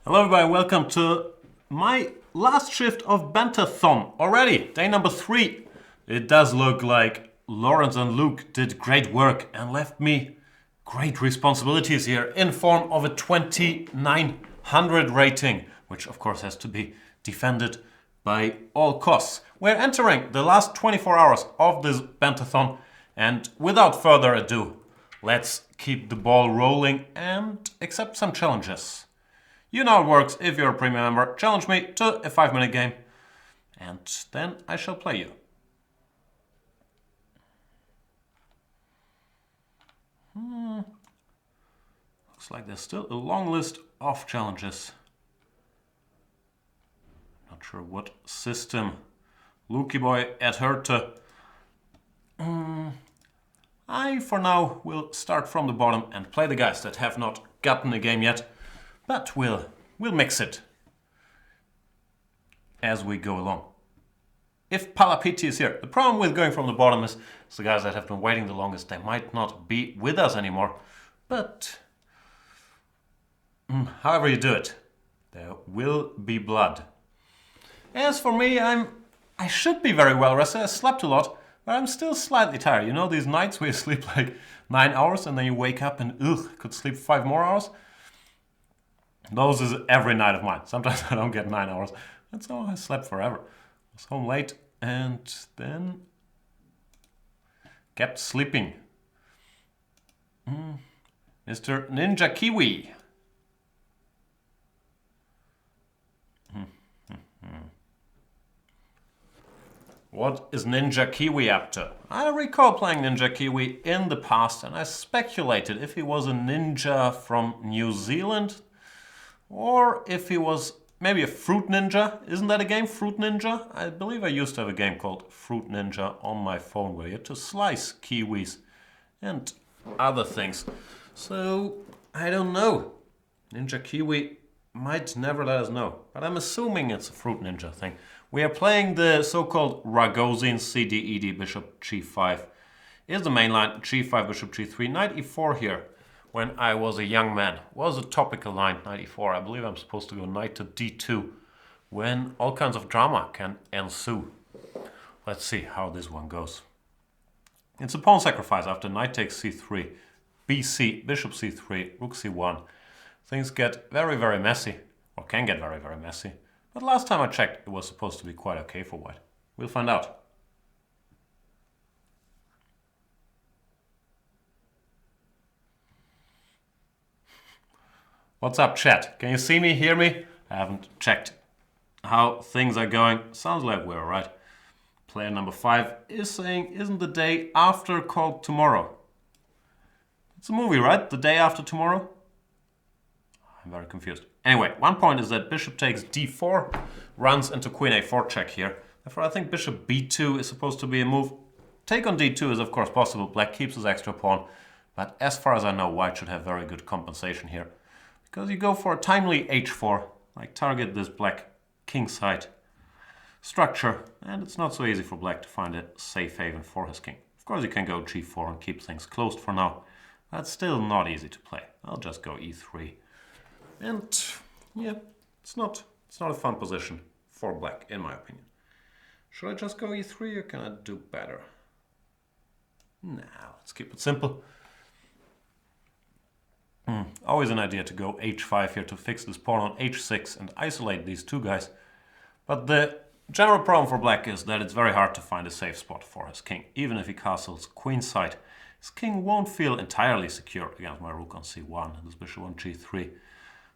Hello everybody, welcome to my last shift of Banterthon already, day number 3. It does look like Lawrence and Luke did great work and left me great responsibilities here in form of a 2900 rating, which of course has to be defended by all costs. We're entering the last 24 hours of this Banterthon, and without further ado, let's keep the ball rolling and accept some challenges. You know how it works. If you're a premium member, challenge me to a 5-minute game, and then I shall play you. Looks like there's still a long list of challenges. Not sure what system Lukey boy adhered to. I, for now, will start from the bottom and play the guys that have not gotten a game yet. But we'll mix it as we go along. If Palapiti is here, the problem with going from the bottom is the guys that have been waiting the longest, they might not be with us anymore. But however you do it, there will be blood. As for me, I should be very well rested. I slept a lot, but I'm still slightly tired. You know these nights where you sleep like 9 hours and then you wake up and could sleep 5 more hours? Those is every night of mine. Sometimes I don't get 9 hours. And so I slept forever. I was home late and then kept sleeping. Mr. Ninja Kiwi. What is Ninja Kiwi up to? I recall playing Ninja Kiwi in the past, and I speculated if he was a ninja from New Zealand, or if he was maybe a Fruit Ninja. Isn't that a game, Fruit Ninja? I believe I used to have a game called Fruit Ninja on my phone where you had to slice kiwis and other things. So, I don't know. Ninja Kiwi might never let us know, but I'm assuming it's a Fruit Ninja thing. We are playing the so-called Ragozin CD-ED Bishop G5. Is the main line G5 Bishop G3, Knight E4 here. When I was a young man, was a topical line, Knight E4. I believe I'm supposed to go Knight to D2 when all kinds of drama can ensue. Let's see how this one goes. It's a pawn sacrifice after Knight takes C3, BC, Bishop C3, Rook C1. Things get very, very messy, or can get very, very messy. But last time I checked, it was supposed to be quite okay for white. We'll find out. What's up, chat? Can you see me, hear me? I haven't checked how things are going. Sounds like we're alright. Player number 5 is saying, isn't the day after called tomorrow? It's a movie, right? The day after tomorrow? I'm very confused. Anyway, one point is that bishop takes d4, runs into queen a4 check here. Therefore, I think bishop b2 is supposed to be a move. Take on d2 is of course possible. Black keeps his extra pawn. But as far as I know, white should have very good compensation here. Because you go for a timely h4, like target this black kingside structure, and it's not so easy for black to find a safe haven for his king. Of course you can go g4 and keep things closed for now. That's still not easy to play. I'll just go e3. And yeah, it's not a fun position for black, in my opinion. Should I just go e3 or can I do better? Nah, let's keep it simple. Always an idea to go h5 here to fix this pawn on h6 and isolate these two guys. But the general problem for black is that it's very hard to find a safe spot for his king. Even if he castles queenside, his king won't feel entirely secure against my rook on c1 and this bishop on g3.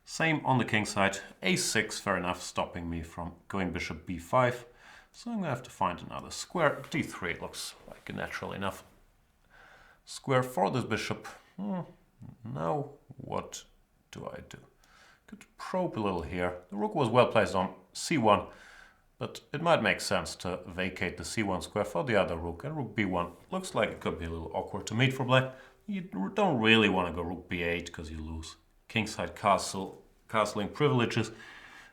Same on the king side. a6, fair enough, stopping me from going bishop b5. So I'm going to have to find another square. d3 looks like a natural enough square for this bishop. Now what do I do? Could probe a little here. The rook was well placed on c1, but it might make sense to vacate the c1 square for the other rook. And rook b1 looks like it could be a little awkward to meet for black. You don't really want to go rook b8 because you lose kingside castling privileges,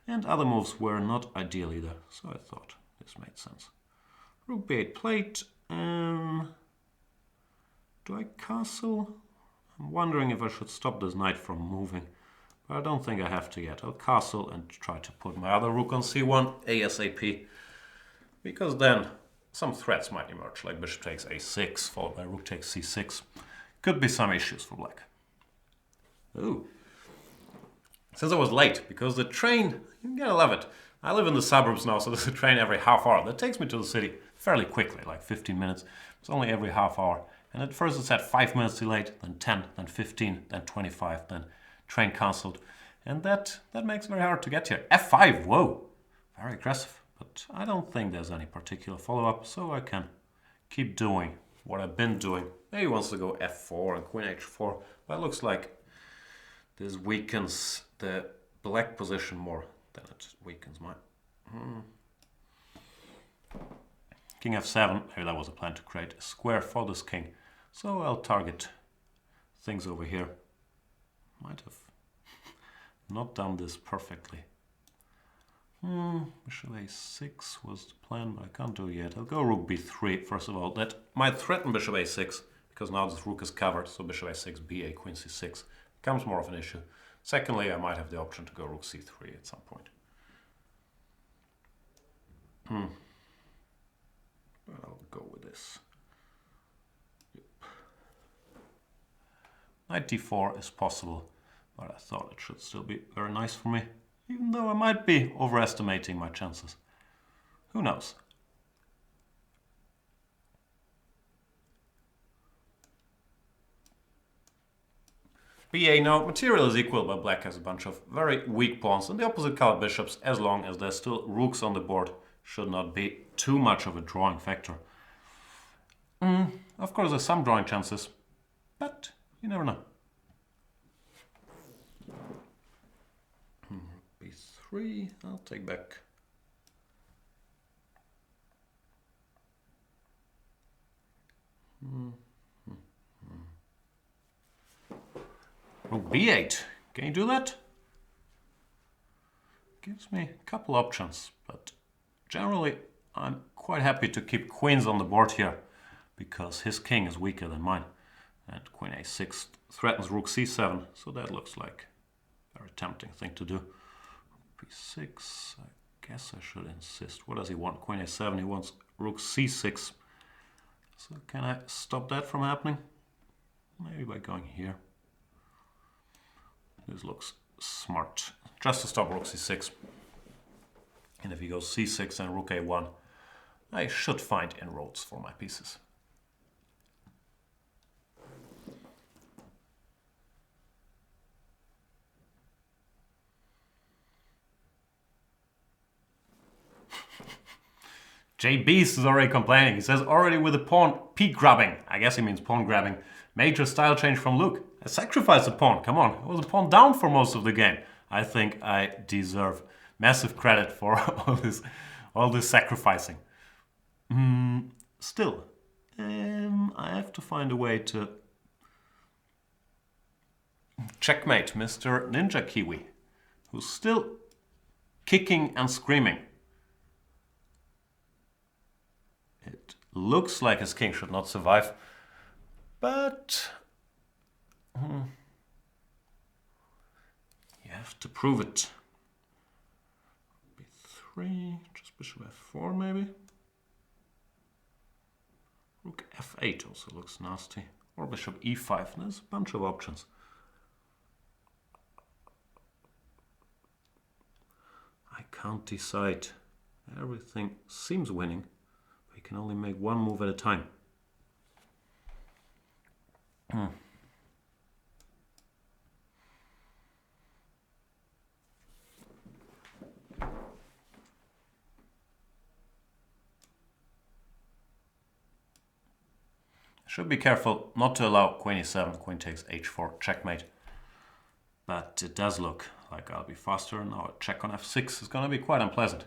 and other moves were not ideal either, so I thought this made sense. Rook b8 plate. Do I castle? I'm wondering if I should stop this knight from moving, I don't think I have to yet. I'll castle and try to put my other rook on c1 ASAP. Because then some threats might emerge, like bishop takes a6, followed by rook takes c6. Could be some issues for black. Ooh. Since I was late, because the train, you gotta love it. I live in the suburbs now, so there's a train every half hour. That takes me to the city fairly quickly, like 15 minutes. It's only every half hour. And at first it's at 5 minutes delayed, then 10, then 15, then 25, then train cancelled. And that makes it very hard to get here. f5, whoa, very aggressive. But I don't think there's any particular follow-up, so I can keep doing what I've been doing. Maybe he wants to go f4 and queen h4, but it looks like this weakens the black position more than it weakens mine. King f7, maybe that was a plan to create a square for this king. So I'll target things over here. Might have not done this perfectly. Bishop a6 was the plan, but I can't do it yet. I'll go rook b3 first of all. That might threaten bishop a6, because now this rook is covered, so bishop a6, ba, queen c6 becomes more of an issue. Secondly, I might have the option to go rook c3 at some point. I'll go with this. Knight d4 is possible, but I thought it should still be very nice for me, even though I might be overestimating my chances. Who knows? ba, now material is equal, but black has a bunch of very weak pawns and the opposite colored bishops. As long as there's still rooks on the board, should not be too much of a drawing factor. Of course there's some drawing chances, but you never know. b3, I'll take back. Rook b8, can you do that? Gives me a couple options, but generally I'm quite happy to keep queens on the board here, because his king is weaker than mine. And queen a6 threatens rook c7, so that looks like a very tempting thing to do. b6, I guess I should insist. What does he want? Queen a7, he wants rook c6. So can I stop that from happening? Maybe by going here. This looks smart. Just to stop rook c6. And if he goes c6 and rook a1, I should find inroads for my pieces. J Beast is already complaining. He says already with the pawn peak grabbing. I guess he means pawn grabbing. Major style change from Luke. I sacrificed a pawn. Come on. I was a pawn down for most of the game. I think I deserve massive credit for all this sacrificing. Still, I have to find a way to checkmate Mr. Ninja Kiwi, who's still kicking and screaming. It looks like his king should not survive, but you have to prove it. b3, just bishop f4 maybe. Rook f8 also looks nasty. Or bishop e5, there's a bunch of options. I can't decide. Everything seems winning. You can only make one move at a time. Should be careful not to allow queen e7, queen takes h4, checkmate. But it does look like I'll be faster. Now a check on f6 is going to be quite unpleasant.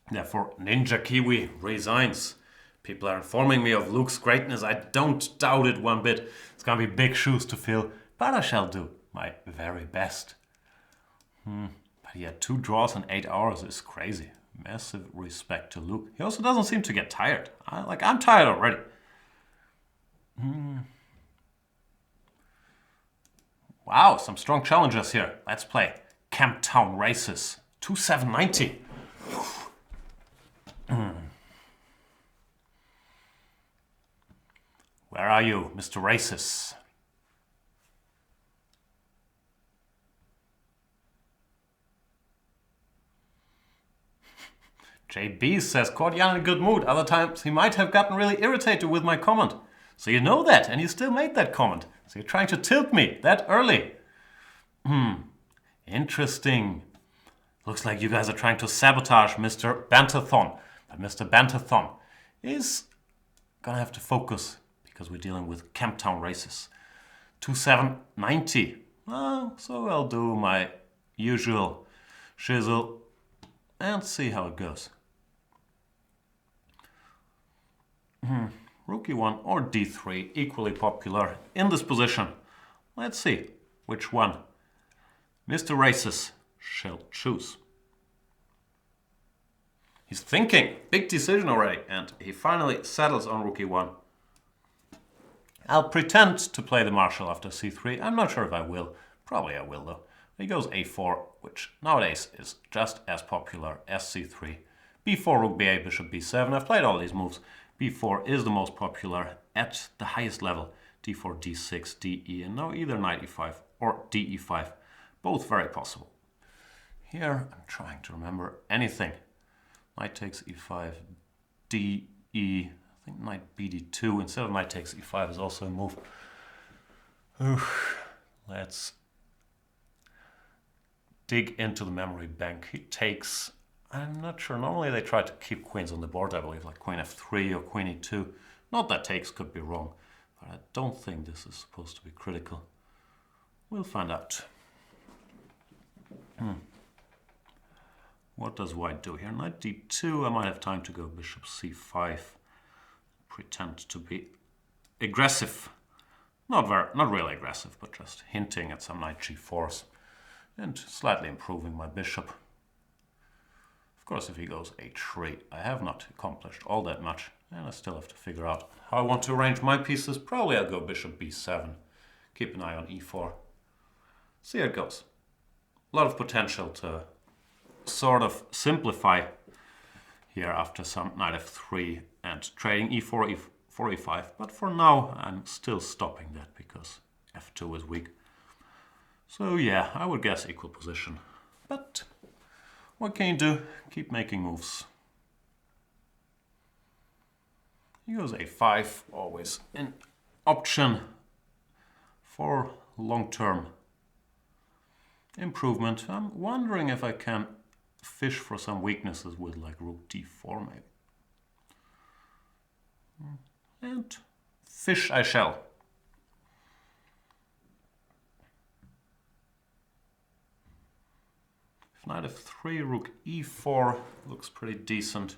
Therefore, Ninja Kiwi resigns. People are informing me of Luke's greatness. I don't doubt it one bit. It's going to be big shoes to fill, but I shall do my very best. But yeah, 2 draws in 8 hours is crazy. Massive respect to Luke. He also doesn't seem to get tired. I'm tired already. Wow, some strong challengers here. Let's play Camptown Races. 2790. Where are you, Mr. Races? JB says, caught Jan in a good mood. Other times he might have gotten really irritated with my comment. So you know that, and you still made that comment. So you're trying to tilt me that early. Interesting. Looks like you guys are trying to sabotage Mr. Banterthon. But Mr. Banterthon is gonna have to focus because we're dealing with Camptown Races. 2790. So I'll do my usual shizzle and see how it goes. Rook e1 or d3, equally popular in this position. Let's see which one Mr. Races shall choose. He's thinking, big decision already, and he finally settles on rook e1. I'll pretend to play the marshal after c3. I'm not sure if I will. Probably I will though. He goes a4, which nowadays is just as popular as c3. b4, rook ba, bishop b7. I've played all these moves. b4 is the most popular at the highest level. d4, d6, de, and now either knight e5 or de5. Both very possible. Here I'm trying to remember anything. Knight takes e5, de, I think knight bd2 instead of knight takes e5 is also a move. Let's dig into the memory bank. He takes, I'm not sure, normally they try to keep queens on the board, I believe, like queen f3 or queen e2. Not that takes, could be wrong, but I don't think this is supposed to be critical. We'll find out. What does white do here? Knight d2, I might have time to go bishop c5. Pretend to be aggressive. Not really aggressive, but just hinting at some knight g4s and slightly improving my bishop. Of course, if he goes h3, I have not accomplished all that much, and I still have to figure out how I want to arrange my pieces. Probably I'll go bishop b7. Keep an eye on e4. See how it goes. A lot of potential to sort of simplify here after some knight f3 and trading e4, e4, e5. But for now, I'm still stopping that because f2 is weak. So yeah, I would guess equal position. But what can you do? Keep making moves. He goes a5, always an option for long-term improvement. I'm wondering if I can fish for some weaknesses with like rook d4 maybe. And fish I shall. If knight f3, rook e4 looks pretty decent.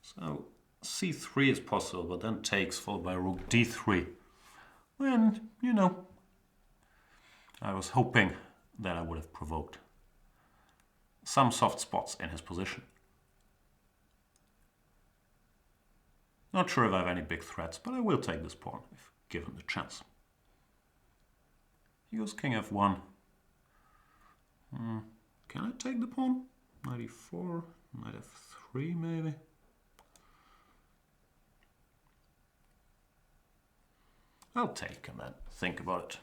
So c3 is possible, but then takes followed by rook d3. And, you know, I was hoping that I would have provoked some soft spots in his position. Not sure if I have any big threats, but I will take this pawn if given the chance. He goes king f1. Can I take the pawn? Knight e4, knight f3 maybe. I'll take and then think about it.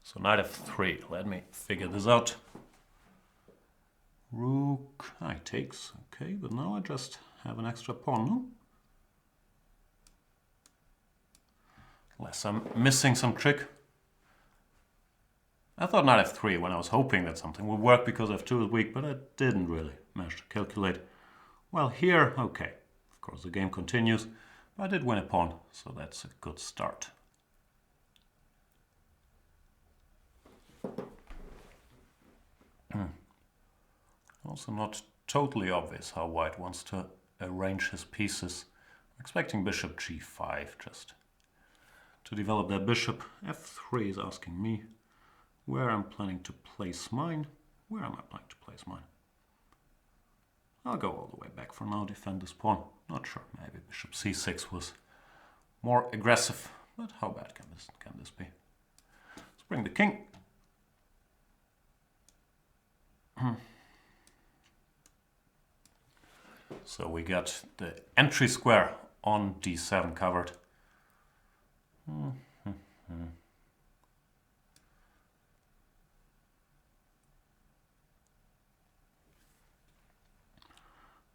So knight f3, let me figure this out. Rook, takes, okay, but now I just have an extra pawn, no? Unless I'm missing some trick. I thought knight f3 when I was hoping that something would work because f2 is weak, but I didn't really manage to calculate. Well, here, okay, of course the game continues, but I did win a pawn, so that's a good start. Also not totally obvious how white wants to arrange his pieces. I'm expecting bishop g5 just to develop their bishop. f3 is asking me where I'm planning to place mine. Where am I planning to place mine? I'll go all the way back for now, defend this pawn. Not sure, maybe bishop c6 was more aggressive, but how bad can this be? Let's bring the king. So we got the entry square on d7 covered.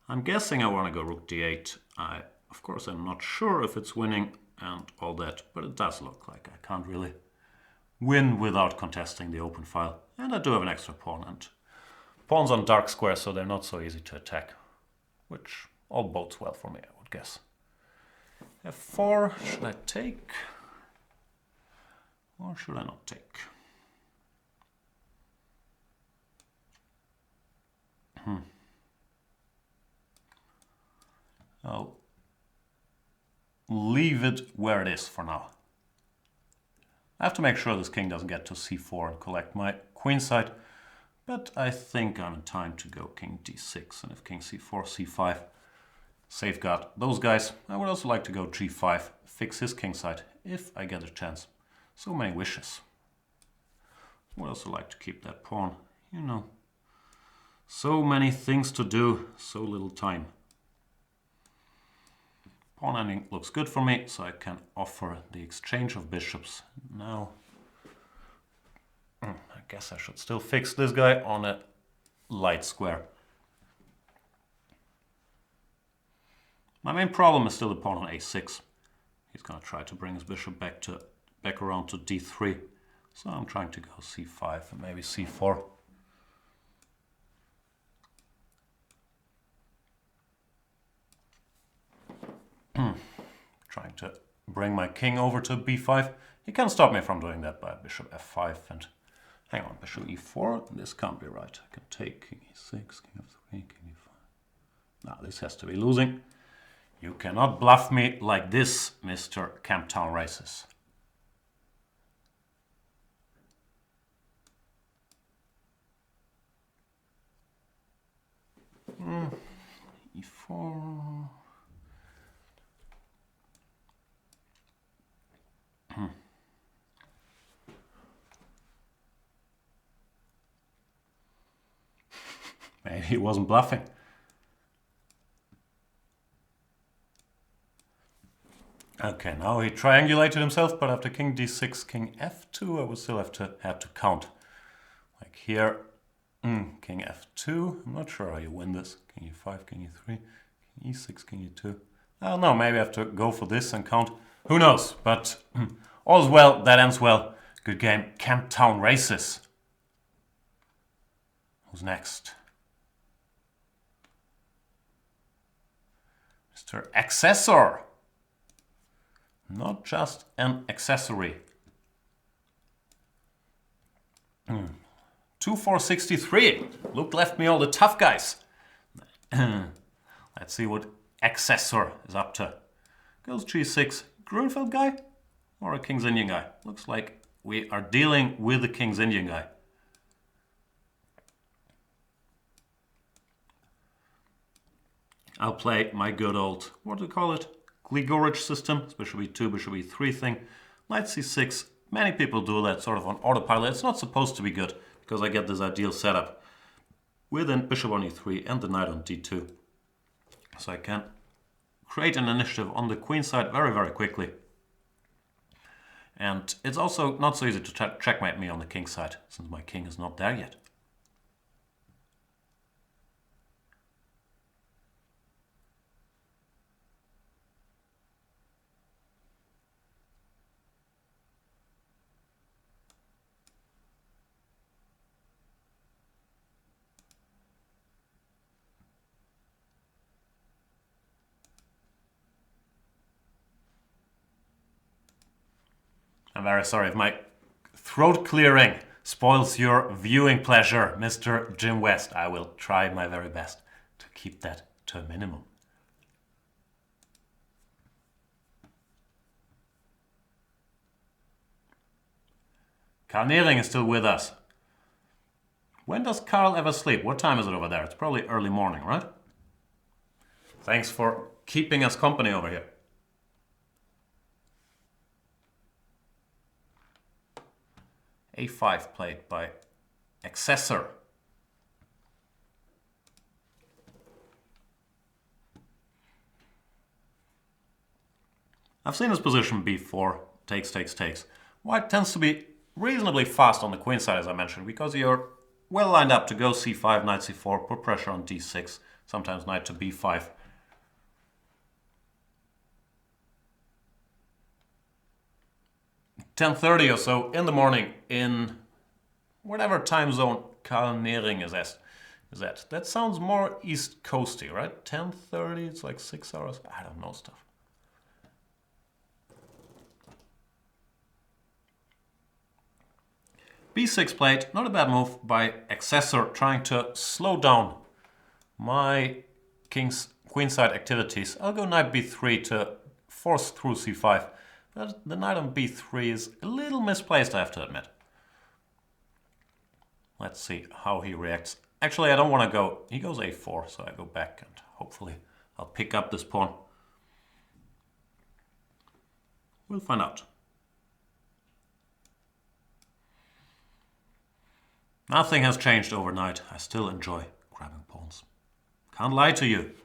I'm guessing I want to go rook d8. Of course, I'm not sure if it's winning and all that, but it does look like I can't really win without contesting the open file. And I do have an extra pawn, and pawns on dark squares, so they're not so easy to attack, which all bodes well for me, I would guess. f4, should I take? Or should I not take? I'll leave it where it is for now. I have to make sure this king doesn't get to c4 and collect my queenside, but I think I'm in time to go king d6, and if king c4, c5, safeguard those guys. I would also like to go g5, fix his kingside if I get a chance. So many wishes. I would also like to keep that pawn, you know. So many things to do, so little time. Pawn ending looks good for me, so I can offer the exchange of bishops. Now, I guess I should still fix this guy on a light square. My main problem is still the pawn on a6. He's going to try to bring his bishop back around to d3. So I'm trying to go c5 and maybe c4. Trying to bring my king over to b5. He can't stop me from doing that by bishop f5 and hang on, bishop e4. This can't be right. I can take king e6, king f3, king e5. Now this has to be losing. You cannot bluff me like this, Mr. Camptown Races. e4. Maybe he wasn't bluffing. Okay, now he triangulated himself, but after king d6, king f2, I would still have to count. Like here, king f2. I'm not sure how you win this. King e5, king e3, king e6, king e2. I don't know, maybe I have to go for this and count. Who knows? But all's well, that ends well. Good game. Camptown Races. Who's next? Mr. Accessor. Not just an accessory. 2463. Luke left me all the tough guys. Let's see what Accessor is up to. Goes g6. Grunfeld guy or a King's Indian guy? Looks like we are dealing with the King's Indian guy. I'll play my good old, what do we call it? Gligorich system, bishop e2, bishop e3 thing. Knight c6, many people do that sort of on autopilot. It's not supposed to be good because I get this ideal setup with a bishop on e3 and the knight on d2. So I can create an initiative on the queen side very, very quickly. And it's also not so easy to checkmate me on the king side since my king is not there yet. I'm very sorry if my throat clearing spoils your viewing pleasure, Mr. Jim West. I will try my very best to keep that to a minimum. Karl Nering is still with us. When does Karl ever sleep? What time is it over there? It's probably early morning, right? Thanks for keeping us company over here. A5 played by Accessor. I've seen this position before. Takes. White tends to be reasonably fast on the queen side, as I mentioned, because you're well lined up to go c5, knight c4, put pressure on d6, sometimes knight to b5. (10:30 or so in the morning in whatever time zone Karl Nering is at. That sounds more East Coasty, right? 10:30, it's like 6 hours. I don't know stuff. b6 played, not a bad move by Accessor, trying to slow down my queenside activities. I'll go knight b3 to force through c5. But the knight on b3 is a little misplaced, I have to admit. Let's see how he reacts. Actually, I don't want to go. He goes a4, so I go back and hopefully I'll pick up this pawn. We'll find out. Nothing has changed overnight. I still enjoy grabbing pawns. Can't lie to you.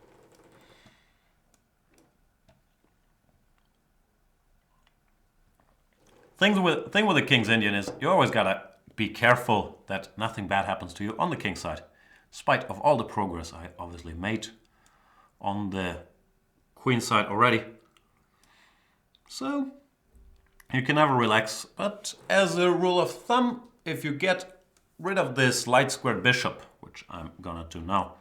Thing with the King's Indian is you always gotta be careful that nothing bad happens to you on the king side. In spite of all the progress I obviously made on the queen side already. So you can never relax. But as a rule of thumb, if you get rid of this light squared bishop, which I'm gonna do now,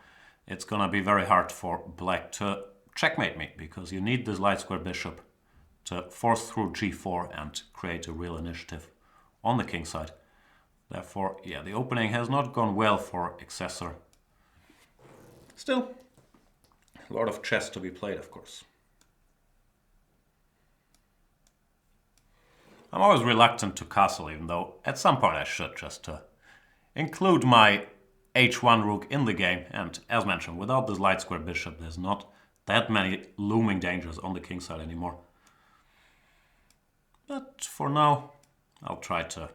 it's gonna be very hard for black to checkmate me, because you need this light squared bishop to force through g4 and create a real initiative on the king side. Therefore, yeah, the opening has not gone well for Accessor. Still, a lot of chess to be played, of course. I'm always reluctant to castle, even though at some point I should, just to include my h1 rook in the game. And as mentioned, without this light square bishop, there's not that many looming dangers on the king side anymore. But for now, I'll try to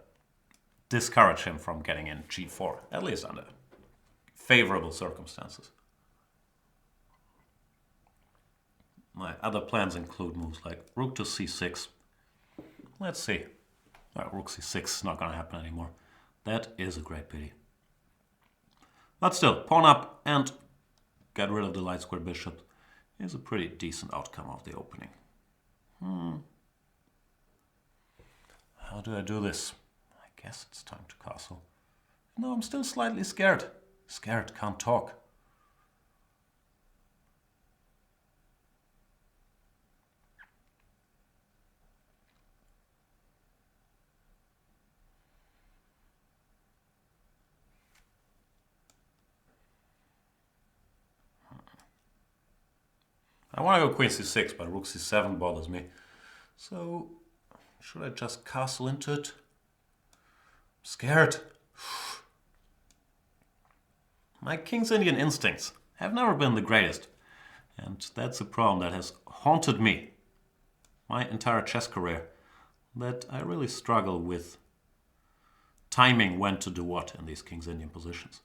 discourage him from getting in g4, at least under favorable circumstances. My other plans include moves like rook to c6. Let's see. Rook c6 is not going to happen anymore. That is a great pity. But still, pawn up and get rid of the light square bishop is a pretty decent outcome of the opening. How do I do this? I guess it's time to castle. No, I'm still slightly scared. Scared, can't talk. I want to go queen c6, but rook c7 bothers me. So, should I just castle into it? I'm scared. My King's Indian instincts have never been the greatest. And that's a problem that has haunted me my entire chess career. That I really struggle with timing when to do what in these King's Indian positions.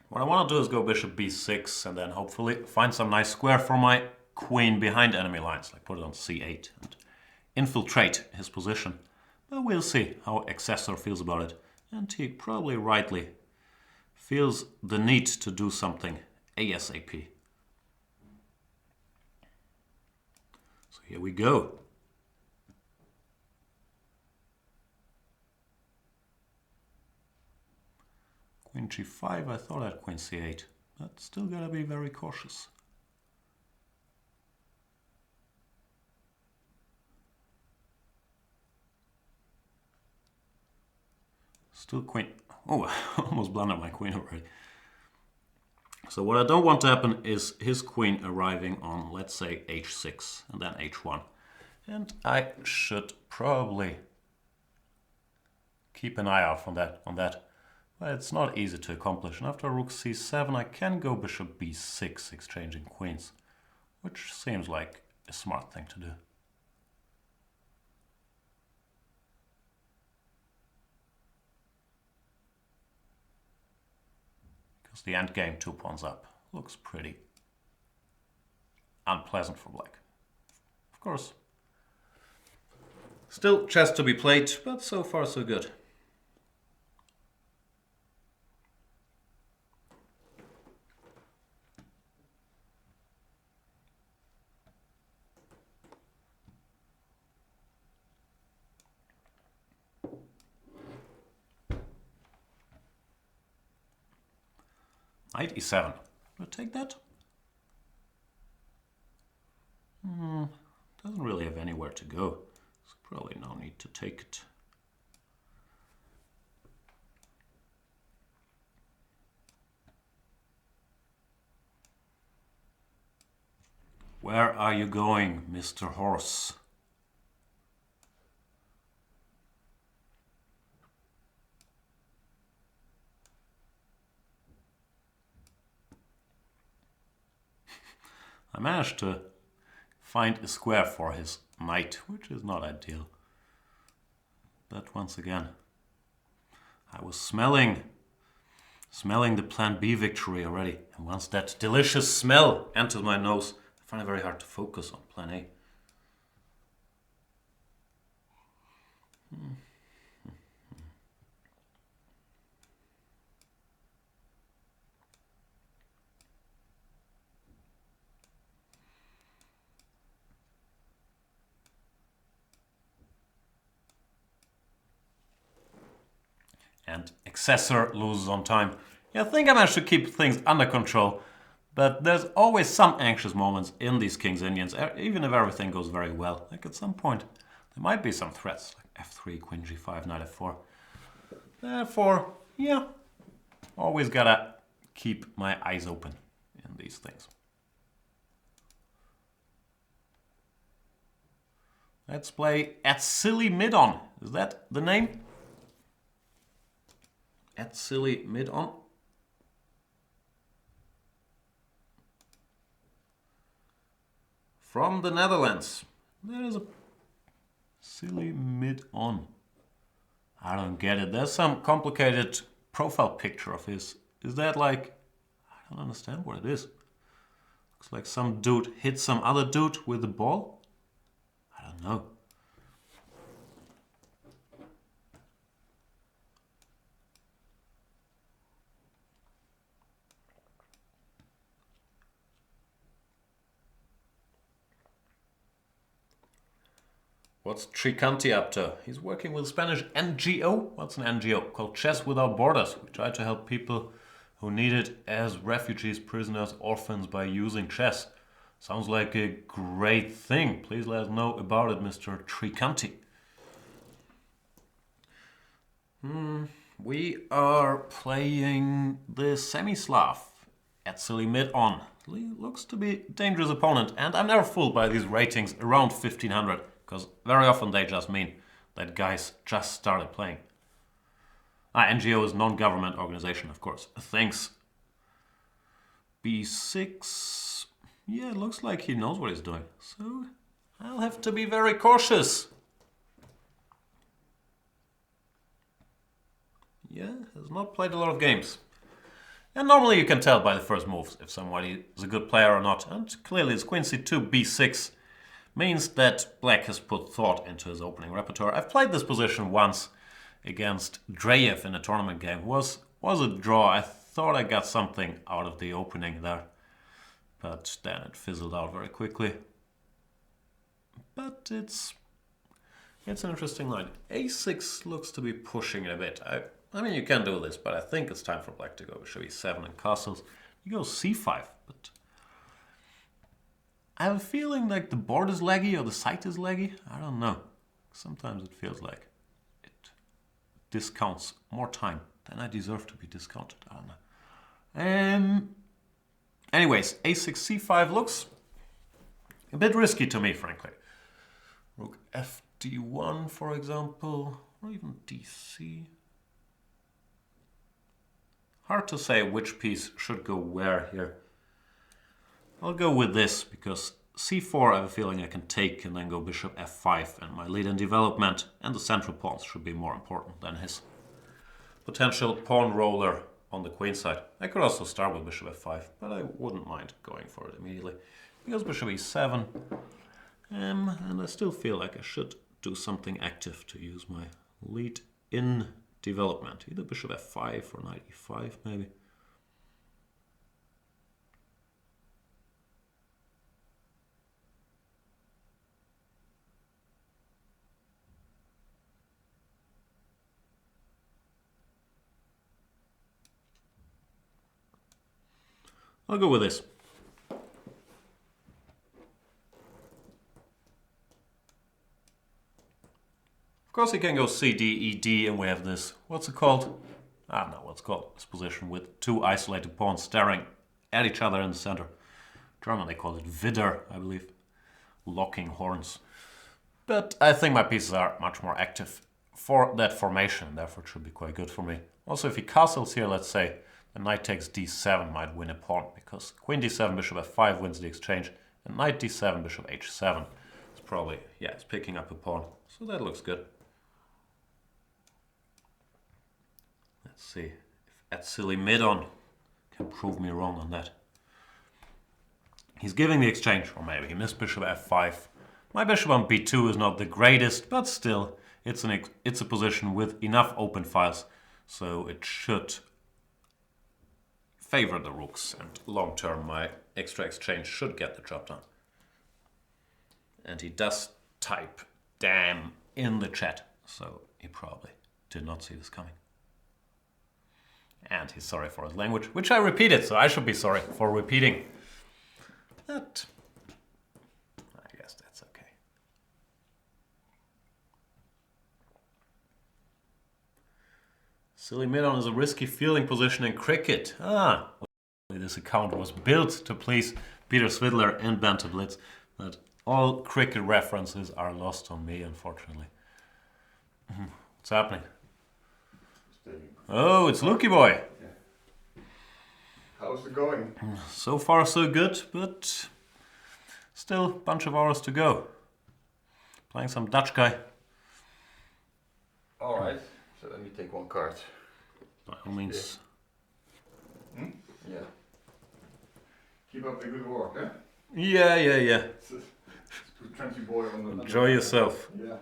What I want to do is go bishop b6 and then hopefully find some nice square for my queen behind enemy lines, like put it on c8 and infiltrate his position. But we'll see how Accessor feels about it, and he probably rightly feels the need to do something ASAP. So here we go. Queen g5, I thought I had queen c8, but still gotta be very cautious. Still queen. Oh, I almost blundered my queen already. So what I don't want to happen is his queen arriving on, let's say, h6 and then h1. And I should probably keep an eye out on that. But it's not easy to accomplish. And after rook c7, I can go bishop b6, exchanging queens, which seems like a smart thing to do. Because the endgame 2 pawns up looks pretty unpleasant for black. Of course, still chess to be played, but so far so good. Knight e7. Will I take that? Doesn't really have anywhere to go. So probably no need to take it. Where are you going, Mr. Horse? I managed to find a square for his knight, which is not ideal. But once again, I was smelling the plan B victory already. And once that delicious smell enters my nose, I find it very hard to focus on plan A. And Accessor loses on time. Yeah, I think I managed to keep things under control, but there's always some anxious moments in these King's Indians, even if everything goes very well. Like at some point, there might be some threats, like f3, queen g5, knight f4. Therefore, yeah, always gotta keep my eyes open in these things. Let's play At Silly Mid-On. Is that the name? At Silly Mid-On. From the Netherlands. There is a Silly Mid-On. I don't get it. There's some complicated profile picture of his. Is that like... I don't understand what it is. Looks like some dude hit some other dude with a ball. I don't know. What's Tricanti up to? He's working with Spanish NGO. What's an NGO? Called Chess Without Borders. We try to help people who need it as refugees, prisoners, orphans by using chess. Sounds like a great thing. Please let us know about it, Mr. Tricanti. We are playing the Semi-Slav at Silly Mid-On. Looks to be a dangerous opponent, and I'm never fooled by these ratings around 1500. Because very often they just mean that guys just started playing. NGO is non-government organization, of course. Thanks. B6. Yeah, it looks like he knows what he's doing. So I'll have to be very cautious. Yeah, has not played a lot of games. And normally you can tell by the first moves if somebody is a good player or not. And clearly it's queen c2, b6. Means that black has put thought into his opening repertoire. I've played this position once against Dreyev in a tournament game. Was a draw. I thought I got something out of the opening there, but then it fizzled out very quickly. But it's an interesting line. A6 looks to be pushing it a bit. I mean, you can do this, but I think it's time for black to go bishop e7 and castles. You go c5, but I have a feeling like the board is laggy or the site is laggy. I don't know. Sometimes it feels like it. discounts more time than I deserve to be discounted. I don't know. Anyways, a6 c5 looks a bit risky to me, frankly. Rook fd1, for example, or even dc. Hard to say which piece should go where here. I'll go with this because c4 I have a feeling I can take and then go bishop f5, and my lead in development and the central pawns should be more important than his potential pawn roller on the queen side. I could also start with bishop f5, but I wouldn't mind going for it immediately. He goes bishop e7, and I still feel like I should do something active to use my lead in development. Either bishop f5 or knight e5 maybe. I'll go with this. Of course, he can go c, d, e, d, and we have this, what's it called? I don't know what's called. This position with two isolated pawns staring at each other in the center. German, they call it Widder, I believe. Locking horns. But I think my pieces are much more active for that formation, therefore it should be quite good for me. Also, if he castles here, let's say, the knight takes d7 might win a pawn, because queen d7, bishop f5 wins the exchange, and knight d7, bishop h7. It's probably, yeah, it's picking up a pawn. So that looks good. Let's see if at silly Midon can prove me wrong on that. He's giving the exchange, or maybe he missed bishop f5. My bishop on b2 is not the greatest, but still, it's a position with enough open files, so it should favor the rooks, and long term my extra exchange should get the job done. And he does type damn in the chat, so he probably did not see this coming. And he's sorry for his language, which I repeated, so I should be sorry for repeating. But I guess that's okay. Silly Midon is a risky fielding position in cricket. This account was built to please Peter Svidler and Banter Blitz, but all cricket references are lost on me, unfortunately. What's happening? Oh, it's Lukey boy. Yeah. How's it going? So far so good, but still a bunch of hours to go. Playing some Dutch guy. Alright, so let me take one card. By all means. Yeah. Yeah. Keep up the good work, eh? Yeah. It's too trendy boy on the... Enjoy yourself. Yeah.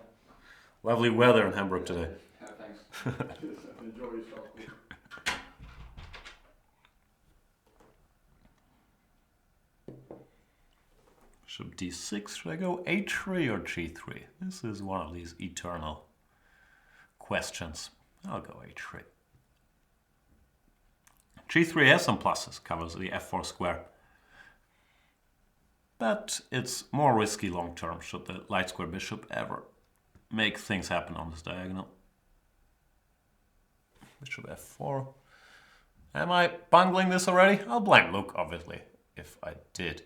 Lovely weather in Hamburg today. Yeah, thanks. Enjoy yourself. Bishop d6, should I go h3 or g3? This is one of these eternal questions. I'll go h3. g3 has some pluses, covers the f4 square. But it's more risky long term should the light square bishop ever make things happen on this diagonal. Bishop f4. Am I bungling this already? I'll blame Luke, obviously, if I did.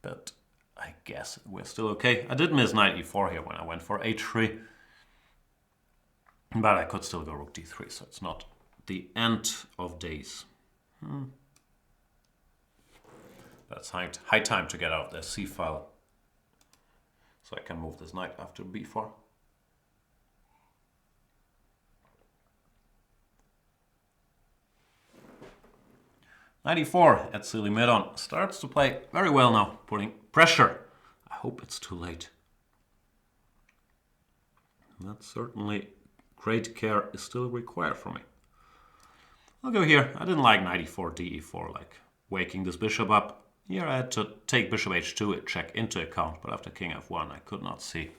But I guess we're still okay. I did miss knight e4 here when I went for h3. But I could still go rook d3, so it's not the end of days. But it's high time to get out the c file. So I can move this knight after b4. Knight e4 at silly Midon starts to play very well now, putting pressure. I hope it's too late. That's certainly great care is still required from me. I'll go here. I didn't like knight e4, d e4, like waking this bishop up. Here I had to take bishop h2 check into account, but after king f1 I could not see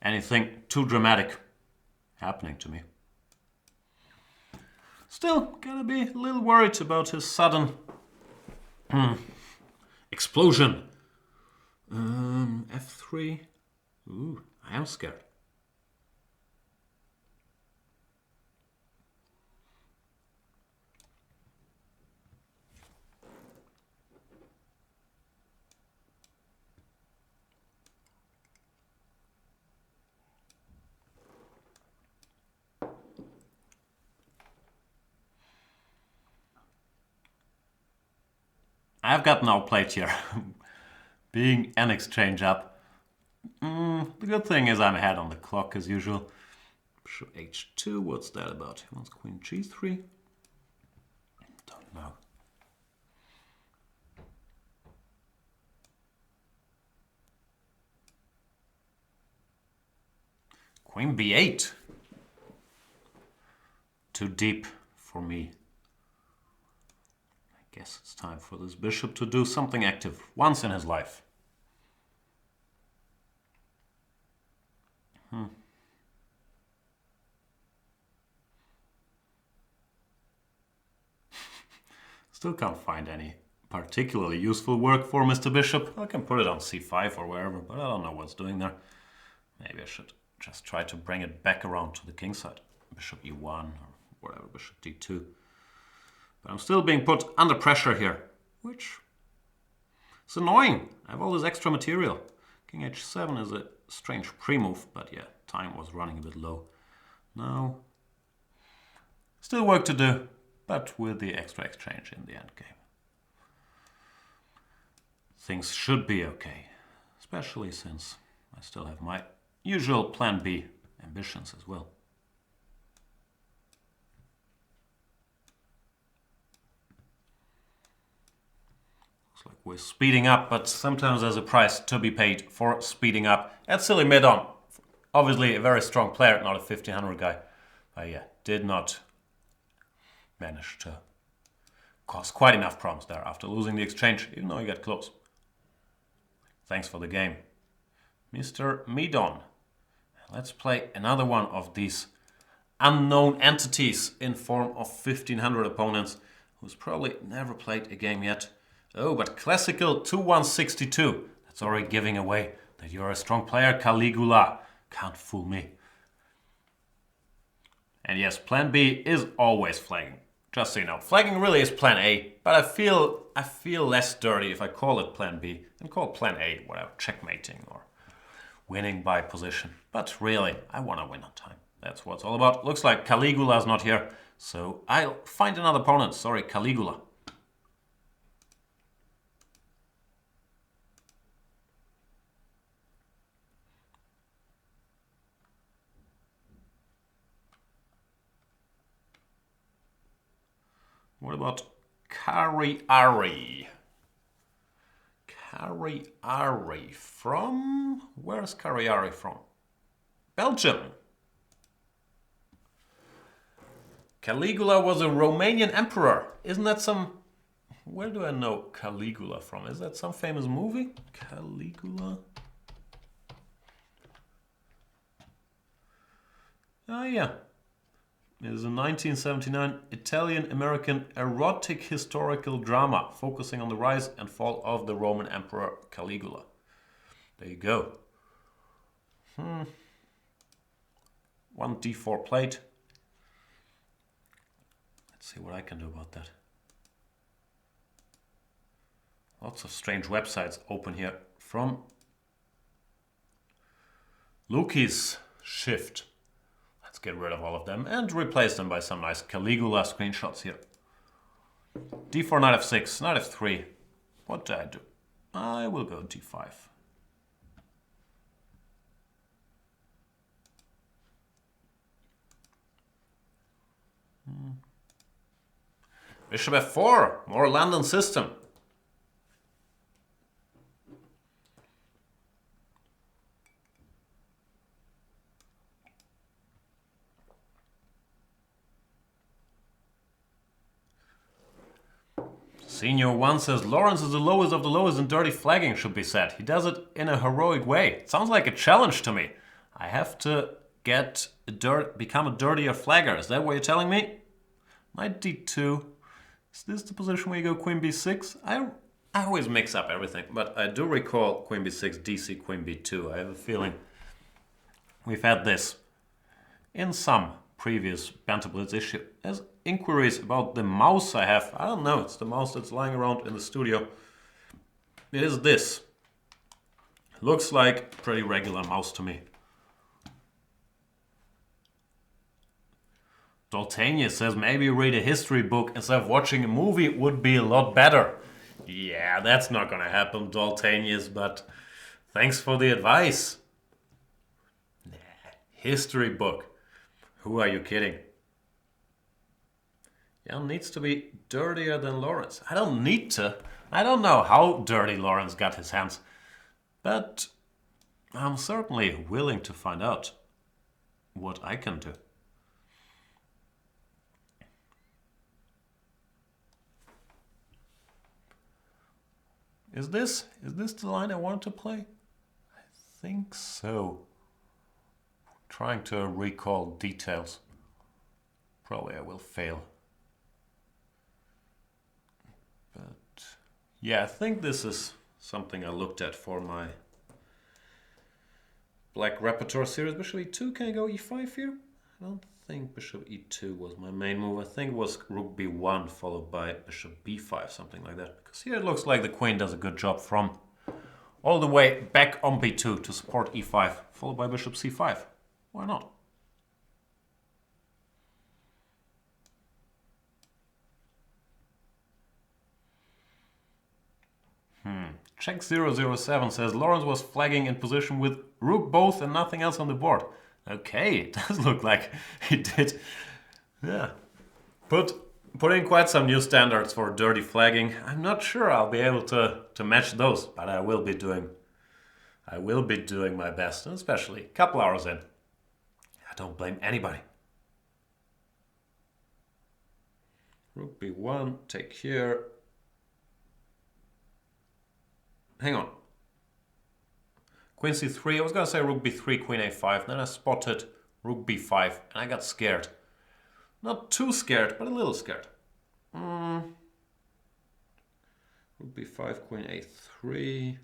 anything too dramatic happening to me. Still, gotta be a little worried about his sudden explosion. F3. Ooh, I am scared. I've gotten outplayed here. Being an exchange up. The good thing is I'm ahead on the clock as usual. Bishop h2, what's that about? He wants queen g3. Don't know. Queen b8. Too deep for me. I guess it's time for this bishop to do something active once in his life. Still can't find any particularly useful work for Mr. Bishop. I can put it on c5 or wherever, but I don't know what's doing there. Maybe I should just try to bring it back around to the king side. Bishop e1 or whatever, bishop d2. But I'm still being put under pressure here, which is annoying. I have all this extra material. King h7 is a strange pre-move, but yeah, time was running a bit low. Now, still work to do, but with the extra exchange in the endgame. Things should be okay, especially since I still have my usual plan B ambitions as well. Looks like we're speeding up, but sometimes there's a price to be paid for speeding up. That's silly mid-on. Obviously a very strong player, not a 1500 guy. But yeah, did not manage to cause quite enough problems there after losing the exchange, even though he got close. Thanks for the game, Mr. Midon. Let's play another one of these unknown entities in form of 1500 opponents who's probably never played a game yet. Oh, but classical 2162. That's already giving away that you're a strong player, Caligula. Can't fool me. And yes, plan B is always flagging. Just so you know, flagging really is plan A, but I feel less dirty if I call it plan B than call plan A, whatever, checkmating or winning by position. But really, I want to win on time. That's what it's all about. Looks like Caligula's not here, so I'll find another opponent. Sorry, Caligula. What about Kariari? Kariari from... Where's Kariari from? Belgium. Caligula was a Romanian emperor. Isn't that some... Where do I know Caligula from? Is that some famous movie? Caligula? Oh yeah. It is a 1979 Italian-American erotic historical drama focusing on the rise and fall of the Roman Emperor Caligula. There you go. 1 d4 plate. Let's see what I can do about that. Lots of strange websites open here from Luki's Shift. Let's get rid of all of them and replace them by some nice Caligula screenshots here. d4, knight f6, knight f3. What do I do? I will go d5. Bishop f4, more London system. Senior 1 says, Lawrence is the lowest of the lowest and dirty flagging should be said. He does it in a heroic way. It sounds like a challenge to me. I have to become a dirtier flagger. Is that what you're telling me? Knight d2. Is this the position where you go queen b6? I always mix up everything, but I do recall queen b6, dc, queen b2. I have a feeling we've had this in some previous Banter Blitz issue. There's inquiries about the mouse I have. I don't know, it's the mouse that's lying around in the studio. It is this. Looks like a pretty regular mouse to me. Doltania says maybe read a history book instead of watching a movie would be a lot better. Yeah, that's not gonna happen, Daltanius, but thanks for the advice. Nah, history book. Who are you kidding? Jan needs to be dirtier than Lawrence. I don't need to. I don't know how dirty Lawrence got his hands, but I'm certainly willing to find out what I can do. Is this the line I wanted to play? I think so. Trying to recall details. Probably I will fail. But yeah, I think this is something I looked at for my Black Repertoire series. Bishop e2, can I go e5 here? I don't think bishop e2 was my main move. I think it was rook b1 followed by bishop b5, something like that. Because here it looks like the queen does a good job from all the way back on b2 to support e5, followed by bishop c5. Why not? Check 007 says Lawrence was flagging in position with rook both and nothing else on the board. Okay, it does look like he did. Yeah. Put in quite some new standards for dirty flagging. I'm not sure I'll be able to match those, but I will be doing my best, and especially a couple hours in. I don't blame anybody. Rook b1, take here. Hang on. Queen c3, I was going to say rook b3, queen a5, then I spotted rook b5, and I got scared. Not too scared, but a little scared. Rook b5, queen a3.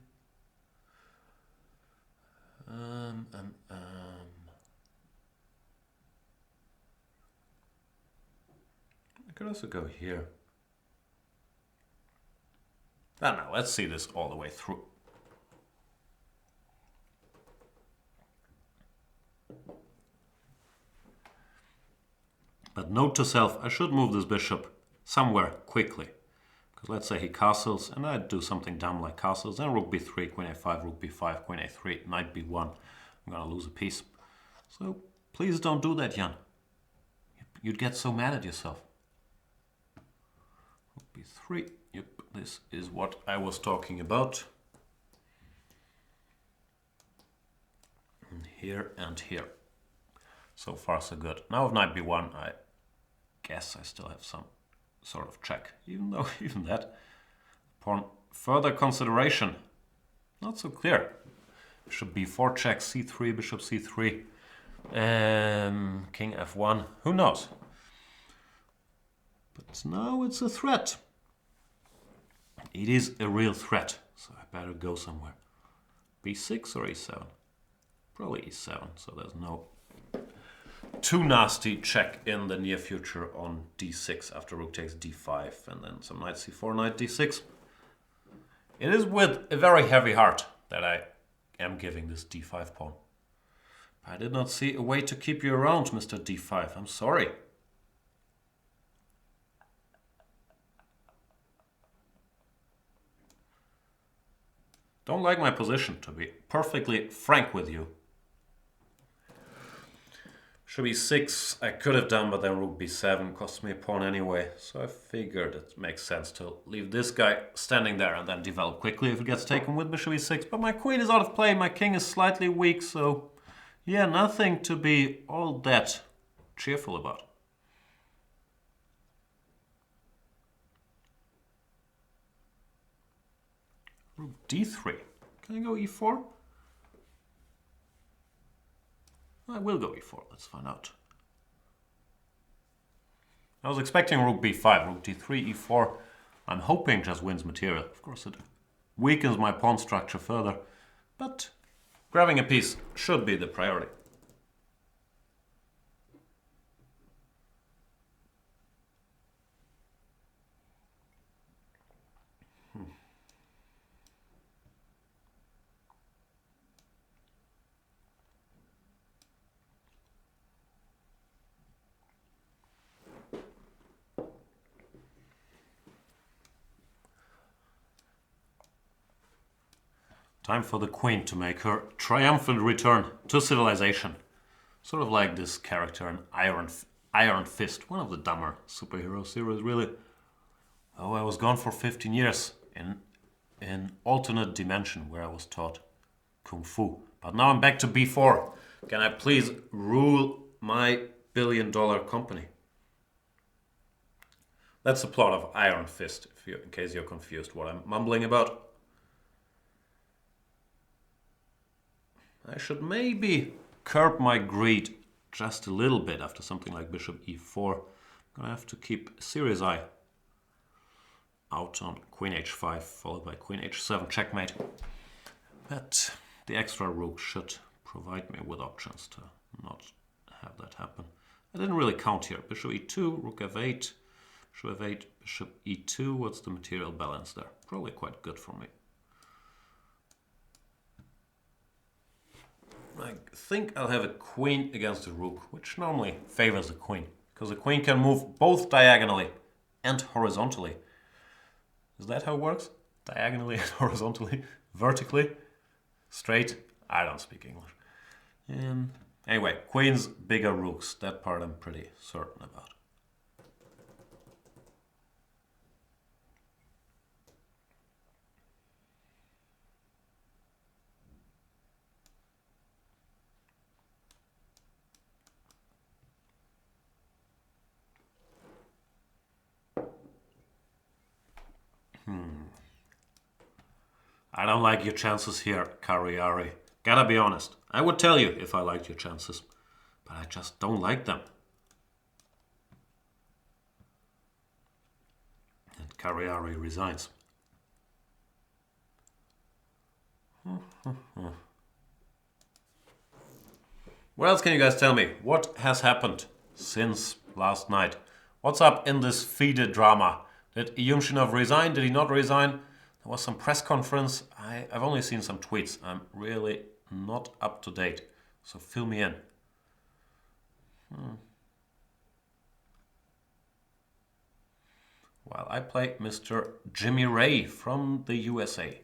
I could also go here. I don't know, let's see this all the way through. But note to self, I should move this bishop somewhere quickly. Because let's say he castles, and I do something dumb like castles, then rook b3, queen a5, rook b5, queen a3, knight b1. I'm gonna lose a piece. So please don't do that, Jan. You'd get so mad at yourself. Rook b3, yep, this is what I was talking about. And here and here. So far so good. Now with knight b1, I guess I still have some sort of check, even though even that, upon further consideration, not so clear. Bishop b4 check, c3, bishop c3, king f1, who knows? But now it's a threat. It is a real threat, so I better go somewhere. b6 or e7? Probably e7, so there's no too nasty check in the near future on d6 after rook takes d5 and then some knight c4, knight d6. It is with a very heavy heart that I am giving this d5 pawn. I did not see a way to keep you around, Mr. d5. I'm sorry. Don't like my position, to be perfectly frank with you. Bishop e6 I could have done, but then rook b7 cost me a pawn anyway. So I figured it makes sense to leave this guy standing there and then develop quickly if it gets taken with bishop e6. But my queen is out of play, my king is slightly weak, so yeah, nothing to be all that cheerful about. Rook d3. Can I go e4? I will go e4. Let's find out. I was expecting rook b5, rook d3, e4. I'm hoping just wins material. Of course, it weakens my pawn structure further, but grabbing a piece should be the priority. Time for the queen to make her triumphant return to civilization. Sort of like this character in Iron Fist, one of the dumber superhero series, really. Oh, I was gone for 15 years in an alternate dimension where I was taught Kung Fu. But now I'm back to B4. Can I please rule my billion-dollar company? That's the plot of Iron Fist, in case you're confused what I'm mumbling about. I should maybe curb my greed just a little bit after something like bishop e4. I'm gonna have to keep serious eye out on queen h5 followed by queen h7 checkmate. But the extra rook should provide me with options to not have that happen. I didn't really count here. Bishop e2, rook f8, bishop f8, bishop e2. What's the material balance there? Probably quite good for me. I think I'll have a queen against a rook, which normally favors the queen, because the queen can move both diagonally and horizontally. Is that how it works? Diagonally and horizontally? Vertically? Straight? I don't speak English. Anyway, queens, bigger rooks. That part I'm pretty certain about. I don't like your chances here, Kariari. Gotta be honest. I would tell you if I liked your chances, but I just don't like them. And Kariari resigns. What else can you guys tell me? What has happened since last night? What's up in this FIDE drama? Did Yumshinov resign? Did he not resign? There was some press conference. I've only seen some tweets. I'm really not up to date. So fill me in. While I play Mr. Jimmy Ray from the USA.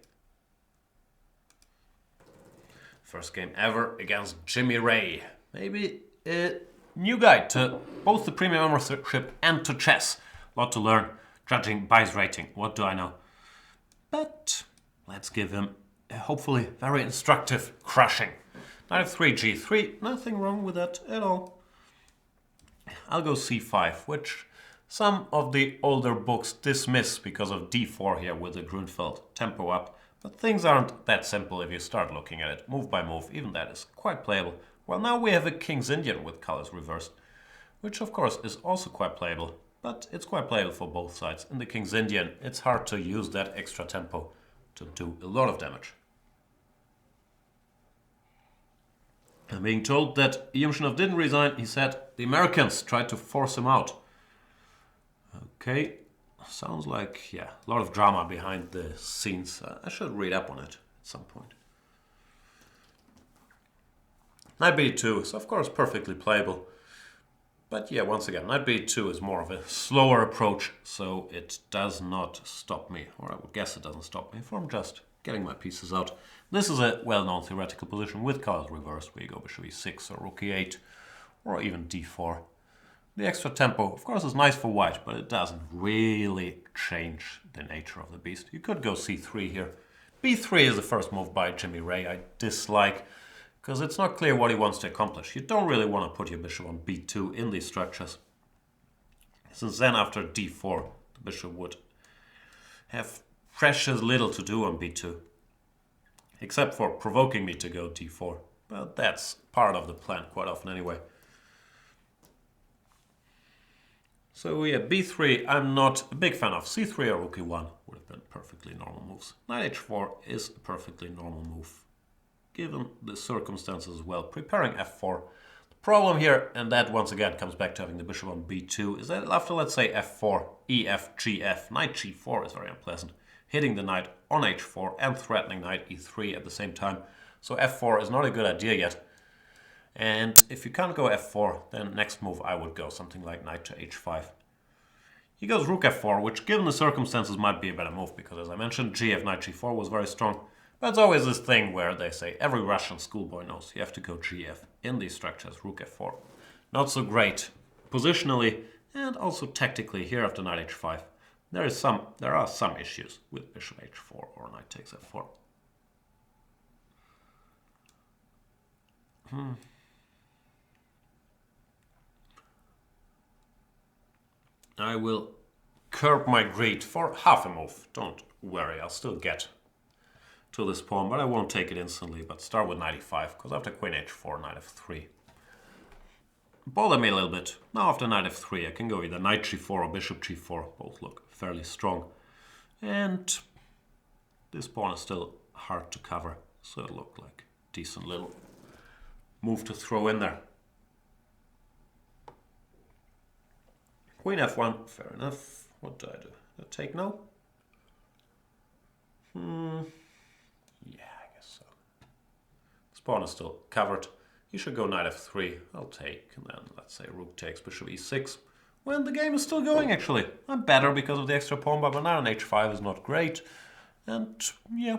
First game ever against Jimmy Ray. Maybe a new guide to both the premium membership and to chess. A lot to learn. Judging Bai's rating. What do I know? But let's give him a hopefully very instructive crushing. Knight f3, g3. Nothing wrong with that at all. I'll go c5, which some of the older books dismiss because of d4 here with the Grunfeld tempo up. But things aren't that simple if you start looking at it move by move. Even that is quite playable. Well, now we have a King's Indian with colors reversed, which of course is also quite playable. But it's quite playable for both sides. In the King's Indian, it's hard to use that extra tempo to do a lot of damage. I'm being told that Yumshinov didn't resign. He said the Americans tried to force him out. Okay, sounds like, yeah, a lot of drama behind the scenes. I should read up on it at some point. Knight b2 is of course perfectly playable. But yeah, once again, Knight b2 is more of a slower approach, so it does not stop me, or I would guess it doesn't stop me, from just getting my pieces out. This is a well-known theoretical position with colors reversed, where you go bishop e6 or rook e8, or even d4. The extra tempo, of course, is nice for white, but it doesn't really change the nature of the beast. You could go c3 here. b3 is the first move by Jimmy Ray I dislike, because it's not clear what he wants to accomplish. You don't really want to put your bishop on b2 in these structures, since then after d4 the bishop would have precious little to do on b2, except for provoking me to go d4. But that's part of the plan quite often anyway. So yeah, b3 I'm not a big fan of. c3 or rook e1 would have been perfectly normal moves. Knight h4 is a perfectly normal move, given the circumstances as well. Preparing f4. The problem here, and that once again comes back to having the bishop on b2, is that after, let's say, f4, ef, gf, knight g4 is very unpleasant. Hitting the knight on h4 and threatening knight e3 at the same time. So f4 is not a good idea yet. And if you can't go f4, then next move I would go something like knight to h5. He goes rook f4, which given the circumstances might be a better move, because as I mentioned, gf, knight g4 was very strong. But it's always this thing where they say every Russian schoolboy knows you have to go GF in these structures, rook f4. Not so great positionally and also tactically here after knight h5. There are some issues with bishop h4 or knight takes f4. I will curb my greed for half a move. Don't worry, I'll still get to this pawn, but I won't take it instantly. But start with knight e5, because after queen h4, knight f3. Bother me a little bit. Now after knight f3, I can go either knight g4 or bishop g4. Both look fairly strong. And this pawn is still hard to cover, so it looked like a decent little move to throw in there. Queen f1, fair enough. What do I do? I take now? Yeah, I guess so. This pawn is still covered. He should go knight f3. I'll take, and then let's say rook takes bishop e6. Well, the game is still going actually. I'm better because of the extra pawn, but my knight on h5 is not great. And yeah,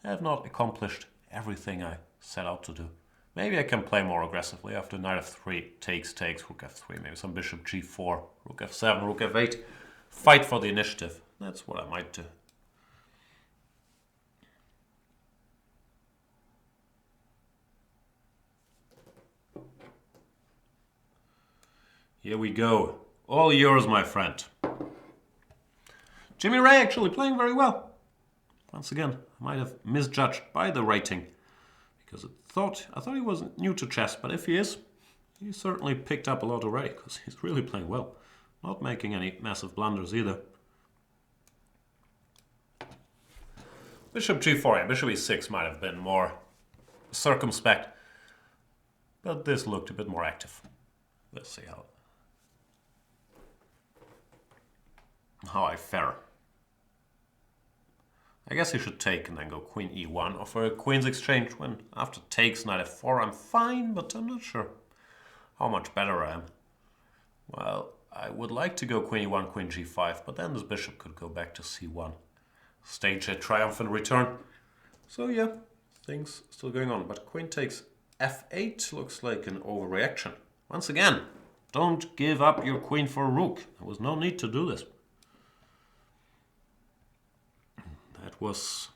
I have not accomplished everything I set out to do. Maybe I can play more aggressively after knight f3, takes, rook f3, maybe some bishop g4, rook f7, rook f8. Fight for the initiative. That's what I might do. Here we go. All yours, my friend. Jimmy Ray actually playing very well. Once again, I might have misjudged by the rating. Because I thought he was new to chess, but if he is, he certainly picked up a lot already, because he's really playing well. Not making any massive blunders either. Bishop g4 and bishop e6 might have been more circumspect, but this looked a bit more active. Let's see how I fare. I guess he should take and then go queen e1, or for a queen's exchange when after takes knight f4 I'm fine, but I'm not sure how much better I am. Well, I would like to go queen e1, queen g5, but then this bishop could go back to c1. Stage a triumphant return. So yeah, things still going on, but queen takes f8 looks like an overreaction. Once again, don't give up your queen for a rook. There was no need to do this. That was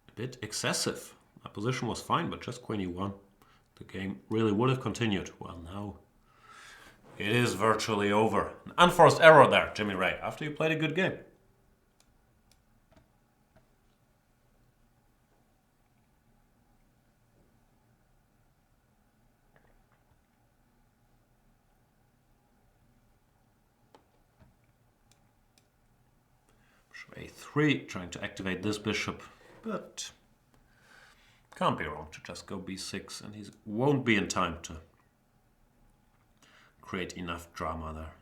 a bit excessive. My position was fine, but just queen e1. The game really would have continued. Well, now it is virtually over. An unforced error there, Jimmy Ray, after you played a good game. a3, trying to activate this bishop, but can't be wrong to just go b6, and he won't be in time to create enough drama there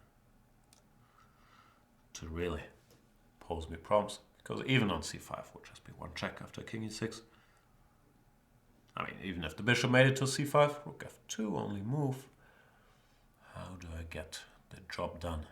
to really pose me problems, because even on c5 would just be one check after king e6. I mean, even if the bishop made it to c5, rook f2, only move. How do I get the job done?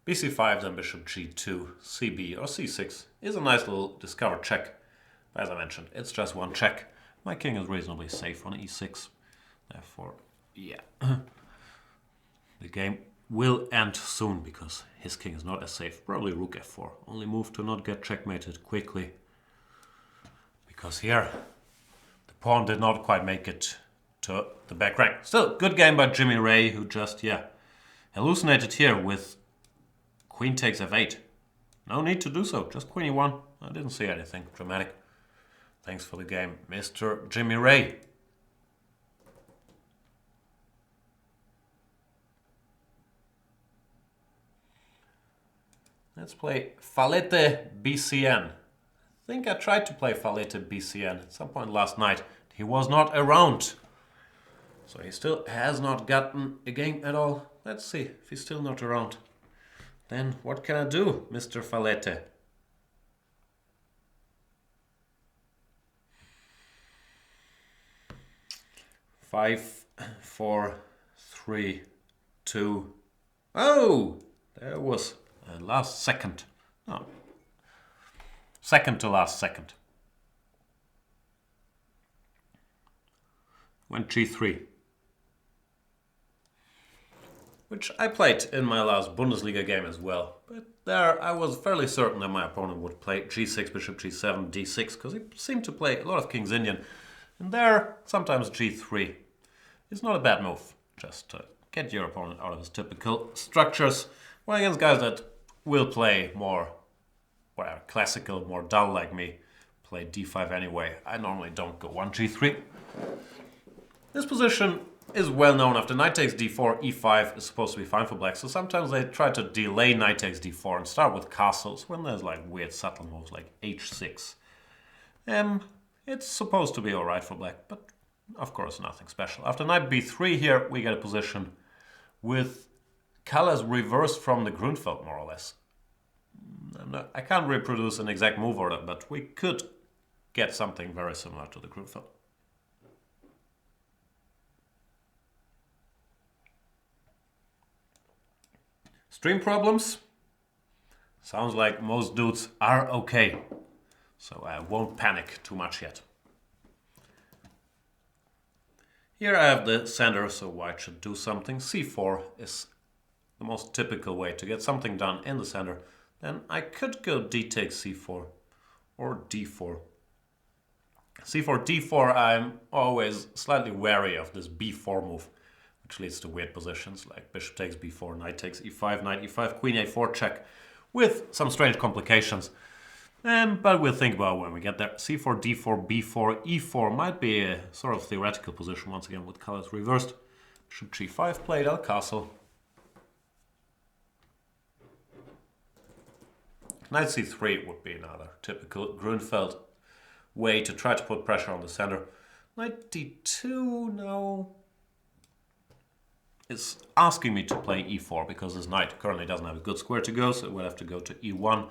bc5, then bishop g2, cb or c6 is a nice little discovered check. As I mentioned, it's just one check. My king is reasonably safe on e6. Therefore, yeah. The game will end soon because his king is not as safe. Probably rook f4. Only move to not get checkmated quickly. Because here, the pawn did not quite make it to the back rank. Still, good game by Jimmy Ray, who just, hallucinated here with queen takes f8. No need to do so, just queen e1. I didn't see anything dramatic. Thanks for the game, Mr. Jimmy Ray. Let's play Fallete BCN. I think I tried to play Fallete BCN at some point last night. He was not around. So he still has not gotten a game at all. let's see if he's still not around. Then what can I do, Mr. Falete? Five, 4, 3, 2. Oh, there was a last second. No, second to last second. Went G3, which I played in my last Bundesliga game as well. But there I was fairly certain that my opponent would play G6, Bishop G7, D6, because he seemed to play a lot of King's Indian. And there, sometimes G3 is not a bad move, just to get your opponent out of his typical structures. Well, against guys that will play more, well, classical, more dull like me, play D5 anyway. I normally don't go 1 G3. This position is well known. After knight takes d4, e5 is supposed to be fine for black. So sometimes they try to delay knight takes d4 and start with castles when there's like weird subtle moves like h6. It's supposed to be alright for black, but of course nothing special. After knight b3 here, we get a position with colors reversed from the Grunfeld, more or less. I can't reproduce an exact move order, but we could get something very similar to the Grunfeld. Stream problems? Sounds like most dudes are okay, so I won't panic too much yet. Here I have the center, so white should do something. C4 is the most typical way to get something done in the center. Then I could go d takes c4 or d4. c4, d4, I'm always slightly wary of this b4 move, which leads to weird positions like bishop takes b4, knight takes e5, knight e5, queen a4 check, with some strange complications. But we'll think about it when we get there. c4, d4, b4, e4 might be a sort of theoretical position once again with colors reversed. Bishop g5 played out castle. Knight c3 would be another typical Grunfeld way to try to put pressure on the center. Knight d2, no. It's asking me to play e4 because this knight currently doesn't have a good square to go, so we'll have to go to e1.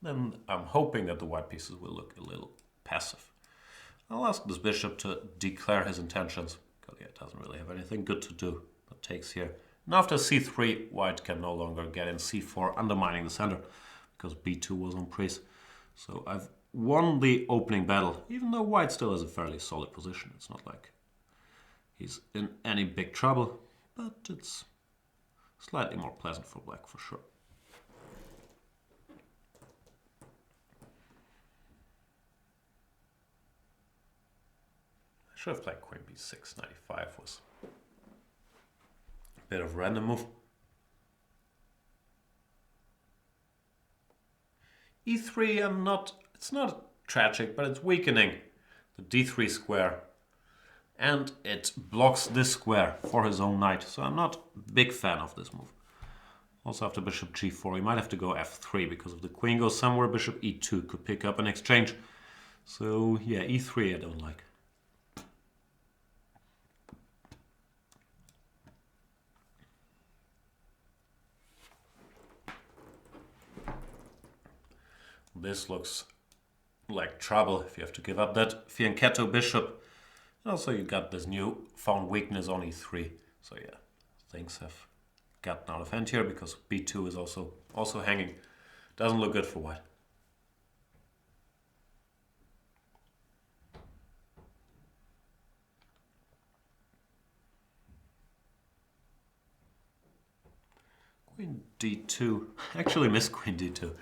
Then I'm hoping that the white pieces will look a little passive. I'll ask this bishop to declare his intentions, because it doesn't really have anything good to do, but takes here. And after c3, white can no longer get in c4, undermining the center, because b2 was on prise. So I've won the opening battle, even though white still has a fairly solid position. It's not like he's in any big trouble, but it's slightly more pleasant for black for sure. I should have played queen b6, 95 was a bit of a random move. e3, it's not tragic, but it's weakening the d3 square. And it blocks this square for his own knight. So I'm not a big fan of this move. Also after bishop g4, he might have to go f3 because if the queen goes somewhere, bishop e2 could pick up an exchange. So yeah, e3 I don't like. This looks like trouble if you have to give up that fianchetto bishop. And also you got this new found weakness on e3. So yeah, things have gotten out of hand here because b2 is also hanging. Doesn't look good for white. Queen d2. I actually missed queen d2.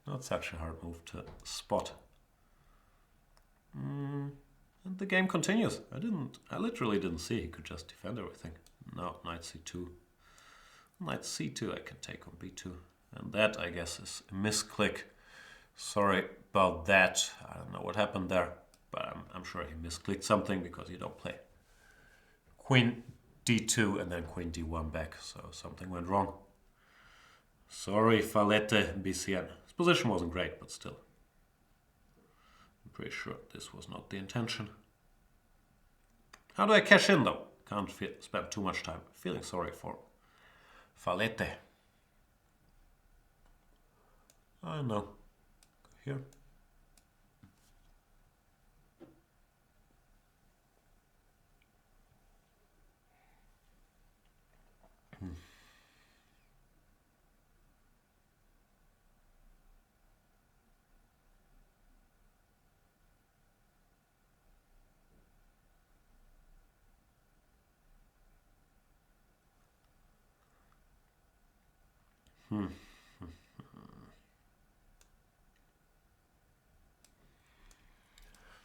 Not such a hard move to spot. And the game continues. I literally didn't see he could just defend everything. No, knight c2. Knight c2 I can take on b2. And that, I guess, is a misclick. Sorry about that. I don't know what happened there, but I'm sure he misclicked something because you don't play queen d2 and then queen d1 back. So something went wrong. Sorry, Falete BCN. His position wasn't great, but still. I'm pretty sure this was not the intention. How do I cash in though? Can't spend too much time feeling sorry for Fallete. I know. Here.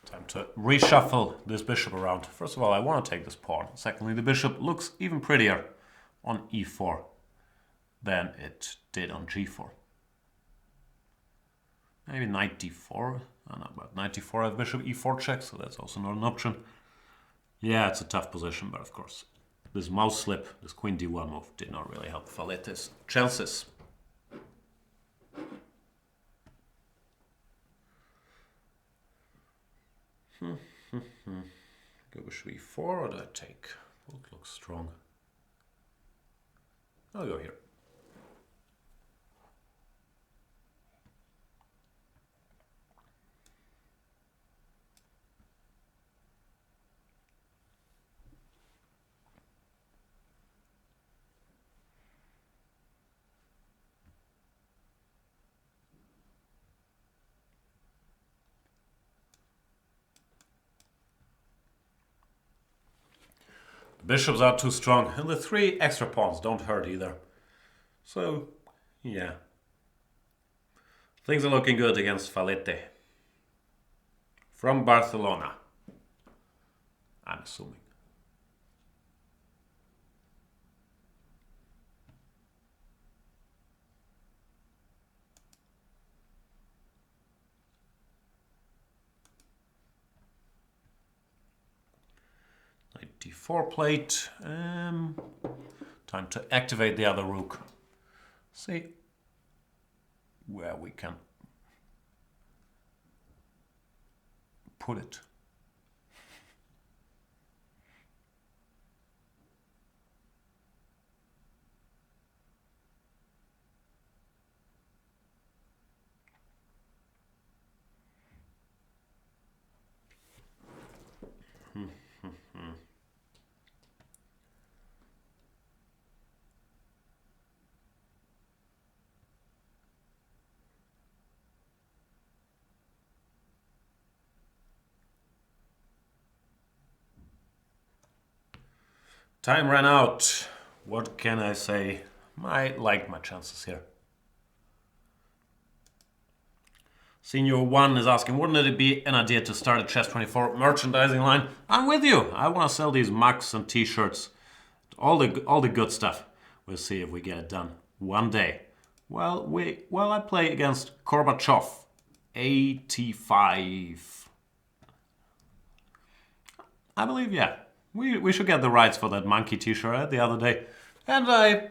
Time to reshuffle this bishop around. First of all, I want to take this pawn. Secondly, the bishop looks even prettier on e4 than it did on g4. Maybe knight d4. I don't know, but knight d4 I have bishop e4 check, so that's also not an option. Yeah, it's a tough position, but of course, this mouse slip, this queen d1 move, did not really help Fallete's chances. Go bishop e4, or do I take? Both looks strong. I'll go here. Bishops are too strong, and the 3 extra pawns don't hurt either. So, yeah. Things are looking good against Fallete. From Barcelona, I'm assuming. Knight d4 plate. Time to activate the other rook. See where we can put it. Time ran out. What can I say? I like my chances here. Senior 1 is asking, wouldn't it be an idea to start a Chess24 merchandising line? I'm with you. I want to sell these mugs and t-shirts. All the good stuff. We'll see if we get it done one day. Well, I play against Gorbachev. 85. I believe, yeah. We should get the rights for that monkey t-shirt the other day. And I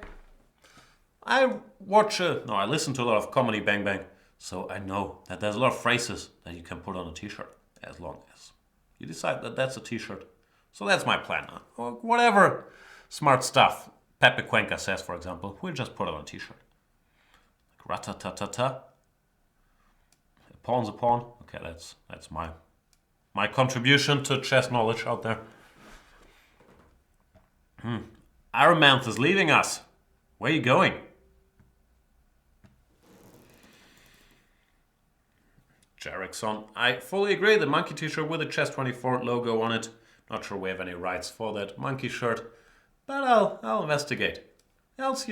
listen to a lot of Comedy Bang Bang, so I know that there's a lot of phrases that you can put on a t-shirt as long as you decide that that's a t-shirt. So that's my plan. Or whatever smart stuff Pepe Cuenca says, for example, we'll just put it on a t-shirt. Like ratatatata. A pawn's a pawn. Okay, that's my contribution to chess knowledge out there. Aramanth is leaving us. Where are you going? Jerickson. I fully agree. The monkey t-shirt with the Chess24 logo on it. Not sure we have any rights for that monkey shirt, but I'll investigate. Else,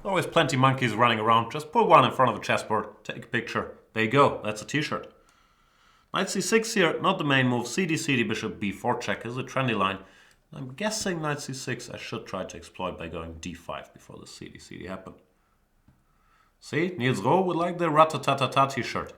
always plenty monkeys running around. Just put one in front of a chessboard, take a picture. There you go. That's a t-shirt. Knight c6 here, not the main move. CD, CD, bishop b4 check is a trendy line. I'm guessing knight c6 I should try to exploit by going d5 before the CD, CD happened. See, Niels Rowe would like the ratatatata t-shirt.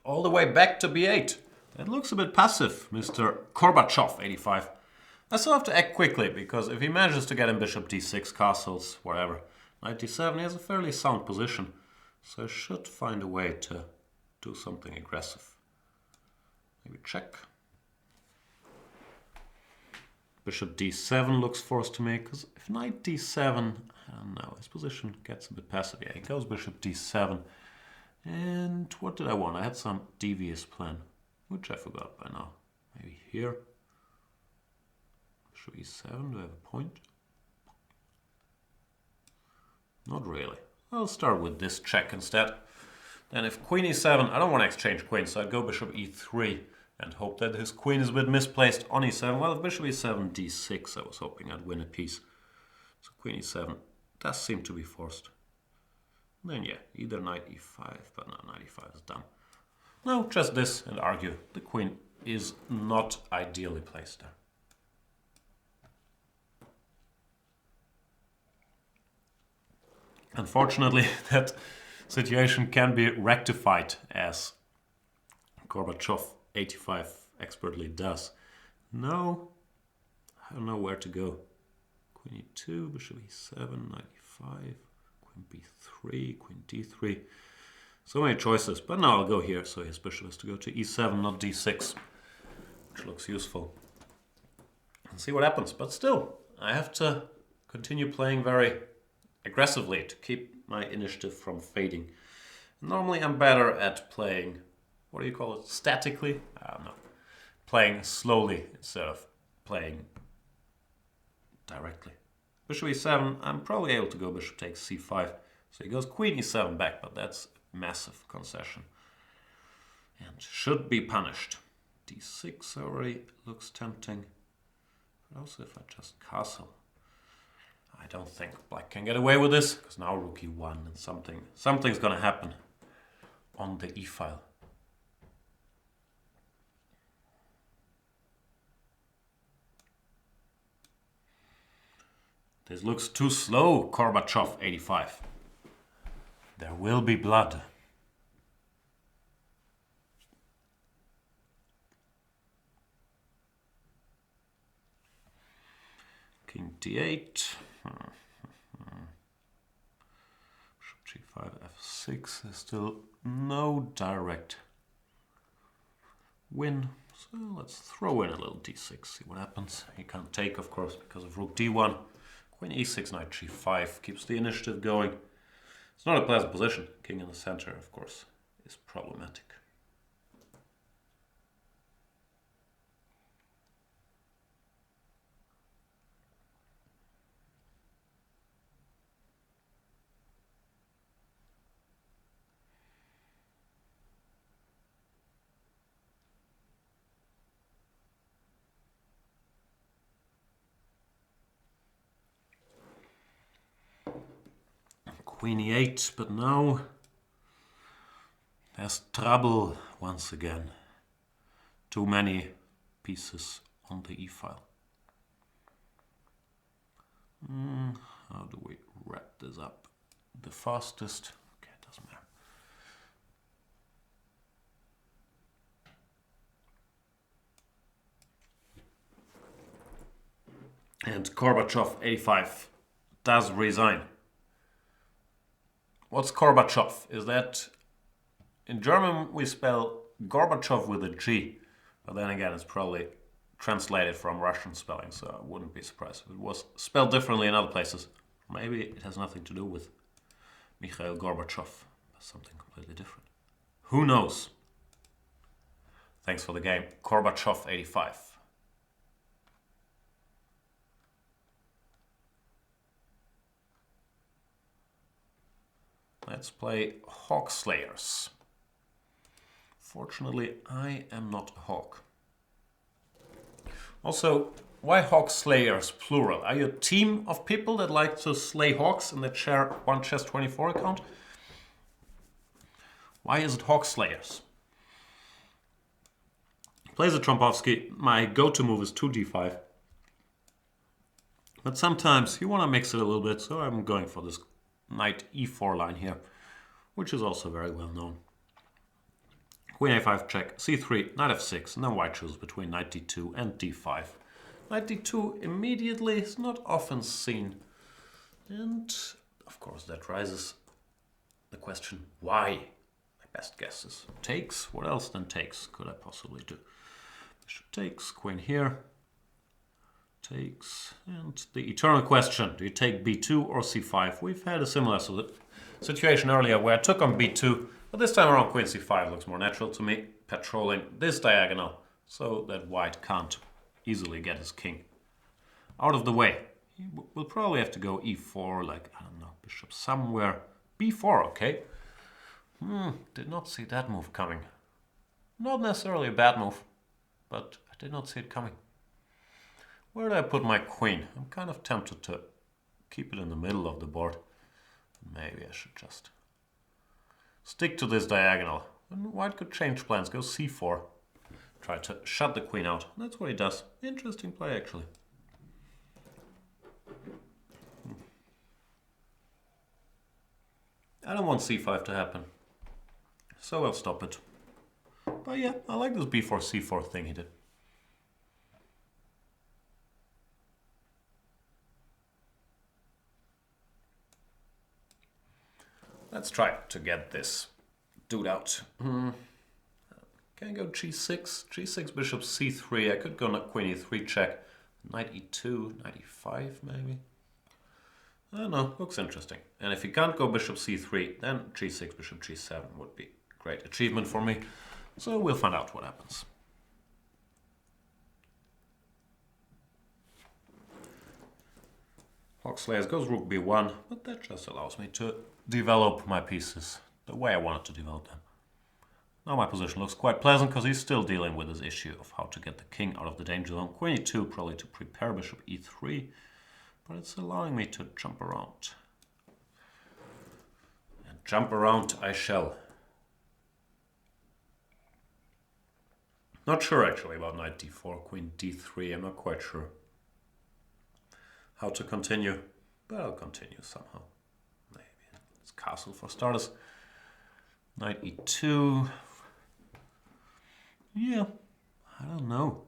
All the way back to b8. That looks a bit passive, Mr. Gorbachev, 85. I still have to act quickly, because if he manages to get in bishop d6, castles, wherever, knight d7, he has a fairly sound position. So I should find a way to do something aggressive. Maybe check. Bishop d7 looks forced to me, because if knight d7, I don't know, his position gets a bit passive. Yeah, he goes bishop d7. And what did I want? I had some devious plan, which I forgot by now. Maybe here. Bishop e7, do I have a point? Not really. I'll start with this check instead. Then if queen e7, I don't want to exchange queens, so I'd go bishop e3 and hope that his queen is a bit misplaced on e7. Well, if bishop e7, d6, I was hoping I'd win a piece. So queen e7 does seem to be forced. Then yeah, either knight e5, but no, knight e5 is done. No, just this and argue. The queen is not ideally placed there. Unfortunately, that situation can be rectified, as Gorbachev 85 expertly does. No, I don't know where to go. Queen e2, bishop e7, knight e5, queen b3, queen d3. So many choices, but now I'll go here, so his bishop has to go to e7, not d6, which looks useful. And see what happens, but still, I have to continue playing very aggressively to keep my initiative from fading. Normally I'm better at playing, what do you call it, statically? I don't know. Playing slowly instead of playing directly. Bishop e7, I'm probably able to go bishop takes c5. So he goes queen e7 back, but that's a massive concession. And should be punished. d6 already looks tempting. But also if I just castle. I don't think black can get away with this, because now rook e1 and something's gonna happen on the e-file. This looks too slow, Gorbachev 85. There will be blood. King d8. Bishop g5, f6. There's still no direct win. So let's throw in a little d6, see what happens. He can't take, of course, because of rook d1. Queen e6, knight g5 keeps the initiative going. It's not a pleasant position. King in the center, of course, is problematic. Queen e8, but now there's trouble once again. Too many pieces on the e-file. How do we wrap this up the fastest? Okay, it doesn't matter. And Gorbachev 85 does resign. What's Gorbachev? Is that, in German we spell Gorbachev with a G, but then again it's probably translated from Russian spelling, so I wouldn't be surprised if it was spelled differently in other places. Maybe it has nothing to do with Mikhail Gorbachev, but something completely different. Who knows? Thanks for the game, Gorbachev 85. Let's play Hawk Slayers. Fortunately, I am not a hawk. Also, why Hawk Slayers, plural? Are you a team of people that like to slay hawks and that share one Chess24 account? Why is it Hawk Slayers? Plays a Trompowsky. My go-to move is 2d5. But sometimes you want to mix it a little bit, so I'm going for this knight e4 line here, which is also very well known. Queen a5 check, c3, knight f6, and then white chooses between knight d2 and d5. Knight d2 immediately is not often seen. And of course that raises the question, why? My best guess is takes. What else than takes could I possibly do? Bishop takes, queen here, takes, and the eternal question, do you take b2 or c5? We've had a similar situation earlier where I took on b2, but this time around queen c5 looks more natural to me, patrolling this diagonal so that white can't easily get his king out of the way. We'll probably have to go e4, like, I don't know, bishop somewhere. b4, okay. Did not see that move coming. Not necessarily a bad move, but I did not see it coming. Where do I put my queen? I'm kind of tempted to keep it in the middle of the board. Maybe I should just stick to this diagonal. And white could change plans, go c4. Try to shut the queen out. That's what he does. Interesting play, actually. I don't want c5 to happen, so I'll stop it. But yeah, I like this b4, c4 thing he did. Let's try to get this dude out. Can I go g6? g6, bishop c3. I could go queen e3 check. Knight e2, knight e5 maybe. I don't know, looks interesting. And if you can't go bishop c3, then g6, bishop g7 would be a great achievement for me. So we'll find out what happens. Foxlayers goes rook b1, but that just allows me to develop my pieces the way I wanted to develop them. Now my position looks quite pleasant because he's still dealing with this issue of how to get the king out of the danger zone. Queen e2 probably to prepare bishop e3. But it's allowing me to jump around. And jump around I shall. Not sure actually about knight d4, queen d3. I'm not quite sure how to continue. But I'll continue somehow. Maybe it's castle for starters. Knight e2. Yeah, I don't know.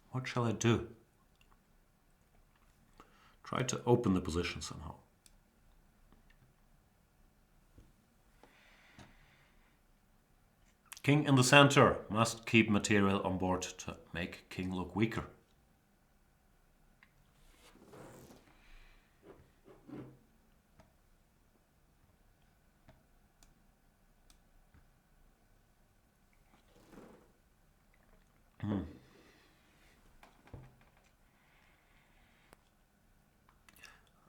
What shall I do? Try to open the position somehow. King in the center. Must keep material on board to make king look weaker.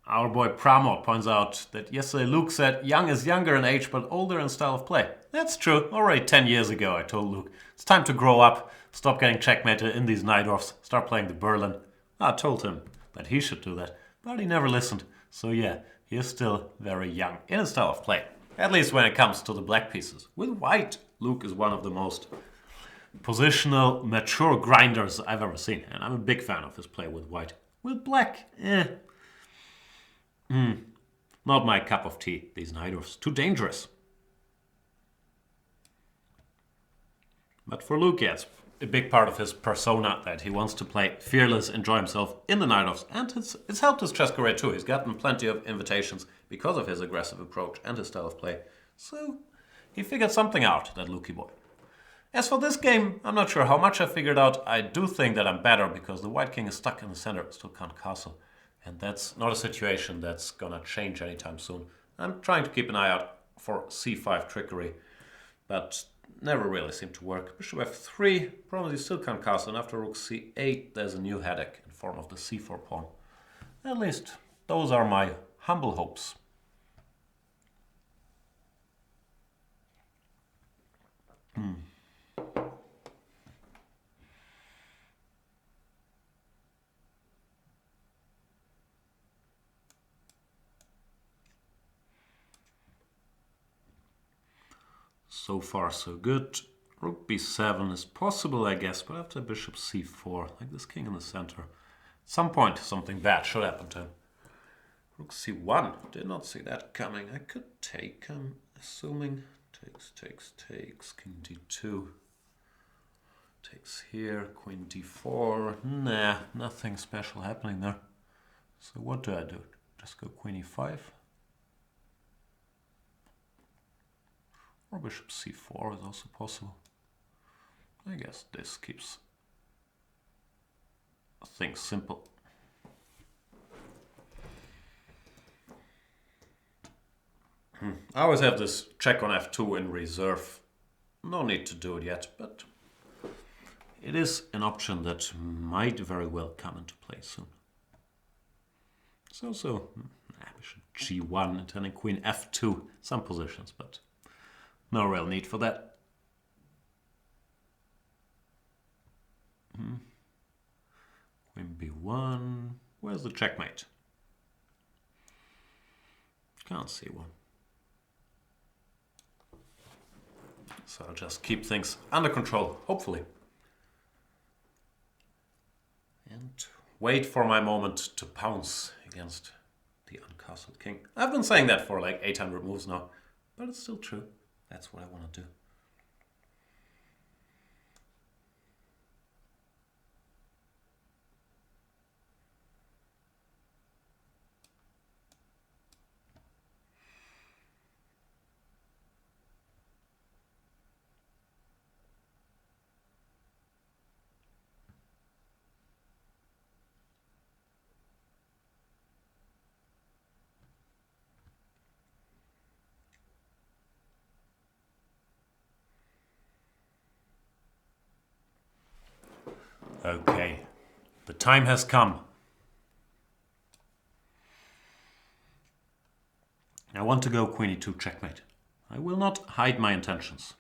Our boy Pramo points out that yesterday Luke said young is younger in age but older in style of play. That's true. Already 10 years ago I told Luke it's time to grow up, stop getting checkmated in these Najdorfs, start playing the Berlin. I told him that he should do that, but he never listened. So yeah, he is still very young in his style of play. At least when it comes to the black pieces. With white, Luke is one of the most positional, mature grinders I've ever seen. And I'm a big fan of his play with white. With black, not my cup of tea, these Najdorfs. Too dangerous. But for Luke, yes, a big part of his persona that he wants to play fearless, enjoy himself in the Najdorfs. And it's helped his chess career too. He's gotten plenty of invitations because of his aggressive approach and his style of play. So he figured something out, that Lukey boy. As for this game, I'm not sure how much I figured out. I do think that I'm better because the white king is stuck in the center, still can't castle. And that's not a situation that's gonna change anytime soon. I'm trying to keep an eye out for c5 trickery, but never really seemed to work. Bishop f3, problem is you still can't castle, and after rook c8 there's a new headache in form of the c4 pawn. At least those are my humble hopes. So far so good. Rook b7 is possible, I guess, but after bishop c4, like this king in the center, at some point something bad should happen to him. Rook c1, did not see that coming. I could take him, assuming takes, king d2. Takes here, queen d4. Nah, nothing special happening there. So what do I do? Just go queen e5? Or bishop c4 is also possible. I guess this keeps things simple. I always have this check on f2 in reserve. No need to do it yet, but it is an option that might very well come into play soon. So bishop g1 and turning queen f2, some positions, but no real need for that. Queen b1, where's the checkmate? Can't see one. So I'll just keep things under control, hopefully. And wait for my moment to pounce against the uncastled king. I've been saying that for like 800 moves now, but it's still true. That's what I want to do. Okay, the time has come. I want to go queen e2 checkmate. I will not hide my intentions.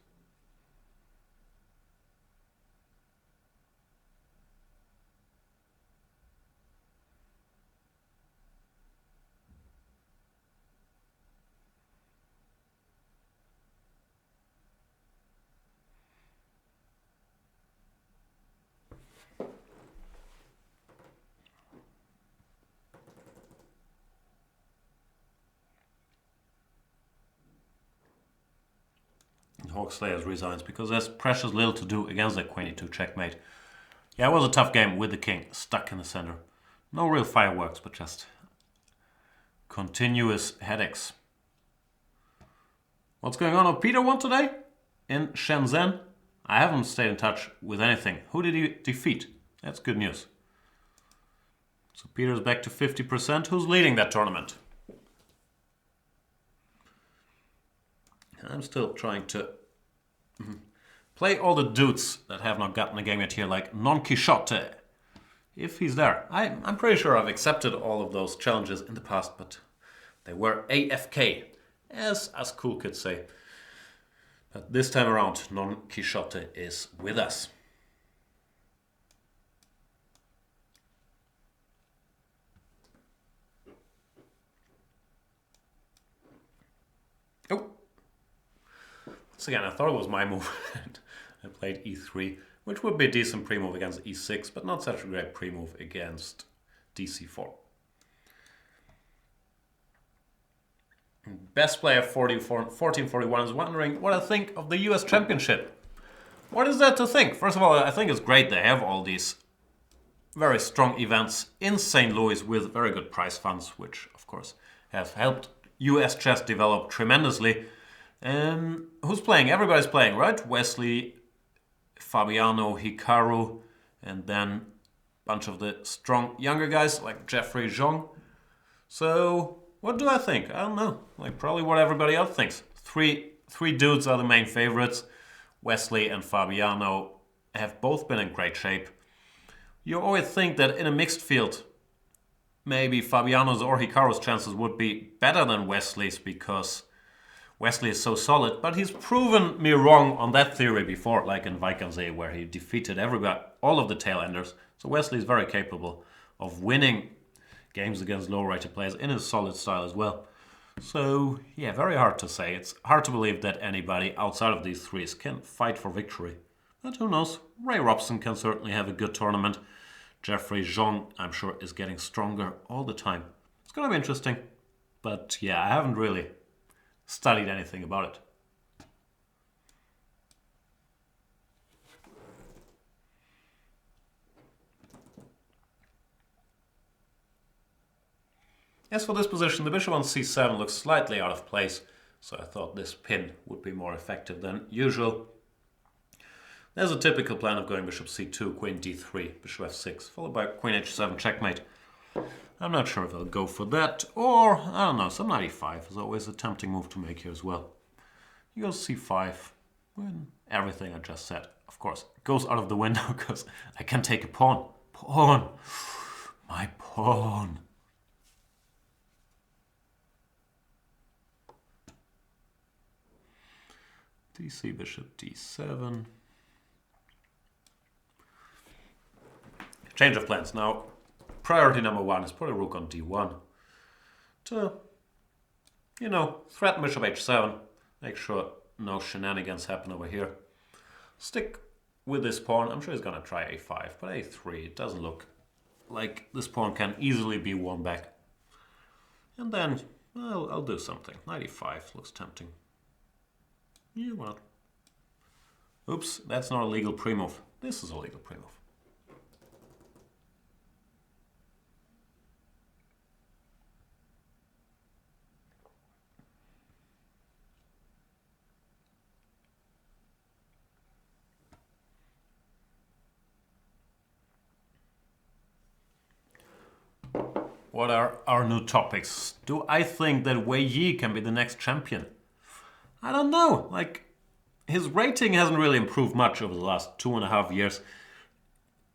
Hawkslayers resigns because there's precious little to do against that queen e2 checkmate. Yeah, it was a tough game with the king stuck in the center. No real fireworks, but just continuous headaches. What's going on with Peter won today? In Shenzhen? I haven't stayed in touch with anything. Who did he defeat? That's good news. So Peter's back to 50%. Who's leading that tournament? I'm still trying to play all the dudes that have not gotten a game yet here, like Non Quixote. If he's there. I'm pretty sure I've accepted all of those challenges in the past, but they were AFK, as us cool kids say. But this time around, Non Quixote is with us. Oh! Once again, I thought it was my move. I played e3, which would be a decent pre-move against e6, but not such a great pre-move against dc4. Best player 1441 is wondering what I think of the US Championship. What is there to think? First of all, I think it's great they have all these very strong events in St. Louis with very good prize funds, which of course have helped US chess develop tremendously. Who's playing? Everybody's playing, right? Wesley, Fabiano, Hikaru, and then a bunch of the strong younger guys like Jeffrey Zhong. So what do I think? I don't know. Like probably what everybody else thinks. Three dudes are the main favorites. Wesley and Fabiano have both been in great shape. You always think that in a mixed field, maybe Fabiano's or Hikaru's chances would be better than Wesley's because Wesley is so solid, but he's proven me wrong on that theory before, like in Vaikanze, where he defeated everybody, all of the tail-enders. So Wesley is very capable of winning games against low-rated players in his solid style as well. So, yeah, very hard to say. It's hard to believe that anybody outside of these threes can fight for victory. But who knows? Ray Robson can certainly have a good tournament. Jeffrey Zhong, I'm sure, is getting stronger all the time. It's going to be interesting. But, yeah, I haven't really studied anything about it. As for this position, the bishop on c7 looks slightly out of place, so I thought this pin would be more effective than usual. There's a typical plan of going bishop c2, queen d3, bishop f6, followed by queen h7 checkmate. I'm not sure if I'll go for that, or, I don't know, some knight e5 is always a tempting move to make here as well. He goes c5, when everything I just said, of course, goes out of the window because I can take a pawn. Pawn! My pawn! dc, bishop d7. Change of plans. Now, priority number 1 is put a rook on d1 to, you know, threaten bishop h7. Make sure no shenanigans happen over here. Stick with this pawn. I'm sure he's going to try a5, but a3, it doesn't look like this pawn can easily be won back. And then I'll do something. Knight e5 looks tempting. Yeah, well. Oops, that's not a legal pre-move. This is a legal pre-move. What are our new topics? Do I think that Wei Yi can be the next champion? I don't know. Like, his rating hasn't really improved much over the last 2.5 years.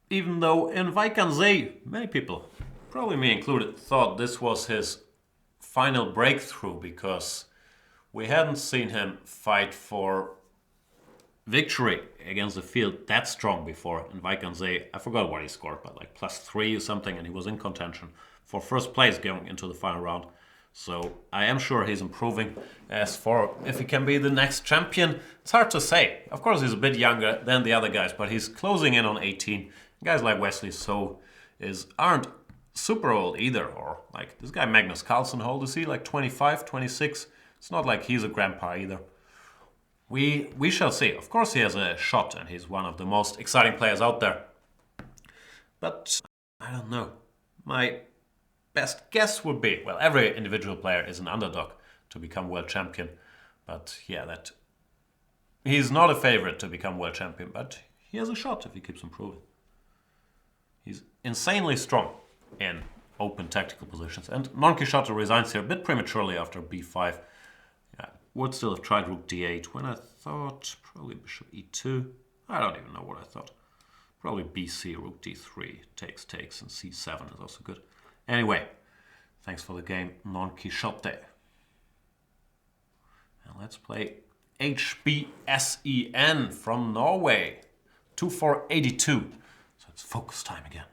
Even though in Weikanzee, many people, probably me included, thought this was his final breakthrough because we hadn't seen him fight for victory against the field that strong before. In Weikanzee, I forgot what he scored, but like +3 or something, and he was in contention for first place going into the final round. So I am sure he's improving. As for if he can be the next champion, it's hard to say. Of course, he's a bit younger than the other guys, but he's closing in on 18. Guys like Wesley So aren't super old either. Or like this guy Magnus Carlsen, how old is he? Like 25, 26? It's not like he's a grandpa either. We shall see. Of course he has a shot and he's one of the most exciting players out there. But I don't know. My best guess would be, well, every individual player is an underdog to become world champion. But yeah, that he's not a favorite to become world champion, but he has a shot if he keeps improving. He's insanely strong in open tactical positions. And Non-Quixote resigns here a bit prematurely after b5. Yeah, would still have tried rook d8 when I thought probably bishop e2. I don't even know what I thought. Probably bc, rook d3, takes, and c7 is also good. Anyway, thanks for the game, Non-Quixote. And let's play HBSEN from Norway. 2482. So it's focus time again.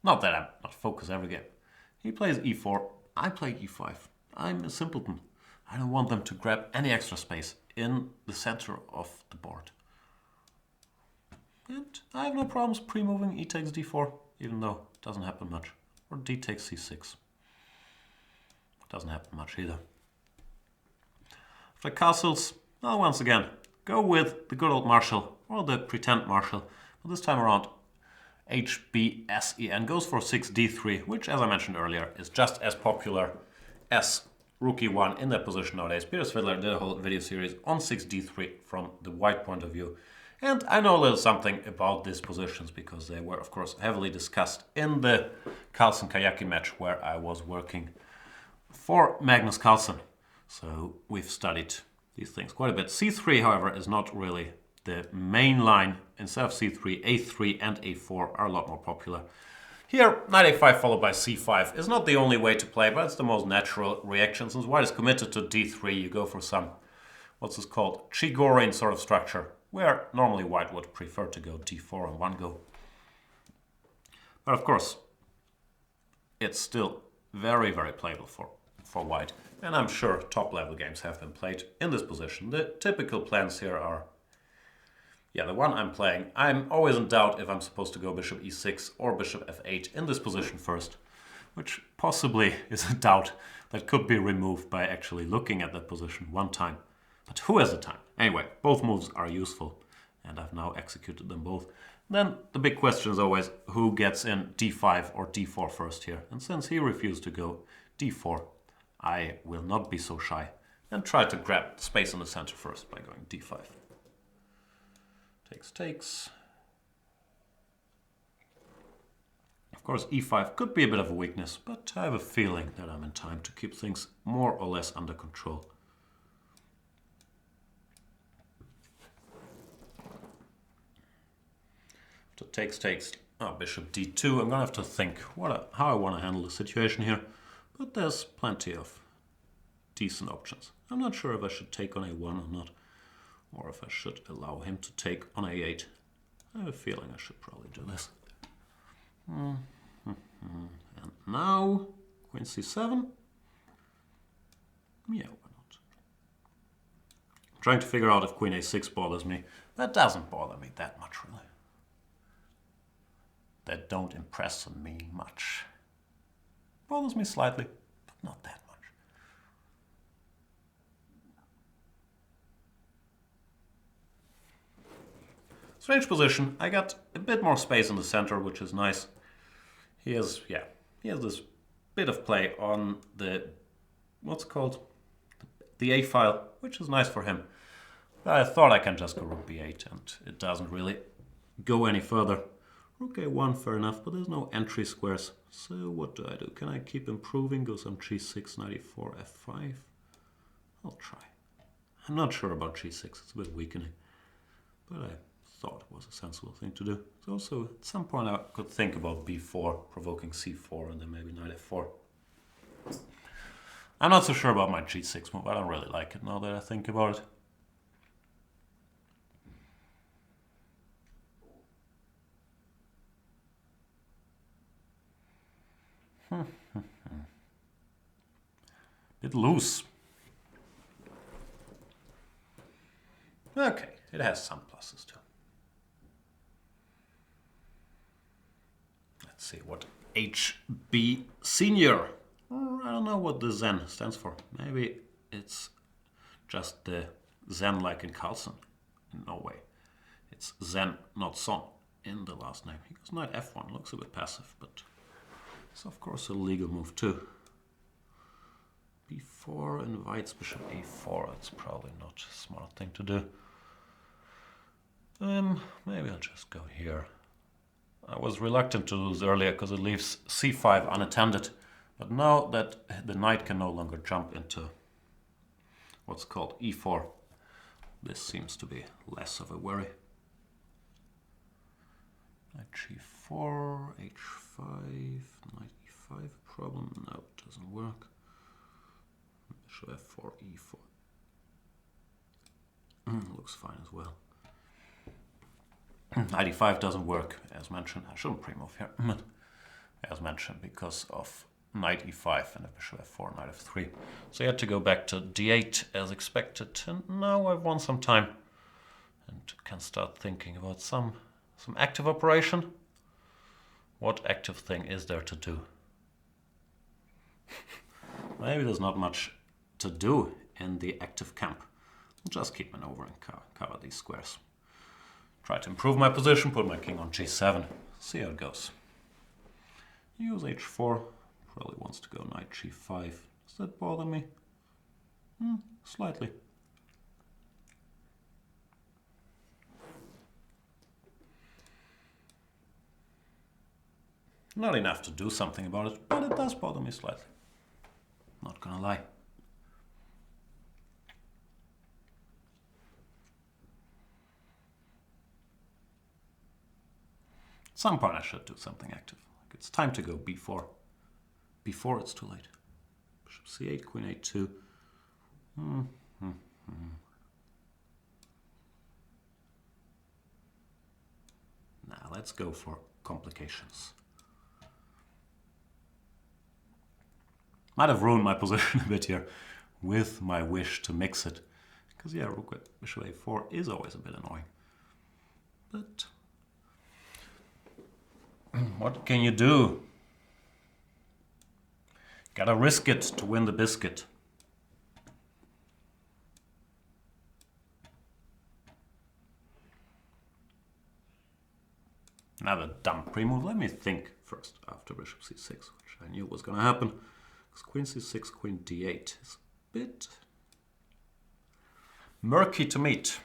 Not that I'm not focused every game. He plays e4, I play e5. I'm a simpleton. I don't want them to grab any extra space in the center of the board. And I have no problems pre-moving e takes d4, even though it doesn't happen much. Or d takes c6. Doesn't happen much either. For castles, well, once again, go with the good old marshal, or the pretend marshal. But this time around, HBSEN goes for 6d3, which, as I mentioned earlier, is just as popular as rook e1 in that position nowadays. Peter Svidler did a whole video series on 6d3 from the white point of view. And I know a little something about these positions because they were, of course, heavily discussed in the Carlsen-Kayaki match where I was working for Magnus Carlsen. So we've studied these things quite a bit. c3, however, is not really the main line. Instead of c3, a3 and a4 are a lot more popular. Here, knight a5 followed by c5 is not the only way to play, but it's the most natural reaction. Since white is committed to d3, you go for some, what's this called, Chigorin sort of structure, where normally white would prefer to go d4 in one go. But of course, it's still very, very playable for white. And I'm sure top-level games have been played in this position. The typical plans here are, yeah, the one I'm playing, I'm always in doubt if I'm supposed to go bishop e6 or bishop f8 in this position first, which possibly is a doubt that could be removed by actually looking at that position one time. But who has the time? Anyway, both moves are useful, and I've now executed them both. Then the big question is always who gets in d5 or d4 first here. And since he refused to go d4. I will not be so shy and try to grab space in the center first by going d5. Takes, takes. Of course, e5 could be a bit of a weakness, but I have a feeling that I'm in time to keep things more or less under control. After takes, takes. Oh, bishop d2. I'm gonna have to think how I want to handle the situation here, but there's plenty of decent options. I'm not sure if I should take on a1 or not, or if I should allow him to take on a8. I have a feeling I should probably do this. And now, queen c7. Yeah, why not? I'm trying to figure out if queen a6 bothers me. That doesn't bother me that much, really. That don't impress me much. Bothers me slightly, but not that much. Strange position. I got a bit more space in the center, which is nice. He has this bit of play on the, what's it called? The A file, which is nice for him. But I thought I can just go rook b8, and it doesn't really go any further. Rook a1, fair enough, but there's no entry squares. So what do I do? Can I keep improving? Go some g6, knight e4, f5? I'll try. I'm not sure about g6, it's a bit weakening. But I thought it was a sensible thing to do. So also, at some point I could think about b4, provoking c4, and then maybe knight f4. I'm not so sure about my g6 move. I don't really like it now that I think about it. Bit loose. Okay, it has some pluses too. Let's see what HB Senior. I don't know what the Zen stands for. Maybe it's just the Zen like in Carlsen in Norway. It's Zen, not Son, in the last name. He goes knight f1, looks a bit passive, but it's of course a legal move too. b4 invites bishop a4. That's probably not a smart thing to do. Maybe I'll just go here. I was reluctant to do this earlier because it leaves c5 unattended. But now that the knight can no longer jump into what's called e4, this seems to be less of a worry. Knight g4, h5, knight e5 problem. No, it doesn't work. Bishop f4, e4. Looks fine as well. Knight e5 doesn't work, as mentioned. I shouldn't pre-move here, but as mentioned, because of knight e5 and a bishop f4, knight f3. So I had to go back to d8 as expected, and now I've won some time and can start thinking about some active operation. What active thing is there to do? Maybe there's not much to do in the active camp. I'll just keep maneuvering, cover these squares. Try to improve my position, put my king on g7, see how it goes. Use h4, probably wants to go knight g5. Does that bother me? Slightly. Not enough to do something about it, but it does bother me slightly. Not gonna lie. At some point I should do something active. Like it's time to go b4. Before it's too late. Bishop c8, queen a2. Now let's go for complications. Might have ruined my position a bit here with my wish to mix it. Because yeah, rook with bishop a4 is always a bit annoying. But what can you do? Gotta risk it to win the biscuit. Another dumb pre-move. Let me think first after bishop c6, which I knew was gonna happen. Queen c6, queen d8 is a bit murky to meet.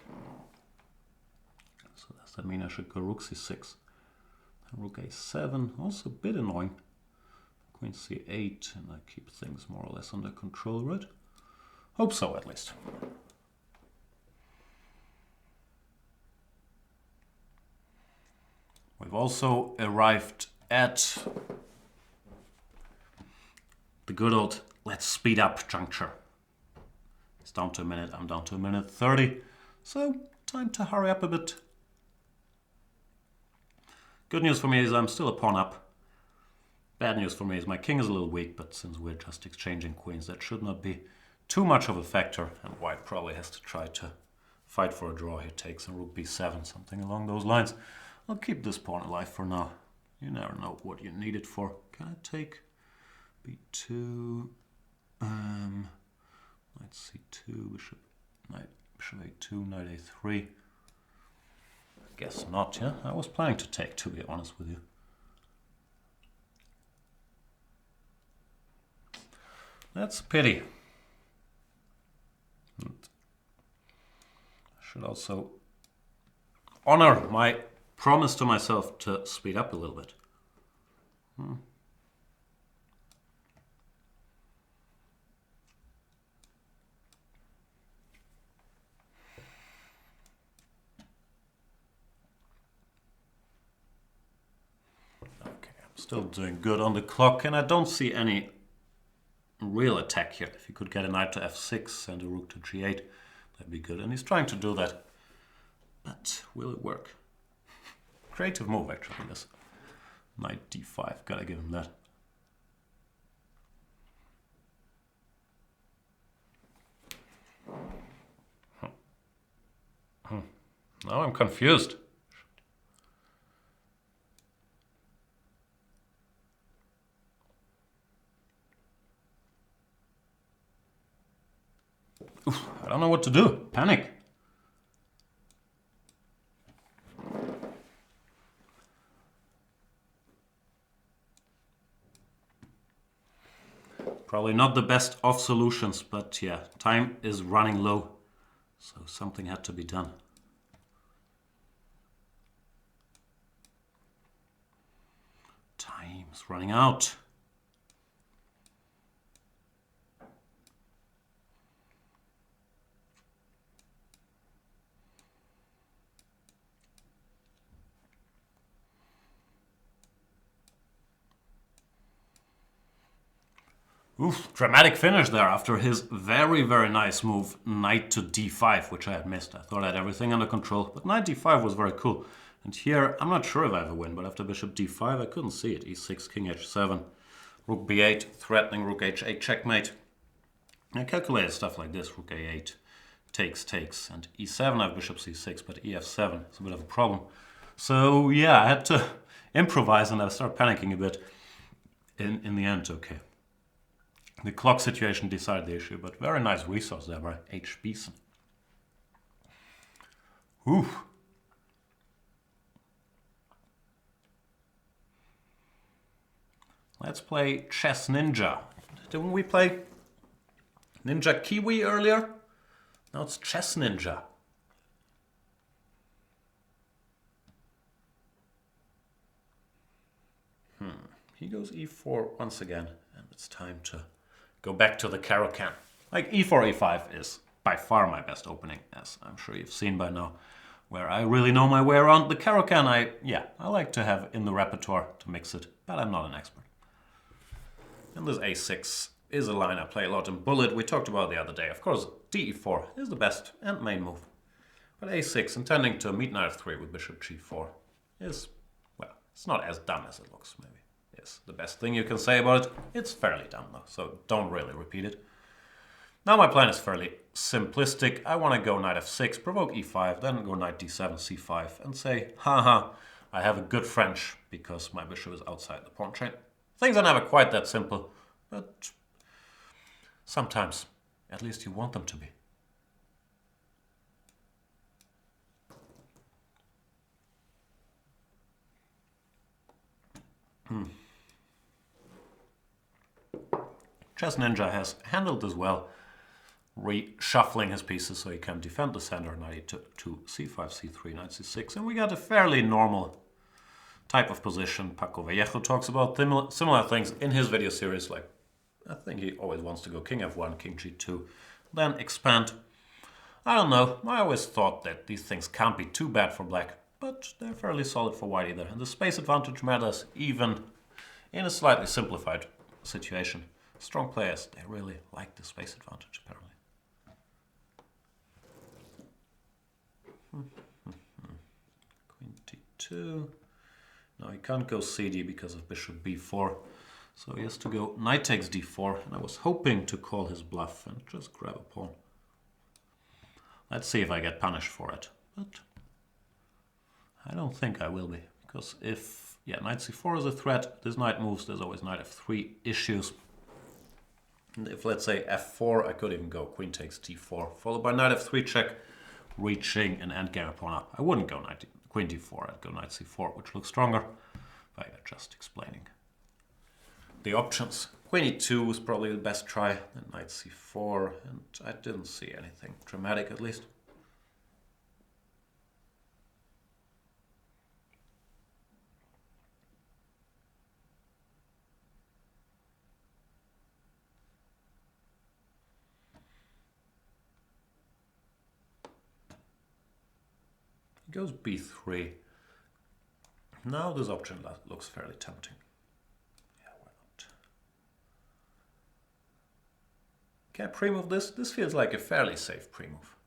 So does that mean I should go rook c6? Rook a7, also a bit annoying. Queen c8, and I keep things more or less under control, right? Hope so, at least. We've also arrived at the good old let's speed up juncture. It's down to a minute, I'm down to a minute 30, so time to hurry up a bit. Good news for me is I'm still a pawn up. Bad news for me is my king is a little weak, but since we're just exchanging queens, that should not be too much of a factor, and white probably has to try to fight for a draw. He takes a rook b7, something along those lines. I'll keep this pawn alive for now. You never know what you need it for. Can I take b2, knight c2, bishop a2, knight a3? Guess not, yeah? I was planning to take, to be honest with you. That's a pity. And I should also honor my promise to myself to speed up a little bit. Okay, I'm still doing good on the clock, and I don't see any real attack here. If he could get a knight to f6 and a rook to g8, that'd be good. And he's trying to do that. But will it work? Creative move, actually, this. Knight d5, gotta give him that. Now I'm confused. Oof, I don't know what to do. Panic. Probably not the best of solutions, but yeah, time is running low, so something had to be done. Time's running out. Oof, dramatic finish there after his very, very nice move, knight to d5, which I had missed. I thought I had everything under control, but knight d5 was very cool. And here, I'm not sure if I have a win, but after bishop d5, I couldn't see it. e6, king h7, rook b8, threatening rook h8, checkmate. I calculated stuff like this, rook a8, takes, and e7, I have bishop c6, but ef7 is a bit of a problem. So yeah, I had to improvise, and I started panicking a bit. In the end, okay. The clock situation decided the issue, but very nice resource there by H. Beeson. Whew. Let's play Chess Ninja. Didn't we play Ninja Kiwi earlier? Now it's Chess Ninja. He goes e4 once again, and it's time to go back to the Caro-Kann. Like e4, e5 is by far my best opening, as I'm sure you've seen by now, where I really know my way around. The Caro-Kann, I like to have in the repertoire to mix it, but I'm not an expert. And this a6 is a line I play a lot in Bullet. We talked about it the other day. Of course, de4 is the best and main move. But a6, intending to meet knight f3 with bishop g4, is, well, it's not as dumb as it looks, maybe. Yes, the best thing you can say about it. It's fairly dumb though, so don't really repeat it. Now my plan is fairly simplistic. I want to go knight f6, provoke e5, then go knight d7, c5, and say, haha, I have a good French because my bishop is outside the pawn chain. Things are never quite that simple, but sometimes, at least you want them to be. Chess Ninja has handled this well, reshuffling his pieces so he can defend the center. Knight to c5, c3, knight c6, and we got a fairly normal type of position. Paco Vallejo talks about similar things in his video series, like I think he always wants to go king f1, king g2, then expand. I don't know, I always thought that these things can't be too bad for black, but they're fairly solid for white either, and the space advantage matters even in a slightly simplified situation. Strong players, they really like the space advantage apparently. Queen d2. Now he can't go cd because of bishop b4, so he has to go knight takes d4, and I was hoping to call his bluff and just grab a pawn. Let's see if I get punished for it, but I don't think I will be, because if, yeah, knight c4 is a threat, this knight moves, there's always knight f3 issues. And if, let's say, f4, I could even go queen takes d4, followed by knight f3 check, reaching an endgame pawn up. I wouldn't go queen d4, I'd go knight c4, which looks stronger, but yeah, just explaining the options. Queen e2 was probably the best try, then knight c4, and I didn't see anything dramatic at least. He goes b3. Now this option looks fairly tempting. Yeah, why not? Can I pre-move this? This feels like a fairly safe pre-move.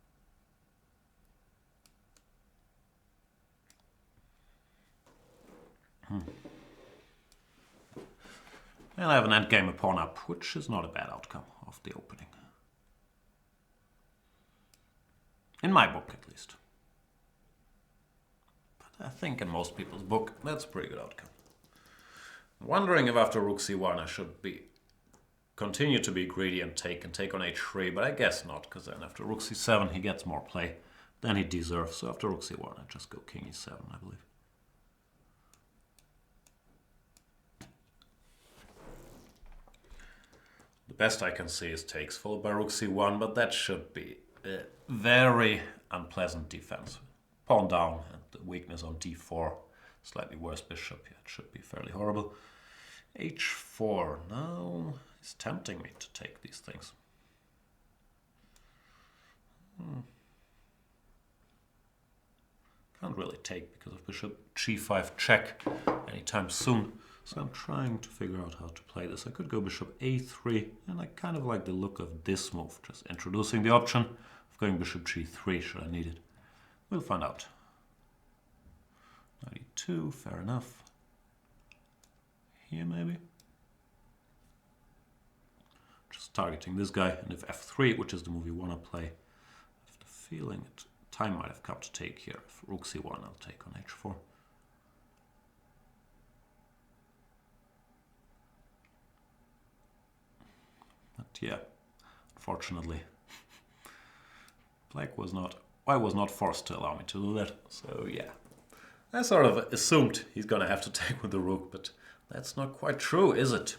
And I have an endgame a pawn up, which is not a bad outcome of the opening. In my book, at least. But I think in most people's book, that's a pretty good outcome. I'm wondering if after rook c1 I should continue to be greedy and take on h3, but I guess not, because then after rook c7 he gets more play than he deserves. So after rook c1 I just go king e7, I believe. The best I can see is takes, followed by rook c1, but that should be a very unpleasant defense. Pawn down and the weakness on d4, slightly worse bishop, yeah, it should be fairly horrible. h4, now it's tempting me to take these things. Can't really take because of bishop g5 check anytime soon. So I'm trying to figure out how to play this. I could go bishop a3, and I kind of like the look of this move, just introducing the option of going bishop g3 should I need it. We'll find out. Knight e2, fair enough. Here maybe. Just targeting this guy, and if f3, which is the move you want to play, I have the feeling time might have come to take here. If rook c1, I'll take on h4. But yeah, unfortunately, I was not forced to allow me to do that. So yeah, I sort of assumed he's gonna have to take with the rook, but that's not quite true, is it?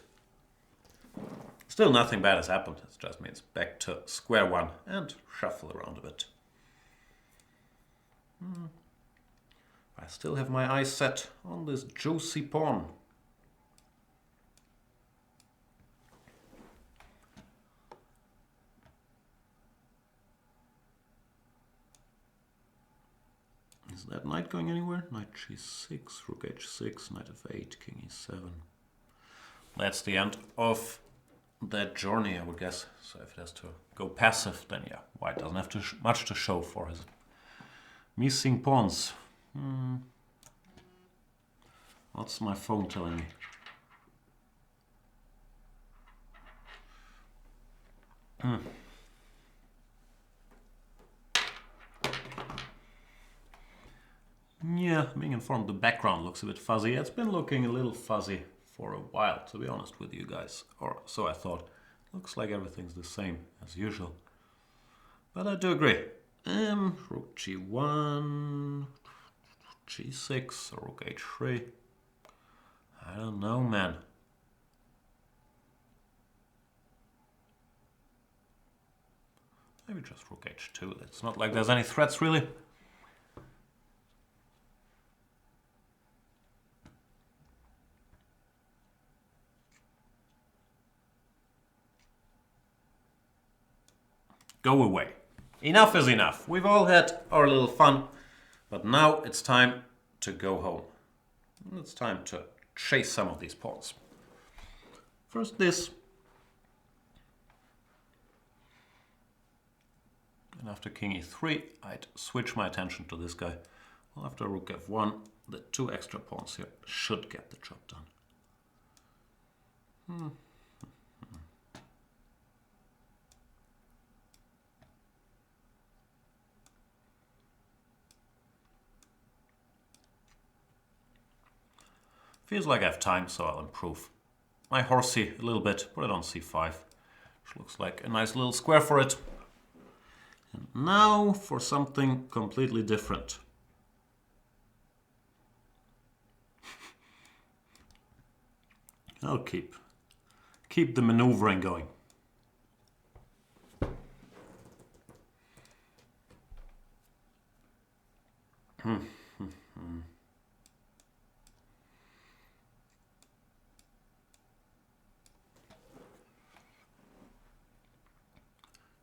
Still nothing bad has happened. It just means back to square one and shuffle around a bit. I still have my eyes set on this juicy pawn. Is that knight going anywhere? Knight g6, rook h6, knight f8, king e7. That's the end of that journey, I would guess. So if it has to go passive, then yeah, white doesn't have much to show for his missing pawns. What's my phone telling me? Yeah, being informed the background looks a bit fuzzy. It's been looking a little fuzzy for a while, to be honest with you guys. Or so I thought. Looks like everything's the same as usual. But I do agree. Rook g1, g6, or rook h3. I don't know, man. Maybe just rook h2. It's not like there's any threats really. Go away. Enough is enough. We've all had our little fun, but now it's time to go home. It's time to chase some of these pawns. First this. And after king e3, I'd switch my attention to this guy. Well, after rook f1, the 2 extra pawns here should get the job done. Feels like I have time, so I'll improve my horsey a little bit, put it on c5, which looks like a nice little square for it. And now for something completely different. I'll keep the maneuvering going.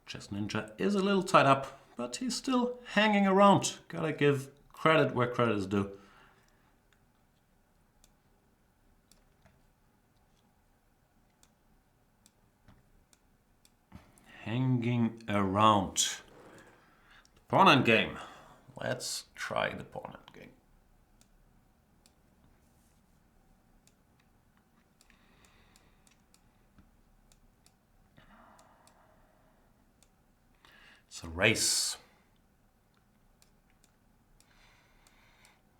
Chess Ninja is a little tied up, but he's still hanging around. Gotta give credit where credit is due. Hanging around. The pawn end game. Let's try the pawn end game. It's a race.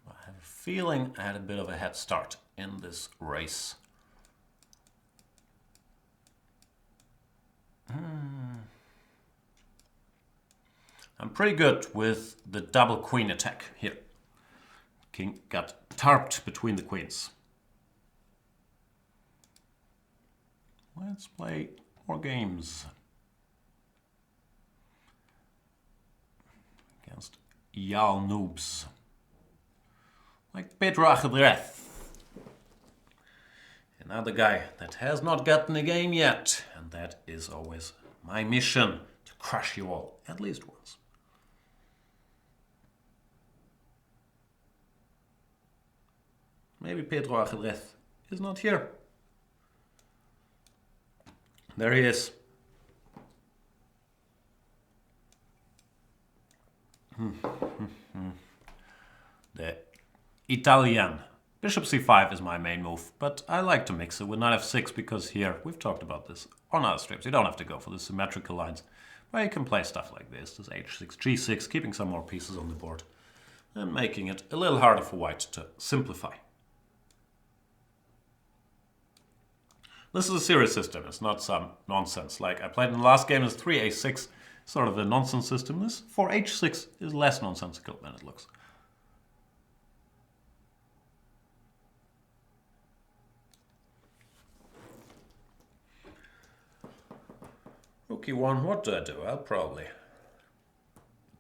I have a feeling I had a bit of a head start in this race. I'm pretty good with the double queen attack here. King got tarped between the queens. Let's play more games. Against Yal noobs. Like Pedro Ajedrez. Another guy that has not gotten a game yet. And that is always my mission, to crush you all at least once. Maybe Pedro Ajedrez is not here. There he is. The Italian. Bishop c5 is my main move, but I like to mix it with knight f6 because here, we've talked about this on other streams, you don't have to go for the symmetrical lines, but you can play stuff like this h6, g6, keeping some more pieces on the board, and making it a little harder for white to simplify. This is a serious system, it's not some nonsense. Like I played in the last game as 3a6, sort of a nonsense system. This 4h6 is less nonsensical than it looks. Rook e1, what do I do? I'll probably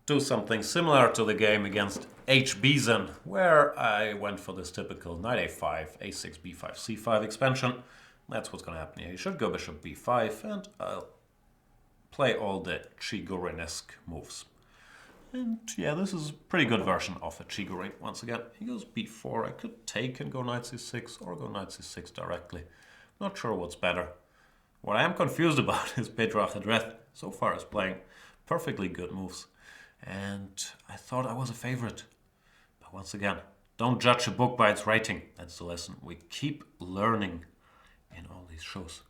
do something similar to the game against H. Bison, where I went for this typical knight a5, a6, b5, c5 expansion. That's what's going to happen here. You should go bishop b5, and I'll play all the Chigorin-esque moves. And yeah, this is a pretty good version of a Chigorin. Once again, he goes b4. I could take and go knight c6, or go knight c6 directly. Not sure what's better. What I am confused about is Pedro Ajedrez so far is playing perfectly good moves. And I thought I was a favorite. But once again, don't judge a book by its rating. That's the lesson. We keep learning in all these shows.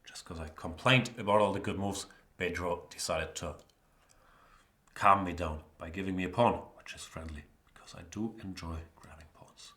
Just because I complained about all the good moves, Pedro decided to calm me down by giving me a pawn, which is friendly, because I do enjoy grabbing pawns.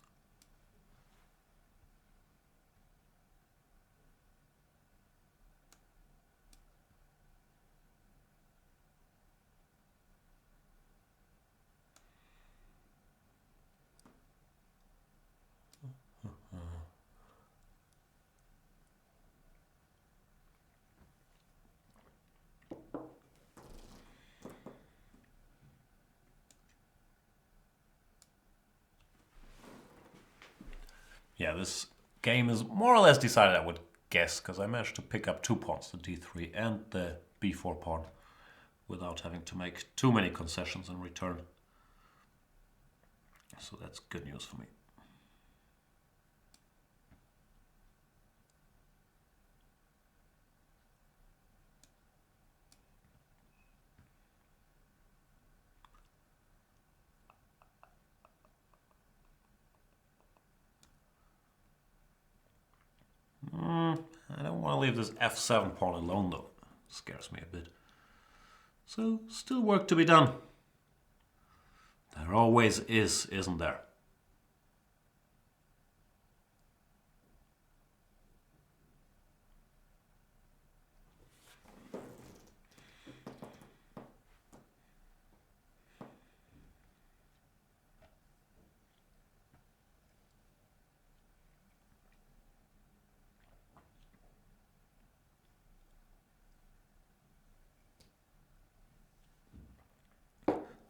Yeah, this game is more or less decided, I would guess, because I managed to pick up 2 pawns, the d3 and the b4 pawn, without having to make too many concessions in return. So that's good news for me. I don't want to leave this f7 pawn alone though. It scares me a bit. So, still work to be done. There always is, isn't there?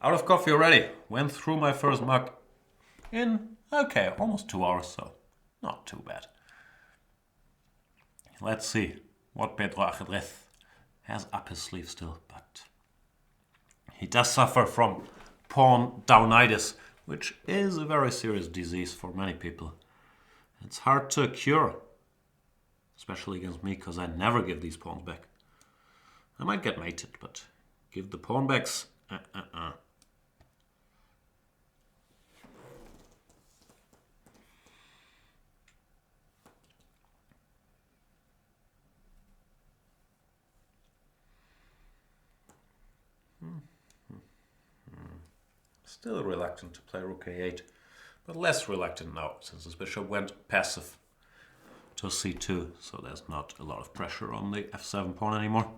Out of coffee already. Went through my first mug in, okay, almost 2 hours, so not too bad. Let's see what Pedro Ajedrez has up his sleeve still, but he does suffer from pawn downitis, which is a very serious disease for many people. It's hard to cure, especially against me, because I never give these pawns back. I might get mated, but give the pawn backs, Still reluctant to play rook a8, but less reluctant now, since this bishop went passive to c2, so there's not a lot of pressure on the f7 pawn anymore.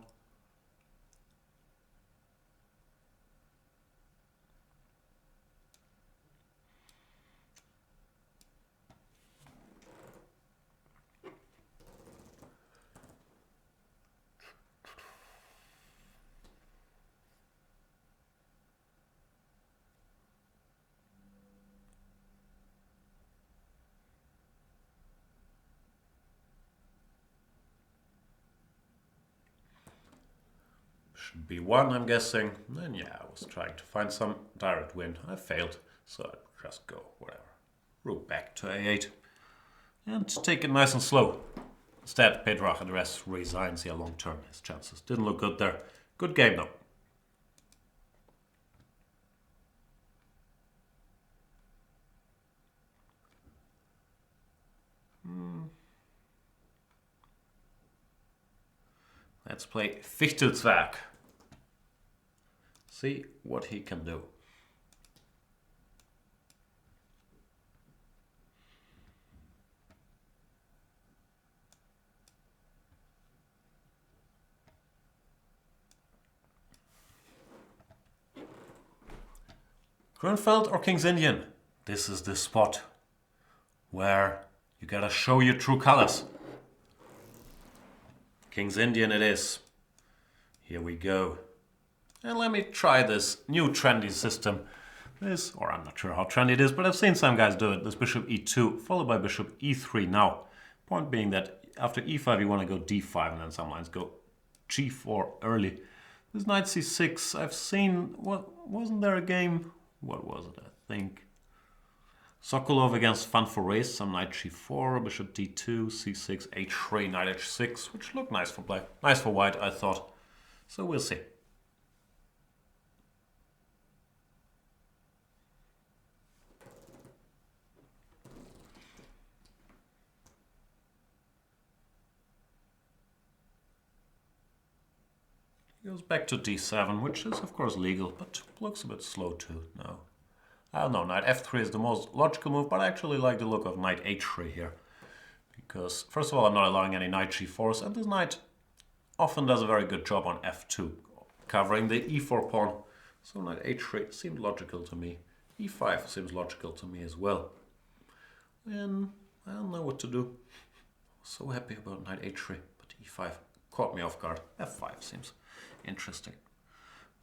Should be one, I'm guessing. And yeah, I was trying to find some direct win. I failed, so I just go whatever. Rook back to a8. And take it nice and slow. Instead, Pedro Ajedrez resigns here long term. His chances didn't look good there. Good game though. Let's play Fichtelzwerg. See what he can do. Grunfeld or King's Indian? This is the spot where you gotta show your true colors. King's Indian it is. Here we go. And let me try this new trendy system. This, or I'm not sure how trendy it is, but I've seen some guys do it. This bishop e2 followed by bishop e3 now. Point being that after e5 you want to go d5 and then some lines go g4 early. This knight c6, I've seen, wasn't there a game? What was it, I think? Sokolov against Fun for Race, some knight g4, bishop d2, c6, h3, knight h6, which looked nice for black. Nice for white, I thought. So we'll see. Goes back to d7, which is of course legal, but looks a bit slow too. No, I don't know. Knight f3 is the most logical move, but I actually like the look of knight h3 here, because first of all I'm not allowing any knight g4s, and this knight often does a very good job on f2, covering the e4 pawn. So knight h3 seemed logical to me. e5 seems logical to me as well. And I don't know what to do. So happy about knight h3, but e5 caught me off guard. f5 seems interesting.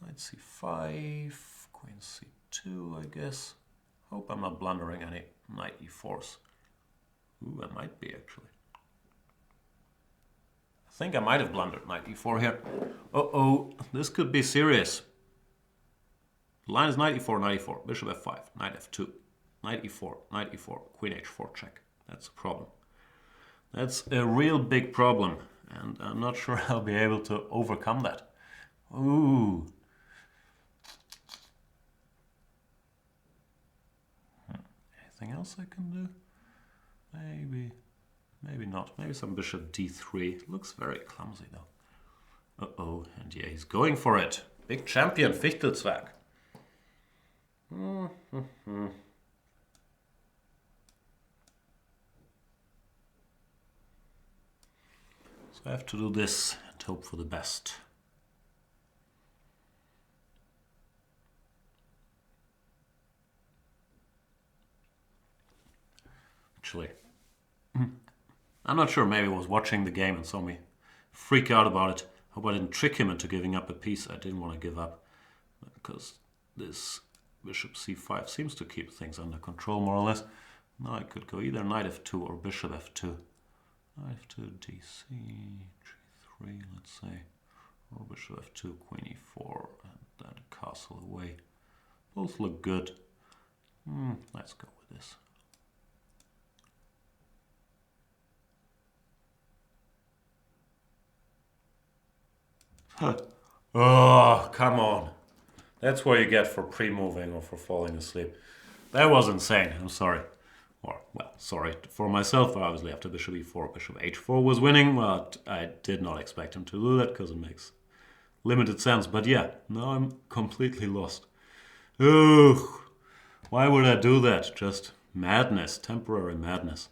Knight c5, queen c2, I guess. Hope I'm not blundering any knight e4s. Ooh, I might be actually. I think I might have blundered knight e4 here. Uh-oh, this could be serious. The line is knight e4, knight e4, bishop f5, knight f2, knight e4, queen h4 check. That's a problem. That's a real big problem, and I'm not sure I'll be able to overcome that. Ooh. Anything else I can do? Maybe not. Maybe some bishop d3. Looks very clumsy though. Uh-oh, and yeah, he's going for it. Big champion, Fichtelzwerg. So I have to do this and hope for the best. Actually, I'm not sure. Maybe he was watching the game and saw me freak out about it. Hope I didn't trick him into giving up a piece I didn't want to give up, because this bishop c5 seems to keep things under control more or less. Now I could go either knight f2 or bishop f2. Knight f2, dc, g3, let's say, or bishop f2, queen e4, and then castle away. Both look good. Let's go with this. Oh, come on. That's what you get for pre-moving or for falling asleep. That was insane, I'm sorry. Or, well, sorry for myself, obviously after bishop e4, bishop h4 was winning, but I did not expect him to do that because it makes limited sense. But yeah, now I'm completely lost. Ugh, why would I do that? Just madness, temporary madness.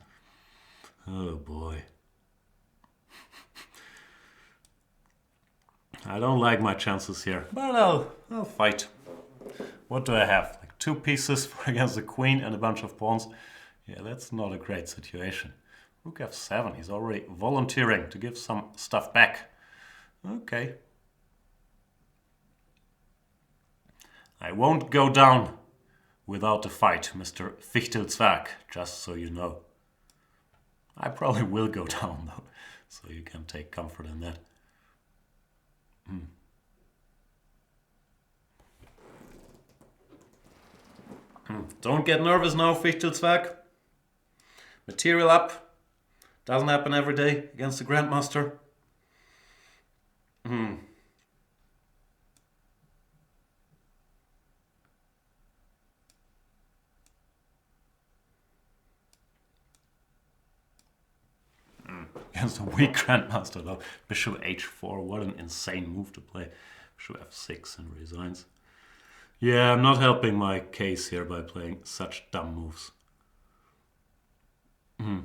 Oh boy. I don't like my chances here, but I'll fight. What do I have? Like 2 pieces against the queen and a bunch of pawns? Yeah, that's not a great situation. Rook f7, he's already volunteering to give some stuff back. Okay. I won't go down without a fight, Mr. Fichtelzwerg, just so you know. I probably will go down though, so you can take comfort in that. Don't get nervous now, Fichtelzwerg. Material up. Doesn't happen every day against the Grandmaster. Against a weak Grandmaster though. Bishop h4, what an insane move to play. Bishop f6 and resigns. Yeah, I'm not helping my case here by playing such dumb moves. The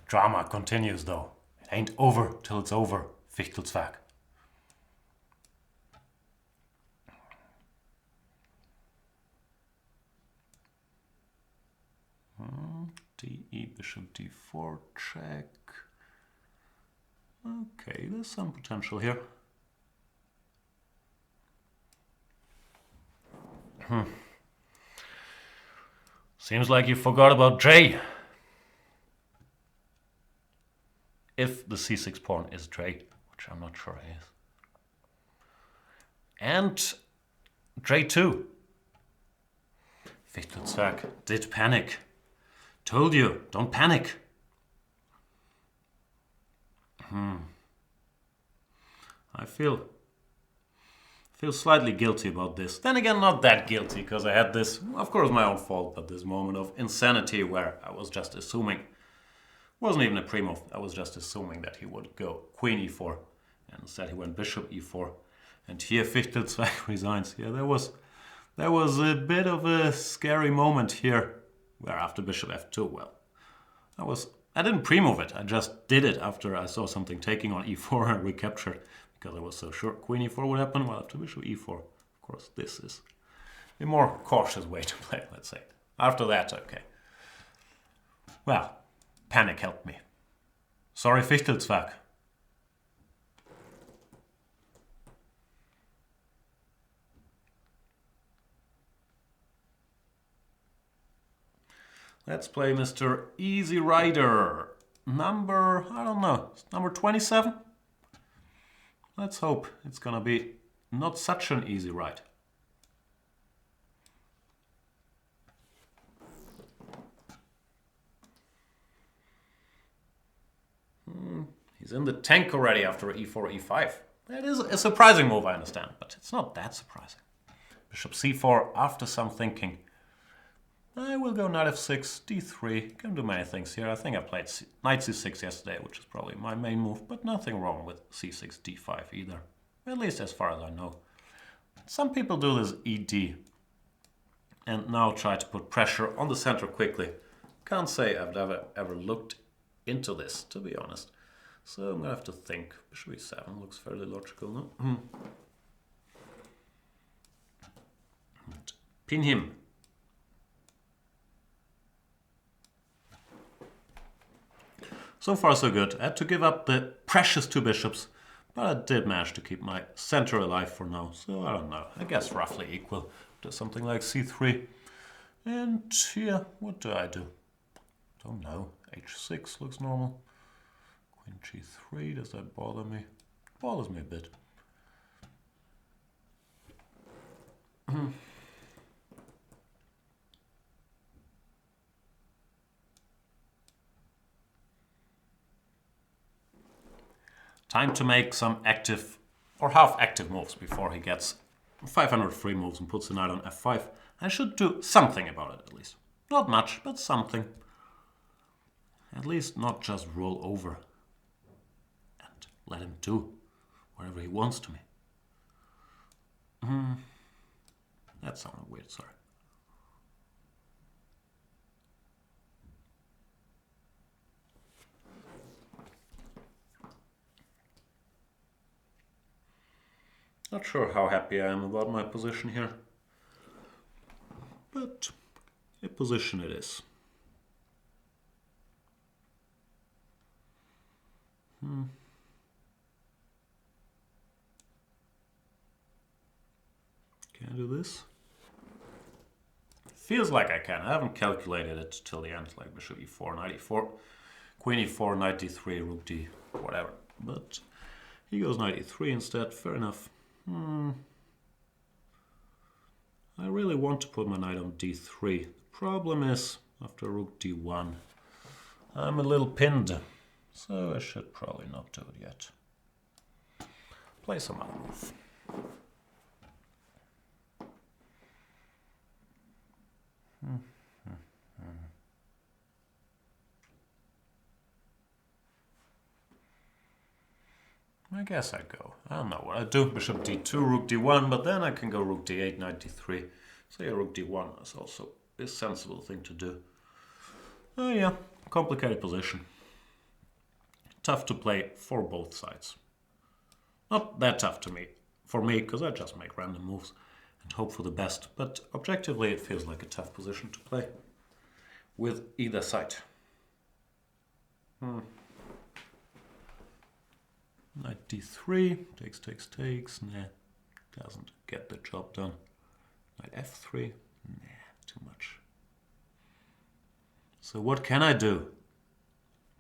drama continues though. It ain't over till it's over, Fichtelzwerg. DE, bishop d4, check. Okay, there's some potential here. Seems like you forgot about J. If the c6 pawn is J, which I'm not sure it is. And J2. Fichtelzwerg did panic. Told you, don't panic. I feel slightly guilty about this. Then again, not that guilty, because I had this, of course my own fault, but this moment of insanity where I was just assuming, wasn't even a pre-move, I was just assuming that he would go queen e4, and instead he went bishop e4, and here Fichtelzwerg resigns. Yeah, there was a bit of a scary moment here, where after bishop f2, well, I didn't pre-move it, I just did it after I saw something taking on e4 and recaptured, because I was so sure queen e4 would happen. Well, after bishop e4, of course, this is a more cautious way to play, let's say. After that, okay. Well, panic helped me. Sorry, Fichtelzwerg. Let's play Mr. Easy Rider. Number, I don't know, number 27? Let's hope it's gonna be not such an easy ride. He's in the tank already after e4, e5. That is a surprising move, I understand, but it's not that surprising. Bishop c4 after some thinking. I will go knight f6, d3, can do many things here. I think I played knight c6 yesterday, which is probably my main move, but nothing wrong with c6, d5 either. At least as far as I know. Some people do this ed, and now try to put pressure on the center quickly. Can't say I've ever looked into this, to be honest. So I'm gonna have to think. Bishop e7 looks fairly logical, no? And pin him. So far so good. I had to give up the precious 2 bishops, but I did manage to keep my center alive for now. So I don't know, I guess roughly equal to something like c3. And here, what do I do? Don't know. h6 looks normal. Queen g3, does that bother me? It bothers me a bit. Time to make some active or half-active moves before he gets 500 free moves and puts the knight on f5. I should do something about it at least. Not much, but something. At least not just roll over and let him do whatever he wants to me. That sounded weird, sorry. Not sure how happy I am about my position here, but a position it is. Can I do this? Feels like I can. I haven't calculated it till the end, like bishop e4, knight e4, queen e4, knight d3, rook d, whatever. But he goes knight e3 instead, fair enough. I really want to put my knight on d3. The problem is, after rook d1, I'm a little pinned, so I should probably not do it yet. Play some other move. I guess I go. I don't know what I do. Bishop d2, rook d1, but then I can go rook d8, knight d3. So yeah, rook d1 is also a sensible thing to do. Oh yeah, complicated position. Tough to play for both sides. Not that tough for me, because I just make random moves and hope for the best. But objectively, it feels like a tough position to play with either side. Knight d3, takes, nah, doesn't get the job done. Knight f3, nah, too much. So what can I do?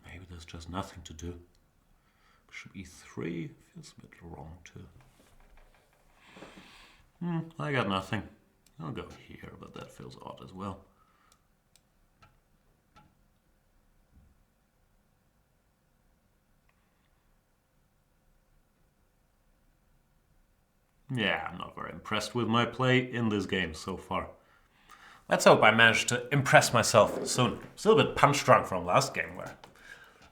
Maybe there's just nothing to do. Bishop e3 feels a bit wrong too. I got nothing. I'll go here, but that feels odd as well. Yeah, I'm not very impressed with my play in this game so far. Let's hope I manage to impress myself soon. Still a bit punch-drunk from last game where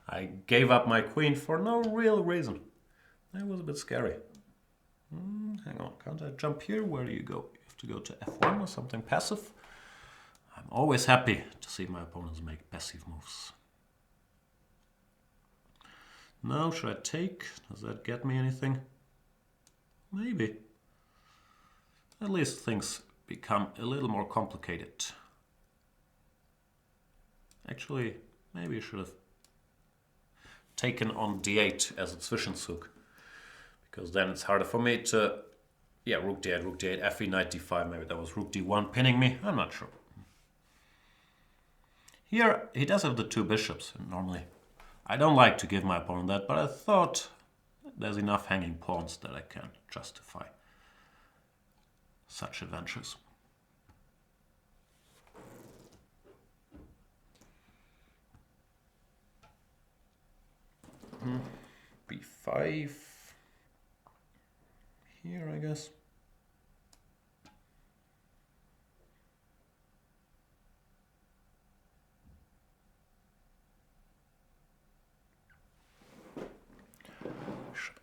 I gave up my queen for no real reason. That was a bit scary. Hang on, can't I jump here? Where do you go? You have to go to f1 or something passive. I'm always happy to see my opponents make passive moves. Now, should I take? Does that get me anything? Maybe. At least things become a little more complicated. Actually, maybe I should have taken on d8 as a Zwischenzug, because then it's harder for me to, yeah, rook d8, fe, knight d5, maybe that was rook d1 pinning me, I'm not sure. Here he does have the 2 bishops, and normally I don't like to give my opponent that, but I thought there's enough hanging pawns that I can justify such adventures. B5 here, I guess.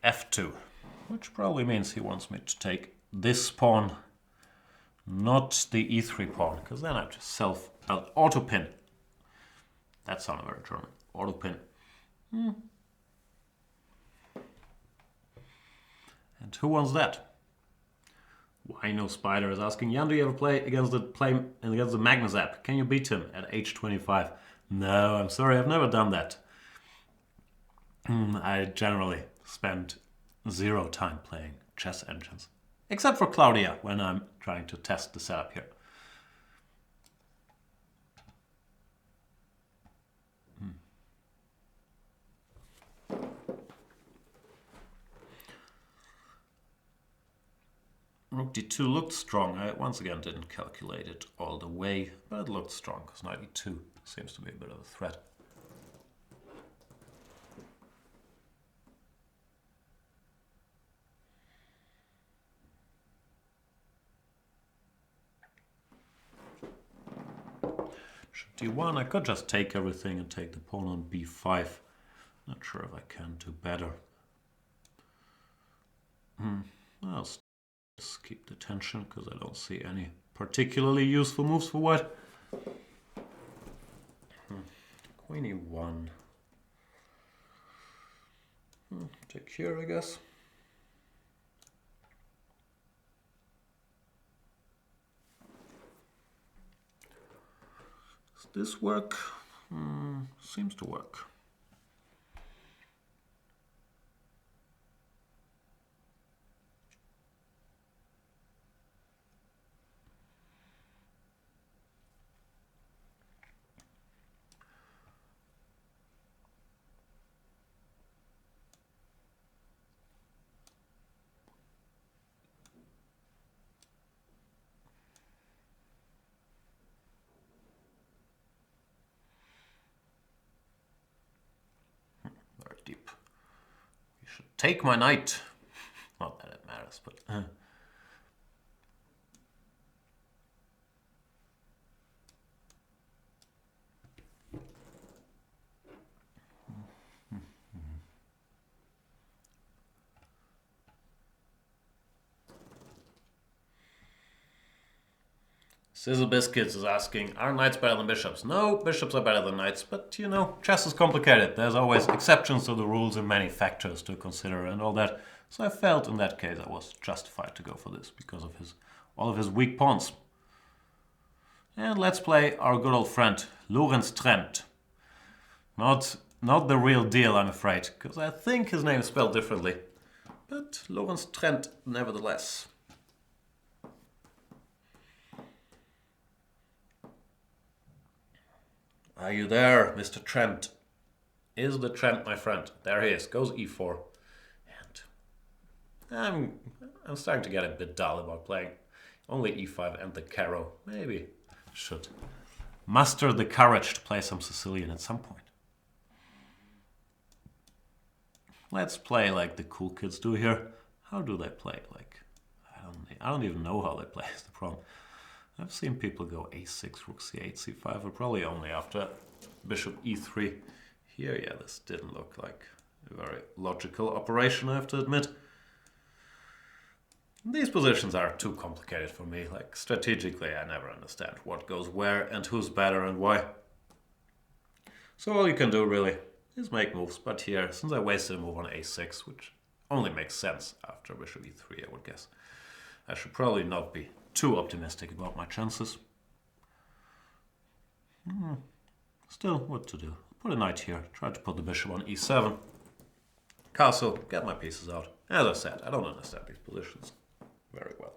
F2, which probably means he wants me to take this pawn, not the E3 pawn, because then I just auto pin. That sounded very German. Auto pin. And who wants that? Why no Spider is asking, Jan, do you ever play against the Magnus app? Can you beat him at age 25? No, I'm sorry, I've never done that. I generally spend 0 time playing chess engines. Except for Claudia, when I'm trying to test the setup here. Rook d2 looked strong. I once again didn't calculate it all the way, but it looked strong because knight e2 seems to be a bit of a threat. D1, I could just take everything and take the pawn on b5. Not sure if I can do better. I'll just keep the tension because I don't see any particularly useful moves for white. Queen e1. Take here, I guess. Does this work? Seems to work. Deep. You should take my knight. Not that it matters, but... Sizzle Biscuits is asking, are knights better than bishops? No, bishops are better than knights, but you know, chess is complicated. There's always exceptions to the rules and many factors to consider and all that. So I felt in that case I was justified to go for this because of all of his weak pawns. And let's play our good old friend, Lorenz Trent. Not the real deal, I'm afraid, because I think his name is spelled differently. But Lorenz Trent nevertheless. Are you there, Mr. Trent? Is the Trent my friend? There he is. Goes e4. And I'm starting to get a bit dull about playing only e5 and the Caro. Maybe I should muster the courage to play some Sicilian at some point. Let's play like the cool kids do here. How do they play? Like, I don't even know how they play is the problem. I've seen people go a6, rook c8, c5, but probably only after bishop e3. Here, yeah, this didn't look like a very logical operation, I have to admit. These positions are too complicated for me. Like, strategically, I never understand what goes where and who's better and why. So all you can do, really, is make moves. But here, since I wasted a move on a6, which only makes sense after bishop e3, I would guess, I should probably not be too optimistic about my chances. Still, what to do? Put a knight here. Try to put the bishop on e7. Castle, get my pieces out. As I said, I don't understand these positions very well.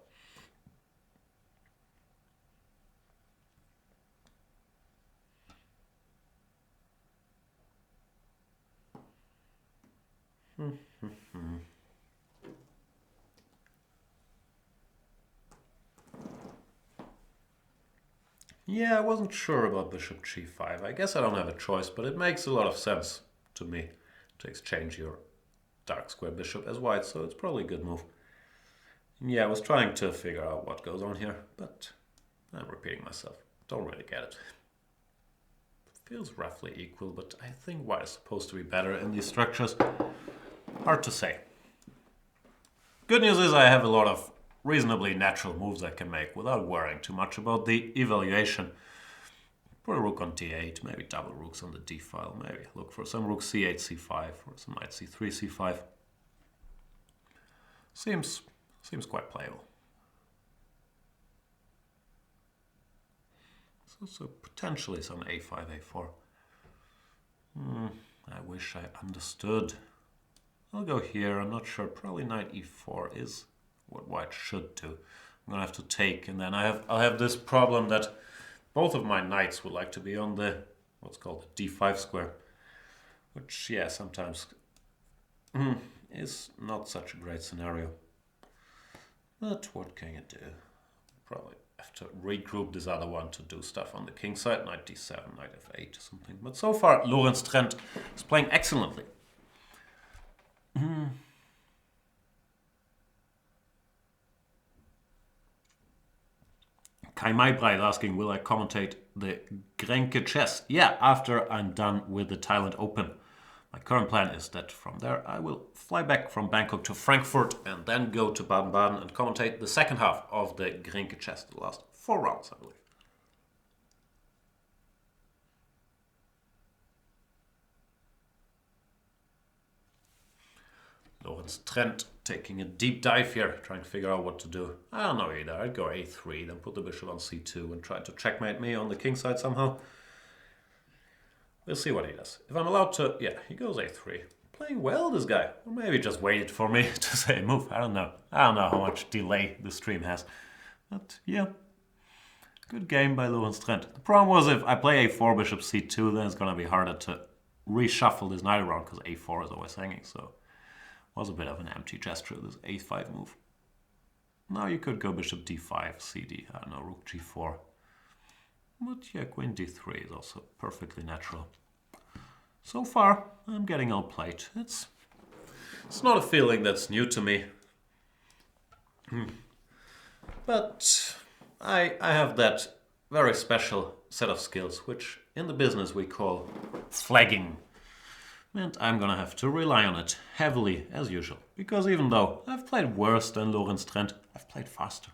Yeah, I wasn't sure about bishop g5. I guess I don't have a choice, but it makes a lot of sense to me to exchange your dark square bishop as white, so it's probably a good move. Yeah, I was trying to figure out what goes on here, but I'm repeating myself. Don't really get it. Feels roughly equal, but I think white is supposed to be better in these structures. Hard to say. Good news is I have a lot of reasonably natural moves I can make without worrying too much about the evaluation. Put a rook on d8, maybe double rooks on the d file, maybe look for some rook c8, c5, or some knight c3, c5. Seems quite playable. So potentially some a5, a4. I wish I understood. I'll go here, I'm not sure. Probably knight e4 is what white should do. I'm gonna have to take, and then I'll have this problem that both of my knights would like to be on the what's called the d5 square, which yeah sometimes is not such a great scenario. But what can you do? Probably have to regroup this other one to do stuff on the king side, knight d7, knight f8 or something. But so far Lorenz Trent is playing excellently. Kai Maibrei is asking, will I commentate the Grenke chess? Yeah, after I'm done with the Thailand Open. My current plan is that from there I will fly back from Bangkok to Frankfurt and then go to Baden-Baden and commentate the second half of the Grenke chess, the last 4 rounds, I believe. Lorenz Trent taking a deep dive here, trying to figure out what to do. I don't know either. I'd go a3, then put the bishop on c2 and try to checkmate me on the king side somehow. We'll see what he does. If I'm allowed to, yeah, he goes a3. Playing well, this guy. Or maybe just waited for me to say move. I don't know. I don't know how much delay the stream has. But yeah, good game by Lorenz Trent. The problem was if I play a4, bishop c2, then it's going to be harder to reshuffle this knight around because a4 is always hanging, so was a bit of an empty gesture, this a5 move. Now you could go bishop d5, cd, I don't know, rook g4. But yeah, queen d3 is also perfectly natural. So far, I'm getting outplayed. It's not a feeling that's new to me. But I have that very special set of skills, which in the business we call flagging. And I'm gonna have to rely on it heavily as usual, because even though I've played worse than Lorenz Trent, I've played faster,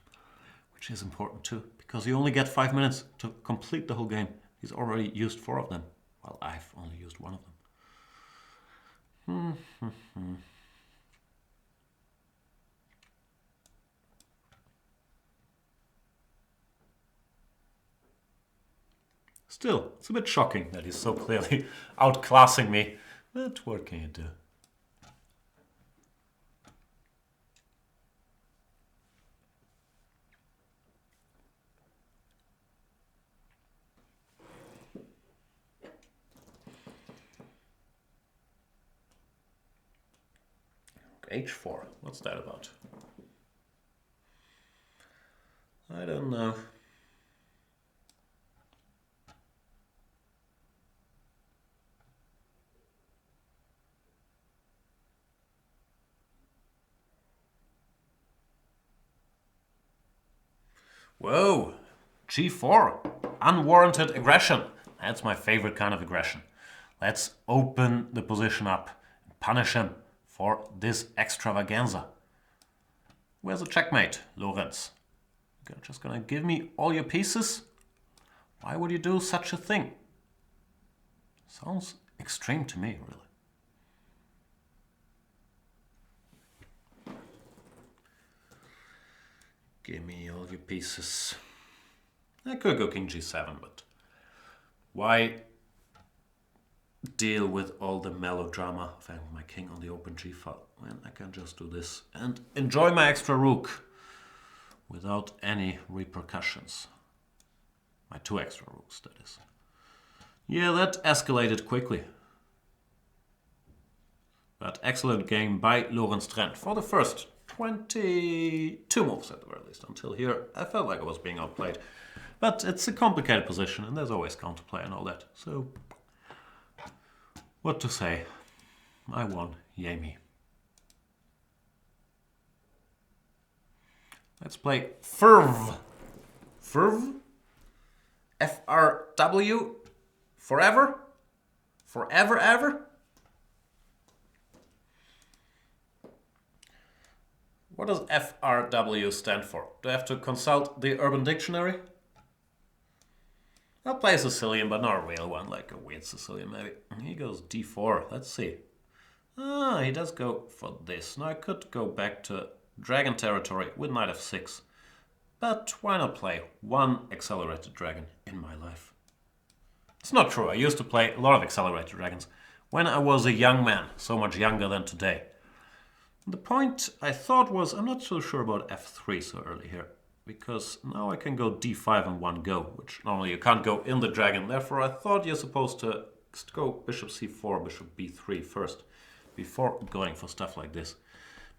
which is important too, because you only get 5 minutes to complete the whole game. He's already used 4 of them, while I've only used 1 of them. Still, it's a bit shocking that he's so clearly outclassing me. But what can you do? H4, what's that about? I don't know. Whoa, g4, unwarranted aggression. That's my favorite kind of aggression. Let's open the position up and punish him for this extravaganza. Where's the checkmate, Lorenz? You're just gonna give me all your pieces? Why would you do such a thing? Sounds extreme to me, really. Give me all your pieces. I could go king g7, but why deal with all the melodrama of having my king on the open g file when I can just do this and enjoy my extra rook without any repercussions? My 2 extra rooks, that is. Yeah, that escalated quickly. But excellent game by Lorenz Trent for the first 22 moves at the very least. Until here, I felt like I was being outplayed. But it's a complicated position, and there's always counterplay and all that. So, what to say? I won. Yay me. Let's play Ferv. Ferv? FRW? Forever? Forever, ever? What does FRW stand for? Do I have to consult the Urban Dictionary? I'll play a Sicilian, but not a real one, like a weird Sicilian maybe. He goes d4, let's see. Ah, he does go for this. Now I could go back to dragon territory with knight f6. But why not play one accelerated dragon in my life? It's not true, I used to play a lot of accelerated dragons when I was a young man, so much younger than today. The point I thought was, I'm not so sure about f3 so early here, because now I can go d5 in one go, which normally you can't go in the dragon. Therefore I thought you're supposed to go bishop c4, bishop b3 first, before going for stuff like this.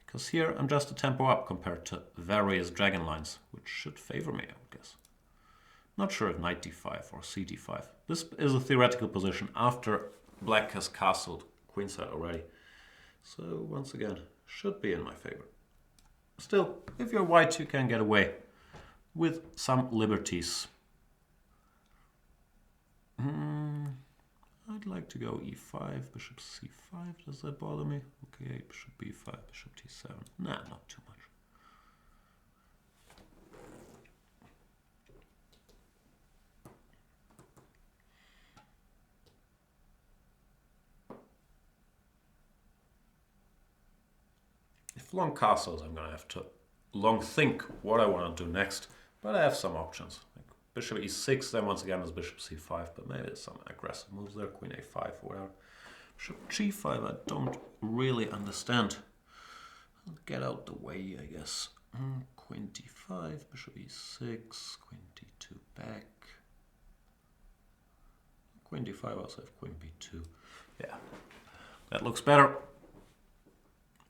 Because here I'm just a tempo up compared to various dragon lines, which should favor me, I would guess. Not sure if knight d5 or c d5. This is a theoretical position after black has castled queenside already. So once again, should be in my favor. Still, if you're white, you can get away with some liberties. I'd like to go e5, bishop c5. Does that bother me? Okay, bishop b5, bishop d7. Nah, not too much. If long castles, I'm going to have to long think what I want to do next. But I have some options. Like bishop e6, then once again is bishop c5. But maybe there's some aggressive moves there. Queen a5 or whatever. Bishop g5, I don't really understand. I'll get out the way, I guess. Queen d5, bishop e6, queen d2 back. Queen d5, I also have queen b2. Yeah, that looks better.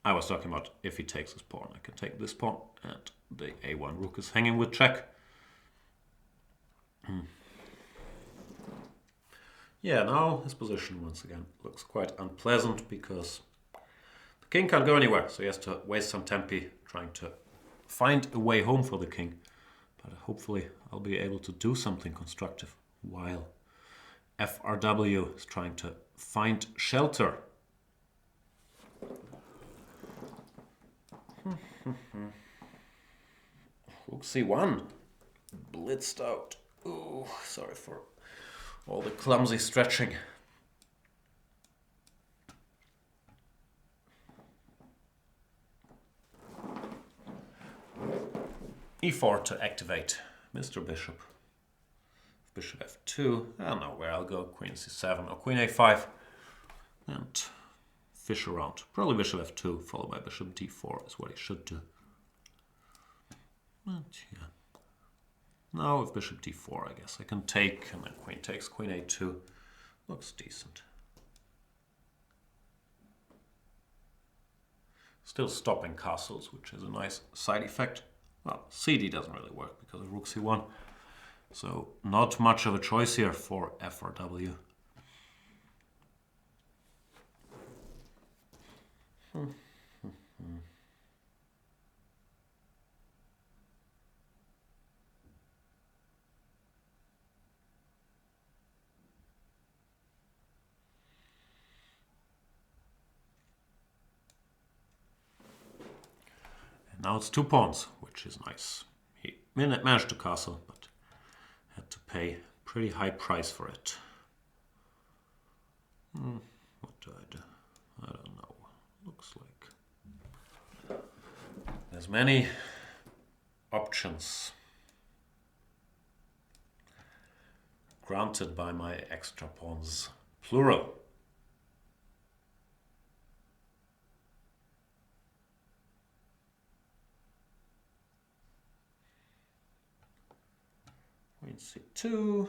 I was talking about if he takes this pawn. I can take this pawn, and the a1 rook is hanging with check. Yeah, now his position once again looks quite unpleasant because the king can't go anywhere, so he has to waste some tempi trying to find a way home for the king. But hopefully I'll be able to do something constructive while FRW is trying to find shelter. Rook c1, blitzed out. Ooh, sorry for all the clumsy stretching. e4 to activate Mr. Bishop. Bishop f2, I don't know where I'll go, queen c7 or queen a5. And fish around. Probably bishop f2 followed by bishop d4 is what he should do. But yeah. Now with bishop d4 I guess I can take, and then queen takes, queen a2. Looks decent. Still stopping castles, which is a nice side effect. Well, cd doesn't really work because of rook c1. So not much of a choice here for FRW. And now it's 2 pawns, which is nice. He managed to castle, but had to pay a pretty high price for it. What do I do? I don't know. Looks like there's many options granted by my extra pawns, plural. Queen c2.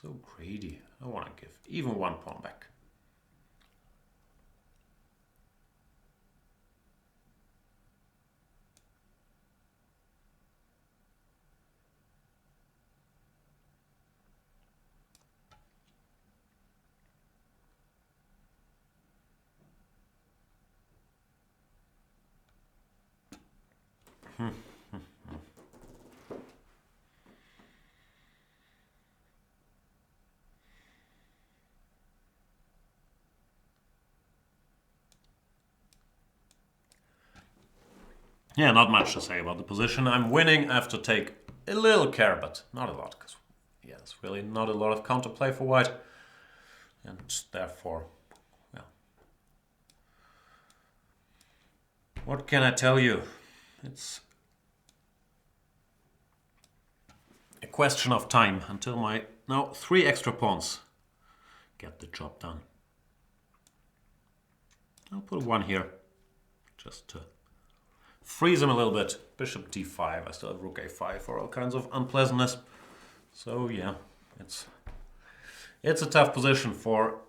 So greedy. I want to give even one pawn back. Yeah, not much to say about the position. I'm winning. I have to take a little care, but not a lot, because yeah, there's really not a lot of counterplay for white, and therefore, well, what can I tell you? It's a question of time until my now 3 extra pawns get the job done. I'll put 1 here, just to freeze him a little bit. Bishop d5. I still have rook a5 for all kinds of unpleasantness. So yeah, it's a tough position for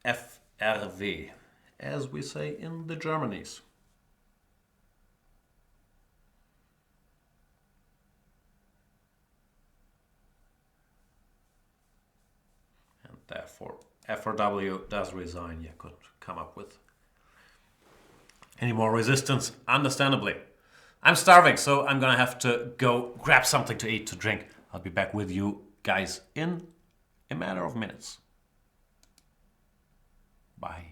FRW, as we say in the Germanies. And therefore FRW does resign. You couldn't come up with any more resistance, understandably. I'm starving, so I'm gonna have to go grab something to eat, to drink. I'll be back with you guys in a matter of minutes. Bye.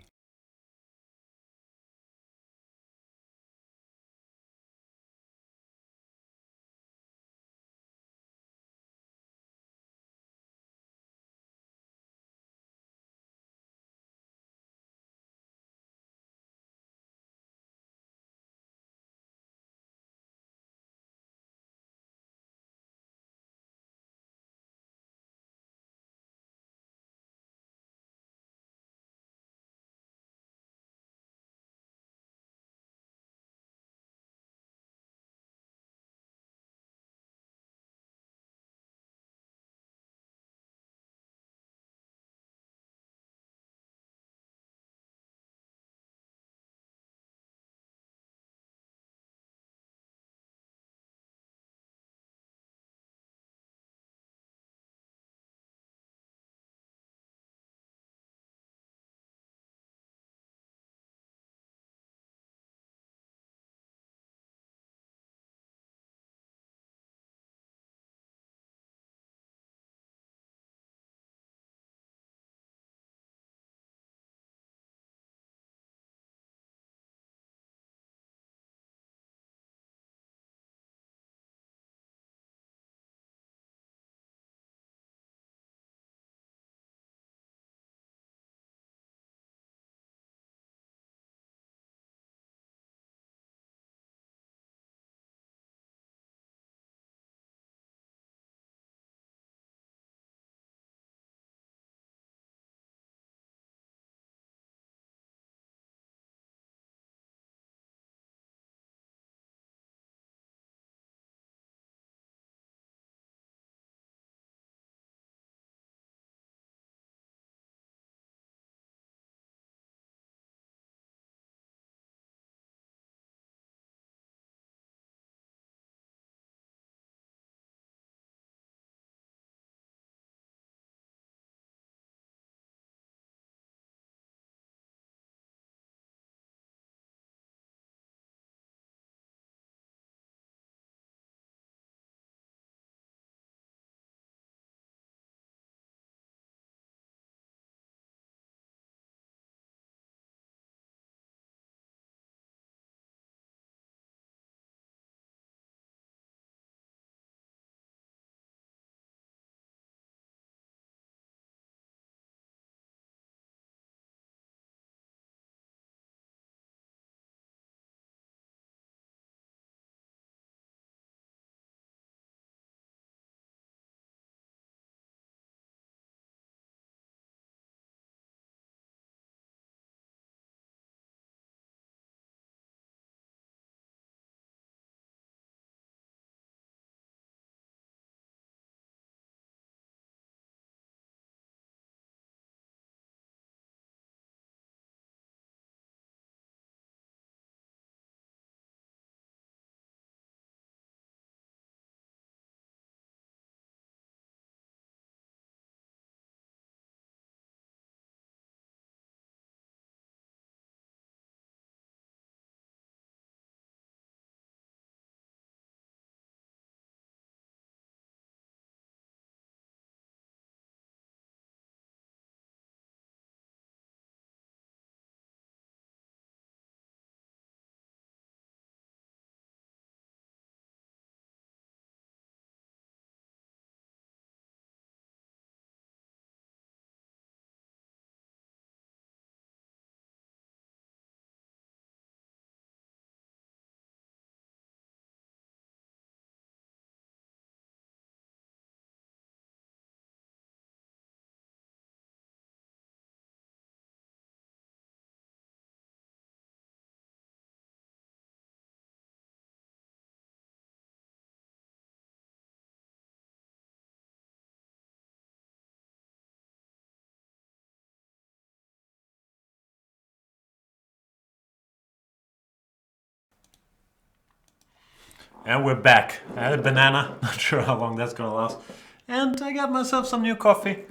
And we're back. I had a banana, not sure how long that's gonna last. And I got myself some new coffee.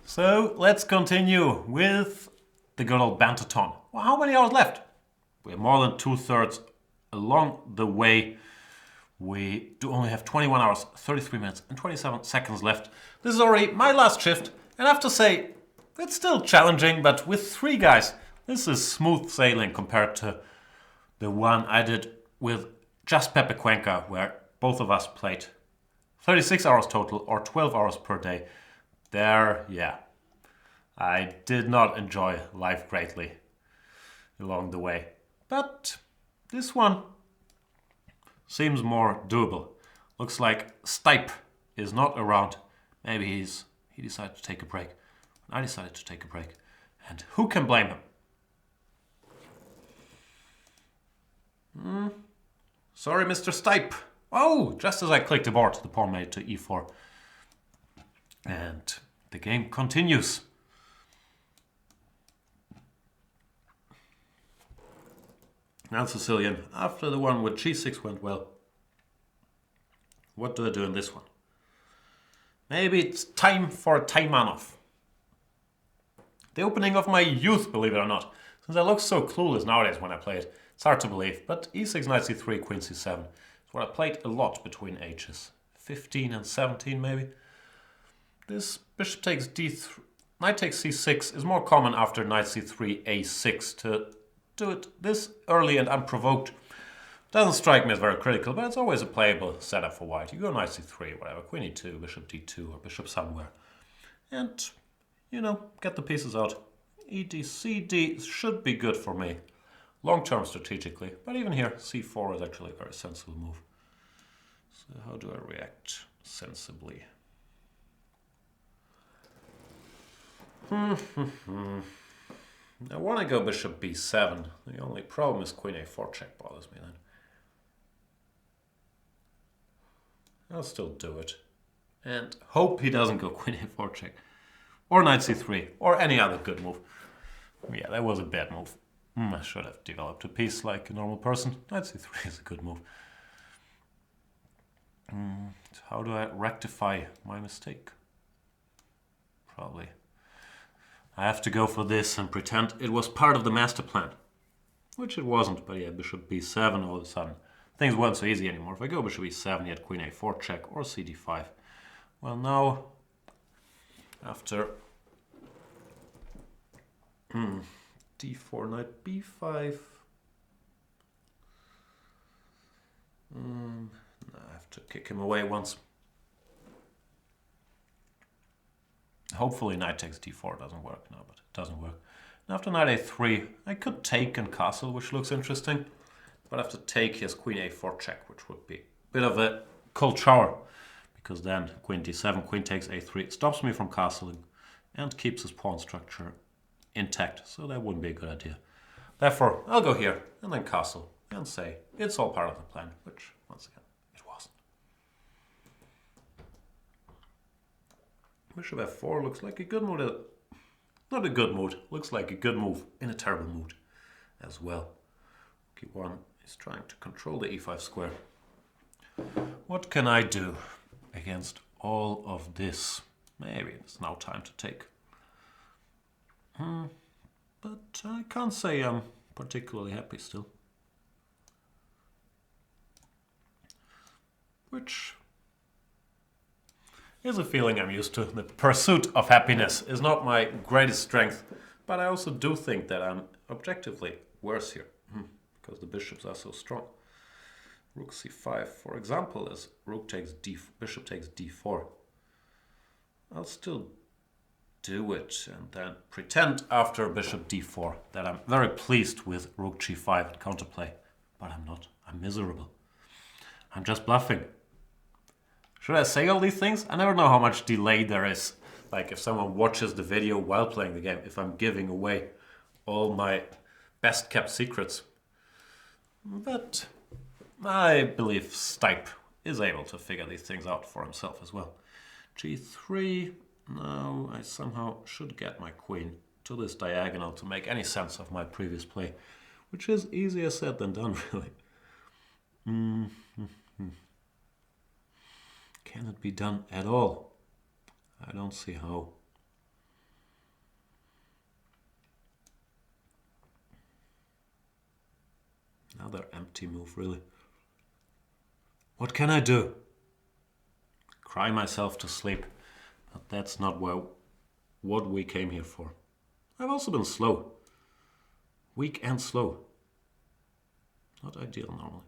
So let's continue with the good old Banterthon. Well, how many hours left? We're more than 2/3 along the way. We do only have 21 hours, 33 minutes and 27 seconds left. This is already my last shift. And I have to say, it's still challenging, but with 3 guys, this is smooth sailing compared to the one I did with just Pepe Cuenca, where both of us played 36 hours total or 12 hours per day. There, yeah, I did not enjoy life greatly along the way. But this one seems more doable. Looks like Stipe is not around. Maybe he decided to take a break. I decided to take a break. And who can blame him? Sorry, Mr. Stipe. Oh, just as I clicked the board, the pawn made to e4. And the game continues. Now Sicilian, after the one with g6 went well. What do I do in this one? Maybe it's time for a Taimanov. The opening of my youth, believe it or not. Since I look so clueless nowadays when I play it, it's hard to believe. But e6, knight c3, queen c7 is what I played a lot between ages 15 and 17 maybe. This bishop takes d3, knight takes c6 is more common after knight c3, a6. To do it this early and unprovoked doesn't strike me as very critical, but it's always a playable setup for white. You go knight c3, whatever, queen e2, bishop d2, or bishop somewhere. And, you know, get the pieces out. ed, cd should be good for me. Long-term strategically, but even here, c4 is actually a very sensible move. So how do I react sensibly? I want to go bishop b7. The only problem is queen a4 check bothers me then. I'll still do it. And hope he doesn't go queen a4 check. Or knight c3, or any other good move. Yeah, that was a bad move. I should have developed a piece like a normal person. Knight c3 is a good move. How do I rectify my mistake? Probably. I have to go for this and pretend it was part of the master plan. Which it wasn't, but yeah, bishop b7 all of a sudden. Things weren't so easy anymore. If I go bishop e7, yet queen a4 check or cd5. Well, now, after d4, knight b5. I have to kick him away once. Hopefully knight takes d4 doesn't work now, but it doesn't work. And after knight a3, I could take and castle, which looks interesting. But I have to take his queen a4 check, which would be a bit of a cold shower. Because then queen d7, queen takes a3, stops me from castling and keeps his pawn structure intact. So that wouldn't be a good idea. Therefore, I'll go here and then castle and say it's all part of the plan, which once again, it wasn't. Bishop f4 looks like a good move. Not a good mood, looks like a good move in a terrible mood as well. K1 is trying to control the e5 square. What can I do against all of this? Maybe it's now time to take. But I can't say I'm particularly happy still. Which is a feeling I'm used to. The pursuit of happiness is not my greatest strength, but I also do think that I'm objectively worse here, because the bishops are so strong. Rook c5, for example, as rook takes bishop takes d4. I'll still do it and then pretend after bishop d4 that I'm very pleased with rook g5 and counterplay, but I'm not. I'm miserable. I'm just bluffing. Should I say all these things? I never know how much delay there is. Like if someone watches the video while playing the game, if I'm giving away all my best kept secrets. But I believe Stipe is able to figure these things out for himself as well. g3, now I somehow should get my queen to this diagonal to make any sense of my previous play, which is easier said than done, really. be done at all. I don't see how. Another empty move, really. What can I do? Cry myself to sleep. But that's not what we came here for. I've also been slow. Weak and slow. Not ideal normally.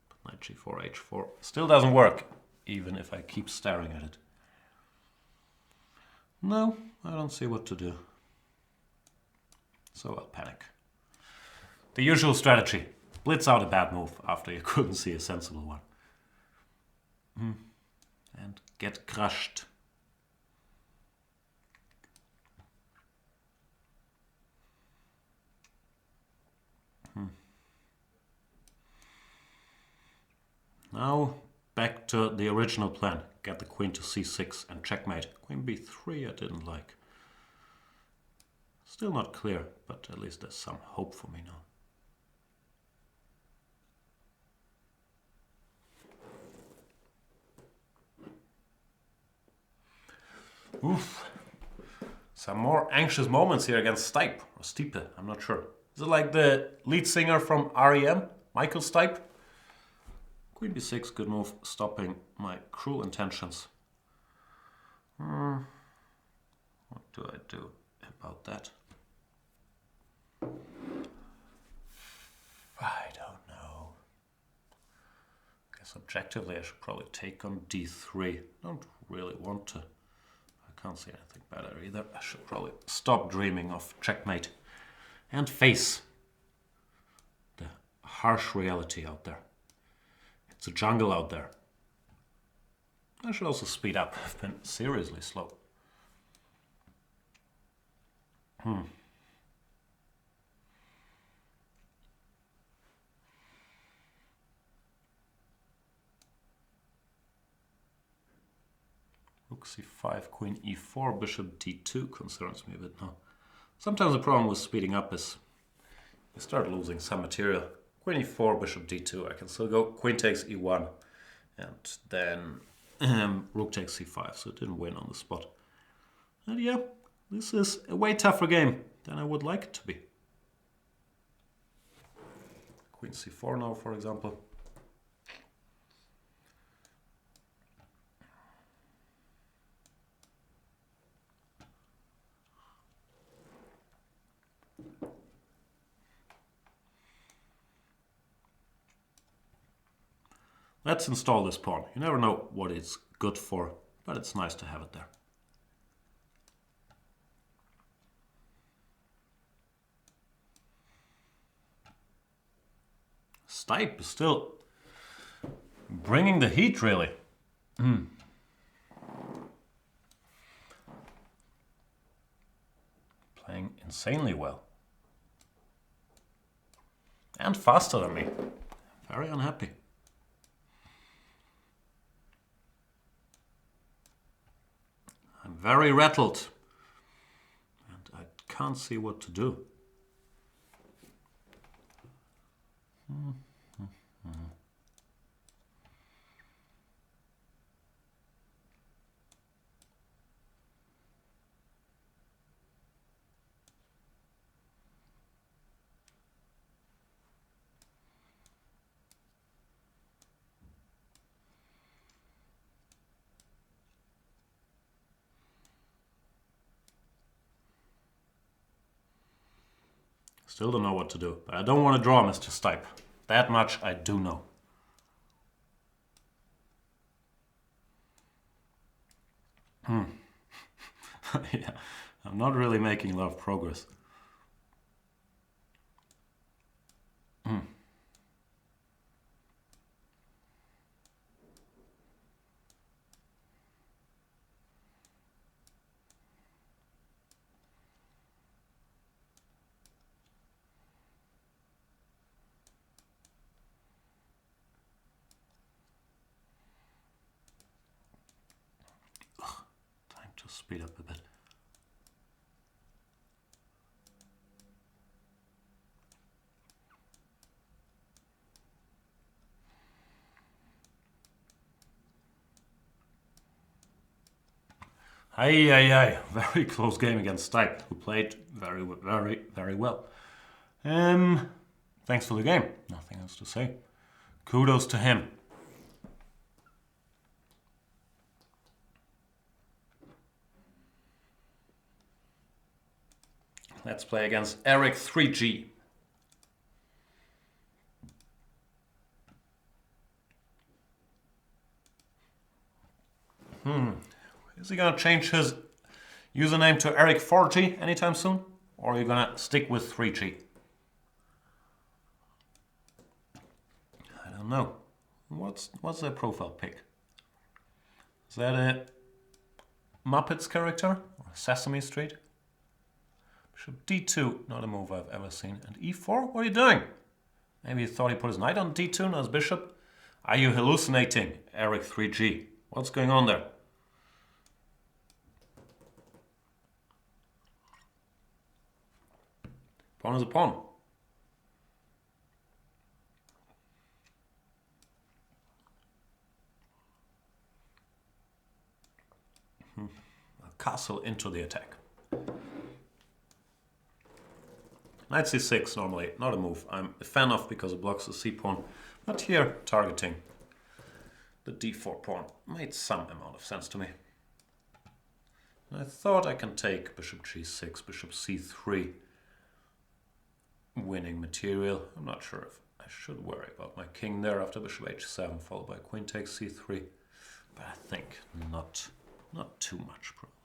But knight g4, h4 still doesn't work, even if I keep staring at it. No, I don't see what to do. So I'll panic. The usual strategy. Blitz out a bad move after you couldn't see a sensible one. And get crushed. Now back to the original plan. Get the queen to c6 and checkmate. Queen b3 I didn't like. Still not clear, but at least there's some hope for me now. Oof. Some more anxious moments here against Stipe, or Stipe, I'm not sure. Is it like the lead singer from REM, Michael Stipe? Queen b6, good move, stopping my cruel intentions. What do I do about that? I don't know. Guess objectively I should probably take on d3. Don't really want to. I can't see anything better either. I should probably stop dreaming of checkmate and face the harsh reality out there. It's a jungle out there. I should also speed up. I've been seriously slow. Rook c5, queen e4, bishop d2 concerns me a bit now. Sometimes the problem with speeding up is you start losing some material. Queen e4, bishop d2, I can still go. Queen takes e1, and then rook takes c5, so it didn't win on the spot. And yeah, this is a way tougher game than I would like it to be. Queen c4 now, for example. Let's install this pawn. You never know what it's good for, but it's nice to have it there. Stipe is still bringing the heat, really. Playing insanely well. And faster than me. Very unhappy. I'm very rattled. And I can't see what to do. Still don't know what to do, but I don't want to draw Mr. Stipe. That much I do know. Yeah, I'm not really making a lot of progress. Time to speed up a bit. Ay. Very close game against Stipe, who played very well. Thanks for the game. Nothing else to say. Kudos to him. Let's play against Eric 3G. Is he going to change his username to Eric 4G anytime soon? Or are you going to stick with 3G? I don't know. What's their profile pic? Is that a Muppets character? Or Sesame Street? Bishop D2, not a move I've ever seen. And E4, what are you doing? Maybe he thought he put his knight on D2, not his bishop. Are you hallucinating, Eric 3G? What's going on there? Pawn is a pawn. A castle into the attack. Knight c6 normally, not a move I'm a fan of because it blocks the c-pawn. But here, targeting the d4 pawn made some amount of sense to me. I thought I can take bishop g6, bishop c3, winning material. I'm not sure if I should worry about my king there after bishop h7 followed by queen takes c3, but I think not too much probably.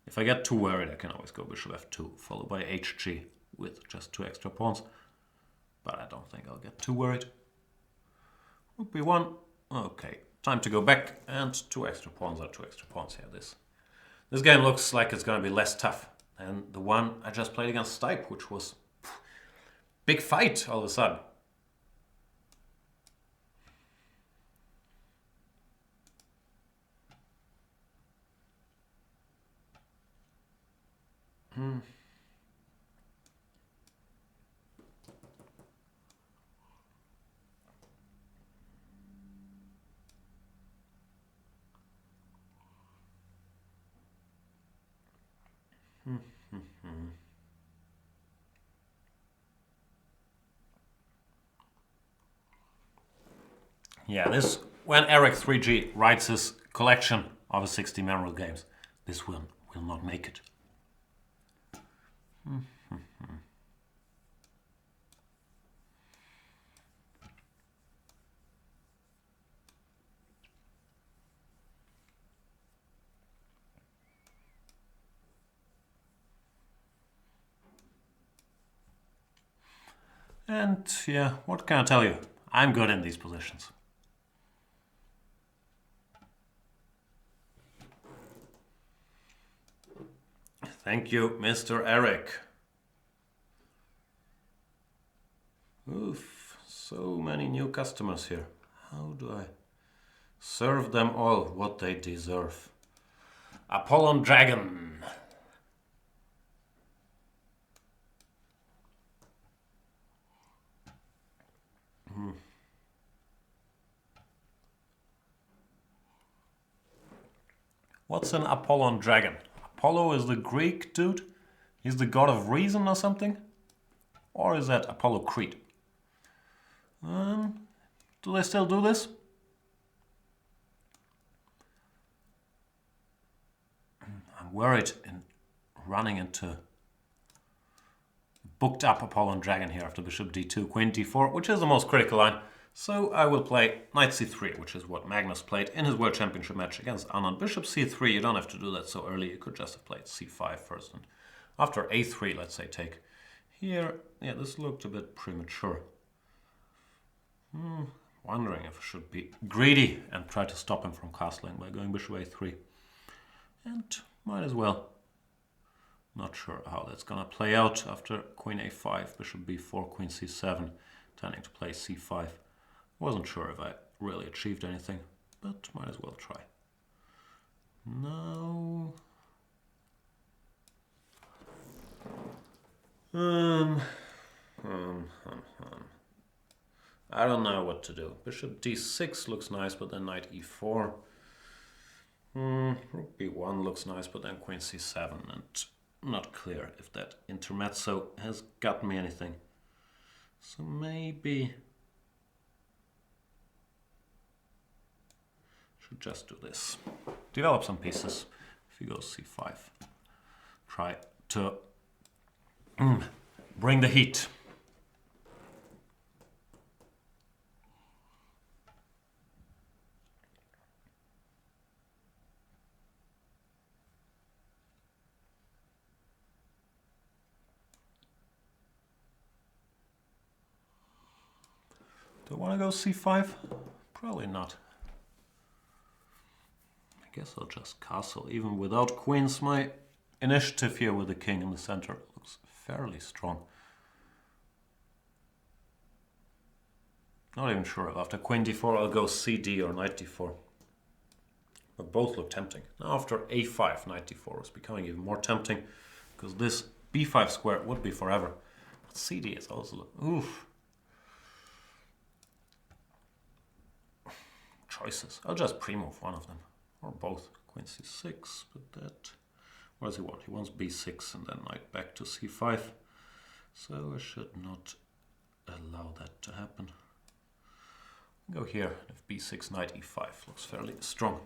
If I get too worried, I can always go bishop f2 followed by hg with just 2 extra pawns, but I don't think I'll get too worried. Rook b1. Okay, time to go back, and 2 extra pawns are 2 extra pawns here. This game looks like it's going to be less tough than the one I just played against Stipe, which was big fight all of a sudden. Yeah, when Eric 3G writes his collection of his 60 memorable games, this will not make it. And yeah, what can I tell you? I'm good in these positions. Thank you, Mr. Eric. Oof, so many new customers here. How do I serve them all what they deserve? Apollon Dragon. What's an Apollon Dragon? Apollo is the Greek dude? He's the god of reason or something? Or is that Apollo Creed? Do they still do this? I'm worried in running into booked up Apollon Dragon here after bishop d2, queen d4, which is the most critical line. So I will play knight c3, which is what Magnus played in his World Championship match against Anand. Bishop c3, you don't have to do that so early. You could just have played c5 first. And after a3, let's say, take here. Yeah, this looked a bit premature. Wondering if I should be greedy and try to stop him from castling by going bishop a3. And might as well. Not sure how that's going to play out after queen a5, bishop b4, queen c7, tending to play c5. Wasn't sure if I really achieved anything, but might as well try. No. I don't know what to do. Bishop d6 looks nice, but then knight e4. Rook b1 looks nice, but then queen c7, and not clear if that intermezzo has got me anything. So maybe should just do this. Develop some pieces. If he goes c5, try to bring the heat. Do I want to go c5? Probably not. I guess I'll just castle. Even without queens, my initiative here with the king in the center looks fairly strong. Not even sure if after queen d4 I'll go cd or knight d4. But both look tempting. Now after a5, knight d4 is becoming even more tempting because this b5 square would be forever. But cd is also... oof. Choices. I'll just pre-move one of them. Or both. Queen c6, but that... what does he want? He wants b6 and then knight back to c5. So I should not allow that to happen. Go here. If b6, knight e5 looks fairly strong.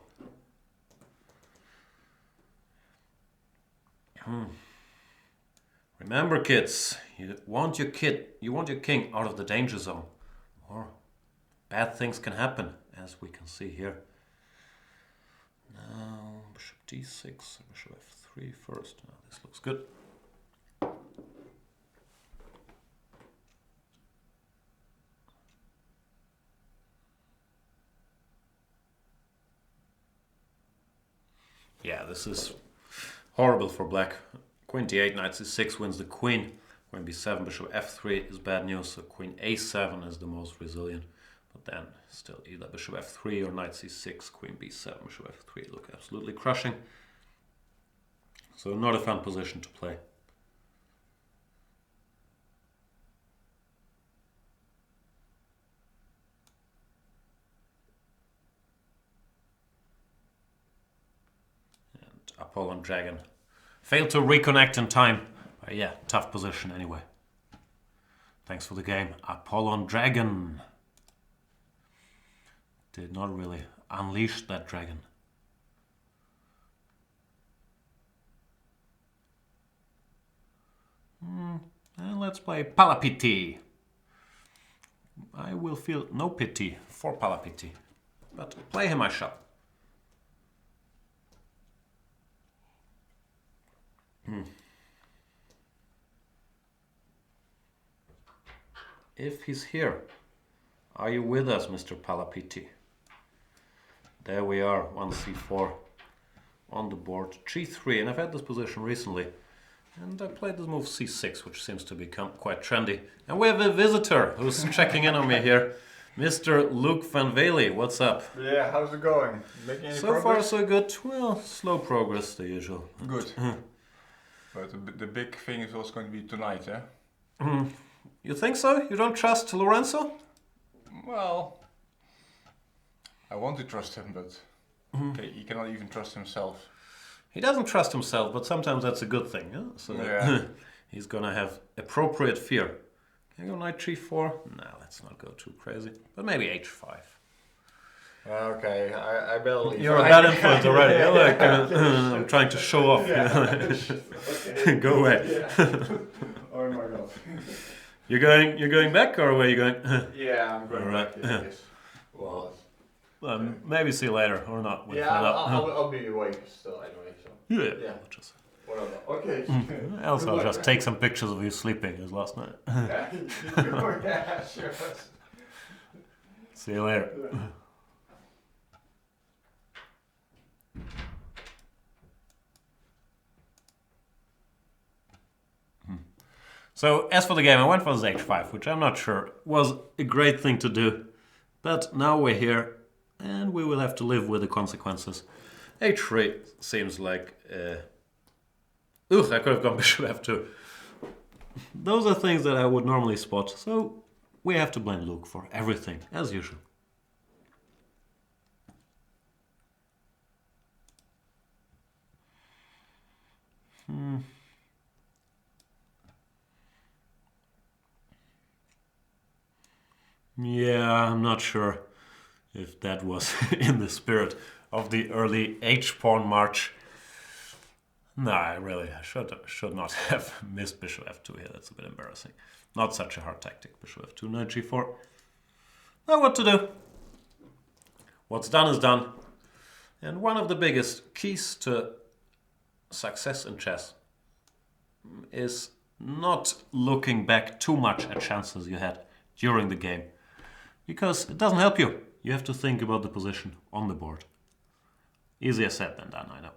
Remember, kids, you want your king out of the danger zone, or bad things can happen, as we can see here. Now bishop d6, bishop f3 first. Now, this looks good. Yeah, this is horrible for black. Queen d8, knight c6 wins the queen. Queen b7, bishop f3 is bad news, so queen a7 is the most resilient. But then still either bishop f3 or knight c6, queen b7, bishop f3 look absolutely crushing. So not a fun position to play. And Apollon Dragon failed to reconnect in time. Yeah, tough position anyway. Thanks for the game, Apollon Dragon. Did not really unleash that dragon. And let's play Palapiti. I will feel no pity for Palapiti, but play him I shall. If he's here, are you with us, Mr. Palapiti? There we are, 1c4 on the board, g3, and I've had this position recently. And I played this move c6, which seems to become quite trendy. And we have a visitor who's checking in on me here. Mr. Luke Van Vele, what's up? Yeah, how's it going? Making any so progress? far so good. Well, slow progress, the usual. Good. But the big thing is also going to be tonight, eh? You think so? You don't trust Lorenzo? Well, I want to trust him, but okay, he cannot even trust himself. He doesn't trust himself, but sometimes that's a good thing. Yeah? So yeah. He's gonna have appropriate fear. Can I go knight g4? No, let's not go too crazy. But maybe h5. Okay, I believe. You're a bad influence already. Yeah. Like, I'm trying to show off. Yeah. Go away. Yeah. Oh my god. You're going back, or where are you going? Yeah, I'm going Alright. back. Yes. Well. Maybe see you later, or not. We'll Yeah, find out. I'll be awake still anyway. So. Yeah. Just, Whatever. Okay. else I'll just take some pictures of you sleeping as last night. Yeah, sure. See you later. So, as for the game, I went for this h5, which I'm not sure was a great thing to do. But now we're here, and we will have to live with the consequences. h3 seems like... I could have gone bishop f2. Those are things that I would normally spot, so we have to blame Luke for everything, as usual. Yeah, I'm not sure if that was in the spirit of the early H-pawn march. No, I should not have missed bishop f2 here. That's a bit embarrassing. Not such a hard tactic. Bishop f2, knight g4. Now what to do? What's done is done. And one of the biggest keys to success in chess is not looking back too much at chances you had during the game. Because it doesn't help you. You have to think about the position on the board. Easier said than done, I know.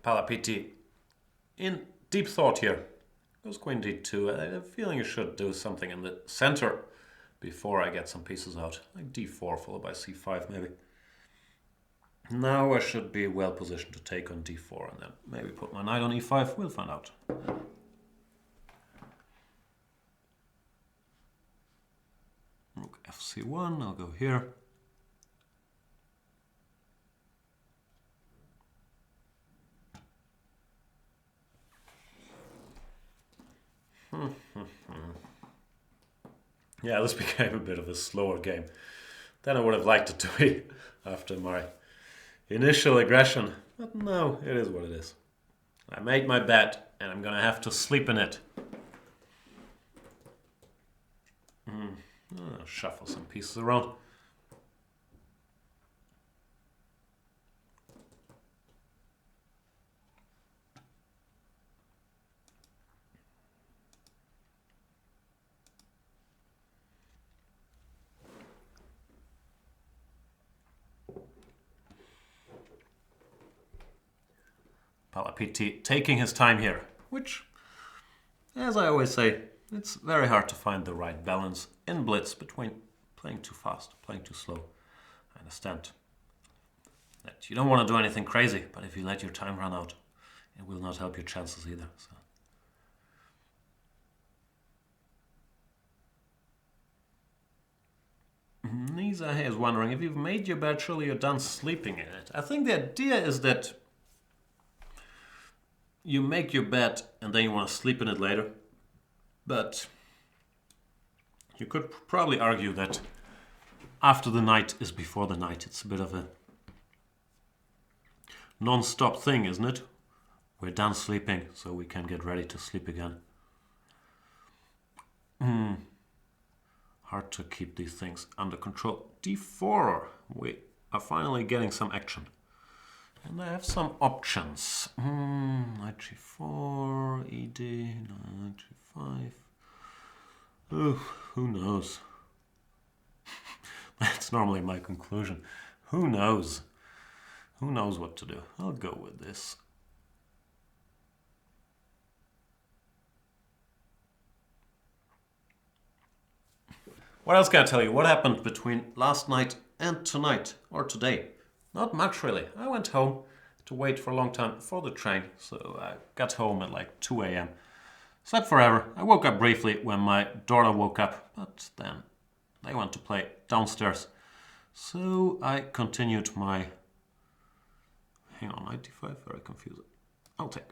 Palapiti in deep thought here. Goes queen d2. I have a feeling you should do something in the center before I get some pieces out. Like d4 followed by c5 maybe. Now I should be well positioned to take on d4 and then maybe put my knight on e5. We'll find out. Rook fc1. I'll go here. Yeah, this became a bit of a slower game than I would have liked it to be after my initial aggression. But no, it is what it is. I made my bet and I'm gonna have to sleep in it. I'll shuffle some pieces around. Palapiti taking his time here, which, as I always say, it's very hard to find the right balance in blitz between playing too fast, playing too slow. I understand that you don't want to do anything crazy, but if you let your time run out, it will not help your chances either. So. Nisa is wondering if you've made your bed, surely you're done sleeping in it. I think the idea is that you make your bed and then you want to sleep in it later. But you could probably argue that after the night is before the night. It's a bit of a non-stop thing, isn't it? We're done sleeping, so we can get ready to sleep again. Hard to keep these things under control. d4. We are finally getting some action. And I have some options. Knight g4, ed, knight g5. Oh, who knows? That's normally my conclusion. Who knows? Who knows what to do? I'll go with this. What else can I tell you? What happened between last night and tonight, or today? Not much really. I went home to wait for a long time for the train, so I got home at like 2 a.m. Slept forever. I woke up briefly when my daughter woke up, but then they went to play downstairs. So I continued my... Hang on, 95? Very confusing. I'll take.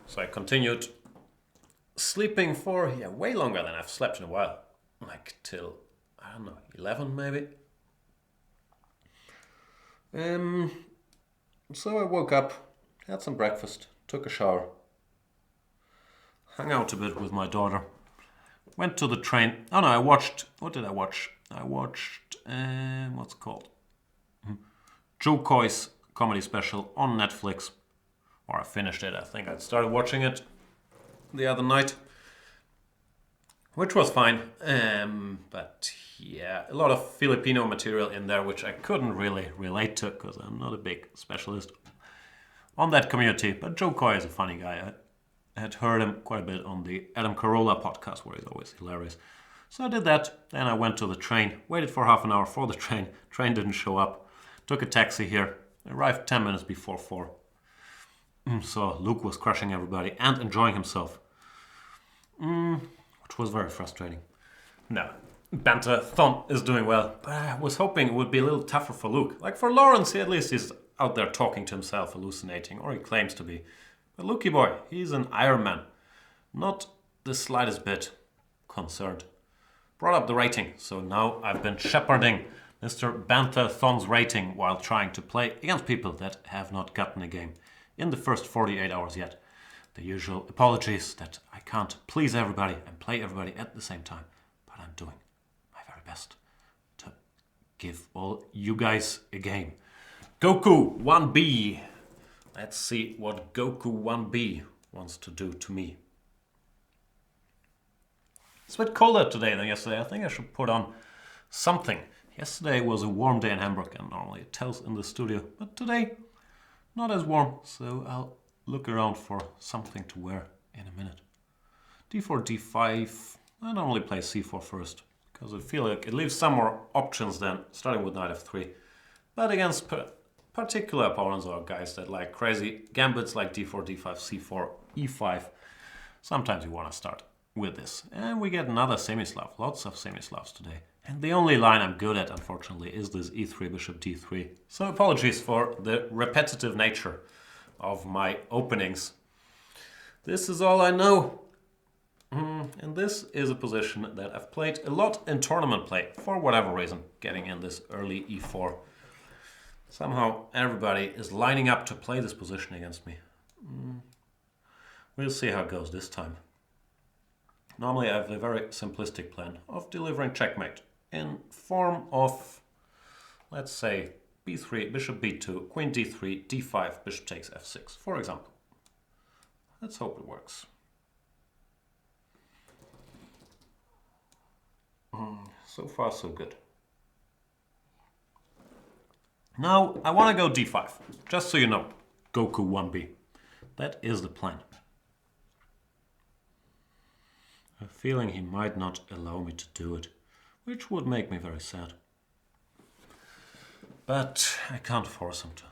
So I continued sleeping for, way longer than I've slept in a while. Like till, I don't know, 11 maybe? So I woke up, had some breakfast, took a shower, hung out a bit with my daughter, went to the train. Oh no, I watched, what did I watch? I watched, what's it called? Joe Coy's comedy special on Netflix. Or I finished it, I think I started watching it the other night. Which was fine, but yeah, a lot of Filipino material in there which I couldn't really relate to because I'm not a big specialist on that community. But Joe Coy is a funny guy. I had heard him quite a bit on the Adam Carolla podcast where he's always hilarious. So I did that, then I went to the train, waited for half an hour for the train. Train didn't show up, took a taxi here, I arrived 10 minutes before 4. So Luke was crushing everybody and enjoying himself. Which was very frustrating. No, Banterthon is doing well, but I was hoping it would be a little tougher for Luke. Like for Lawrence, at least he's out there talking to himself, hallucinating, or he claims to be. But Lukey boy, he's an Iron Man. Not the slightest bit concerned. Brought up the rating, so now I've been shepherding Mr. Banterthon's rating while trying to play against people that have not gotten a game in the first 48 hours yet. The usual apologies that I can't please everybody and play everybody at the same time, but I'm doing my very best to give all you guys a game. Goku 1B. Let's see what Goku 1B wants to do to me. It's a bit colder today than yesterday. I think I should put on something. Yesterday was a warm day in Hamburg and normally it tells in the studio, but today not as warm, so I'll look around for something to wear in a minute. D4, D5. I normally play C4 first, because I feel like it leaves some more options than starting with knight F3. But against particular opponents or guys that like crazy gambits like D4, D5, C4, E5, sometimes you want to start with this. And we get another semi-Slav, lots of semi-Slavs today. And the only line I'm good at, unfortunately, is this E3, Bishop D3. So apologies for the repetitive nature of my openings. This is all I know. And this is a position that I've played a lot in tournament play, for whatever reason, getting in this early E4. Somehow everybody is lining up to play this position against me. We'll see how it goes this time. Normally I have a very simplistic plan of delivering checkmate in form of, let's say, B3, Bishop B2, Queen D3, D5, Bishop takes F6, for example. Let's hope it works. So far, so good. Now, I want to go D5, just so you know, Goku 1B. That is the plan. I have a feeling he might not allow me to do it, which would make me very sad. But I can't force him to.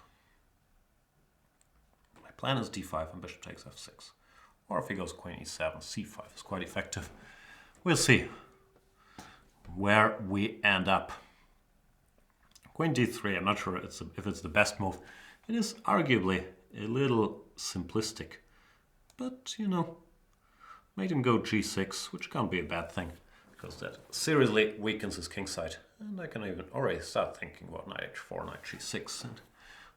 My plan is D5 and Bishop takes F6. Or if he goes Queen E7, C5 is quite effective. We'll see where we end up. Queen D3, I'm not sure if it's the best move. It is arguably a little simplistic. But, you know, made him go G6, which can't be a bad thing, because that seriously weakens his kingside. And I can even already start thinking about knight H4, knight G6, and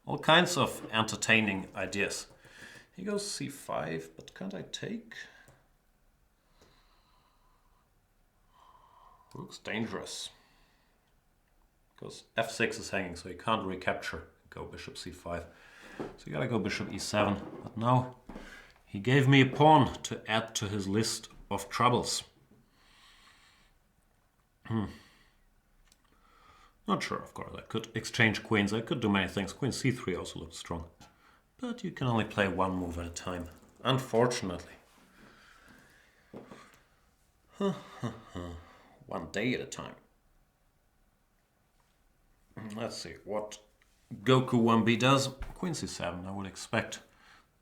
all kinds of entertaining ideas. He goes C5, but can't I take? Looks dangerous. Because F6 is hanging, so you can't recapture. Go Bishop C5. So you gotta go Bishop E7. But now he gave me a pawn to add to his list of troubles. Not sure, of course. I could exchange queens. I could do many things. Queen C3 also looks strong. But you can only play one move at a time, unfortunately. One day at a time. Let's see what Goku 1B does. Queen C7, I would expect.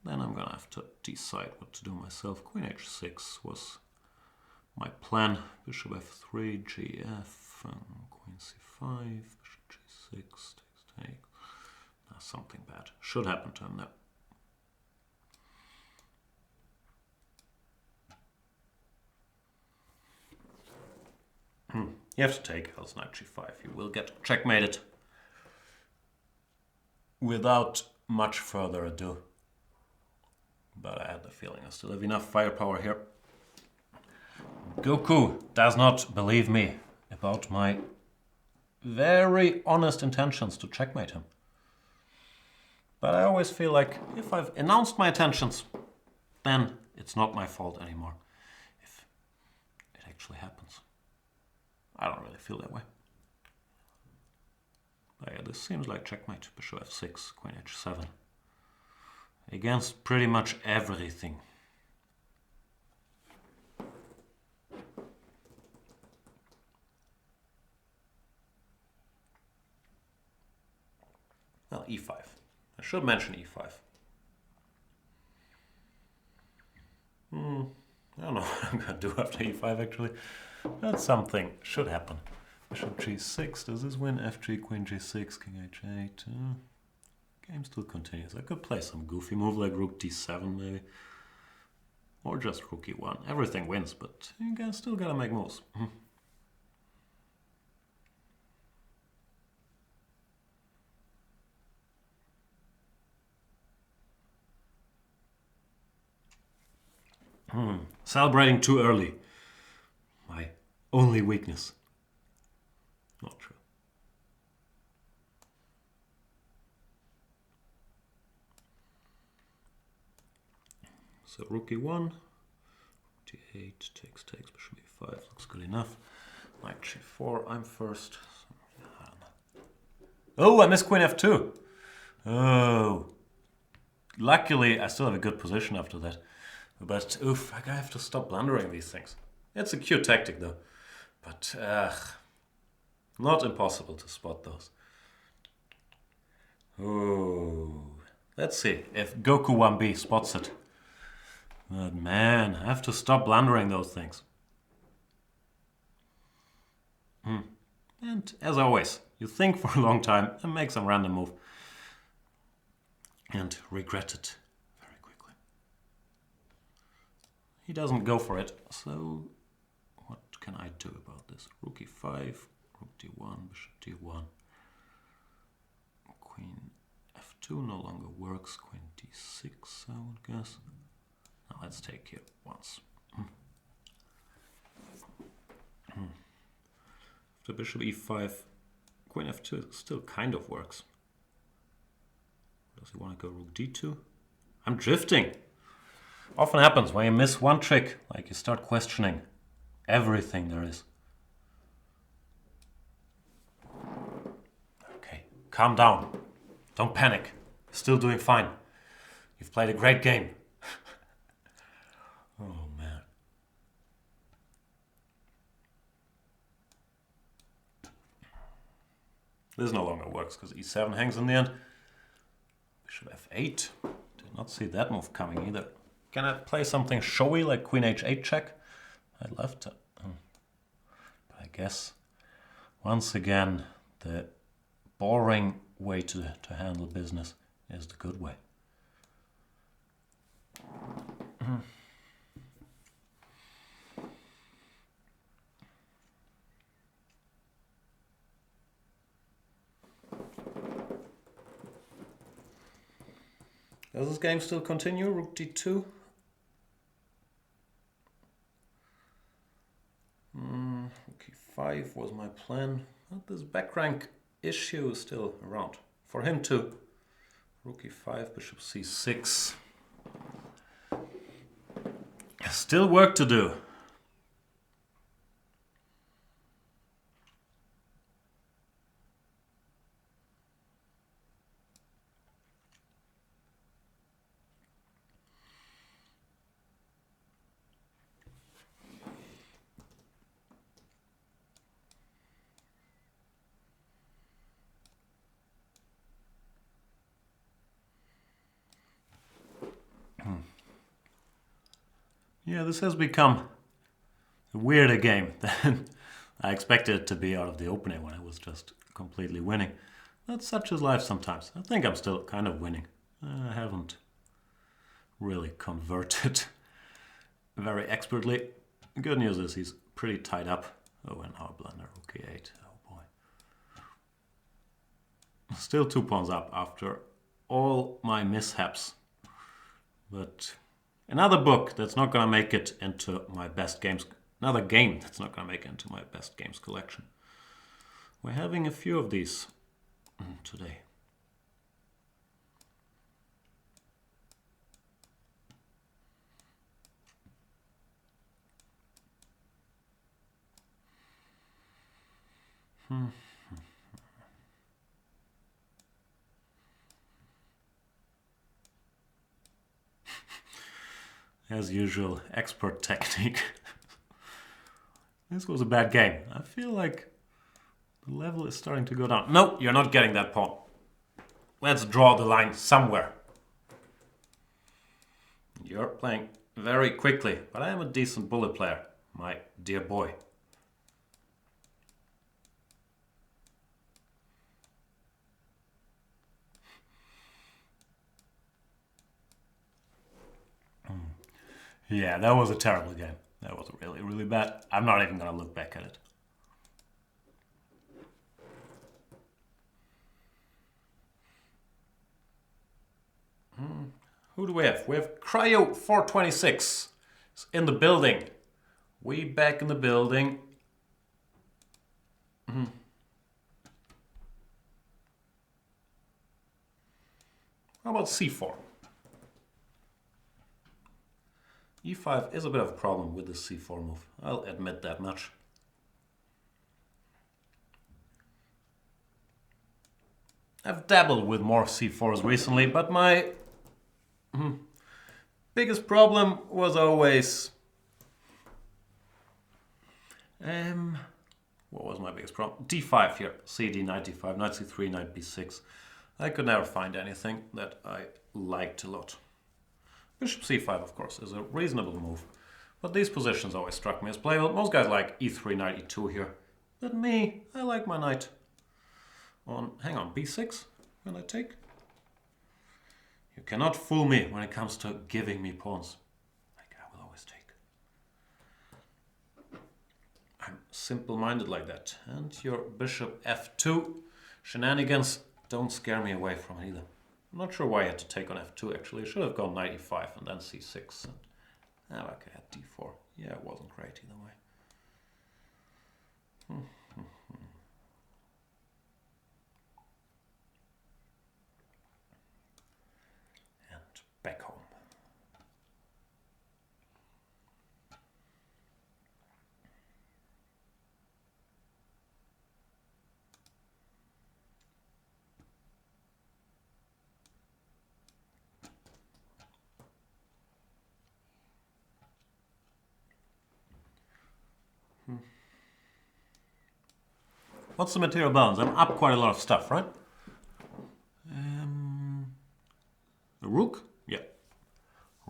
Then I'm gonna have to decide what to do myself. Queen H6 was my plan. Bishop F3, GF, Queen C5, Bishop G6, take. Something bad should happen to him now. You have to take else knight G5. You will get checkmated without much further ado. But I had the feeling I still have enough firepower here. Goku does not believe me about my very honest intentions to checkmate him. But I always feel like if I've announced my intentions, then it's not my fault anymore if it actually happens. I don't really feel that way. But yeah, this seems like checkmate. Bishop F6, Queen H7. Against pretty much everything. Well, E5. I should mention e5. I don't know what I'm going to do after e5 actually. That's something. Should happen. Bishop g6. Does this win? fg, queen g6, king h8. Game still continues. I could play some goofy move like rook d7 maybe. Or just rook e1. Everything wins, but you guys still gotta make moves. Celebrating too early. My only weakness. Not true. So rook e1, d8, takes, bishop e5, looks good enough. Knight g4, I'm first. Oh, I missed queen f2. Oh. Luckily, I still have a good position after that. But oof, I have to stop blundering these things. It's a cute tactic though. But not impossible to spot those. Oh. Let's see if Goku 1B spots it. But man, I have to stop blundering those things. And as always, you think for a long time and make some random move. And regret it very quickly. He doesn't go for it, so what can I do about this? Rook e5, rook d1, bishop d1. Queen f2 no longer works, queen d6 I would guess. Now let's take here once. After bishop e5, queen f2 still kind of works. Does he want to go rook d2? I'm drifting. Often happens when you miss one trick, like you start questioning everything there is. Okay, calm down. Don't panic. You're still doing fine. You've played a great game. Oh man. This no longer works because e7 hangs in the end. Bishop f8. Did not see that move coming either. Can I play something showy like queen h8 check? I'd love to. But I guess once again the boring way to handle business is the good way. Does this game still continue? Rook d2? Rook e5 was my plan. But this back rank issue is still around. For him too. Rook e5, bishop c6. Still work to do. Yeah, this has become a weirder game than I expected it to be out of the opening when I was just completely winning. But such is life sometimes. I think I'm still kind of winning. I haven't really converted very expertly. The good news is he's pretty tied up. Oh, and now blunder, rook e8. Oh boy. Still 2 pawns up after all my mishaps. But another book that's not going to make it into my best games. Another game that's not going to make it into my best games collection. We're having a few of these today. As usual, expert technique. This was a bad game. I feel like the level is starting to go down. No, you're not getting that pawn. let's draw the line somewhere. You're playing very quickly, but I am a decent bullet player, my dear boy. Yeah, that was a terrible game. That was really, really bad. I'm not even gonna look back at it. Who do we have? We have Cryo 426 in the building. We back in the building. How about C4? E5 is a bit of a problem with the C4 move. I'll admit that much. I've dabbled with more C4s recently, but my biggest problem was always... what was my biggest problem? D5 here. CD, knight D5, knight C3, knight B6. I could never find anything that I liked a lot. Bishop C5, of course, is a reasonable move. But these positions always struck me as playable. Most guys like E3, knight E2 here. But me, I like my knight on, hang on, B6? Will I take? You cannot fool me when it comes to giving me pawns. Like I will always take. I'm simple-minded like that. And your bishop F2 shenanigans don't scare me away from it either. I'm not sure why I had to take on F2 actually. I should have gone knight E5 and then C6. And, okay, at D4. Yeah, it wasn't great either way. And back home. What's the material balance? I'm up quite a lot of stuff, right? A rook? Yeah.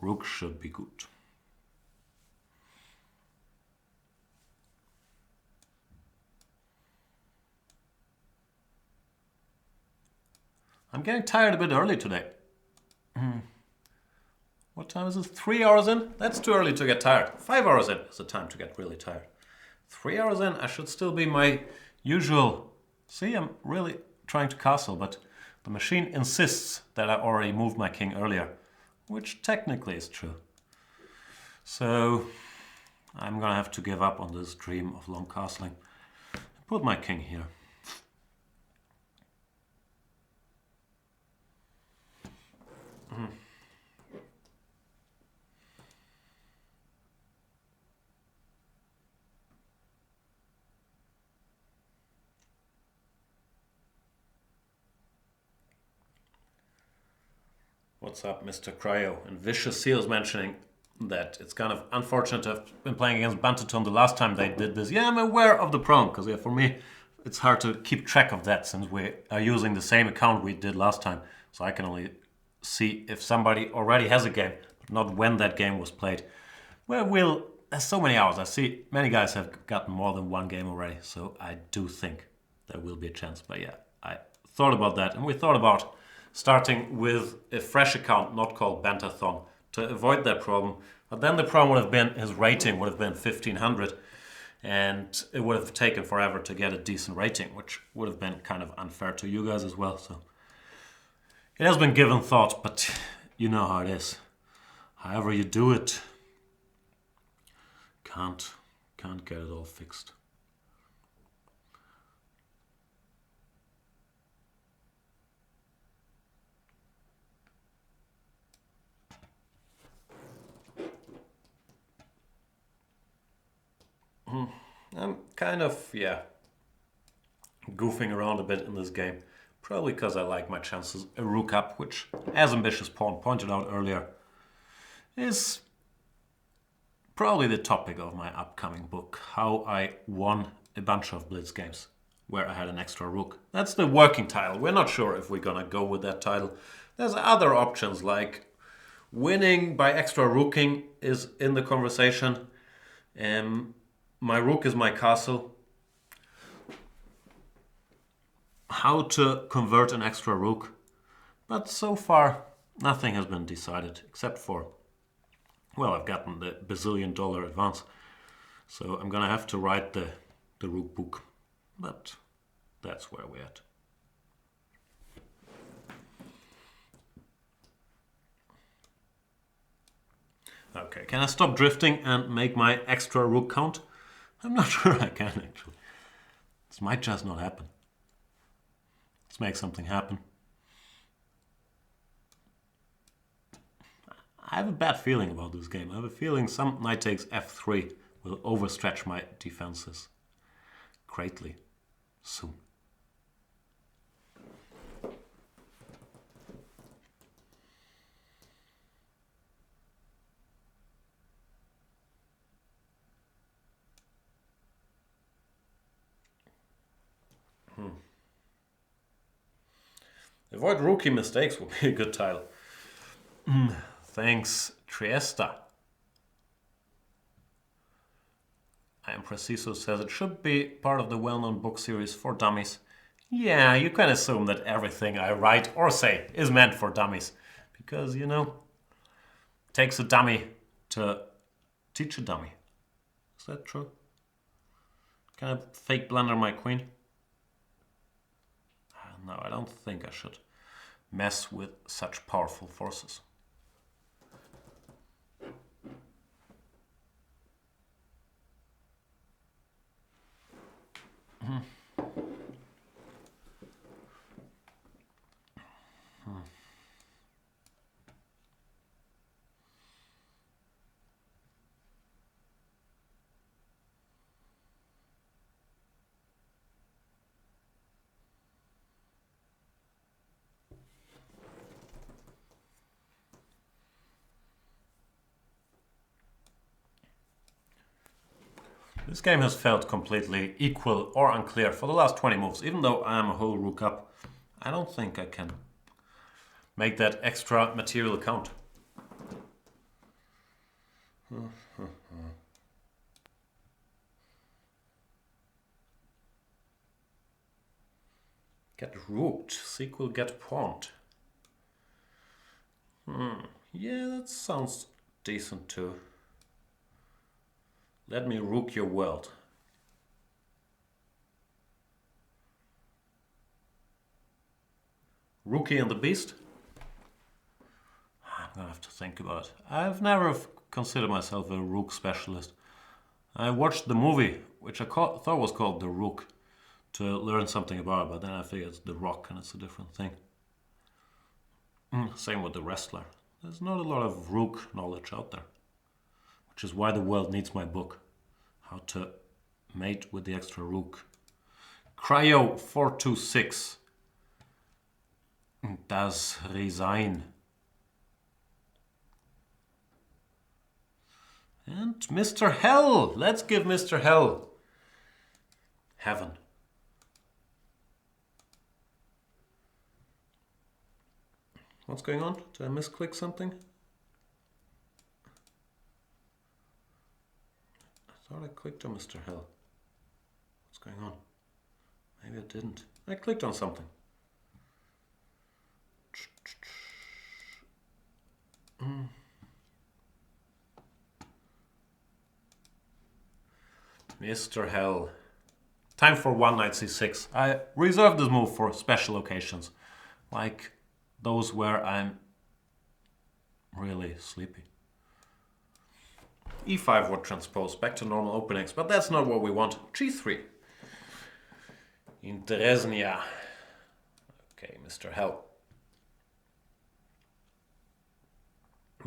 Rook should be good. I'm getting tired a bit early today. What time is it? 3 hours in? That's too early to get tired. 5 hours in is the time to get really tired. 3 hours in, I should still be my usual... See, I'm really trying to castle, but the machine insists that I already moved my king earlier, which technically is true. So I'm gonna have to give up on this dream of long castling. Put my king here. What's up, Mr. Cryo? And Vicious Seals mentioning that it's kind of unfortunate to have been playing against Banterthon the last time they did this. Yeah, I'm aware of the problem, because yeah, for me it's hard to keep track of that since we are using the same account we did last time. So I can only see if somebody already has a game, but not when that game was played. Well, there's so many hours. I see many guys have gotten more than one game already, so I do think there will be a chance. But yeah, I thought about that, and we thought about starting with a fresh account, not called Banterthon, to avoid that problem. But then the problem would have been his rating would have been 1500, and it would have taken forever to get a decent rating, which would have been kind of unfair to you guys as well. So it has been given thought, but you know how it is. However you do it, can't get it all fixed. I'm kind of, yeah, goofing around a bit in this game. Probably because I like my chances. A rook up, which, as Ambitious Pawn pointed out earlier, is probably the topic of my upcoming book. How I won a bunch of blitz games where I had an extra rook. That's the working title. We're not sure if we're gonna go with that title. There's other options like winning by extra rooking is in the conversation. My rook is my castle. How to convert an extra rook. But so far, nothing has been decided except for, well, I've gotten the bazillion-dollar advance. So I'm gonna have to write the rook book. But that's where we're at. Okay, can I stop drifting and make my extra rook count? I'm not sure I can actually. This might just not happen. Let's make something happen. I have a bad feeling about this game. I have a feeling some knight takes f3 will overstretch my defenses greatly soon. Avoid rookie mistakes would be a good title. Thanks, Triesta. I am Preciso says it should be part of the well-known book series for dummies. Yeah, you can assume that everything I write or say is meant for dummies. Because, you know, it takes a dummy to teach a dummy. Is that true? Can I fake blunder my queen? No, I don't think I should mess with such powerful forces. This game has felt completely equal or unclear for the last 20 moves. Even though I am a whole rook up, I don't think I can make that extra material count. Get rooked, sequel get pawned. Yeah, that sounds decent too. Let me rook your world. Rookie and the Beast? I'm gonna have to think about it. I've never considered myself a rook specialist. I watched the movie, which I thought was called The Rook, to learn something about it, but then I figured it's The Rock and it's a different thing. Same with the wrestler. There's not a lot of rook knowledge out there, which is why the world needs my book. How to mate with the extra rook. Cryo 426 does resign. And Mr. Hell. Let's give Mr. Hell heaven. What's going on? Did I misclick something? I thought I clicked on Mr. Hell. What's going on? Maybe I didn't. I clicked on something. Mr. Hell. Time for one knight c6. I reserve this move for special occasions, like those where I'm really sleepy. e5 would transpose back to normal openings, but that's not what we want. g3. Interesnia. Okay, Mr. Hell.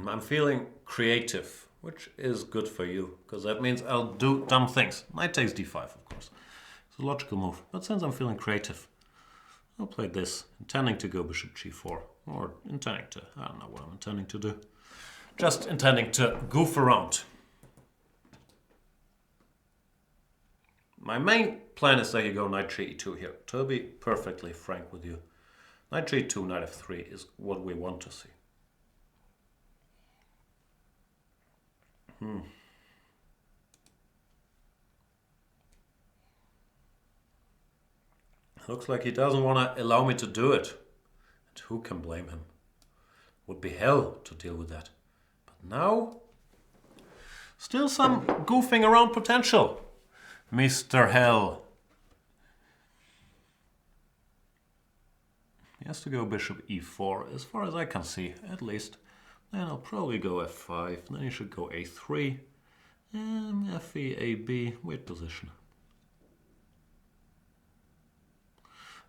I'm feeling creative, which is good for you, because that means I'll do dumb things. Knight takes d5, of course. It's a logical move, but since I'm feeling creative, I'll play this, intending to go bishop g4, or intending to, I don't know what I'm intending to do. Just intending to goof around. My main plan is that you go knight g2 here. To be perfectly frank with you, knight g2, knight f3 is what we want to see. Looks like he doesn't want to allow me to do it. And who can blame him? Would be hell to deal with that. But now, still some goofing around potential, Mr. Hell. He has to go bishop e4, as far as I can see, at least. Then I'll probably go f5, then he should go a3, and fe, ab, weird position.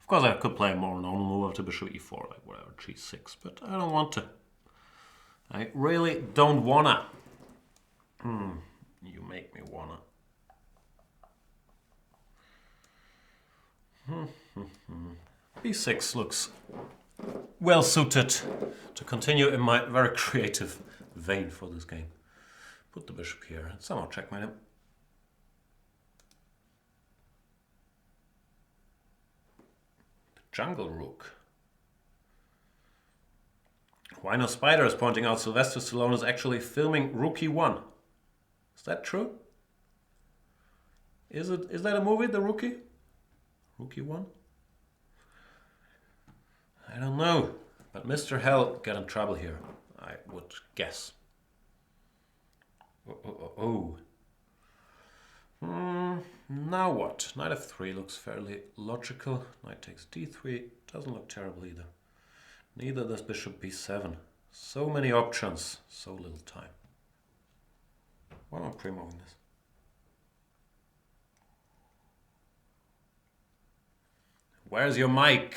Of course I could play a more normal move after bishop e4, like whatever, g6, but I don't want to. I really don't wanna. You make me wanna. b6 looks well suited to continue in my very creative vein for this game. Put the bishop here and somehow checkmate him. The jungle rook. Why no spider is pointing out Sylvester Stallone is actually filming Rookie 1. Is that true? Is that a movie, The Rookie? Rookie 1? I don't know, but Mr. Hell got in trouble here, I would guess. Now what? Knight f3 looks fairly logical. Knight takes d3, doesn't look terrible either. Neither does bishop b7. So many options, so little time. Why am I pre-moving this? Where's your mic?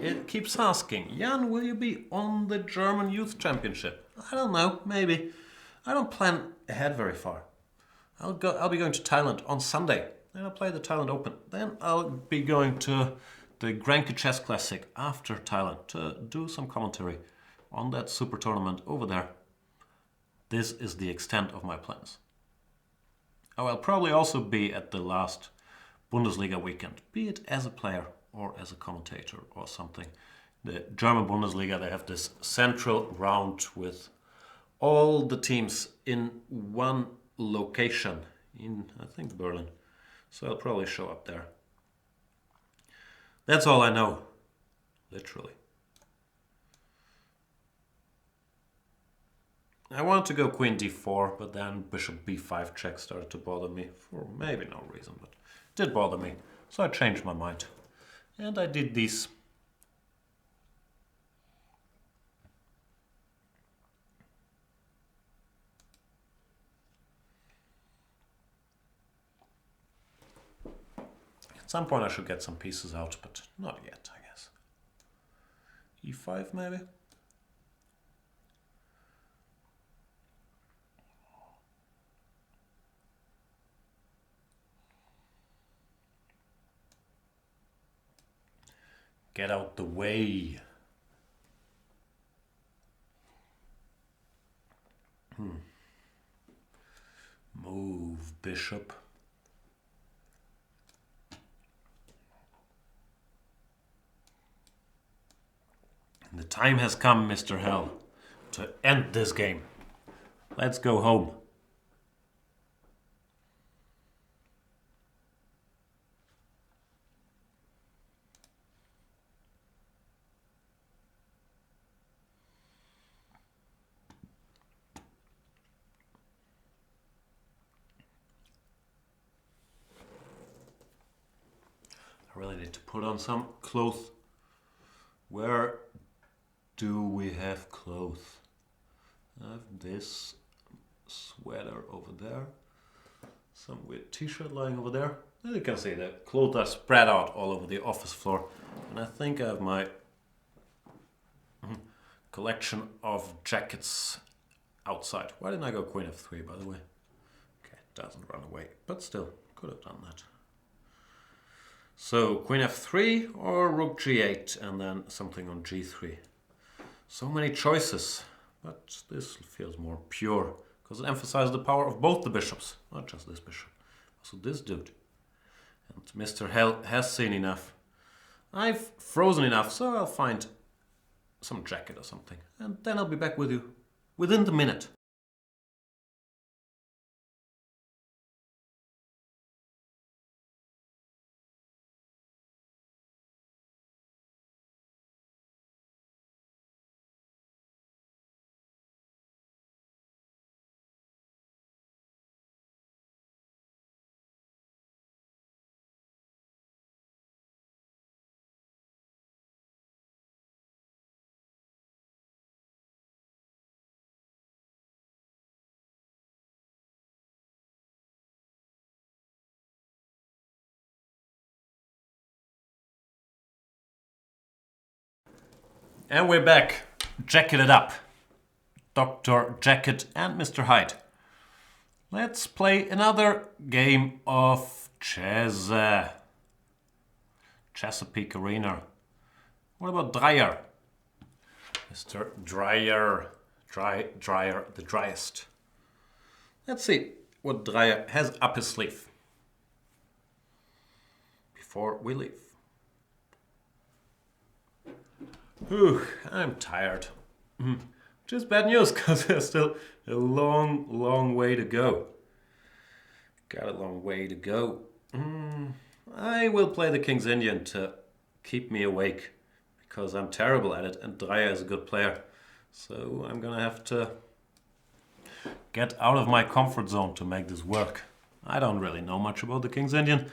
It keeps asking. Jan, will you be on the German Youth Championship? I don't know, maybe. I don't plan ahead very far. I'll be going to Thailand on Sunday. Then I'll play the Thailand Open. Then I'll be going to the Grenke Chess Classic after Thailand to do some commentary on that super tournament over there. This is the extent of my plans. I will probably also be at the last Bundesliga weekend, be it as a player or as a commentator or something. The German Bundesliga, they have this central round with all the teams in one location in, I think, Berlin. So I'll probably show up there. That's all I know, literally. I wanted to go queen d4, but then bishop b5 check started to bother me for maybe no reason, but it did bother me. So I changed my mind. And I did this. At some point I should get some pieces out, but not yet, I guess. e5 maybe? Get out the way. Move, bishop. The time has come, Mr. Hell, to end this game. Let's go home. I really need to put on some clothes. Where do we have clothes? I have this sweater over there. Some weird t-shirt lying over there. As you can see, the clothes are spread out all over the office floor. And I think I have my collection of jackets outside. Why didn't I go queen f3, by the way? Okay, it doesn't run away, but still, could have done that. So, queen f3 or rook g8 and then something on g3. So many choices, but this feels more pure because it emphasizes the power of both the bishops, not just this bishop. Also this dude. And Mr. Hell has seen enough. I've frozen enough, so I'll find some jacket or something. And then I'll be back with you within the minute. And we're back, jacketed up. Dr. Jacket and Mr. Hyde. Let's play another game of chess. Chesapeake Arena. What about Dreyer? Mr. Dreyer. Dreyer, the driest. Let's see what Dreyer has up his sleeve before we leave. Whew, I'm tired. Which is bad news, because there's still a long way to go. Got a long way to go. I will play the King's Indian to keep me awake, because I'm terrible at it, and Dreyer is a good player. So I'm gonna have to get out of my comfort zone to make this work. I don't really know much about the King's Indian.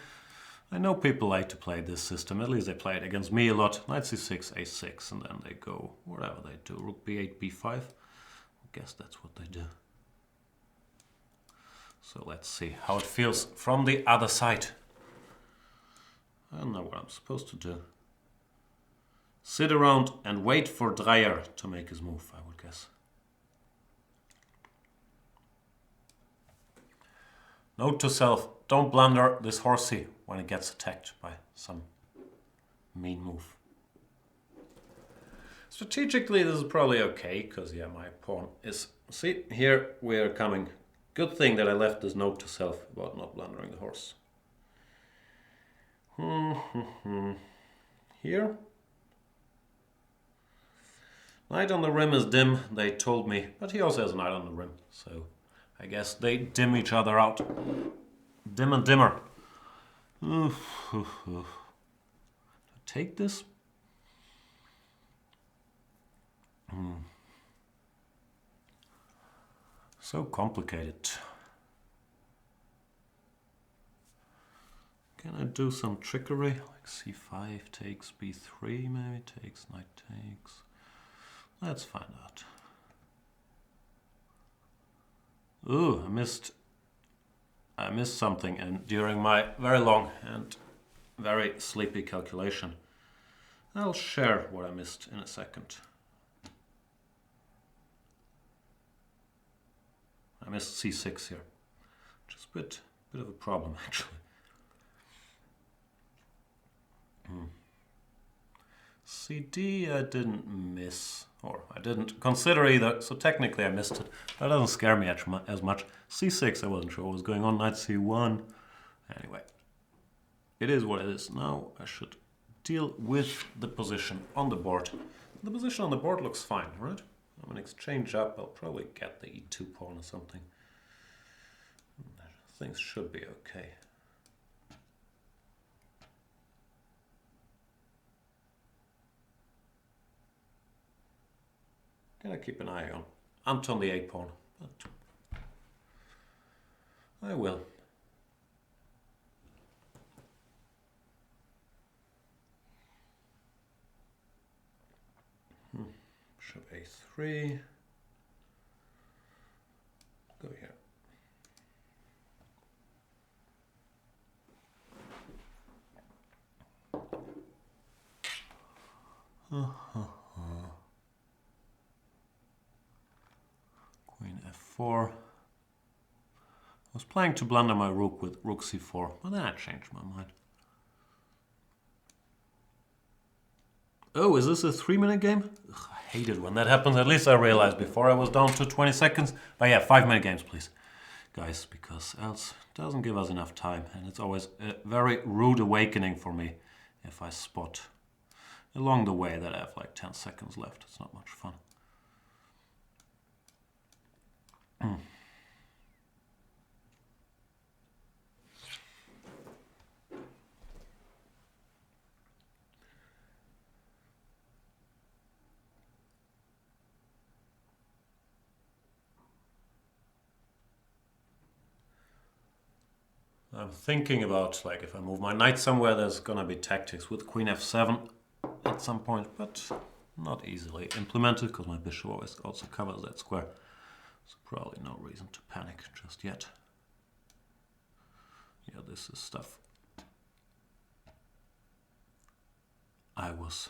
I know people like to play this system, at least they play it against me a lot. Knight c6, a6, and then they go whatever they do. Rook b8, b5. I guess that's what they do. So let's see how it feels from the other side. I don't know what I'm supposed to do. Sit around and wait for Dreyer to make his move, I would guess. Note to self, don't blunder this horsey when it gets attacked by some mean move. Strategically, this is probably okay, because yeah, my pawn is... See, here we are coming. Good thing that I left this note to self about not blundering the horse. Here. Knight on the rim is dim, they told me, but he also has a knight on the rim, so I guess they dim each other out. Dim and dimmer. Take this? So complicated. Can I do some trickery? Like c5 takes b3, maybe takes, knight takes. Let's find out. Ooh, I missed something, and during my very long and very sleepy calculation. I'll share what I missed in a second. I missed c6 here, which is a bit of a problem actually. CD I didn't miss, or I didn't consider either, so technically I missed it. That doesn't scare me as much. c6 I wasn't sure what was going on, knight c1. Anyway, it is what it is. Now I should deal with the position on the board. The position on the board looks fine, right? I'm gonna exchange up, I'll probably get the e2 pawn or something. Things should be okay. Gotta keep an eye on Anton the a-pawn, but I will. Bishop a3. Go here. Queen f4. I was planning to blunder my rook with rook c4, but then I changed my mind. Oh, is this a 3-minute game? Ugh, I hate it when that happens. At least I realized before I was down to 20 seconds. But yeah, 5-minute games, please. guys, because else it doesn't give us enough time, and it's always a very rude awakening for me if I spot along the way that I have like 10 seconds left. It's not much fun. I'm thinking about, like, if I move my knight somewhere, there's gonna be tactics with queen f7 at some point, but not easily implemented because my bishop always also covers that square. So probably no reason to panic just yet. Yeah, this is stuff I was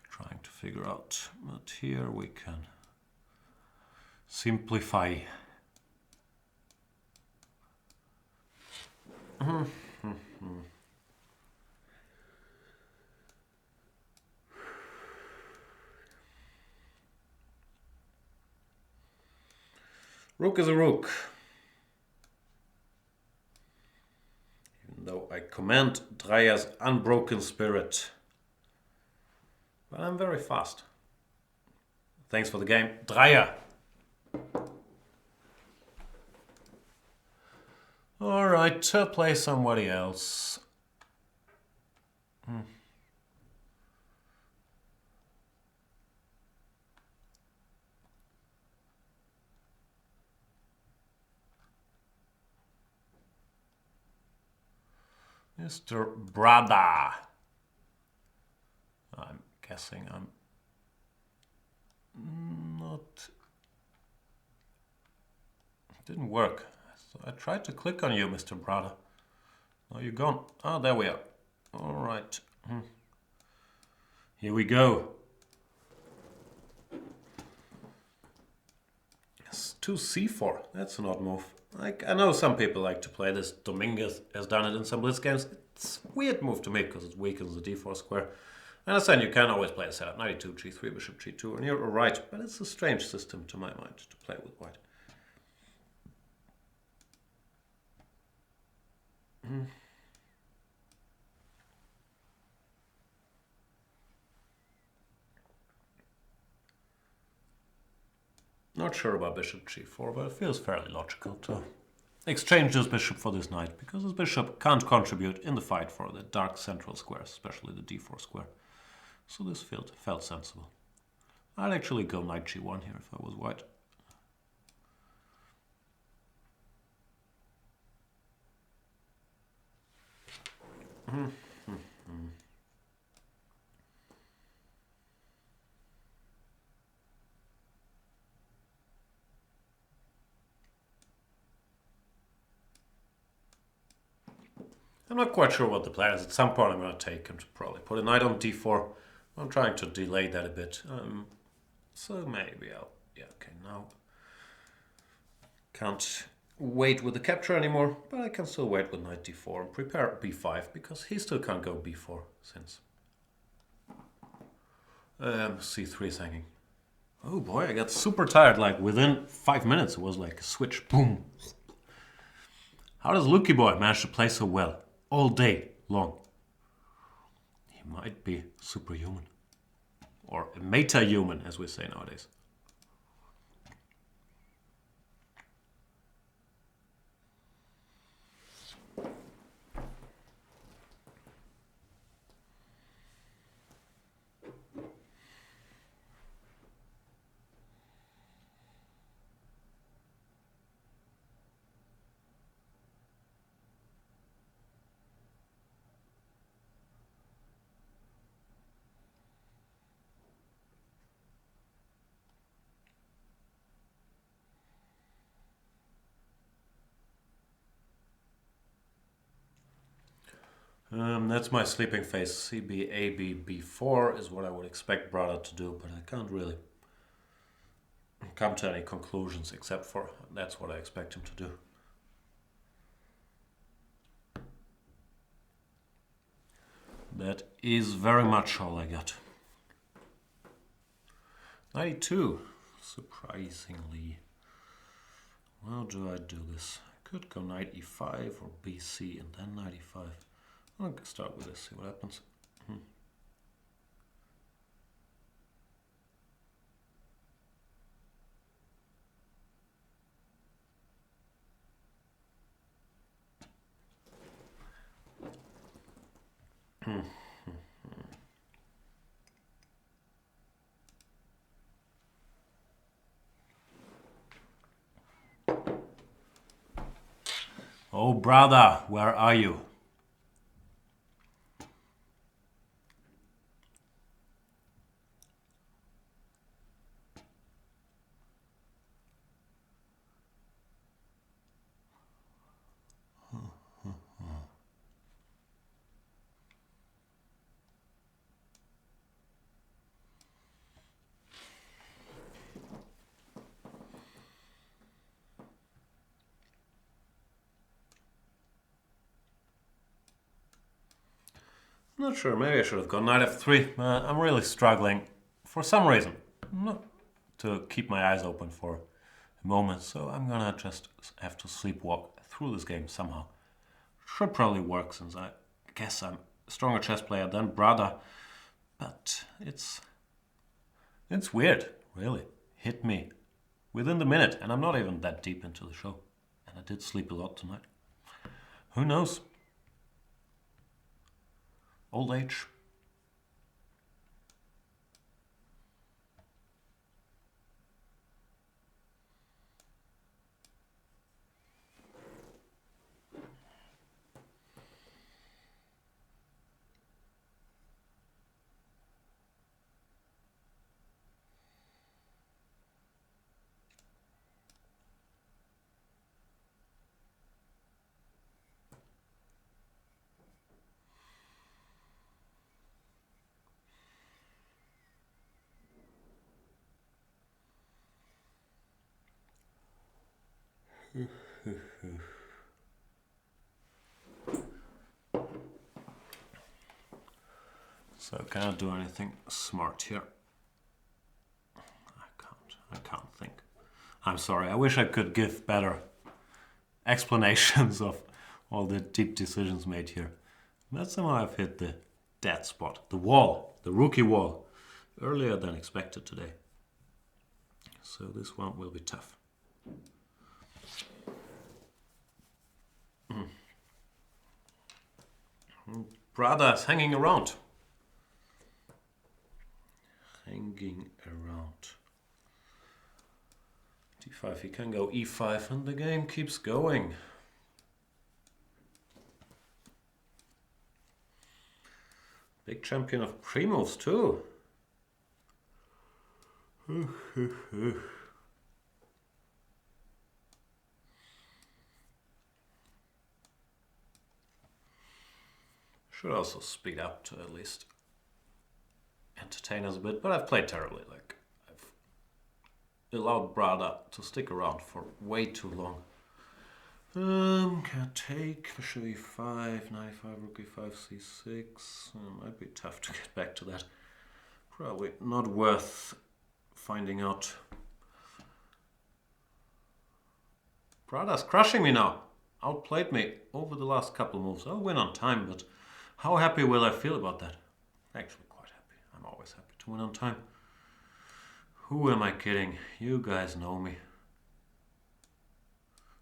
trying to figure out, but here we can simplify. Rook is a rook. Even though I commend Dreyer's unbroken spirit. But I'm very fast. Thanks for the game, Dreyer. Alright, play somebody else. Mr. Brada. I'm guessing I'm not... It didn't work. So I tried to click on you, Mr. Brada. Now you're gone. Oh, there we are. Alright. Here we go. It's 2c4. That's an odd move. Like, I know some people like to play this. Dominguez has done it in some blitz games. It's a weird move to me because it weakens the d4 square. I understand you can always play a setup. 92, g3, bishop g2, and you're right. But it's a strange system to my mind to play with white. Not sure about bishop g4, but it feels fairly logical to exchange this bishop for this knight, because this bishop can't contribute in the fight for the dark central squares, especially the d4 square. So this felt sensible. I'd actually go knight g1 here if I was white. I'm not quite sure what the plan is. At some point I'm going to take him to probably put a knight on d4. I'm trying to delay that a bit. So maybe I'll... Yeah, okay, now... Can't wait with the capture anymore, but I can still wait with knight d4 and prepare b5, because he still can't go b4 since c3 is hanging. Oh boy, I got super tired. Like within 5 minutes it was like a switch. Boom. How does Lucky Boy manage to play so well all day long? He might be superhuman. Or meta-human, as we say nowadays. That's my sleeping phase. CB, AB, B4 is what I would expect Brada to do, but I can't really come to any conclusions except for that's what I expect him to do. That is very much all I got. 92, surprisingly. How do I do this? I could go knight e5 or bc and then knight e5. I'll start with this, see what happens. Oh, brother, where are you? Not sure, maybe I should have gone knight f3. I'm really struggling for some reason not to keep my eyes open for a moment, so I'm gonna just have to sleepwalk through this game somehow. Should probably work since I guess I'm a stronger chess player than brother, but it's weird, really. Hit me within the minute, and I'm not even that deep into the show. And I did sleep a lot tonight. Who knows? Old age. So I cannot do anything smart here. I can't think. I'm sorry, I wish I could give better explanations of all the deep decisions made here. But somehow I've hit the dead spot, the wall, the rookie wall, earlier than expected today. So this one will be tough. Brothers hanging around. Hanging around. d5, he can go e5 and the game keeps going. Big champion of pre-moves too. Should also speed up to at least entertain us a bit, but I've played terribly. Like, I've allowed Brada to stick around for way too long. Can't take, bishop e5, knight e5, rook e5, c6. Might be tough to get back to that. Probably not worth finding out. Brada's crushing me now. Outplayed me over the last couple moves. I'll win on time, but how happy will I feel about that? Actually, quite happy. I'm always happy to win on time. Who am I kidding? You guys know me.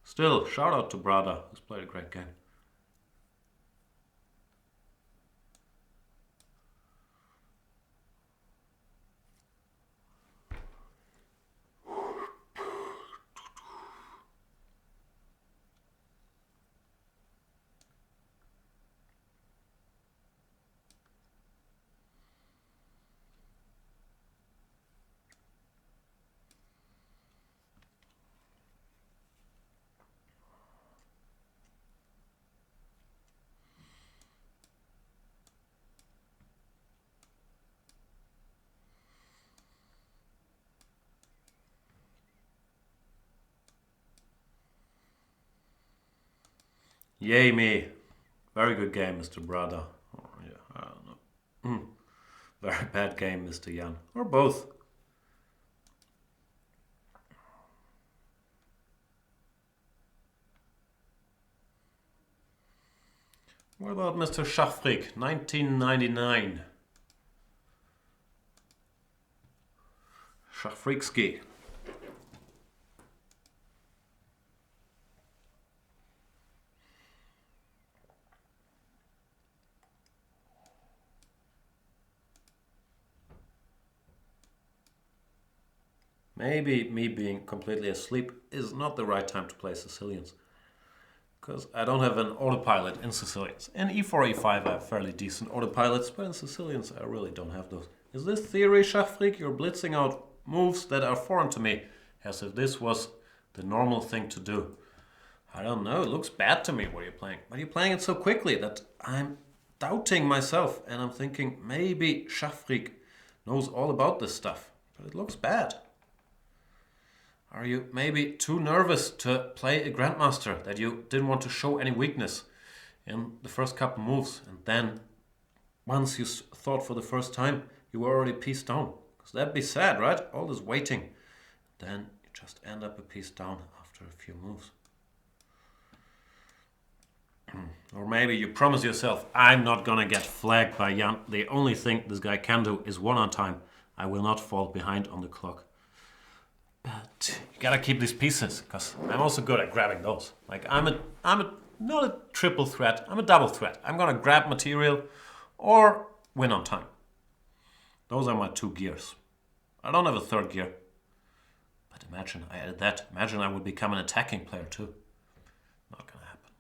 Still, shout out to Brada, who's played a great game. Yay me. Very good game, Mr. Brada. Oh, yeah, I don't know. Very bad game, Mr. Jan. Or both. What about Mr. Schachfreak, 1999? Schachfreakski. Maybe me being completely asleep is not the right time to play Sicilians. Because I don't have an autopilot in Sicilians. In e4, e5 I have fairly decent autopilots, but in Sicilians I really don't have those. Is this theory, Schachfreak? You're blitzing out moves that are foreign to me, as if this was the normal thing to do. I don't know, it looks bad to me what you're playing. But you're playing it so quickly that I'm doubting myself, and I'm thinking maybe Schachfreak knows all about this stuff. But it looks bad. Are you maybe too nervous to play a Grandmaster that you didn't want to show any weakness in the first couple moves, and then once you thought for the first time you were already pieced down? Because that'd be sad, right? All this waiting. Then you just end up a piece down after a few moves. Or maybe you promise yourself, I'm not gonna get flagged by Jan. The only thing this guy can do is one on time. I will not fall behind on the clock. But you gotta keep these pieces, because I'm also good at grabbing those. Like I'm not a triple threat, I'm a double threat. I'm gonna grab material or win on time. Those are my two gears. I don't have a third gear. But imagine I added that. Imagine I would become an attacking player too. Not gonna happen.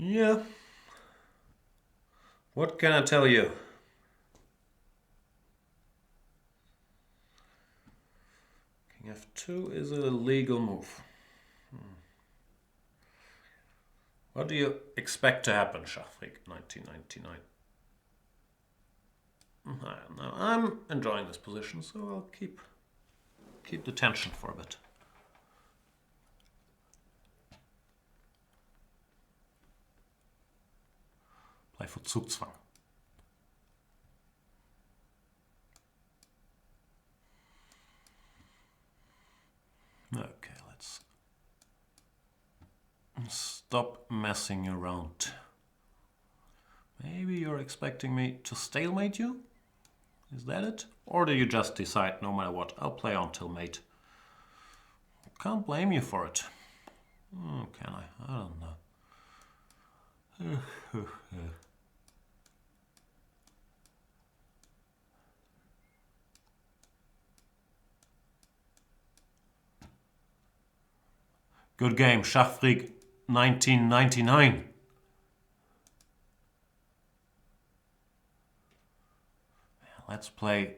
Yeah. What can I tell you? King f2 is a legal move. What do you expect to happen, Schachfreak, 1999? No, I'm enjoying this position, so I'll keep the tension for a bit. Play for Zugzwang. Okay, let's stop messing around. Maybe you're expecting me to stalemate you? Is that it? Or do you just decide, no matter what, I'll play on till mate? Can't blame you for it. Oh, can I? I don't know. Good game, Schachfreak, 1999. Let's play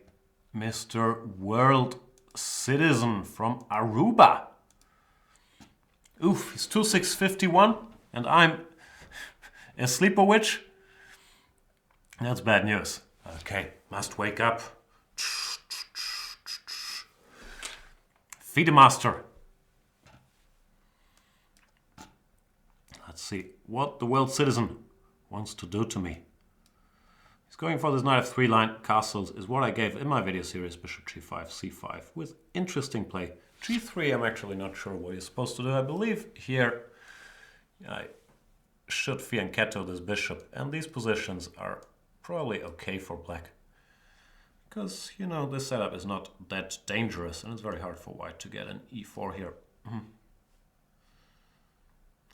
Mr. World Citizen from Aruba. Oof, he's 2651 and I'm a sleeper witch. That's bad news. Okay, must wake up. FIDE master. Let's see what the World Citizen wants to do to me. He's going for this knight f3 line. Castles is what I gave in my video series, bishop g5, c5, with interesting play. g3 I'm actually not sure what he's supposed to do. I believe here I should fianchetto this bishop, and these positions are probably okay for black. Because, you know, this setup is not that dangerous, and it's very hard for white to get an e4 here.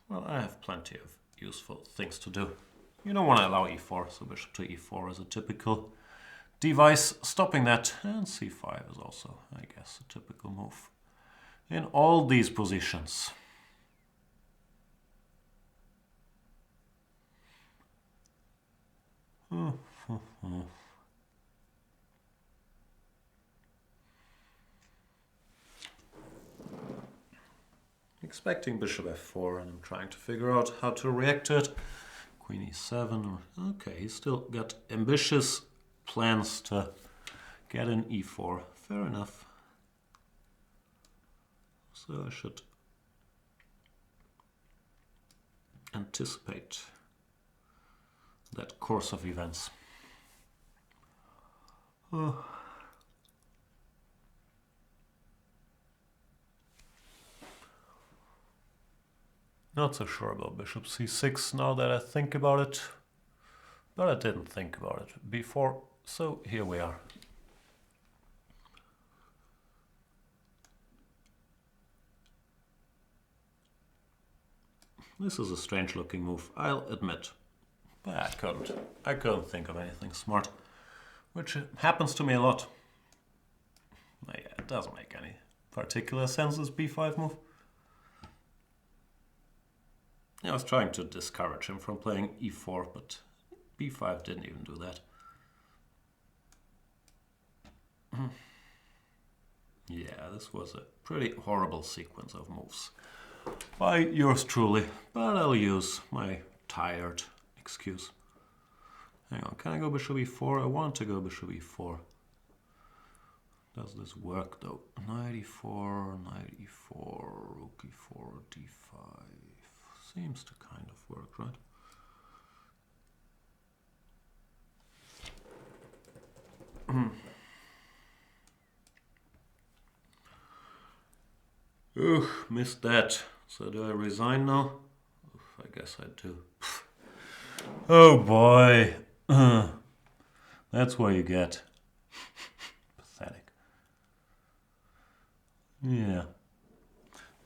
Well, I have plenty of useful things to do. You don't want to allow e4, so bishop to e4 is a typical device. Stopping that, and c5 is also, I guess, a typical move in all these positions. expecting bishop f4, and I'm trying to figure out how to react to it. Queen e7. Okay, he's still got ambitious plans to get an e4. Fair enough. So I should anticipate that course of events. Not so sure about bishop c6 now that I think about it, but I didn't think about it before, so here we are. This is a strange looking move, I'll admit. But I couldn't think of anything smart, which happens to me a lot. Yeah, it doesn't make any particular sense, this b5 move. I was trying to discourage him from playing e4, but b5 didn't even do that. Yeah, this was a pretty horrible sequence of moves by yours truly, but I'll use my tired excuse. Hang on, can I go bishop e4? I want to go bishop e4. Does this work though? Knight e4, knight e4, rook e4, d5. Seems to kind of work, right? Ugh, missed that. So do I resign now? Oof, I guess I do. Oh boy. That's what you get. Pathetic. Yeah.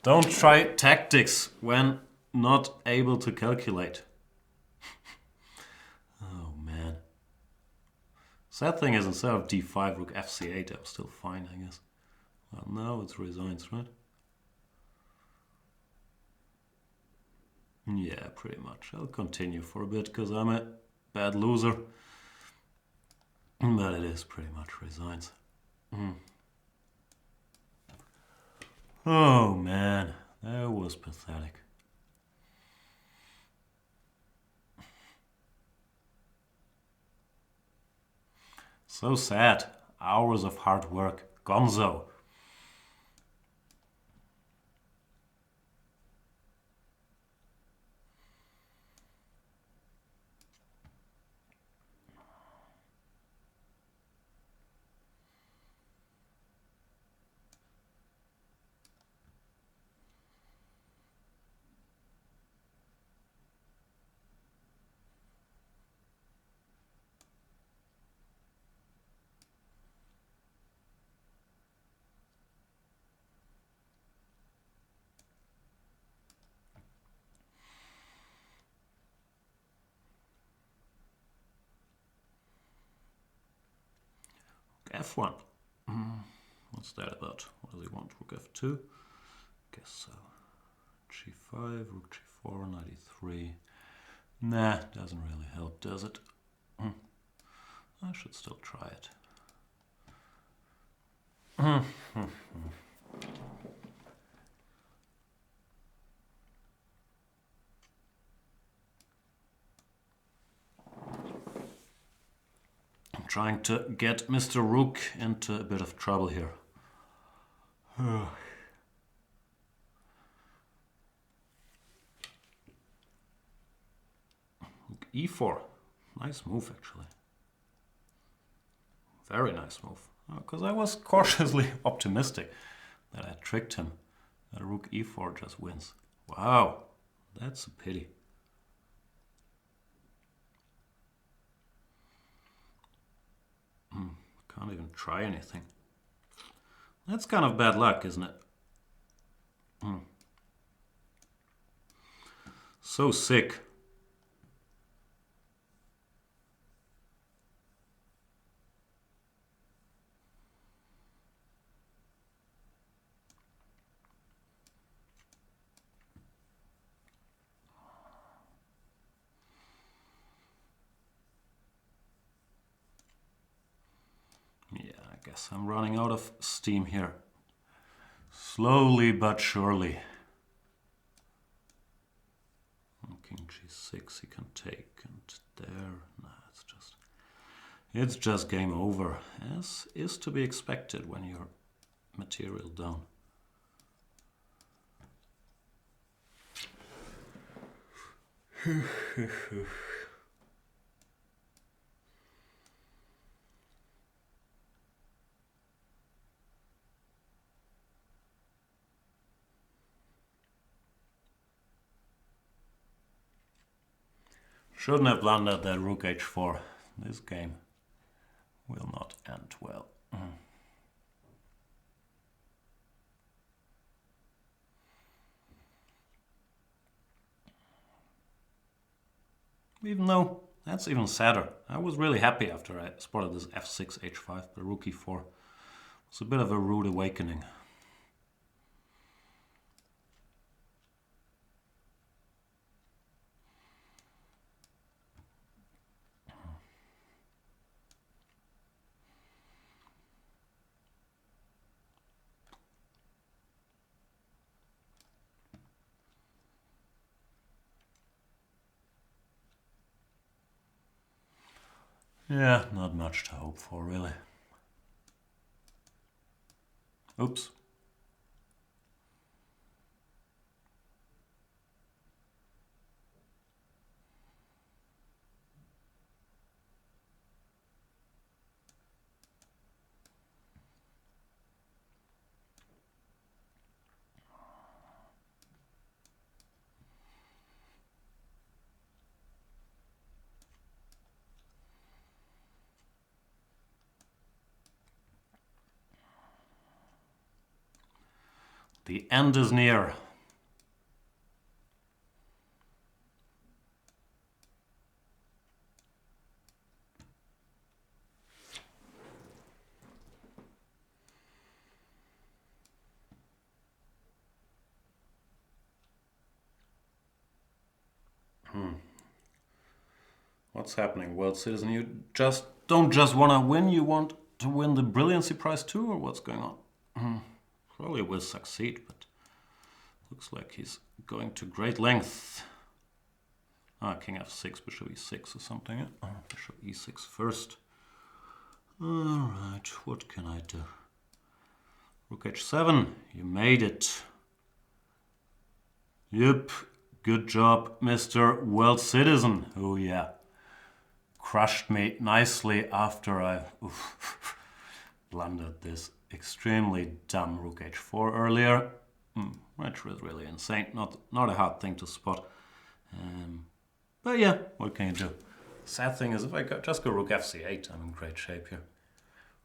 Don't try tactics when not able to calculate. Oh man. Sad thing is, instead of d5, rook fc8, I'm still fine, I guess. Well, now it's resigns, right? Yeah, pretty much. I'll continue for a bit because I'm a bad loser. But it is pretty much resigns. Oh man, that was pathetic. So sad. Hours of hard work. Gonzo. F1. What's that about? What does he want? Rook F2? Guess so. G5, Rook G4, Knight E3. Nah, doesn't really help, does it? I should still try it. I'm trying to get Mr. Rook into a bit of trouble here. Rook E4. Nice move, actually. Very nice move. Because I was cautiously optimistic that I tricked him. That Rook E4 just wins. Wow, that's a pity. Can't even try anything. That's kind of bad luck, isn't it? So sick. I guess I'm running out of steam here. Slowly but surely. King g6 he can take, and there, nah, it's just game over, as is to be expected when you're material down. Shouldn't have blundered that rook h4. This game will not end well. Even though that's even sadder. I was really happy after I spotted this f6, h5, the rook e4. It's a bit of a rude awakening. Yeah, not much to hope for, really. Oops. The end is near. What's happening, world citizen? You don't just want to win, you want to win the brilliancy prize too, or what's going on? Probably will succeed, but looks like he's going to great length. King f6, bishop e6 or something. Yeah? Bishop e6 first. Alright, what can I do? Rook h7, you made it. Yep, good job, Mr. World Citizen. Oh yeah. Crushed me nicely after I blundered this extremely dumb rook h4 earlier. Which was really insane. Not a hard thing to spot. But yeah, what can you do? Sad thing is, if I just go rook fc8, I'm in great shape here.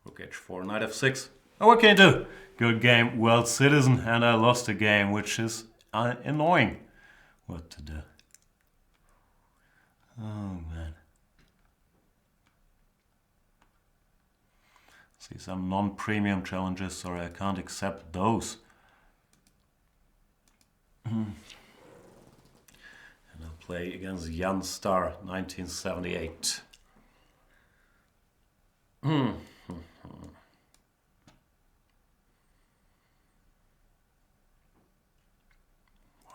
Rook h4, knight f6. Oh, what can you do? Good game, World Citizen, and I lost a game, which is annoying. What to do? Oh man. See some non-premium challenges, sorry, I can't accept those. And I'll play against Jan Star, 1978. What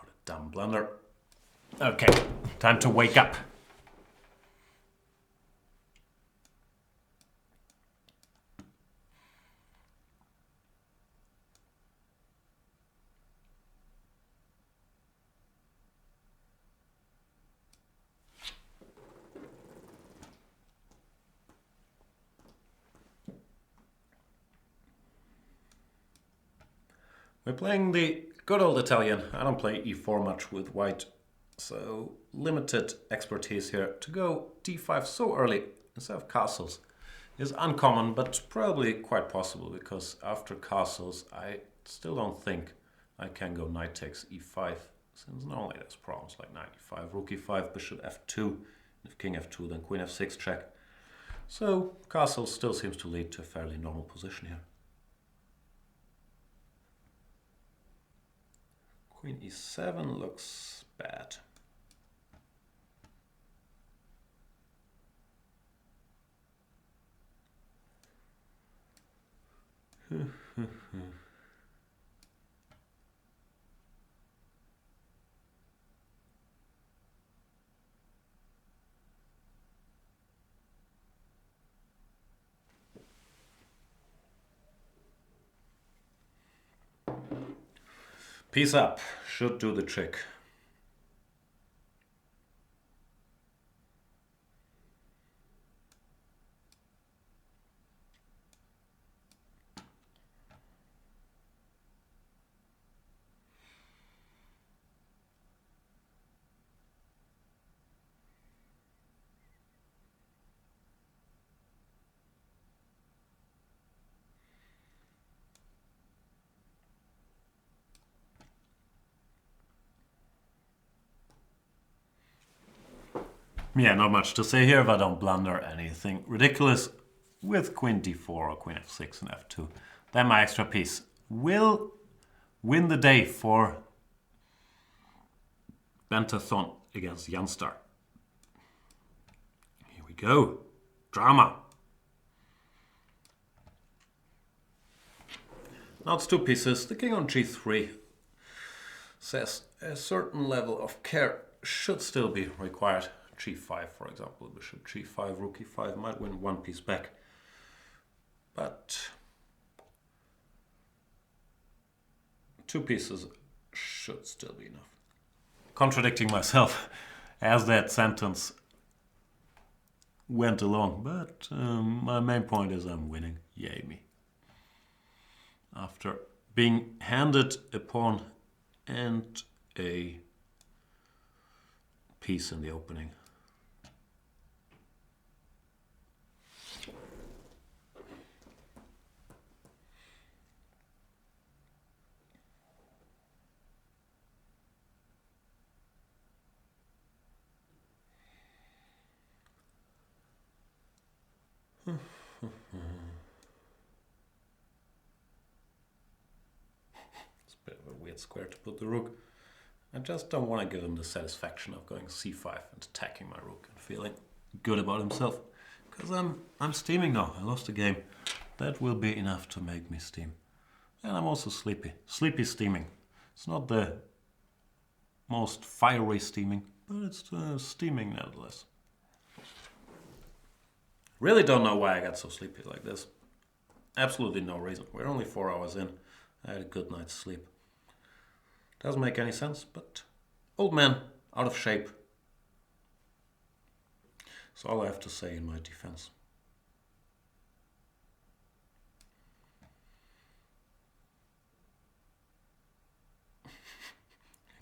a dumb blunder. Okay, time to wake up. We're playing the good old Italian. I don't play e4 much with white, so limited expertise here. To go d5 so early instead of castles is uncommon, but probably quite possible, because after castles I still don't think I can go knight takes e5, since normally there's problems like knight e5, rook e5, bishop f2, if king f2 then queen f6 check. So castle still seems to lead to a fairly normal position here. Queen e7 looks bad. Piece up should do the trick. Yeah, not much to say here if I don't blunder anything ridiculous with queen d4 or queen f6 and f2. Then my extra piece will win the day for Banterthon against Janstar. Here we go. Drama. Now it's two pieces. The king on g3 says a certain level of care should still be required. g5, for example, bishop g5, rook e5 might win one piece back. But two pieces should still be enough. Contradicting myself as that sentence went along, but my main point is I'm winning. Yay me. After being handed a pawn and a piece in the opening. It's a bit of a weird square to put the rook. I just don't want to give him the satisfaction of going c5 and attacking my rook and feeling good about himself. Because I'm steaming now. I lost the game. That will be enough to make me steam. And I'm also sleepy. Sleepy steaming. It's not the most fiery steaming, but it's steaming nevertheless. Really don't know why I got so sleepy like this. Absolutely no reason. We're only 4 hours in. I had a good night's sleep. Doesn't make any sense, but old man, out of shape. That's all I have to say in my defense.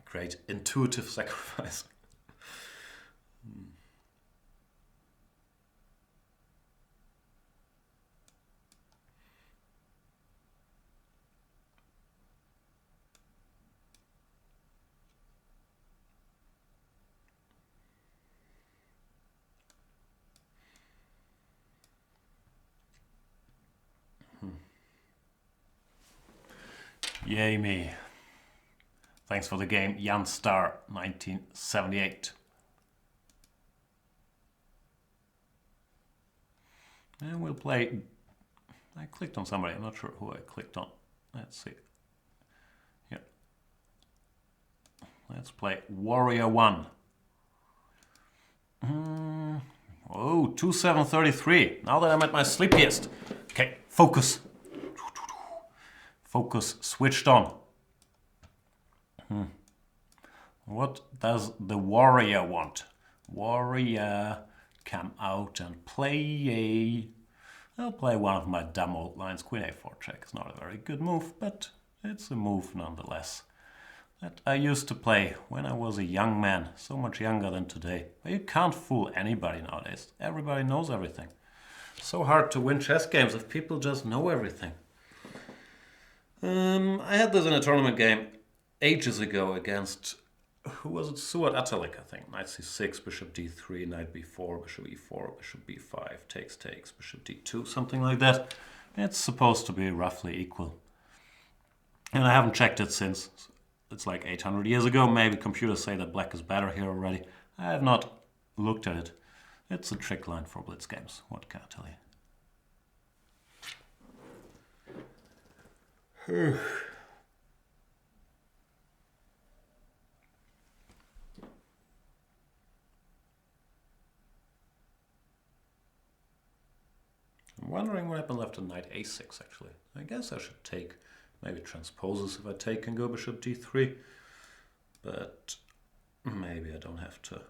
Great intuitive sacrifice. Yay me. Thanks for the game, Jan Star, 1978. And we'll play... I clicked on somebody, I'm not sure who I clicked on. Let's see. Yeah. Let's play Warrior 1. Oh, 2733. Now that I'm at my sleepiest. Okay, focus. Focus switched on. What does the warrior want? Warrior, come out and play. I'll play one of my dumb old lines. Queen a4 check is not a very good move, but it's a move nonetheless. That I used to play when I was a young man, so much younger than today. But you can't fool anybody nowadays. Everybody knows everything. So hard to win chess games if people just know everything. I had this in a tournament game ages ago against, who was it? Suat Atalik, I think. Knight c6, bishop d3, knight b4, bishop e4, bishop b5, takes, bishop d2, something like that. It's supposed to be roughly equal. And I haven't checked it since. It's like 800 years ago. Maybe computers say that black is better here already. I have not looked at it. It's a trick line for blitz games. What can I tell you? I'm wondering what happened after knight a6 actually. I guess I should take Maybe transposes if I take and go bishop d3. But maybe I don't have to.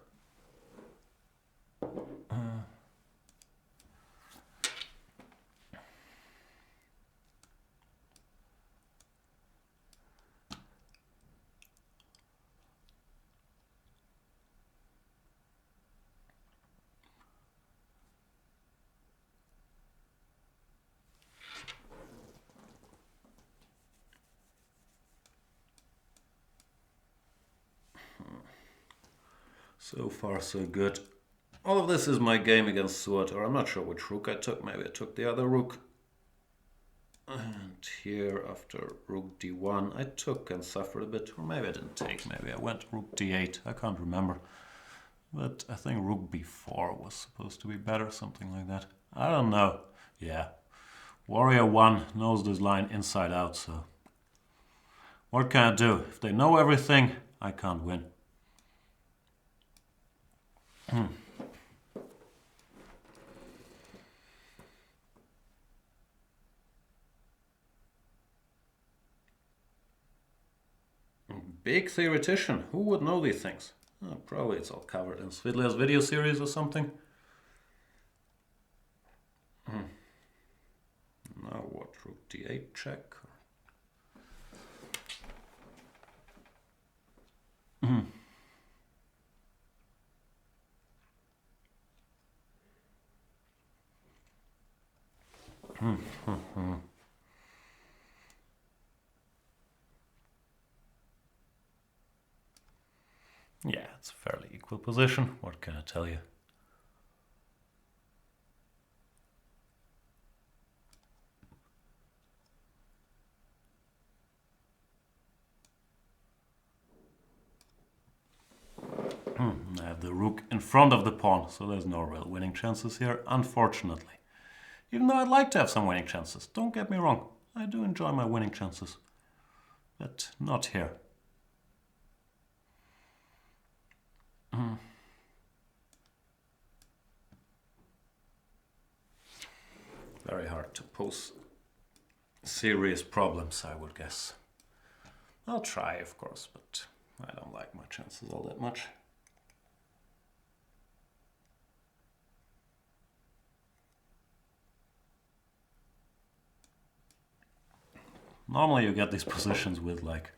So far, so good. All of this is my game against Suat, or I'm not sure which rook I took. Maybe I took the other rook. And here, after rook d1, I took and suffered a bit. Or maybe I didn't take. Maybe I went rook d8. I can't remember. But I think rook b4 was supposed to be better, something like that. I don't know. Yeah. Warrior 1 knows this line inside out, so... What can I do? If they know everything, I can't win. Big theoretician. Who would know these things? Oh, probably it's all covered in Svidler's video series or something. Now what? Rook d8 check. Yeah, it's a fairly equal position. What can I tell you? I have the rook in front of the pawn, so there's no real winning chances here, unfortunately. Even though I'd like to have some winning chances. Don't get me wrong. I do enjoy my winning chances. But not here. Very hard to pose serious problems, I would guess. I'll try, of course, but I don't like my chances all that much. Normally you get these positions with like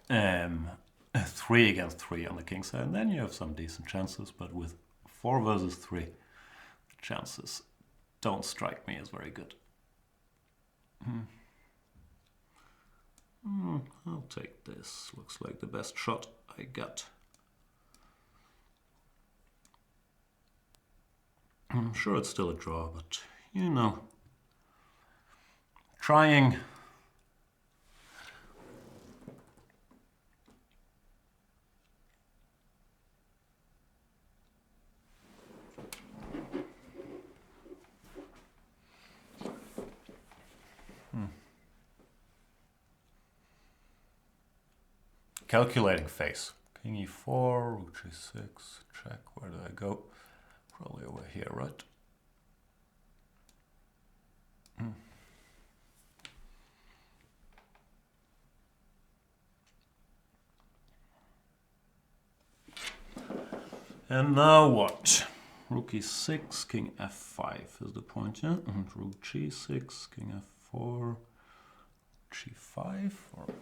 3 against 3 on the king side, and then you have some decent chances, but with 4 versus 3, the chances don't strike me as very good. I'll take this. Looks like the best shot I got. I'm sure it's still a draw, but you know, trying. Calculating face. King e4, rook g6, check. Where do I go? Probably over here, right? And now what? Rook e6, king f5 is the point, yeah? And rook g6, king f4, g5, or...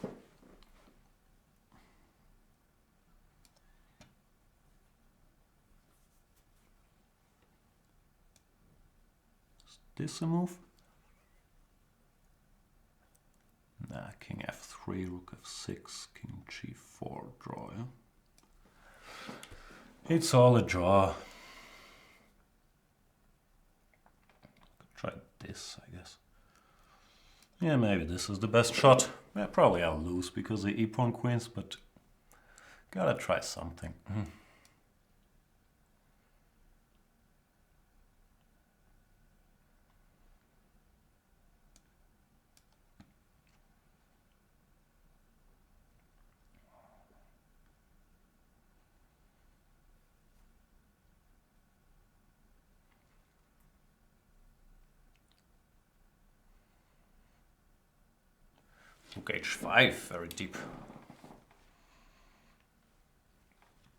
Is this a move? Nah, king f3, rook f6, king g4, draw, yeah? It's all a draw. Could try this, I guess. Yeah, maybe this is the best shot. Yeah, probably I'll lose because the e-pawn queens, but gotta try something. Rook h5, very deep.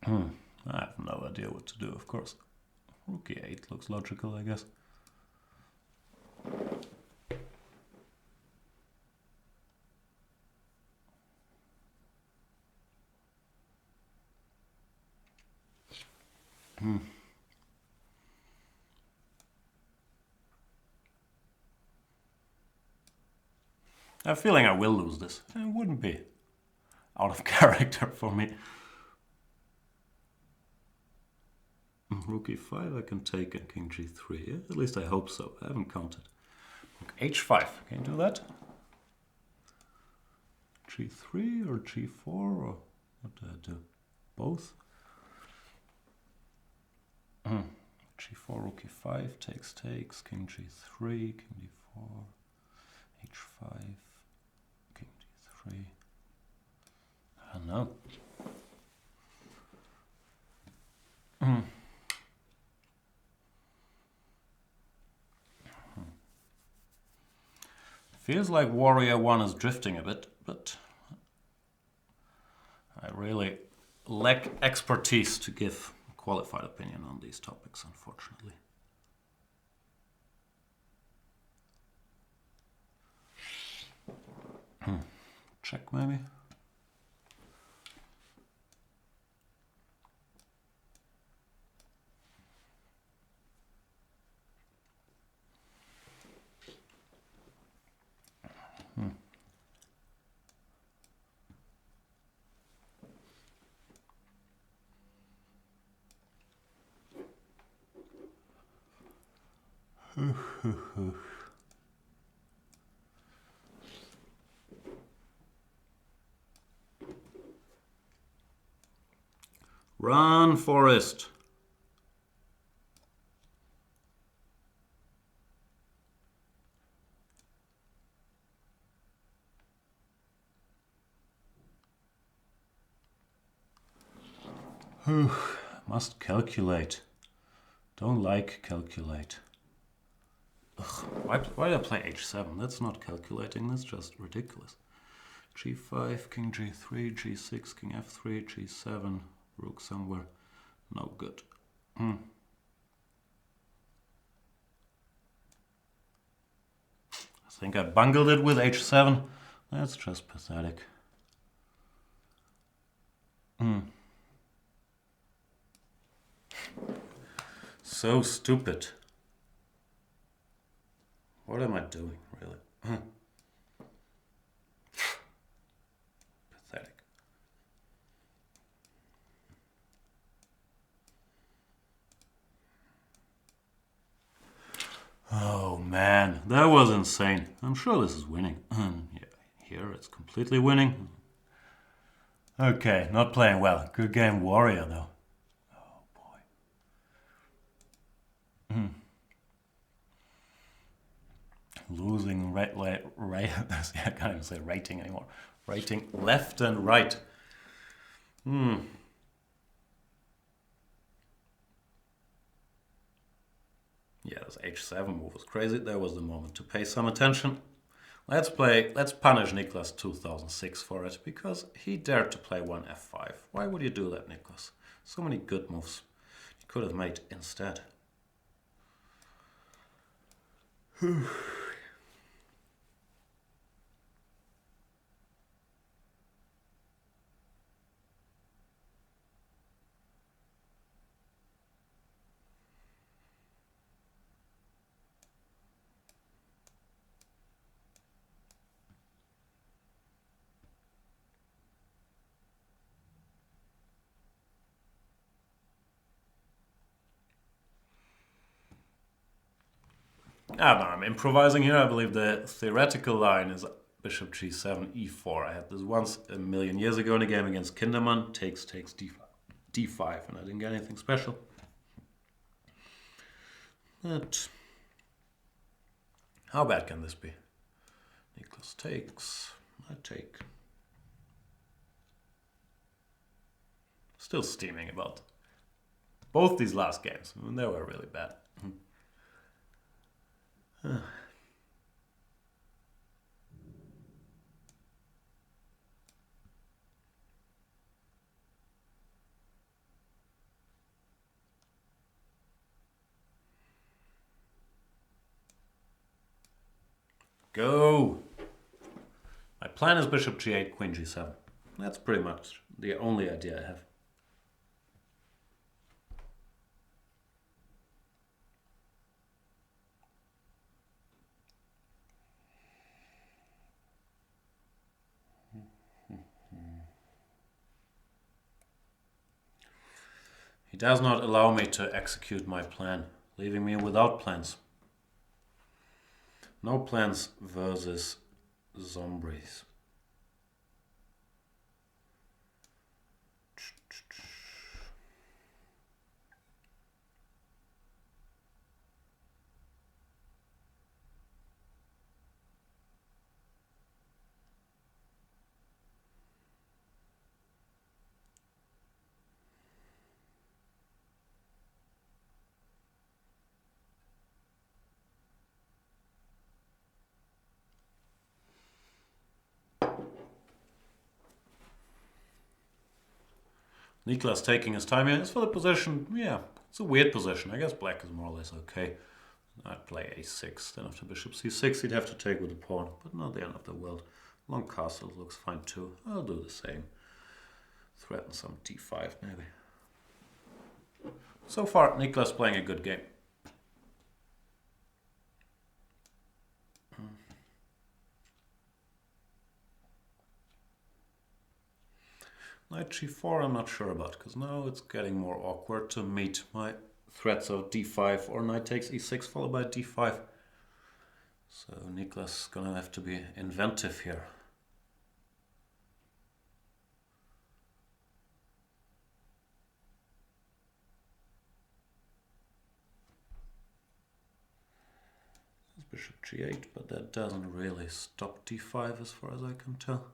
I have no idea what to do, of course. Rook e8 looks logical, I guess. I have a feeling I will lose this. It wouldn't be out of character for me. Rook e5 I can take and king g3. Yeah? At least I hope so. I haven't counted. Rook h5. Can you do that? g3 or g4 or what do I do? Both? g4, rook e5, takes, king g3, king d4, h5, king d3. I don't know. Feels like warrior 1 is drifting a bit, but I really lack expertise to give a qualified opinion on these topics, unfortunately. Check maybe. Run, Forest. Must calculate. Don't like calculate. Ugh, why did I play h7? That's not calculating, that's just ridiculous. g5, king g3, g6, king f3, g7, rook somewhere. No good. I think I bungled it with h7. That's just pathetic. So stupid. What am I doing, really? Pathetic. Oh man, that was insane. I'm sure this is winning. Yeah, here it's completely winning. Okay, not playing well. Good game, warrior, though. Oh boy. Losing right. I can't even say rating anymore. Rating left and right. Yeah, this h7 move was crazy. There was the moment to pay some attention. Let's punish Niklas 2006 for it, because he dared to play one f5. Why would you do that, Niklas? So many good moves you could have made instead. I don't know, I'm improvising here. I believe the theoretical line is bishop g7, e4. I had this once a million years ago in a game against Kinderman. Takes, d5, and I didn't get anything special. But how bad can this be? Niklas takes, I take. Still steaming about both these last games. I mean, they were really bad. Go! My plan is bishop g8, queen g7. That's pretty much the only idea I have. He does not allow me to execute my plan, leaving me without plans. No plans versus zombies. Niklas taking his time here. As for the position, yeah, it's a weird position. I guess black is more or less okay. I'd play a6, then after bishop c6 he'd have to take with the pawn, but not the end of the world. Long castle looks fine too. I'll do the same. Threaten some d5 maybe. So far, Niklas playing a good game. Knight g4 I'm not sure about, because now it's getting more awkward to meet my threats of d5 or knight takes e6 followed by d5. So Niklas is gonna have to be inventive here. Bishop g8, but that doesn't really stop d5 as far as I can tell.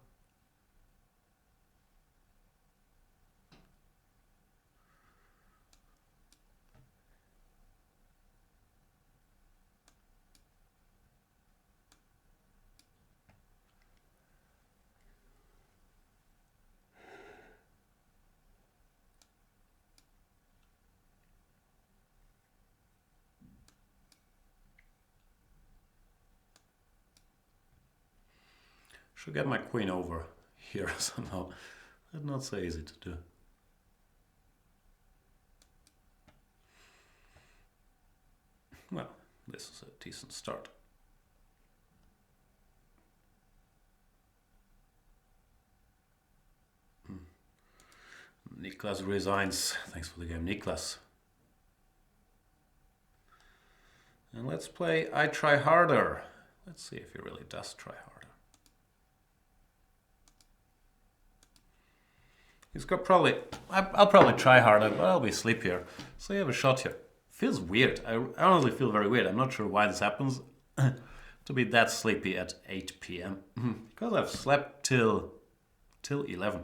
Should get my queen over here somehow. That's not so easy to do. Well, this is a decent start. Niklas resigns. Thanks for the game, Niklas. And let's play I Try Harder. Let's see if he really does try harder. He's got probably, I'll probably try harder, but I'll be sleepier. So you have a shot here. Feels weird. I honestly feel very weird. I'm not sure why this happens. To be that sleepy at 8 p.m. Because I've slept till 11.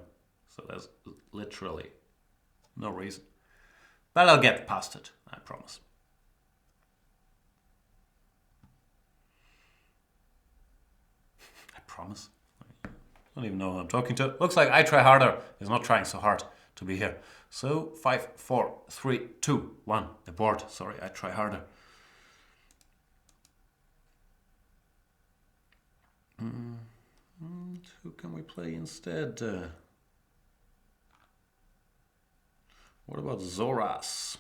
So there's literally no reason. But I'll get past it, I promise. I promise. I don't even know who I'm talking to. Looks like I Try Harder is not trying so hard to be here. So 5, 4, 3, 2, 1. The board. Sorry, I Try Harder. Who can we play instead? What about Zoras?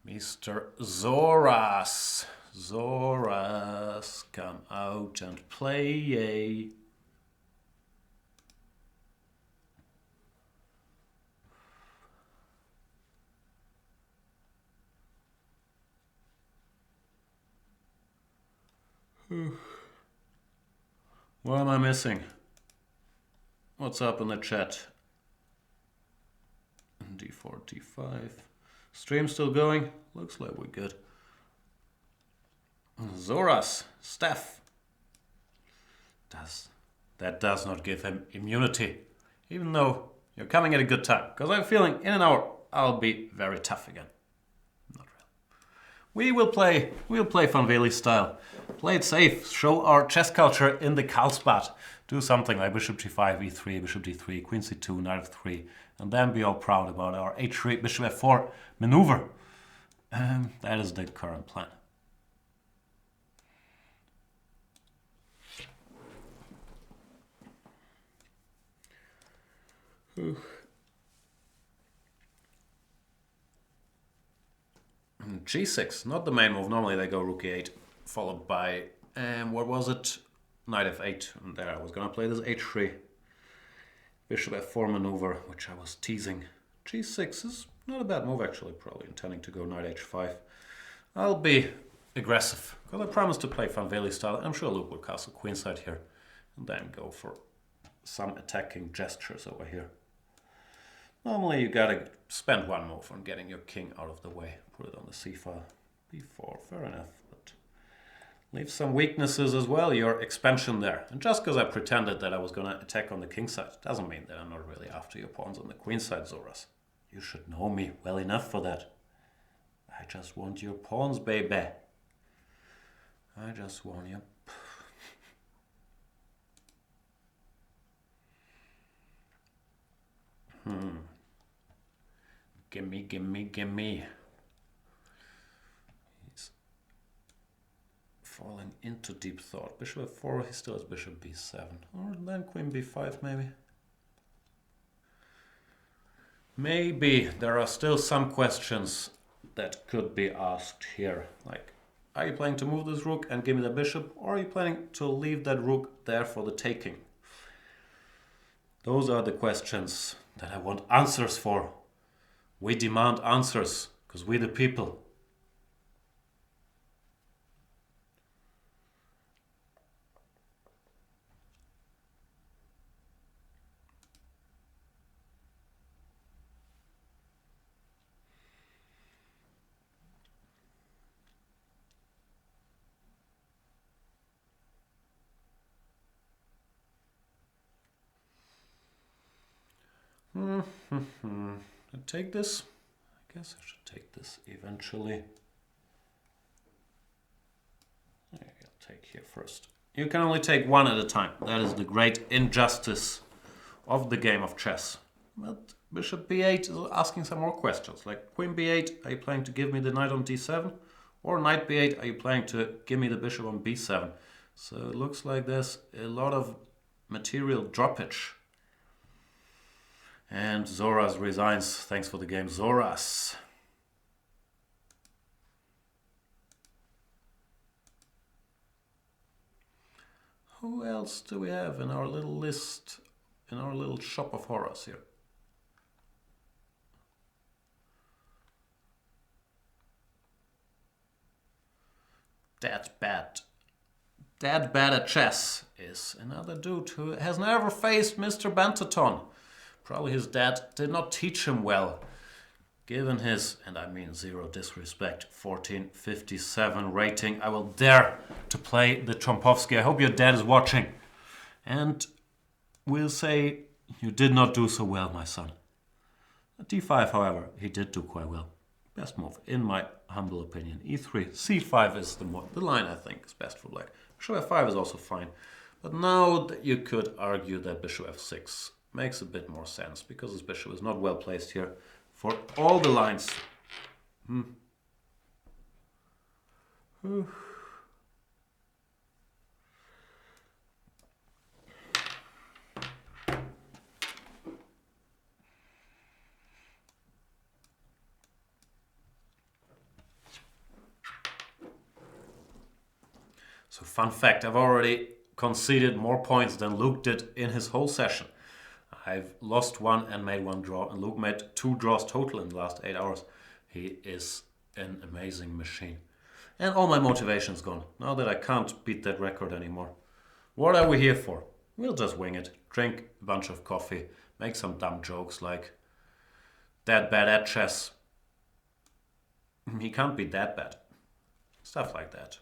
Mr. Zoras. Zoras, come out and play. What am I missing? What's up in the chat? D4, D5. Stream still going? Looks like we're good. Zoras, Steph. That does not give him immunity. Even though you're coming at a good time. Because I'm feeling in an hour I'll be very tough again. Not really. We'll play Van Veli style. Play it safe. Show our chess culture in the Karlsbad. Do something like bishop g5, e3, bishop d3, queen c2, knight f3. And then be all proud about our h3, bishop f4 maneuver. That is the current plan. g6, not the main move. Normally they go rook e8, followed by, what was it? Knight f8. And there I was going to play this h3. Bishop f4 maneuver, which I was teasing. g6 is not a bad move actually, probably intending to go knight h5. I'll be aggressive, because I promised to play Van Veli style. I'm sure Luke will castle queenside here, and then go for some attacking gestures over here. Normally you gotta spend one move on getting your king out of the way. Put it on the c file. b4, fair enough, but leave some weaknesses as well, your expansion there. And just because I pretended that I was gonna attack on the king side, doesn't mean that I'm not really after your pawns on the queen side, Zoras. You should know me well enough for that. I just want your pawns, baby. I just want you. Gimme, gimme, gimme. He's falling into deep thought. Bishop f4, he still has bishop b7. Or then queen b5 maybe. Maybe there are still some questions that could be asked here. Like, are you planning to move this rook and give me the bishop? Or are you planning to leave that rook there for the taking? Those are the questions that I want answers for. We demand answers, because we the people. I take this? I guess I should take this eventually. I'll take here first. You can only take one at a time. That is the great injustice of the game of chess. But bishop b8 is asking some more questions. Like queen b8, are you planning to give me the knight on d7? Or knight b8, are you planning to give me the bishop on b7? So it looks like there's a lot of material droppage. And Zoras resigns. Thanks for the game, Zoras. Who else do we have in our little list, in our little shop of horrors here? That bad at chess is another dude who has never faced Mr. Banterthon. Probably his dad did not teach him well, given his, and I mean zero disrespect, 1457 rating. I will dare to play the Trompovsky. I hope your dad is watching. And we'll say, you did not do so well, my son. At d5, however, he did do quite well. Best move, in my humble opinion. e3, c5 is the line I think is best for black. Bishop f5 is also fine. But now you could argue that bishop f6 makes a bit more sense, because his bishop is not well placed here for all the lines. So fun fact, I've already conceded more points than Luke did in his whole session. I've lost one and made one draw, and Luke made 2 draws total in the last 8 hours. He is an amazing machine. And all my motivation is gone, now that I can't beat that record anymore. What are we here for? We'll just wing it, drink a bunch of coffee, make some dumb jokes like, that bad at chess. He can't be that bad. Stuff like that.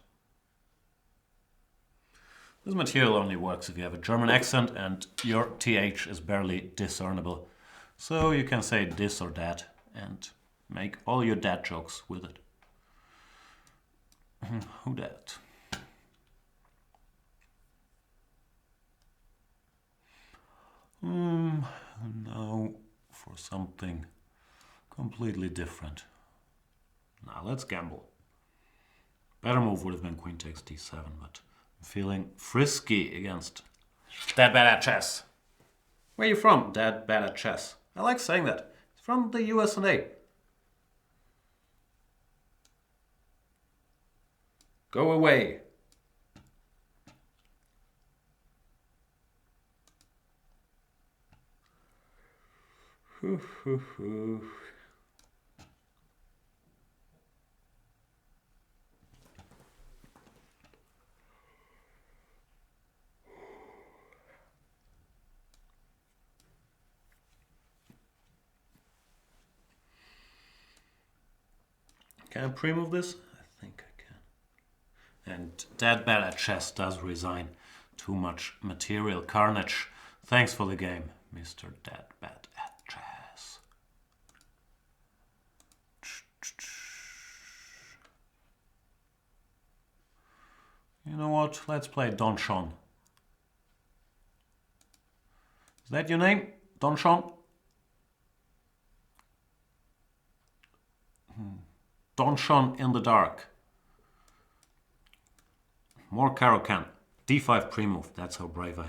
This material only works if you have a German accent and your TH is barely discernible. So you can say this or that and make all your dad jokes with it. Who dat? Now for something completely different. Now let's gamble. Better move would have been queen takes d7, but I'm feeling frisky against Dad Bad at Chess. Where are you from, Dad Bad at Chess? I like saying that. It's from the US and A. Go away. Can I pre-move this? I think I can. And that bad at chess does resign. Too much material carnage. Thanks for the game, Mr. Dead Bad at Chess. You know what? Let's play Don Sean. Is that your name? Don Sean? Don Sean in the dark. More Caro-Can. D5 pre-move. That's how brave I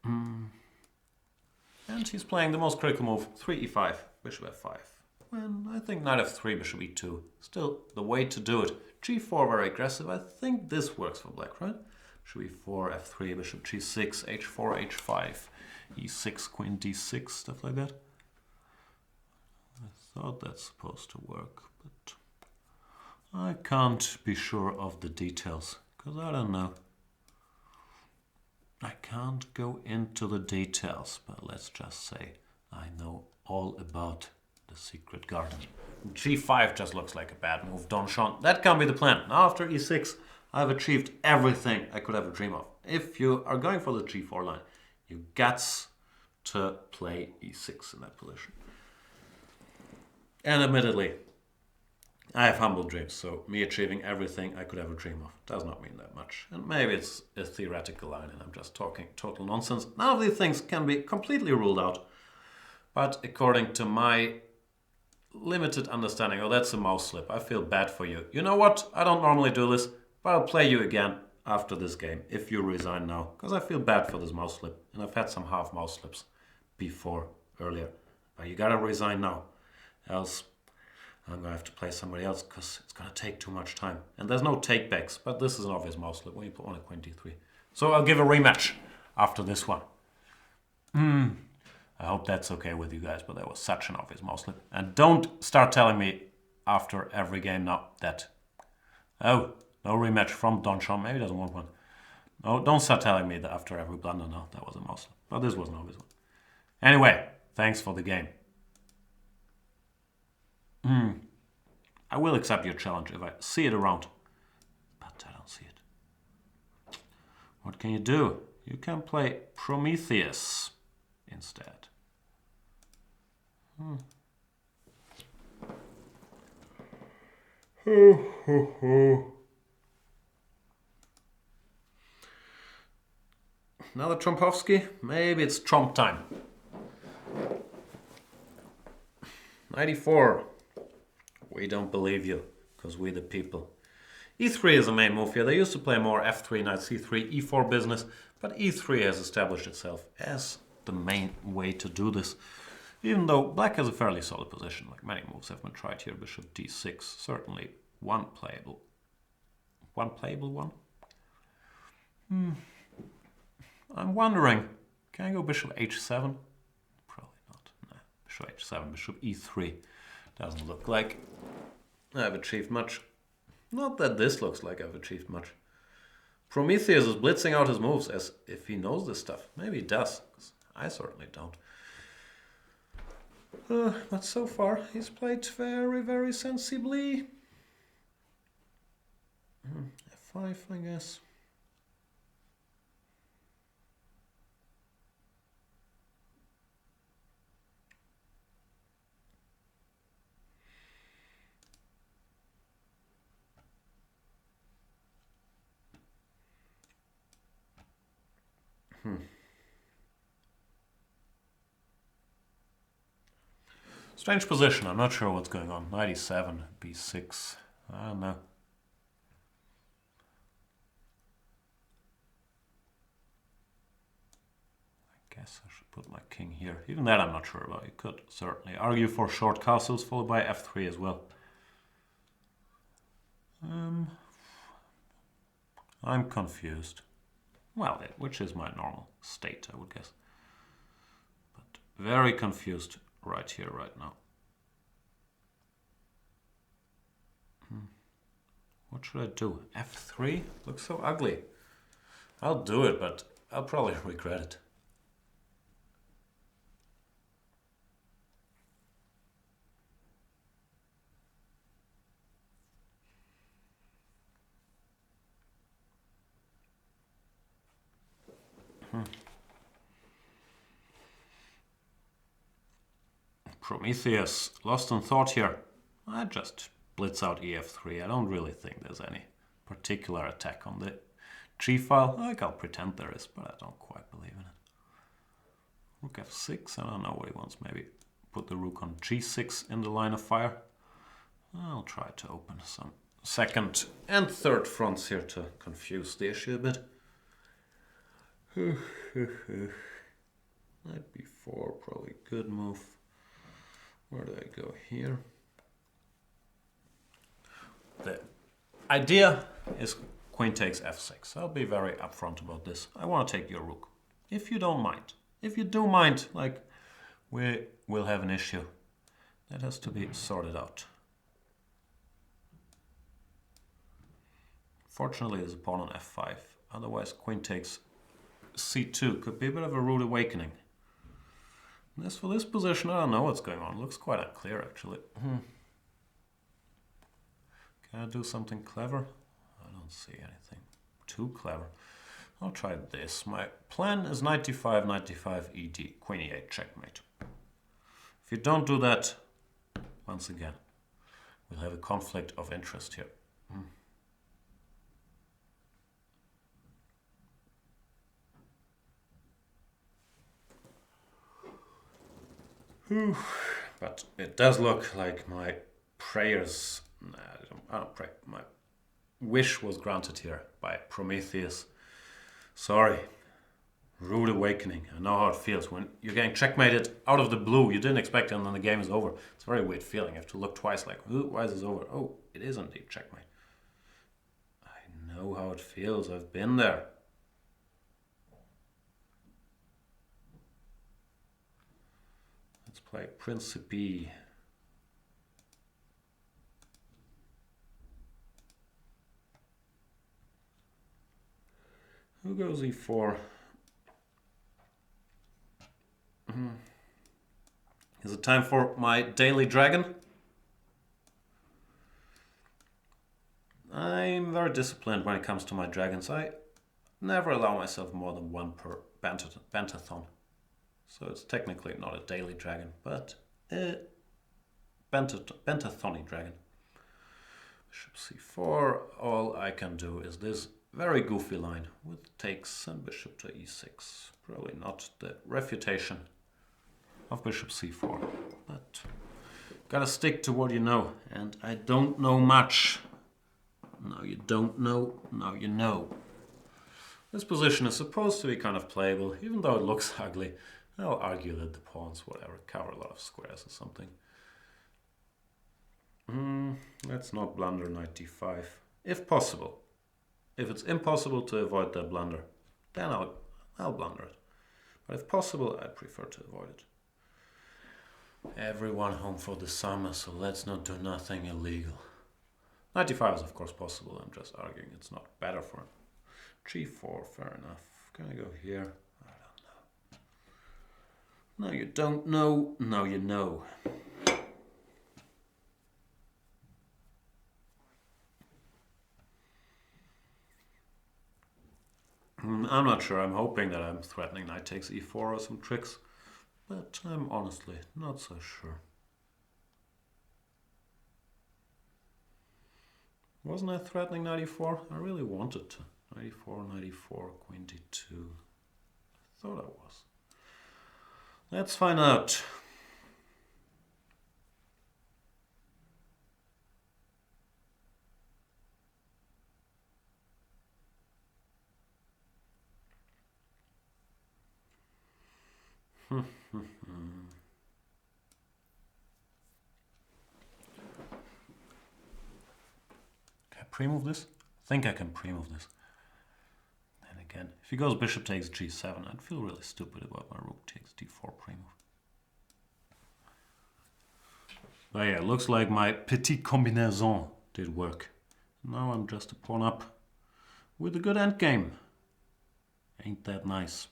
am. And he's playing the most critical move. 3 e5. Bishop f5. Well, I think knight f3, bishop e2. Still the way to do it. g4 very aggressive. I think this works for black, right? Bishop e4, f3, bishop g6, h4, h5, e6, queen d6, stuff like that. I thought that's supposed to work, but I can't be sure of the details, because I don't know. I can't go into the details, but let's just say I know all about the secret garden. g5 just looks like a bad move, Don Sean. That can't be the plan. Now after e6, I've achieved everything I could ever dream of. If you are going for the g4 line, you got to play e6 in that position. And admittedly, I have humble dreams, so me achieving everything I could ever dream of does not mean that much. And maybe it's a theoretical line and I'm just talking total nonsense. None of these things can be completely ruled out. But according to my limited understanding, oh, that's a mouse slip. I feel bad for you. You know what? I don't normally do this, but I'll play you again after this game if you resign now. Because I feel bad for this mouse slip. And I've had some half mouse slips before, earlier. But you gotta resign now. Else I'm gonna have to play somebody else because it's gonna take too much time. And there's no takebacks, but this is an obvious mouse slip when you put on a queen d3. So I'll give a rematch after this one. I hope that's okay with you guys, but that was such an obvious mouse slip. And don't start telling me after every game now that, oh, no rematch from Don Sean. Maybe he doesn't want one. No, don't start telling me that after every blunder. No, that was a mouse slip. But this was an obvious one. Anyway, thanks for the game. I will accept your challenge if I see it around. But I don't see it. What can you do? You can play Prometheus instead. Another Trompovsky? Maybe it's Trump time. 94. We don't believe you, because we the people. e3 is the main move here. They used to play more f3, knight c3, e4 business, but e3 has established itself as the main way to do this. Even though black has a fairly solid position, like many moves have been tried here. Bishop d6, certainly one playable one. I'm wondering, can I go bishop h7? Probably not. No. Bishop h7, bishop e3. Doesn't look like I've achieved much. Not that this looks like I've achieved much. Prometheus is blitzing out his moves as if he knows this stuff. Maybe he does, because I certainly don't. But so far, he's played very, very sensibly. f5, I guess. Strange position. I'm not sure what's going on. 97, b6. I don't know. I guess I should put my king here. Even that I'm not sure about. You could certainly argue for short castles followed by f3 as well. I'm confused. Well, which is my normal state, I would guess. But very confused right here, right now. What should I do? F3? Looks so ugly. I'll do it, but I'll probably regret it. Prometheus, lost in thought here. I just blitz out ef3. I don't really think there's any particular attack on the g file. Like, I'll pretend there is, but I don't quite believe in it. Rook f6, I don't know what he wants. Maybe put the rook on g6 in the line of fire. I'll try to open some second and third fronts here to confuse the issue a bit. Knight b4, probably good move. Where do I go here? The idea is queen takes f6. I'll be very upfront about this. I want to take your rook. If you don't mind. If you do mind, like, we will have an issue. That has to be sorted out. Fortunately, there's a pawn on f5. Otherwise, queen takes c2 could be a bit of a rude awakening. As for this position, I don't know what's going on. It looks quite unclear, actually. Can I do something clever? I don't see anything too clever. I'll try this. My plan is knight d5, knight d5, ed, queen e8, checkmate. If you don't do that, once again, we'll have a conflict of interest here. But it does look like my prayers, I don't pray, my wish was granted here by Prometheus. Sorry, rude awakening. I know how it feels when you're getting checkmated out of the blue. You didn't expect it and then the game is over. It's a very weird feeling. You have to look twice like, why is this over? Oh, it is indeed checkmate. I know how it feels. I've been there. Let's play Principe. Who goes e4? Is it time for my daily dragon? I'm very disciplined when it comes to my dragons. I never allow myself more than one per Banterthon. So it's technically not a daily dragon, but a Banterthony dragon. Bishop c4. All I can do is this very goofy line with takes and bishop to e6. Probably not the refutation of bishop c4, but gotta stick to what you know, and I don't know much. Now you don't know, now you know. This position is supposed to be kind of playable, even though it looks ugly. I'll argue that the pawns, whatever, cover a lot of squares or something. Let's not blunder knight d5, if possible. If it's impossible to avoid that blunder, then I'll blunder it. But if possible, I prefer to avoid it. Everyone home for the summer, so let's not do nothing illegal. Knight d5 is of course possible. I'm just arguing it's not better for him. g4, fair enough. Can I go here? I don't know. No, you don't know. Now you know. I'm not sure. I'm hoping that I'm threatening knight takes e4 or some tricks, but I'm honestly not so sure. Wasn't I threatening knight e4? I really wanted to. Knight e4, knight e4, queen d2. I thought I was. Let's find out. Can I pre-move this? I think I can pre-move this. again. If he goes bishop takes g7, I'd feel really stupid about my rook takes d4 pre-move. But yeah, looks like my petit combinaison did work. Now I'm just a pawn up with a good endgame. Ain't that nice?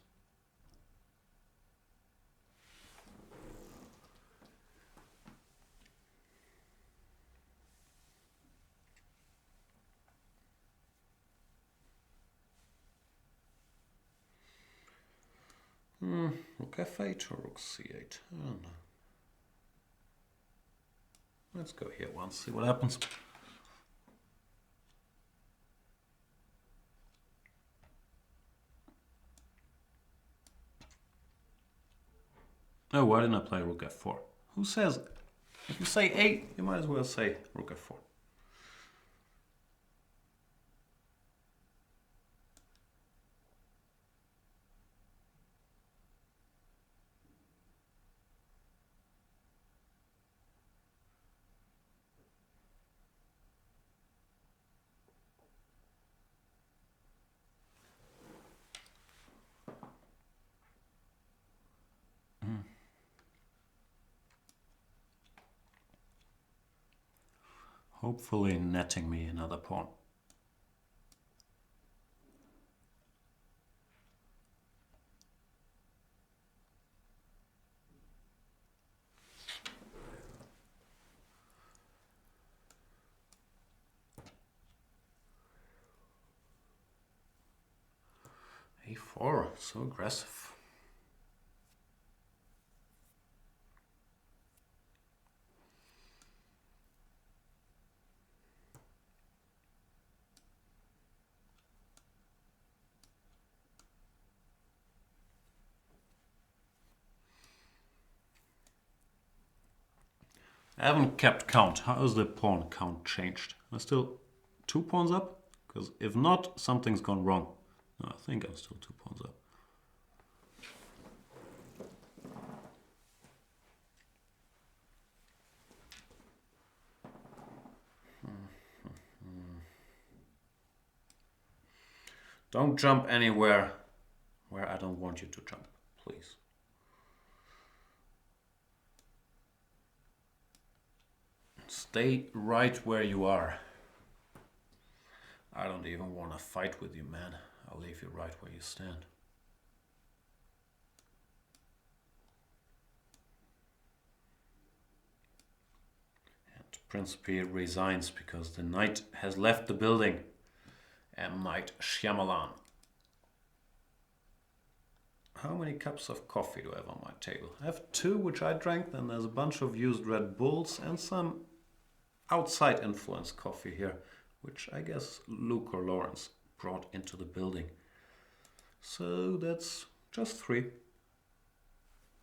Rook f8 or rook c8? I don't know. Let's go here once, see what happens. Oh, why didn't I play rook f4? Who says? If you say a, you might as well say rook f4. Hopefully netting me another pawn. a4, so aggressive. I haven't kept count. How is the pawn count changed? Am I still 2 pawns up? Because if not, something's gone wrong. No, I think I'm still 2 pawns up. Don't jump anywhere where I don't want you to jump, please. Stay right where you are. I don't even want to fight with you, man. I'll leave you right where you stand. And Prince P resigns because the knight has left the building. M. Night Shyamalan. How many cups of coffee do I have on my table? I have 2 which I drank, then there's a bunch of used Red Bulls and some outside influence coffee here, which I guess Luke or Lawrence brought into the building. So that's just 3.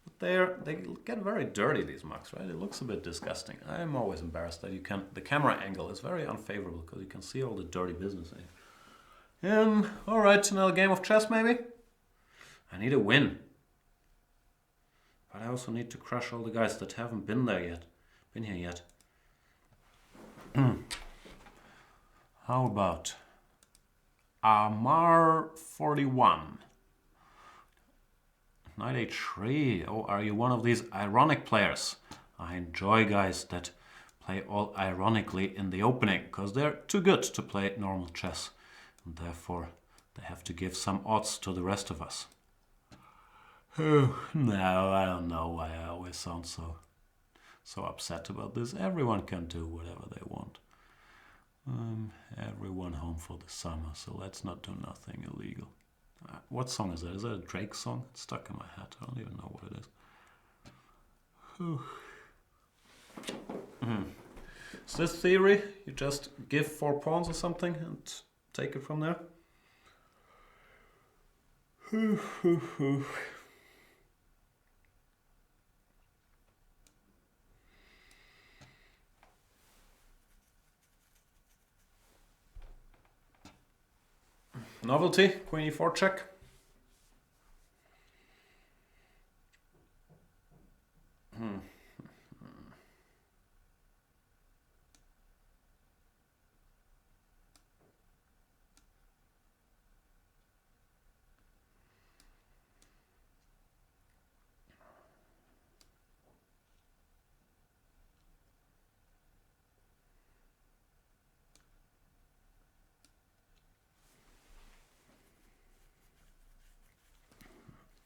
But they get very dirty, these mugs, right? It looks a bit disgusting. I'm always embarrassed that the camera angle is very unfavorable because you can see all the dirty business in it. All right, another game of chess maybe? I need a win. But I also need to crush all the guys that haven't been here yet. How about Amar 41? Knight h3. Oh, are you one of these ironic players? I enjoy guys that play all ironically in the opening, because they're too good to play normal chess. And therefore, they have to give some odds to the rest of us. Oh, no, I don't know why I always sound so upset about this. Everyone can do whatever they want. Everyone home for the summer, so let's not do nothing illegal. What song is that? Is that a Drake song? It's stuck in my head. I don't even know what it is. Is this theory? You just give 4 pawns or something and take it from there? Novelty, queen e4 check.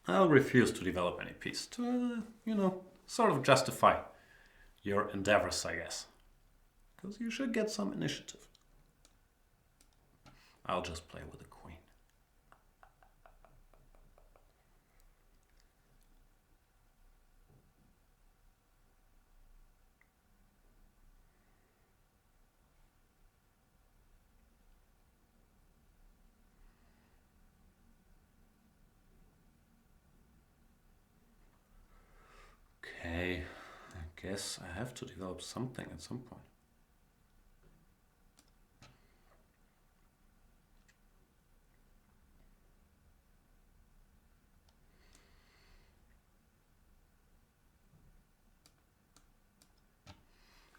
I'll refuse to develop any piece to, sort of justify your endeavors, I guess. Because you should get some initiative. I'll just play with the queen. Okay, I guess I have to develop something at some point.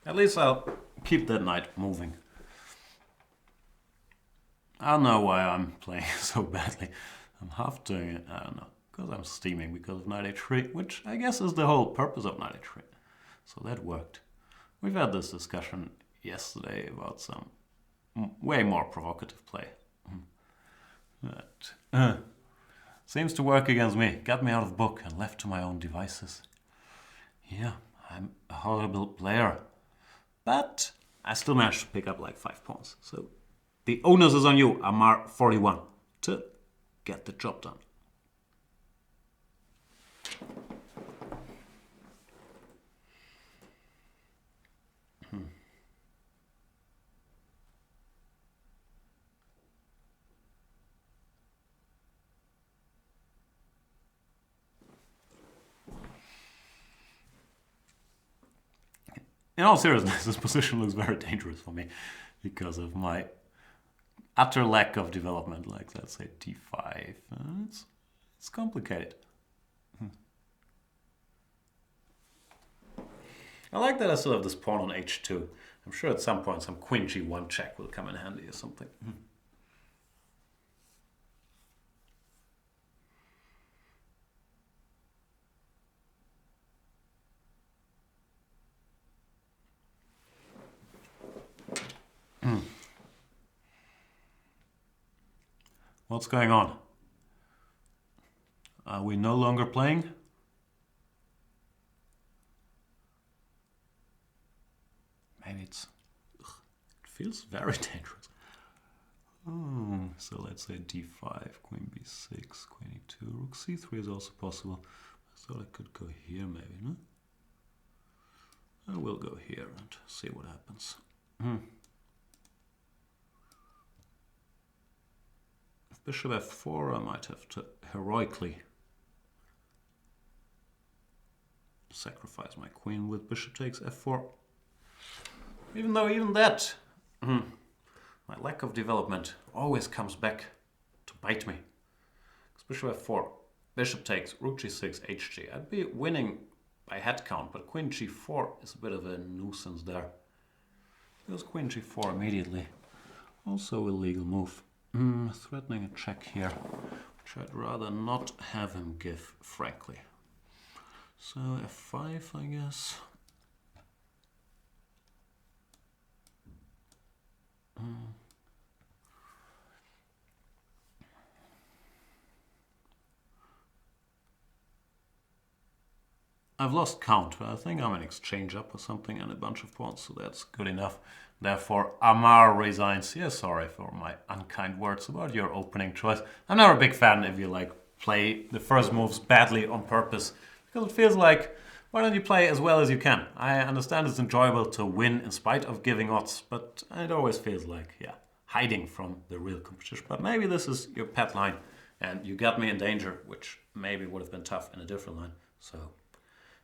At least I'll keep that knight moving. I don't know why I'm playing so badly. I'm half doing it, I don't know. Because I'm steaming because of knight h3, which I guess is the whole purpose of knight h3. So that worked. We've had this discussion yesterday about some way more provocative play. That seems to work against me. Got me out of book and left to my own devices. Yeah, I'm a horrible player. But I still managed to pick up like 5 points. So the onus is on you, Amar41, to get the job done. In all seriousness, this position looks very dangerous for me because of my utter lack of development. Like, let's say d5. It's complicated. I like that I still have this pawn on h2. I'm sure at some point some queen g1 check will come in handy or something. What's going on? Are we no longer playing? Maybe it feels very dangerous. So let's say d5, queen b6, queen e2, rook c3 is also possible. I thought I could go here maybe, no? I will go here and see what happens. If bishop f4, I might have to heroically sacrifice my queen with bishop takes f4. Even though even that, my lack of development always comes back to bite me. Bishop f4, bishop takes, rook g6, hg. I'd be winning by head count, but queen g4 is a bit of a nuisance there. There's queen g4 immediately. Also a legal move. Threatening a check here, which I'd rather not have him give, frankly. So f5, I guess. I've lost count, but I think I'm an exchange up or something and a bunch of pawns, so that's good enough. Therefore, Amar resigns. Yeah, sorry for my unkind words about your opening choice. I'm not a big fan if you play the first moves badly on purpose, because it feels like, why don't you play as well as you can? I understand it's enjoyable to win in spite of giving odds, but it always feels like, hiding from the real competition. But maybe this is your pet line, and you got me in danger, which maybe would have been tough in a different line. So,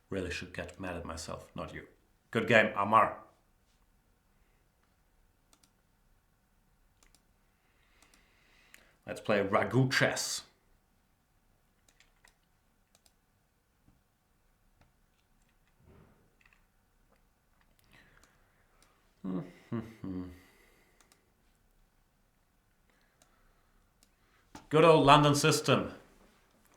really should get mad at myself, not you. Good game, Amar. Let's play Ragu chess. Good old London system.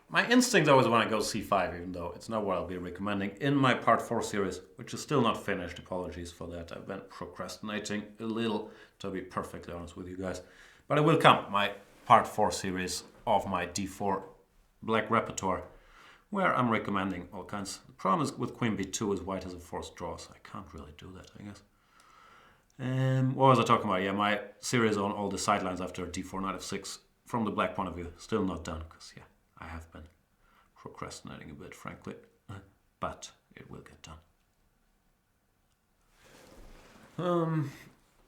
My instincts always want to go c5, even though it's not what I'll be recommending in my part 4 series, which is still not finished. Apologies for that. I've been procrastinating a little, to be perfectly honest with you guys. But it will come, my part 4 series of my d4 black repertoire. where I'm recommending all kinds. The problem is with queen b2 is white has a forced draw, so I can't really do that, I guess. What was I talking about? Yeah, my series on all the sidelines after d4, knight f6, from the black point of view, still not done, because yeah, I have been procrastinating a bit, frankly, but it will get done.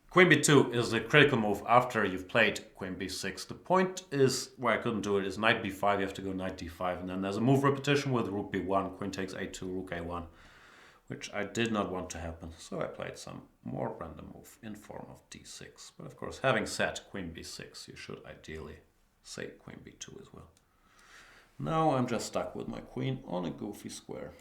Queen b2 is the critical move after you've played queen b6. The point is, where I couldn't do it, is knight b5, you have to go knight d5, and then there's a move repetition with rook b1, queen takes a2, rook a1, which I did not want to happen, so I played some more random move in form of d6. But of course, having set queen b6, you should ideally say queen b2 as well. Now I'm just stuck with my queen on a goofy square.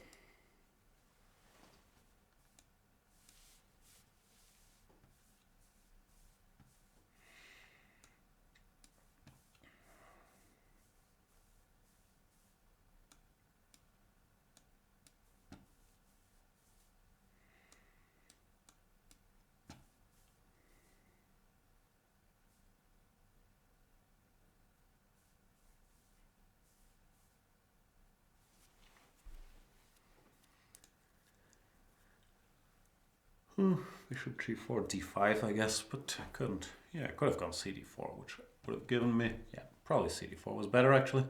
Bishop g4, d5, I guess, but I couldn't. Yeah, I could have gone cd4, which would have given me, yeah, probably cd4 was better actually.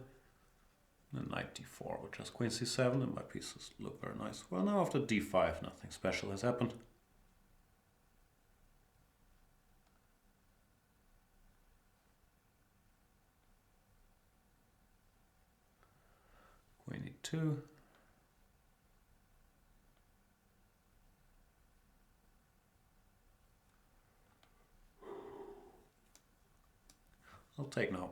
And knight d4, which has queen c7, and my pieces look very nice. Well, now after d5, nothing special has happened. Queen e2. I'll take now.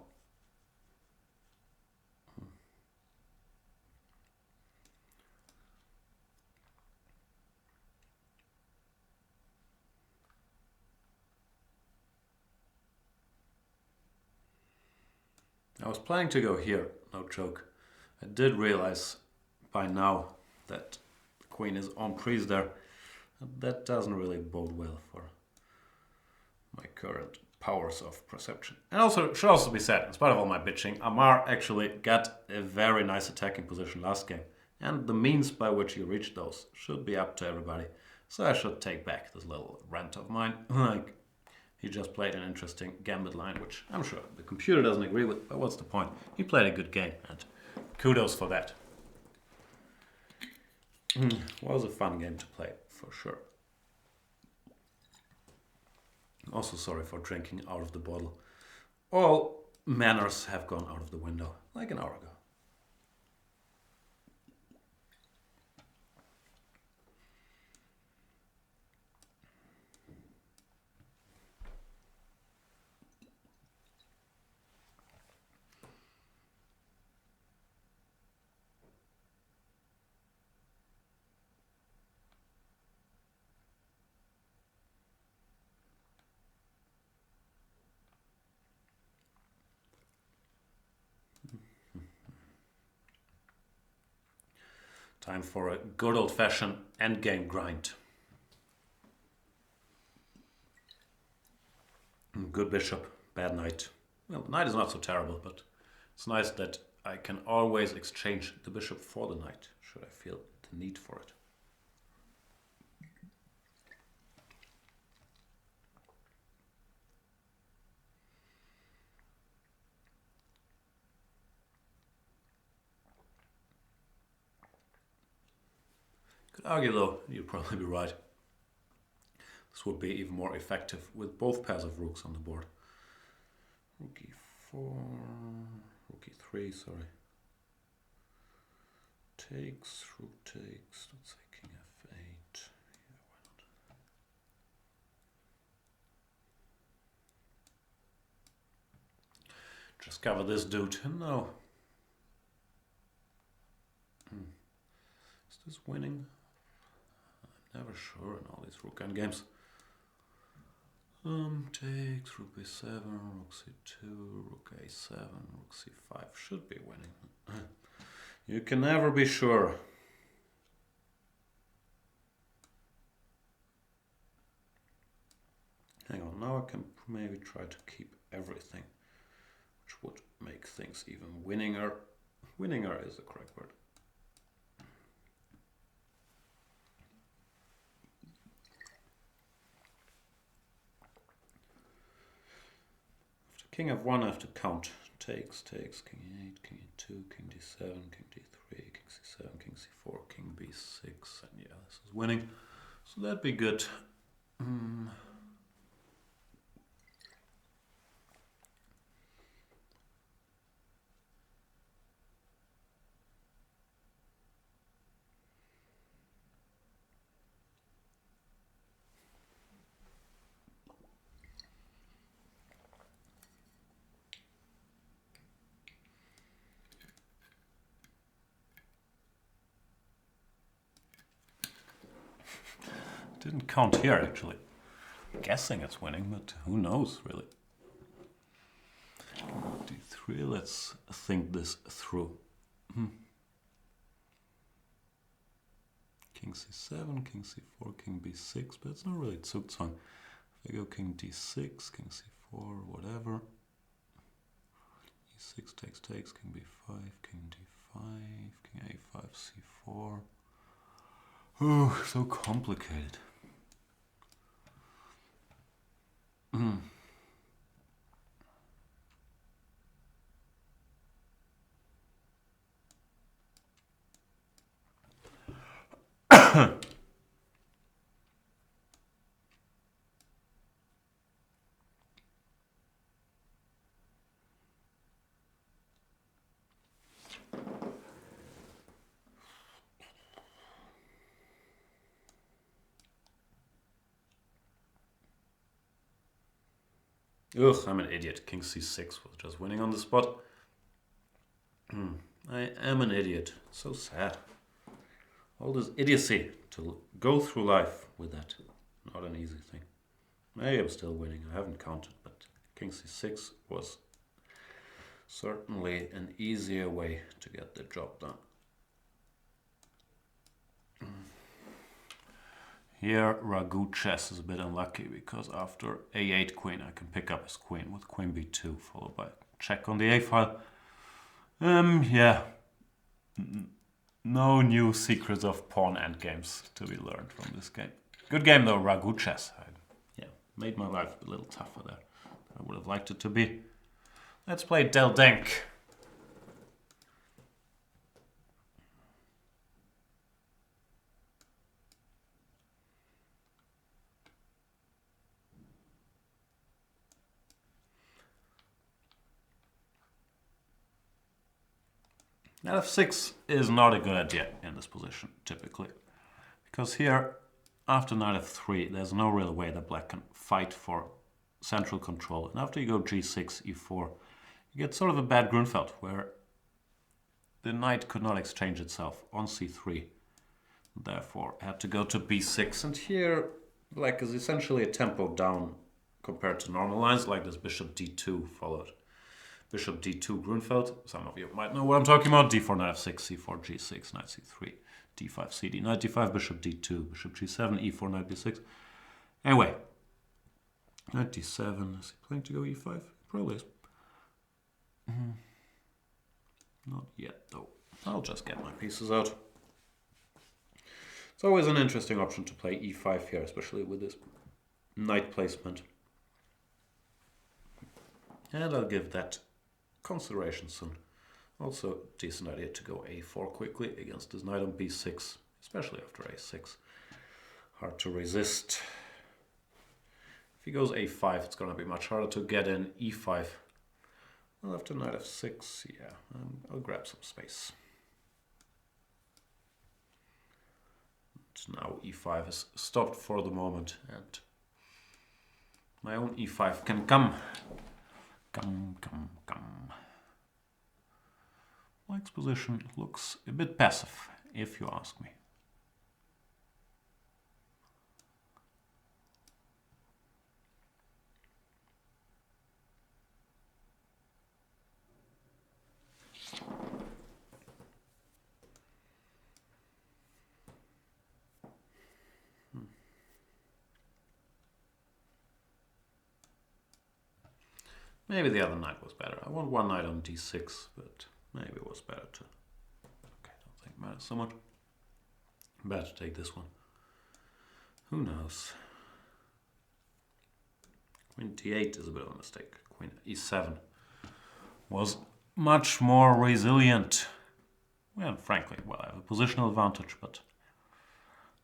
I was planning to go here, no joke. I did realize by now that the queen is on crease there. That doesn't really bode well for my current powers of perception. And also, it should also be said, in spite of all my bitching, Amar actually got a very nice attacking position last game. And the means by which you reach those should be up to everybody. So I should take back this little rant of mine. Like, he just played an interesting gambit line, which I'm sure the computer doesn't agree with, but what's the point? He played a good game, and kudos for that. Was a fun game to play, for sure. Also sorry for drinking out of the bottle. All manners have gone out of the window, like an hour ago. Time for a good old-fashioned endgame grind. Good bishop, bad knight. Well, the knight is not so terrible, but it's nice that I can always exchange the bishop for the knight, should I feel the need for it. Could argue though, you'd probably be right. This would be even more effective with both pairs of rooks on the board. Rook e4, rook e3, sorry. Takes, rook takes, let's say king f8. Yeah, why not? Just cover this dude. No. Is this winning? I'm never sure in all these rook endgames. Takes, rook b7, rook c2, rook a7, rook c5 should be winning. You can never be sure. Hang on, now I can maybe try to keep everything, which would make things even winninger. Winninger is the correct word. King f1 I have to count. Takes, king e8, king e2, king d7, king d3, king c7, king c4, king b6, and yeah, this is winning. So that'd be good. Didn't count here actually. Guessing it's winning, but who knows really. d3, let's think this through. King c7, king c4, king b6, but it's not really Zugzwang. If I go king d6, king c4, whatever. e6 takes, king b5, king d5, king a5, c4. Oh, so complicated. Ugh, I'm an idiot. King c6 was just winning on the spot. I am an idiot. So sad. All this idiocy to go through life with that. Not an easy thing. Maybe I'm still winning. I haven't counted, but king c6 was certainly an easier way to get the job done. Here, Ragu chess is a bit unlucky because after a8 queen, I can pick up his queen with queen b2, followed by check on the a file. Yeah. No new secrets of pawn endgames to be learned from this game. Good game though, Ragu chess. Yeah, made my life a little tougher there. I would have liked it to be. Let's play Del Denk. Knight f6 is not a good idea in this position, typically. Because here, after knight f3, there's no real way that black can fight for central control. And after you go g6, e4, you get sort of a bad Grunfeld, where the knight could not exchange itself on c3. Therefore, had to go to b6. And here, black is essentially a tempo down compared to normal lines, like this bishop d2 followed. Bishop d2 Grunfeld, some of you might know what I'm talking about. d4, knight f6, c4, g6, knight c3, d5, cd, knight d5, bishop d2, bishop g7, e4, knight b6. Anyway, knight d7, is he playing to go e5? Probably is. Not yet, though. I'll just get my pieces out. It's always an interesting option to play e5 here, especially with this knight placement. And I'll give that consideration soon. Also, decent idea to go a4 quickly against this knight on b6, especially after a6. Hard to resist. If he goes a5, it's going to be much harder to get in e5. Well, after knight f6, yeah, I'll grab some space. And now e5 is stopped for the moment, and my own e5 can come. Come. Black's position looks a bit passive, if you ask me. Maybe the other knight was better. I want one knight on d6, but maybe it was better to... Okay, I don't think it matters so much. Better to take this one. Who knows? Queen d8 is a bit of a mistake. Queen e7 was much more resilient. Well, frankly, well, I have a positional advantage, but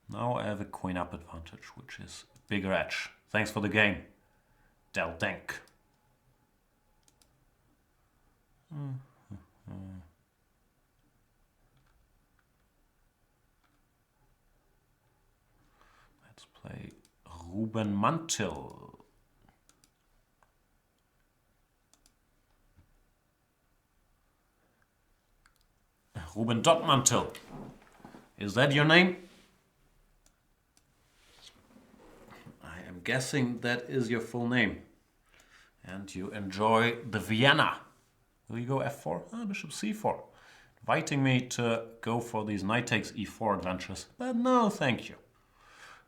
now I have a queen up advantage, which is a bigger edge. Thanks for the game, Del Denk. Let's play Ruben Mantil. Ruben Mantil. Is that your name? I am guessing that is your full name. And you enjoy the Vienna. Will you go f4? Ah, bishop c4. Inviting me to go for these knight takes e4 adventures. But no, thank you.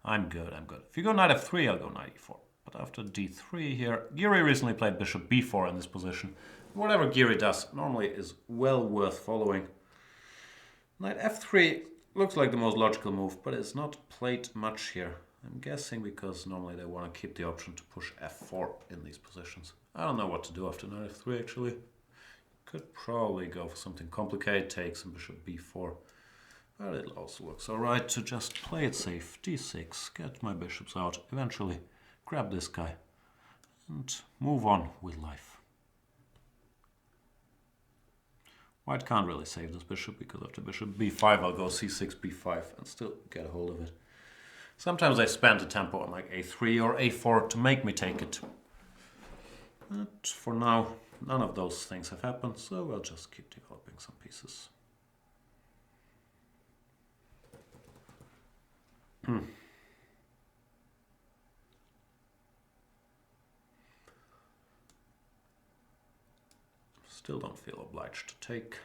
I'm good, I'm good. If you go knight f3, I'll go knight e4. But after d3 here, Giri recently played bishop b4 in this position. Whatever Giri does normally is well worth following. Knight f3 looks like the most logical move, but it's not played much here. I'm guessing because normally they want to keep the option to push f4 in these positions. I don't know what to do after knight f3 actually. Could probably go for something complicated, take some bishop b4. But it also looks alright to just play it safe. d6, get my bishops out, eventually grab this guy and move on with life. White can't really save this bishop because after bishop b5 I'll go c6, b5 and still get a hold of it. Sometimes I spend a tempo on like a3 or a4 to make me take it. But for now, none of those things have happened, so I'll just keep developing some pieces. Still don't feel obliged to take,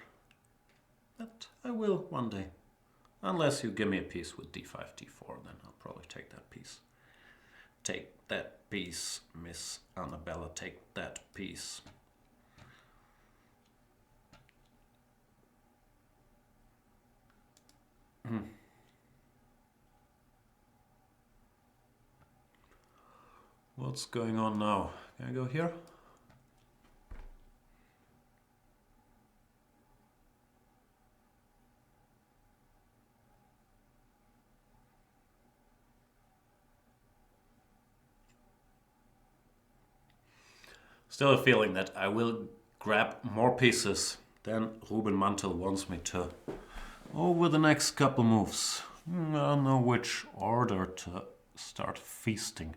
but I will one day. Unless you give me a piece with d5, d4, then I'll probably take that piece. Take that piece, Miss Annabella, take that piece. What's going on now? Can I go here? Still a feeling that I will grab more pieces than Ruben Mantil wants me to over the next couple moves. I don't know which order to start feasting.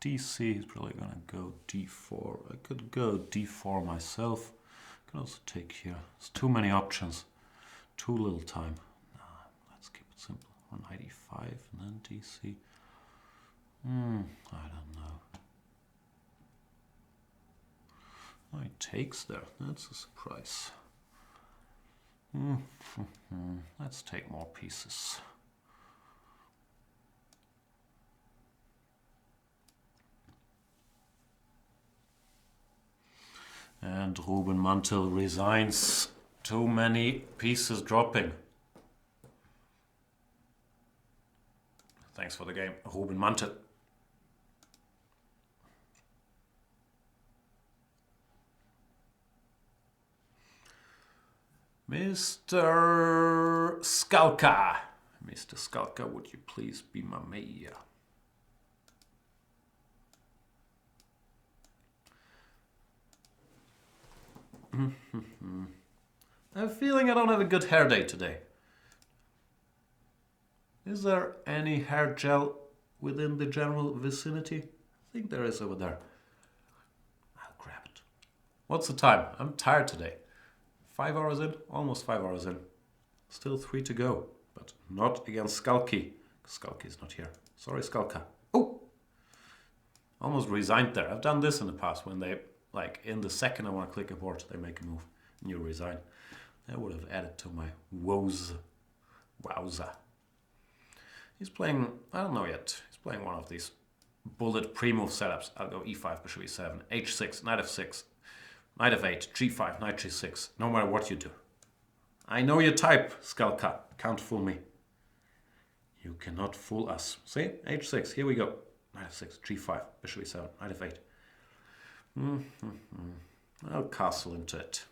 DC is probably gonna go d4. I could go d4 myself. I could also take here. There's too many options. Too little time. Let's keep it simple. One knight e5 and then DC. I don't know. Knight takes there. That's a surprise. Let's take more pieces. And Ruben Mantil resigns. Too many pieces dropping. Thanks for the game, Ruben Mantil. Mr. Skalka. Mr. Skalka, would you please be my mayor? I have a feeling I don't have a good hair day today. Is there any hair gel within the general vicinity? I think there is over there. I'll grab it. What's the time? I'm tired today. 5 hours in? Almost 5 hours in. Still 3 to go. But not against Skalki. Skalki is not here. Sorry, Skalka. Oh! Almost resigned there. I've done this in the past when they, like, in the second I want to click a board, they make a move. And you resign. That would have added to my woes. Wowza. He's playing, I don't know yet. He's playing one of these bullet pre-move setups. I'll go e5, bishop e7, h6, knight f6. Knight f8, g5, knight g6, no matter what you do. I know your type, Skalka. Can't fool me. You cannot fool us. See? h6, here we go. Knight f6, g5, bishop e7, knight f8. I'll castle into it.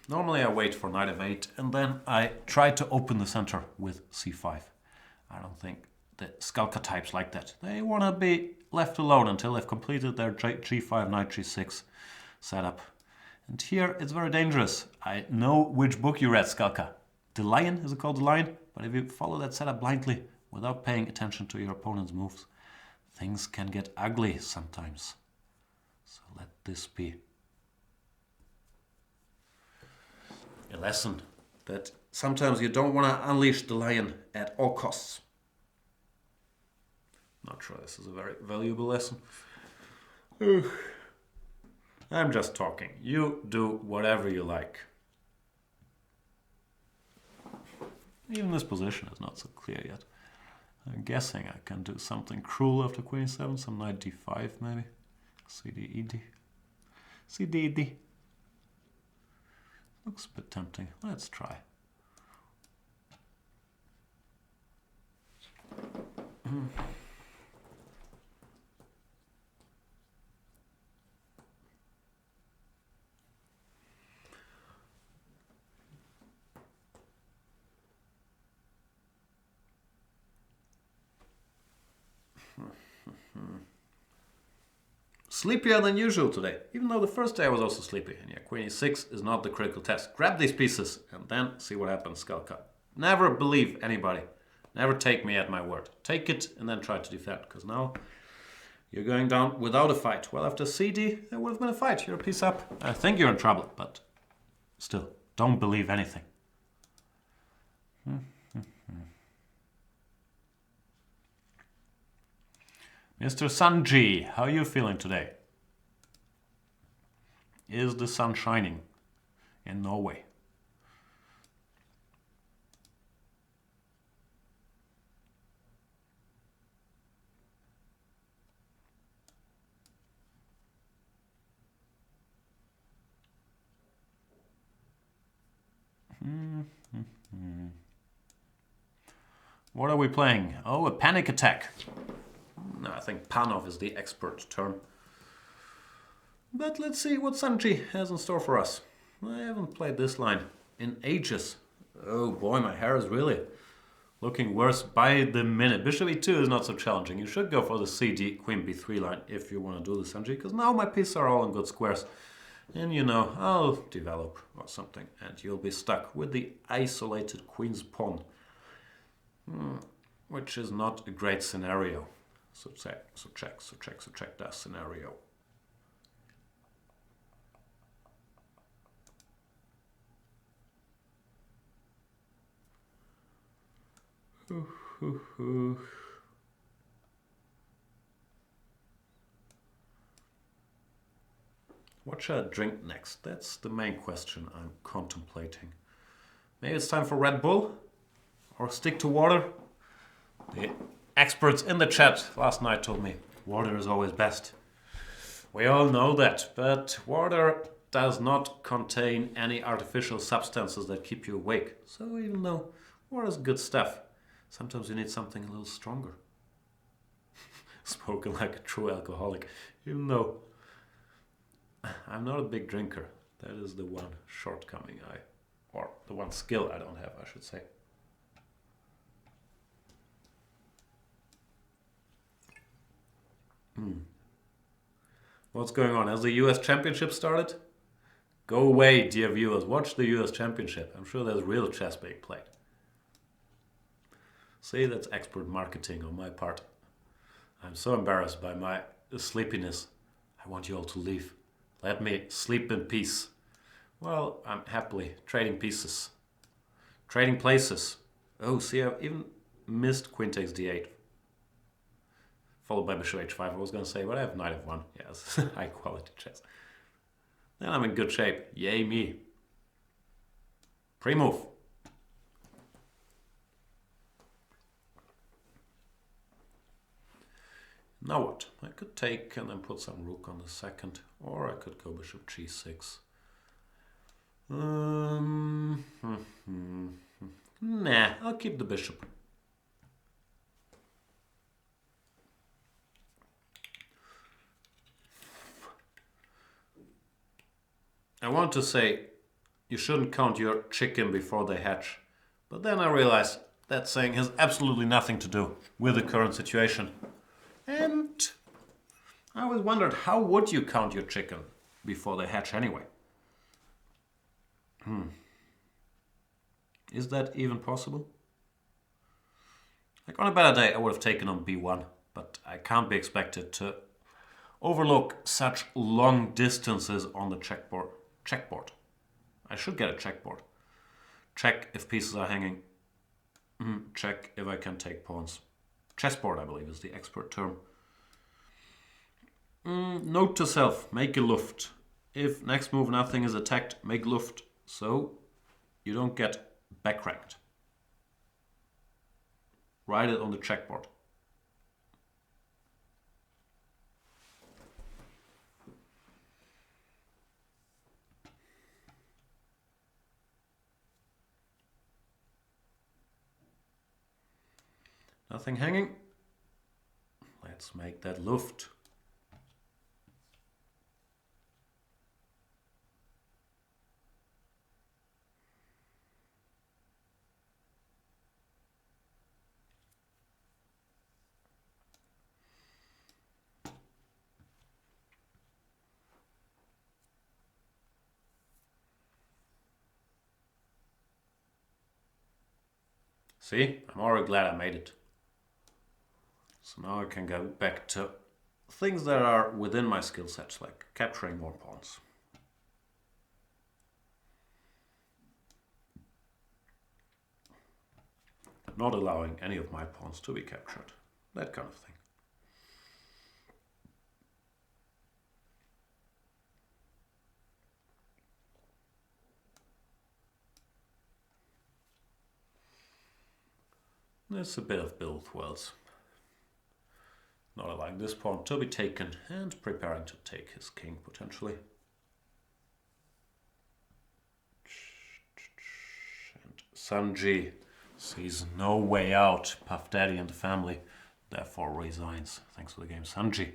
Normally I wait for knight f8 and then I try to open the center with c5. I don't think the Skalka types like that. They want to be left alone until they've completed their g5, knight g6 setup. And here it's very dangerous. I know which book you read, Skalka. The Lion, is it called The Lion? But if you follow that setup blindly, without paying attention to your opponent's moves, things can get ugly sometimes. So let this be a lesson that sometimes you don't want to unleash the lion at all costs. Not sure this is a very valuable lesson. I'm just talking. You do whatever you like. Even this position is not so clear yet. I'm guessing I can do something cruel after queen e7, some knight d5 maybe. cd ed. cd ed. Looks a bit tempting. Let's try. Sleepier than usual today, even though the first day I was also sleepy. And yeah, queen e6 is not the critical test. Grab these pieces and then see what happens, Skalka. Never believe anybody. Never take me at my word. Take it and then try to defend, because now you're going down without a fight. Well, after cd, there would have been a fight. You're a piece up. I think you're in trouble, but still, don't believe anything. Mr. Sanji, how are you feeling today? Is the sun shining in Norway? What are we playing? Oh, a panic attack. No, I think Panov is the expert term. But let's see what Sanji has in store for us. I haven't played this line in ages. Oh boy, my hair is really looking worse by the minute. Bishop e2 is not so challenging. You should go for the cd, queen b3 line if you want to do the Sanji, because now my pieces are all in good squares. And you know, I'll develop or something, and you'll be stuck with the isolated queen's pawn. Which is not a great scenario. So check that scenario. What should I drink next? That's the main question I'm contemplating. Maybe it's time for Red Bull? Or stick to water? The experts in the chat last night told me water is always best. We all know that, but water does not contain any artificial substances that keep you awake. So even though water is good stuff, sometimes you need something a little stronger. Spoken like a true alcoholic. Even though I'm not a big drinker. That is the one shortcoming or the one skill I don't have, I should say. What's going on? Has the US Championship started? Go away, dear viewers. Watch the US Championship. I'm sure there's real chess being played. See, that's expert marketing on my part. I'm so embarrassed by my sleepiness. I want you all to leave. Let me sleep in peace. Well, I'm happily trading pieces. Trading places. Oh, see, I've even missed queen takes d8. followed by bishop h5, I was going to say, but I have knight f1. Yes, high quality chess. Then I'm in good shape. Yay me. Pre-move. Now what? I could take and then put some rook on the second, or I could go bishop g6. Nah, I'll keep the bishop. I want to say you shouldn't count your chicken before they hatch, but then I realized that saying has absolutely nothing to do with the current situation. And I always wondered, how would you count your chicken before they hatch anyway? Is that even possible? Like on a better day, I would have taken on b1, but I can't be expected to overlook such long distances on the checkboard. I should get a checkboard. Check if pieces are hanging. Check if I can take pawns. Chessboard, I believe, is the expert term. Note to self, make a luft. If next move nothing is attacked, make luft, so you don't get backranked. Write it on the checkboard. Nothing hanging. Let's make that luft. See, I'm already glad I made it. So now I can go back to things that are within my skill sets, like capturing more pawns. Not allowing any of my pawns to be captured. That kind of thing. There's a bit of both worlds. Not allowing this pawn to be taken and preparing to take his king potentially. And Sanji sees no way out. Puff Daddy and the family therefore resigns. Thanks for the game, Sanji.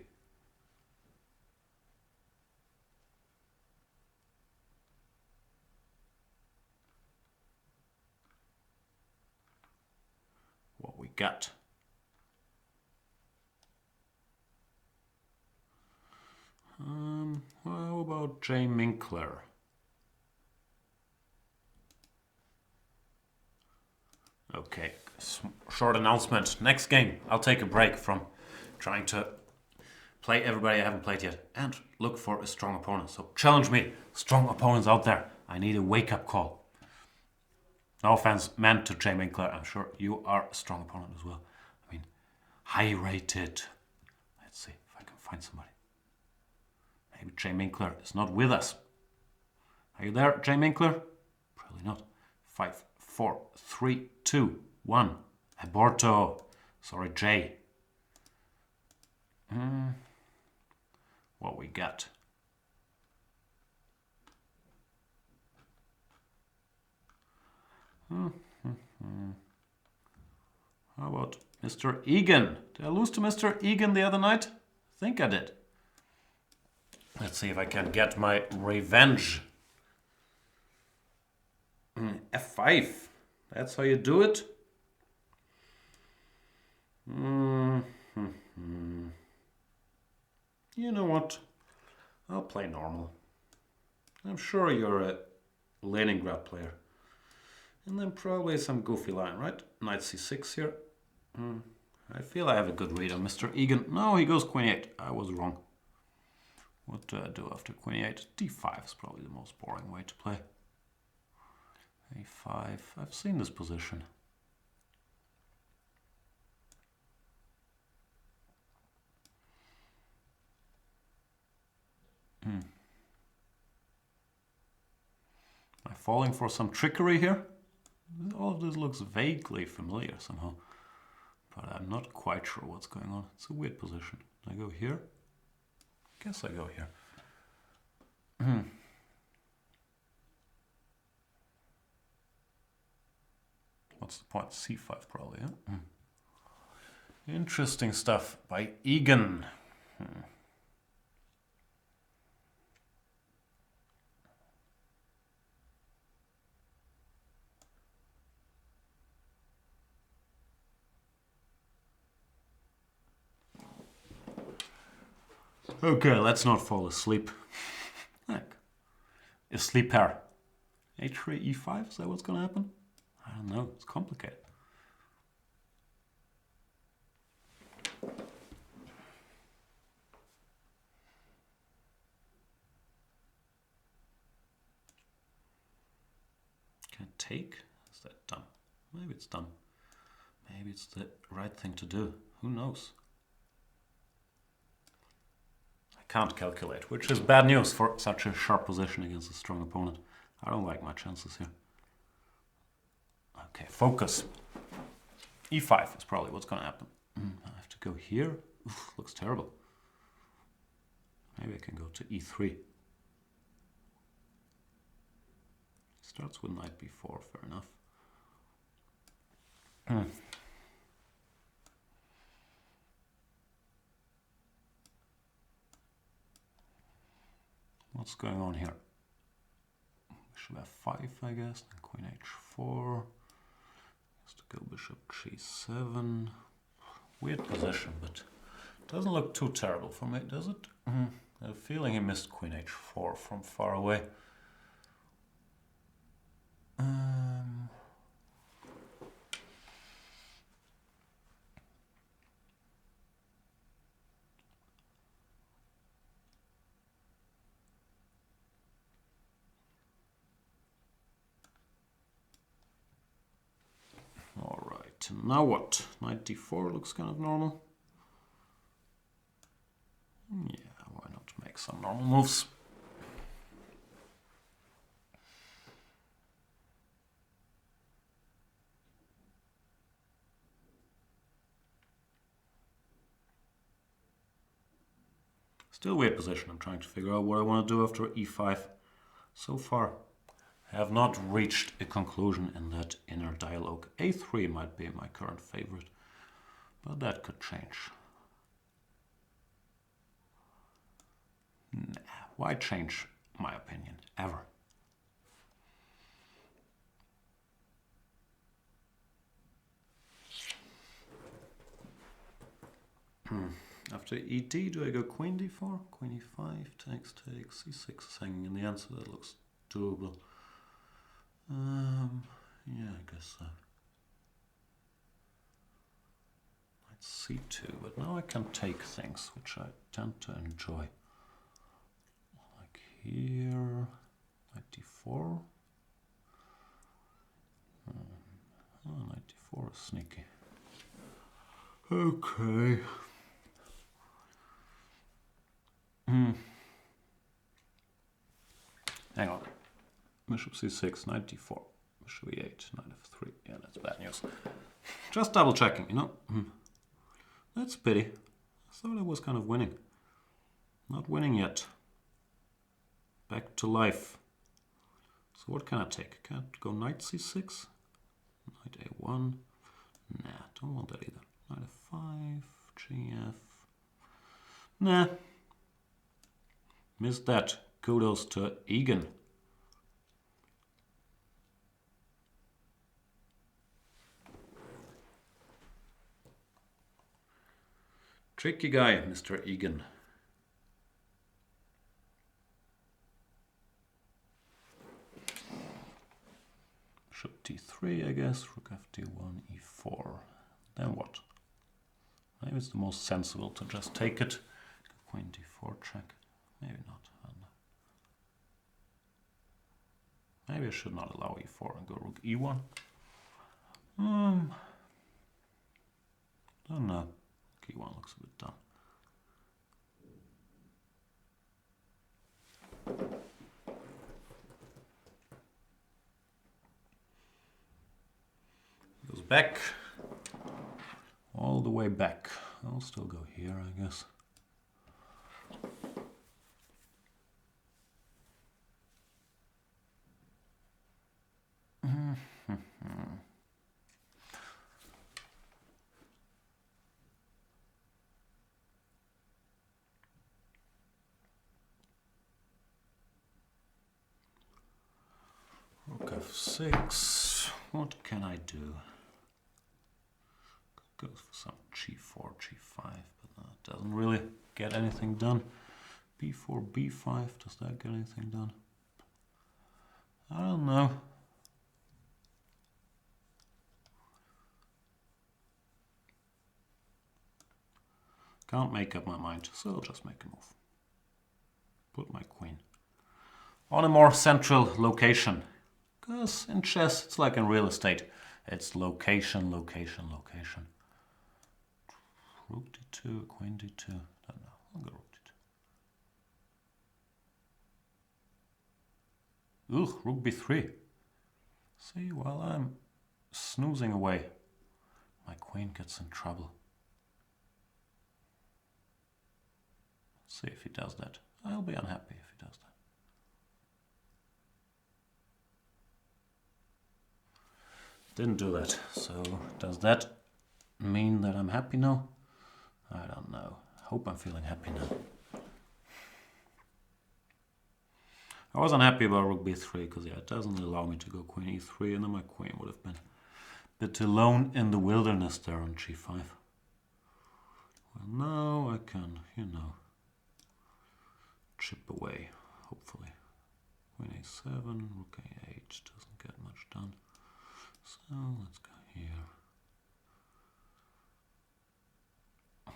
What we got? How about Jay Minkler? Okay, short announcement. Next game, I'll take a break from trying to play everybody I haven't played yet and look for a strong opponent. So challenge me, strong opponents out there. I need a wake-up call. No offense meant to Jay Minkler. I'm sure you are a strong opponent as well. I mean, high-rated. Let's see if I can find somebody. Maybe Jay Minkler is not with us. Are you there, Jay Minkler? Probably not. 5, 4, 3, 2, 1. Aborto. Sorry, Jay. What we got? How about Mr. Egan? Did I lose to Mr. Egan the other night? I think I did. Let's see if I can get my revenge. F5. That's how you do it? You know what? I'll play normal. I'm sure you're a Leningrad player. And then probably some goofy line, right? Knight c6 here. I feel I have a good read on Mr. Egan. No, he goes queen 8. I was wrong. What do I do after queen 8? d5 is probably the most boring way to play. a5. I've seen this position. Am I falling for some trickery here? All of this looks vaguely familiar somehow, but I'm not quite sure what's going on. It's a weird position. I go here? I guess I go here. What's the point? C5 probably, yeah? Interesting stuff by Egan. Okay, let's not fall asleep. Heck. Asleep here. H3, E5, is that what's gonna happen? I don't know, it's complicated. Can I take? Is that dumb? Maybe it's dumb. Maybe it's the right thing to do. Who knows? I can't calculate, which is bad news for such a sharp position against a strong opponent. I don't like my chances here. Okay, focus. E5 is probably what's gonna happen. I have to go here. Oof, looks terrible. Maybe I can go to E3. Starts with knight B4, fair enough. What's going on here? Bishop F5, I guess, then Queen H4. Has to go Bishop G7. Weird position, but doesn't look too terrible for me, does it? I have a feeling he missed Queen H4 from far away. Alright, now what? Knight D4 looks kind of normal. Yeah, why not make some normal moves? Still weird position. I'm trying to figure out what I want to do after E5. So far, I have not reached a conclusion in that inner dialogue. A3 might be my current favorite, but that could change. Nah, why change my opinion, ever? After ED, do I go Queen D4? Queen E5, takes, C6 is hanging in the answer. That looks doable. Yeah, I guess so. Let's C2, but now I can take things, which I tend to enjoy. Like here, knight D4. Oh, knight D4 is sneaky. Okay. Hang on. Bishop C6, knight D4, bishop E8, knight F3. Yeah, that's bad news. Just double checking, you know. That's a pity. I thought I was kind of winning. Not winning yet. Back to life. So what can I take? Can't go knight C6? Knight A1. Nah, don't want that either. Knight F5, GF. Nah. Missed that. Kudos to Egan. Tricky guy, Mr. Egan. Bishop D3, I guess. Rook FD1, E4. Then what? Maybe it's the most sensible to just take it. Queen D4 check. Maybe not. Maybe I should not allow E4 and go Rook E1. Don't know. Rook E1 looks a bit dumb. Goes back. All the way back. I'll still go here, I guess. Rook f6. What can I do? Could go for some g4, g5, but that doesn't really get anything done. b4, b5. Does that get anything done? I don't know. Can't make up my mind, so I'll just make a move. Put my queen on a more central location. Because in chess, it's like in real estate. It's location, location, location. Rook d2, queen d2. Don't know. I'll go rook d2. Ugh, rook b3. See, while I'm snoozing away, my queen gets in trouble. Let's see if he does that. I'll be unhappy if he does that. Didn't do that. So does that mean that I'm happy now? I don't know. Hope I'm feeling happy now. I was unhappy about rook b3 because yeah, it doesn't allow me to go queen e3, and then my queen would have been a bit alone in the wilderness there on g5. Well, now I can, you know, chip away, hopefully. Queen a7, rook a8 doesn't get much done. So let's go here.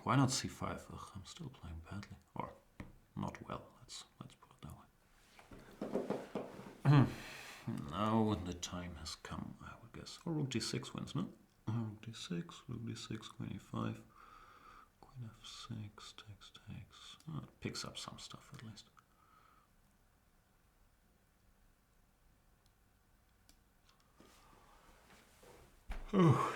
Why not c5? Ugh, I'm still playing badly, or not well. Let's put it that way. Now the time has come, I would guess. Or rook d6 wins, no? Rook d6, queen e5, queen f6, takes. Oh, it picks up some stuff at least. Oh.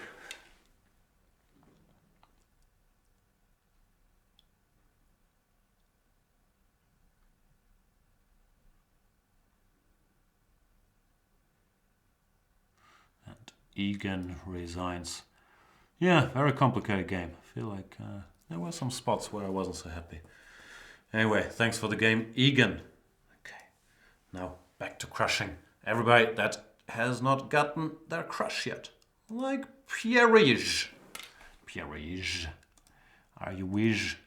And Egan resigns. Yeah, very complicated game. I feel like there were some spots where I wasn't so happy. Anyway, thanks for the game, Egan. Okay, now back to crushing everybody that has not gotten their crush yet. Like Pierre-Yves. Pierre-Yves. Are you wish?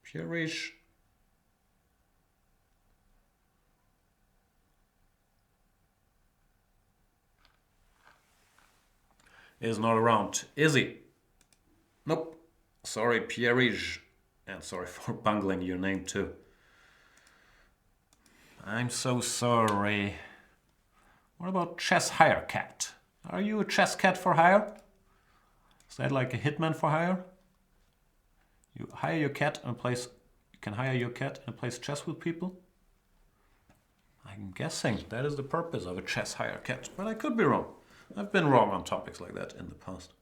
Pierre-Yves. Is not around, is he? Nope. Sorry, Pierre-Yves. And sorry for bungling your name too. I'm so sorry. What about Chess Hire Cat? Are you a chess cat for hire? Is that like a hitman for hire? You hire your cat and plays. You can hire your cat and plays chess with people? I'm guessing that is the purpose of a chess hire cat, but I could be wrong. I've been wrong on topics like that in the past.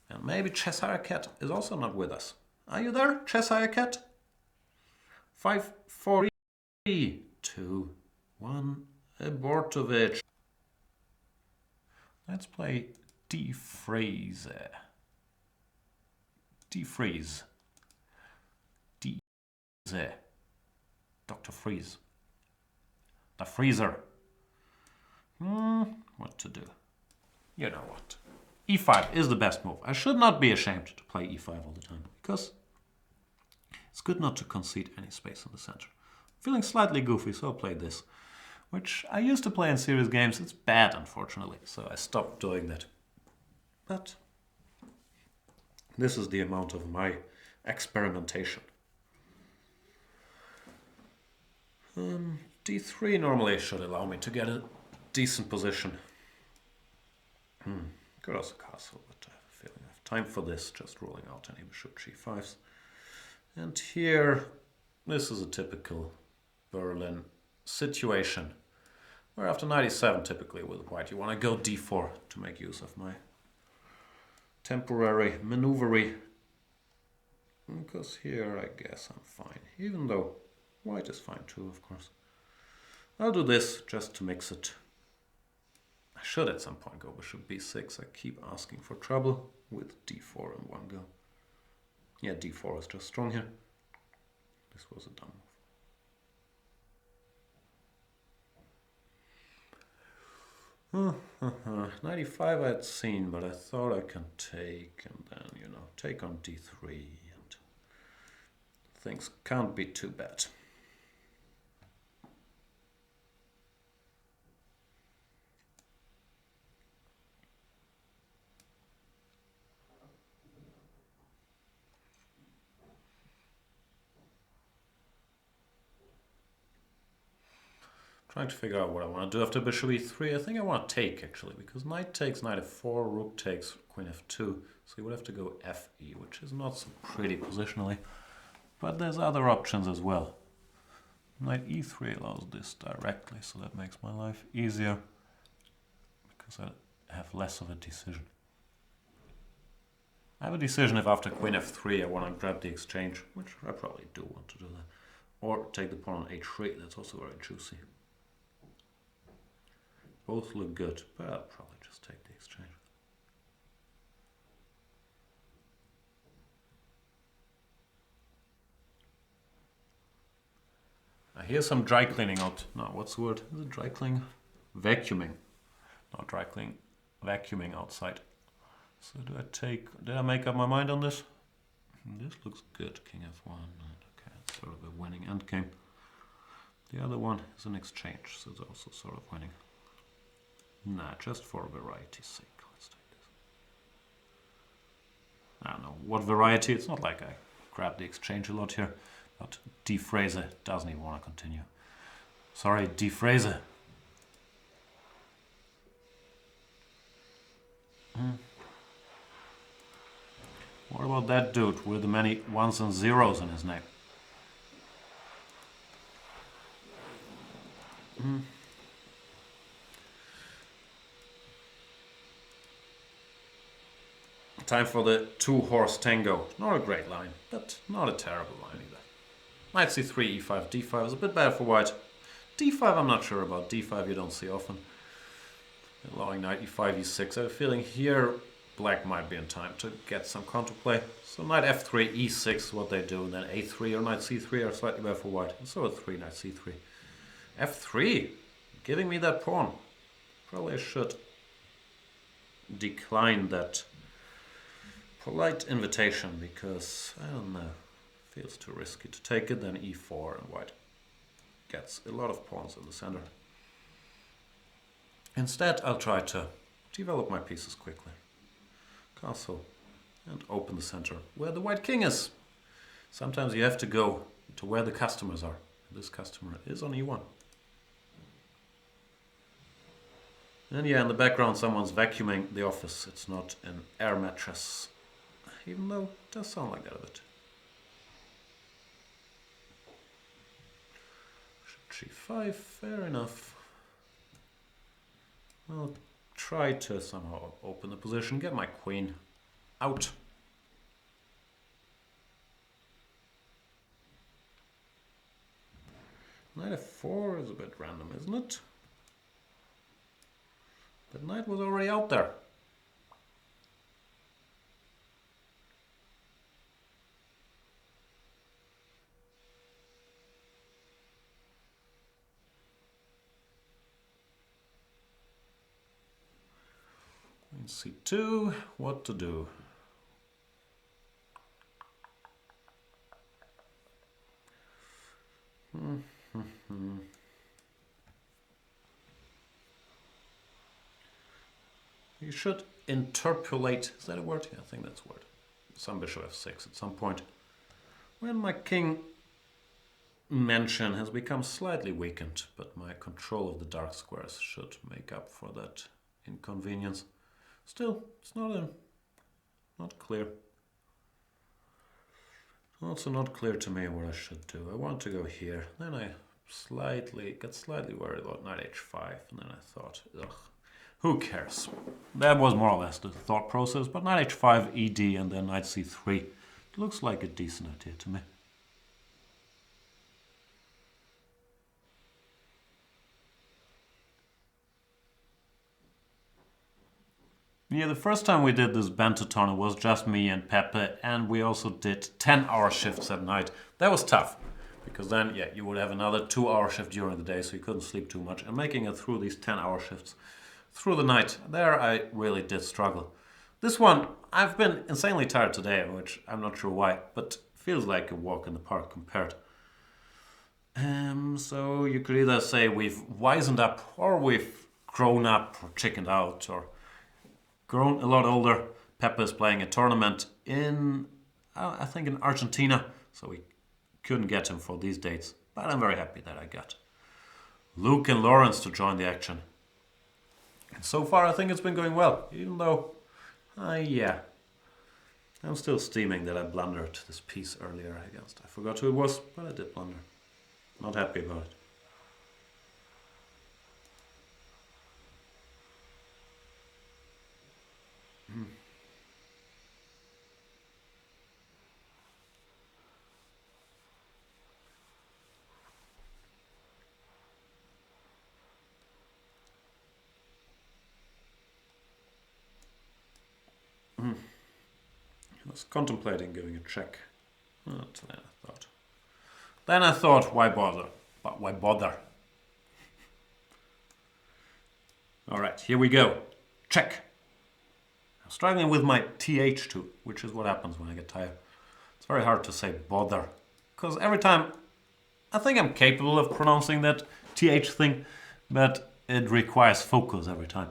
And maybe Chess Hire Cat is also not with us. Are you there, Chess Hire Cat? 5, 4, 3, 2, 1. Abortovich. Let's play defreeze. Defreeze. Dr. Freeze. The freezer. What to do? You know what? e5 is the best move. I should not be ashamed to play e5 all the time, because it's good not to concede any space in the center. I'm feeling slightly goofy, so I'll play this, which I used to play in serious games. It's bad, unfortunately, so I stopped doing that. But This is the amount of my experimentation. D3 normally should allow me to get a decent position. Could also castle, but I have a feeling I have time for this, just ruling out any bishop g5s. And here, this is a typical Berlin situation, where after knight e7 typically with white you want to go d4 to make use of my temporary maneuvery. Because here I guess I'm fine, even though white is fine too, of course. I'll do this just to mix it. I should at some point go bishop b6. I keep asking for trouble with d4 in one go. Yeah, d4 is just strong here. This was a dumb move. 95 I had seen, but I thought I can take and then, you know, take on d3 and things can't be too bad. Trying to figure out what I want to do after bishop e3. I think I want to take, actually, because knight takes knight f4, rook takes queen f2. So you would have to go fe, which is not so pretty positionally. But there's other options as well. Knight e3 allows this directly, so that makes my life easier, because I have less of a decision. I have a decision if after queen f3 I want to grab the exchange, which I probably do want to do that. Or take the pawn on h3, that's also very juicy. Both look good, but I'll probably just take the exchange. I hear some dry cleaning out. No, what's the word? Is it dry cleaning? Vacuuming. Not dry cleaning, vacuuming outside. So do I take, did I make up my mind on this? This looks good, king f1. Okay, it's sort of a winning endgame. The other one is an exchange, so it's also sort of winning. Nah, just for variety's sake, let's take this. I don't know what variety, it's not like I grab the exchange a lot here, but D. Fraser doesn't even want to continue. Sorry, D. Fraser. What about that dude with the many ones and zeros in his name? Time for the two-horse tango. Not a great line, but not a terrible line either. Knight c3, e5, d5 is a bit bad for white. d5 I'm not sure about. d5 you don't see often. Allowing knight e5, e6. I have a feeling here black might be in time to get some counterplay. So knight f3, e6 is what they do. And then a3 or knight c3 are slightly better for white. And so a 3, knight c3. f3, giving me that pawn. Probably I should decline that polite invitation, because, I don't know, feels too risky to take it. Then e4 and white gets a lot of pawns in the center. Instead, I'll try to develop my pieces quickly. Castle and open the center where the white king is. Sometimes you have to go to where the customers are. This customer is on e1. And yeah, in the background someone's vacuuming the office. It's not an air mattress. Even though it does sound like that a bit. G5, fair enough. I'll try to somehow open the position, get my queen out. Knight f4 is a bit random, isn't it? But knight was already out there. C2, what to do? You should interpolate, is that a word? Yeah, I think that's a word. some bishop f6 at some point when my king mansion has become slightly weakened, but my control of the dark squares should make up for that inconvenience. Still, it's not clear. Also not clear to me what I should do. I want to go here. Then I got slightly worried about knight h5, and then I thought, ugh, who cares? That was more or less the thought process, but knight h5, ed, and then knight c3. It looks like a decent idea to me. Yeah, the first time we did this Banterthon, it was just me and Pepe, and we also did 10-hour shifts at night. That was tough, because then, yeah, you would have another 2-hour shift during the day, so you couldn't sleep too much. And making it through these 10-hour shifts through the night, there I really did struggle. This one, I've been insanely tired today, which I'm not sure why, but feels like a walk in the park compared. So you could either say we've wisened up, or we've grown up, or chickened out, or grown a lot older. Pepe is playing a tournament in, I think, in Argentina, so we couldn't get him for these dates. But I'm very happy that I got Luke and Lawrence to join the action. And so far, I think it's been going well, even though, yeah, I'm still steaming that I blundered this piece earlier against. I forgot who it was, but I did blunder. Not happy about it. I was contemplating giving a check. Then I thought, why bother? But why bother? All right, here we go. Check. I'm struggling with my TH too, which is what happens when I get tired. It's very hard to say bother, because every time I think I'm capable of pronouncing that TH thing, but it requires focus every time.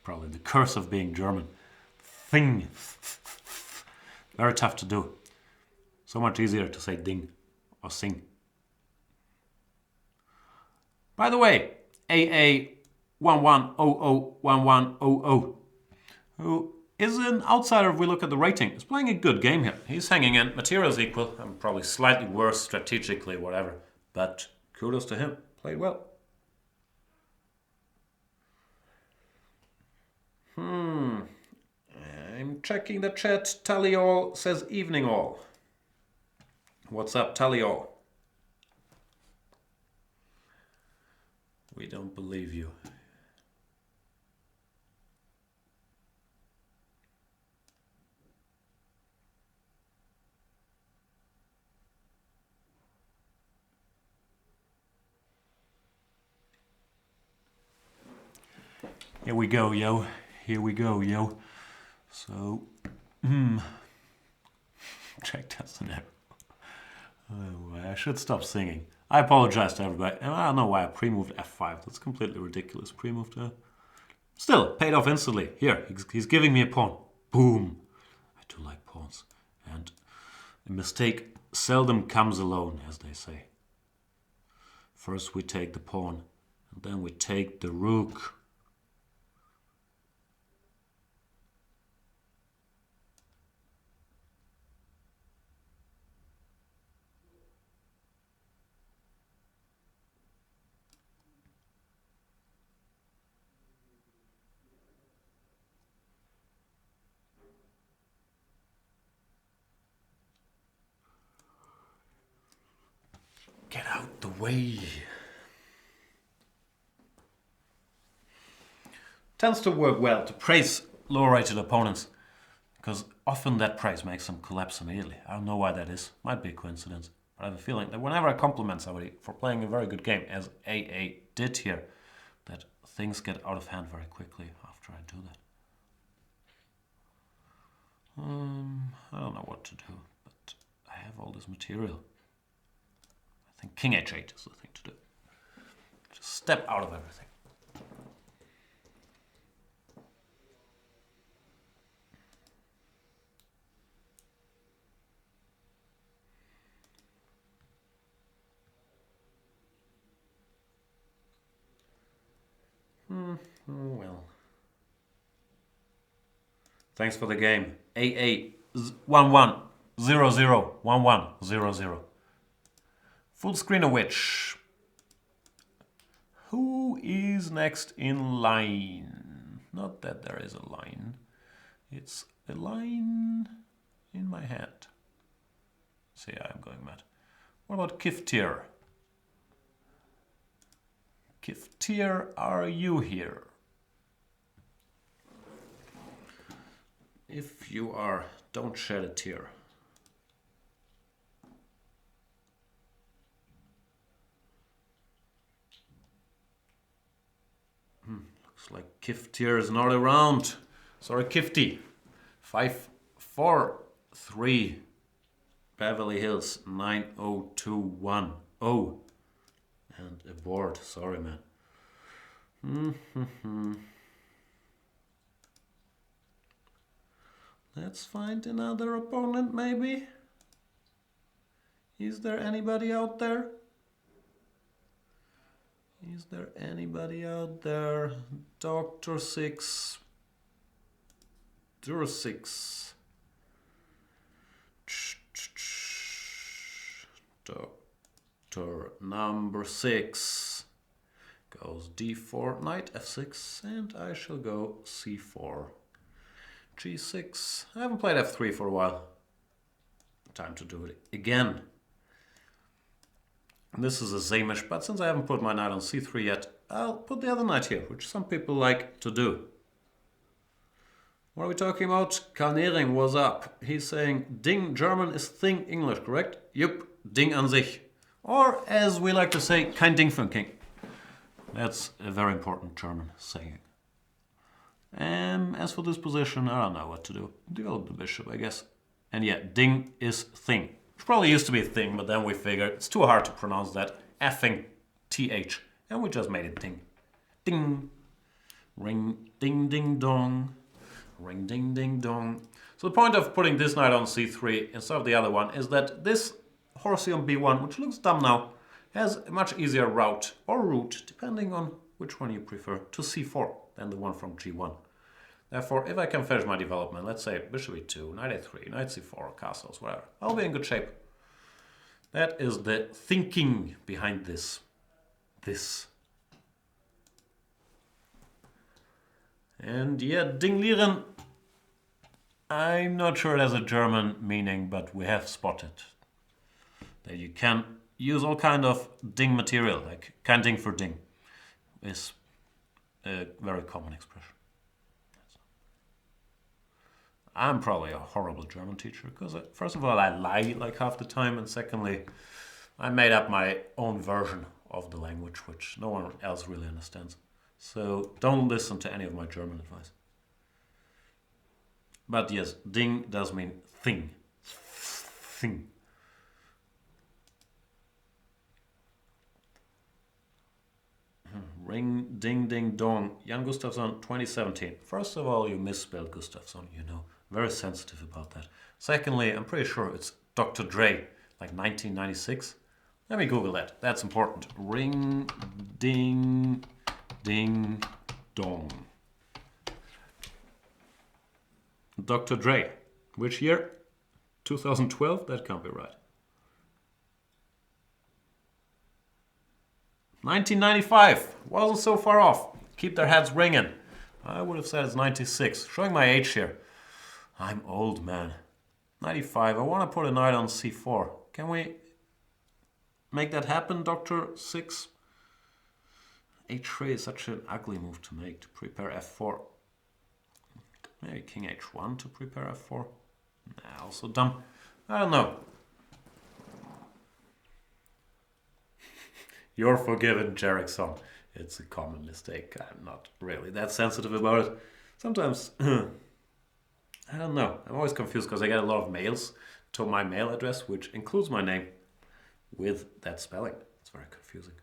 Probably the curse of being German. Thing. Very tough to do. So much easier to say ding or sing. By the way, AA11001100, who is an outsider if we look at the rating, is playing a good game here. He's hanging in, materials equal. I'm probably slightly worse strategically, whatever. But kudos to him. Played well. I'm checking the chat. Tally all says evening all. What's up, Tally all? We don't believe you. Here we go, yo. Here we go, yo. So, check test an error. Oh, I should stop singing. I apologize to everybody. And I don't know why I pre-moved f5. That's completely ridiculous. Pre-moved to... Still, paid off instantly. Here, he's giving me a pawn. Boom. I do like pawns. And a mistake seldom comes alone, as they say. First we take the pawn, and then we take the rook. Get out the way. Tends to work well to praise lower-rated opponents, because often that praise makes them collapse immediately. I don't know why that is. Might be a coincidence. But I have a feeling that whenever I compliment somebody for playing a very good game, as AA did here, that things get out of hand very quickly after I do that. I don't know what to do, but I have all this material. I think King H8 is the thing to do. Just step out of everything. Oh well. Thanks for the game. AA 11 00 11 00. Full screen of which? Who is next in line? Not that there is a line. It's a line in my head. See, I'm going mad. What about Kiftir? Kiftir, are you here? If you are, don't shed a tear. Looks like Kiftir is not around. Sorry, Kifty. 543 Beverly Hills 90210. And abort. Sorry, man. Let's find another opponent, maybe. Is there anybody out there? Is there anybody out there? Dr. 6. Dr. 6. Doctor number 6 goes d4, knight f6, and I shall go c4, g6. I haven't played f3 for a while. Time to do it again. This is a Zamish, but since I haven't put my knight on c3 yet, I'll put the other knight here, which some people like to do. What are we talking about? Kalnering was up. He's saying Ding German is Thing English, correct? Yup, Ding an sich. Or as we like to say, kein Ding für ein King. That's a very important German saying. As for this position, I don't know what to do. Develop the bishop, I guess. And yeah, Ding is Thing. Which probably used to be Thing, but then we figured it's too hard to pronounce that. Effing TH. And we just made it Ding. Ding. Ring, ding, ding, dong. Ring, ding, ding, dong. So the point of putting this knight on c3 instead of the other one is that this horsey on b1, which looks dumb now, has a much easier route or route, depending on which one you prefer, to c4 than the one from g1. Therefore, if I can finish my development, let's say bishop e2, knight a3, knight c4, castles, whatever, I'll be in good shape. That is the thinking behind this. And yeah, Dinglieren, I'm not sure it has a German meaning, but we have spotted that you can use all kind of ding material, like kein Ding für Ding is a very common expression. I'm probably a horrible German teacher because first of all, I lie like half the time, and secondly, I made up my own version of the language, which no one else really understands. So don't listen to any of my German advice. But yes, Ding does mean thing. Thing. Ring, ding, ding, dong. Jan Gustafsson, 2017. First of all, you misspelled Gustafsson, you know. Very sensitive about that. Secondly, I'm pretty sure it's Dr. Dre, like 1996. Let me Google that. That's important. Ring, ding, ding, dong. Dr. Dre. Which year? 2012? That can't be right. 1995. Wasn't so far off. Keep their heads ringing. I would have said it's 96. Showing my age here. I'm old, man. 95. I want to put a knight on c4. Can we make that happen, Dr. 6? h3 is such an ugly move to make, to prepare f4. Maybe king h1 to prepare f4. Nah, also dumb. I don't know. You're forgiven, Jerickson. It's a common mistake. I'm not really that sensitive about it. Sometimes, I don't know. I'm always confused because I get a lot of mails to my mail address, which includes my name with that spelling. It's very confusing.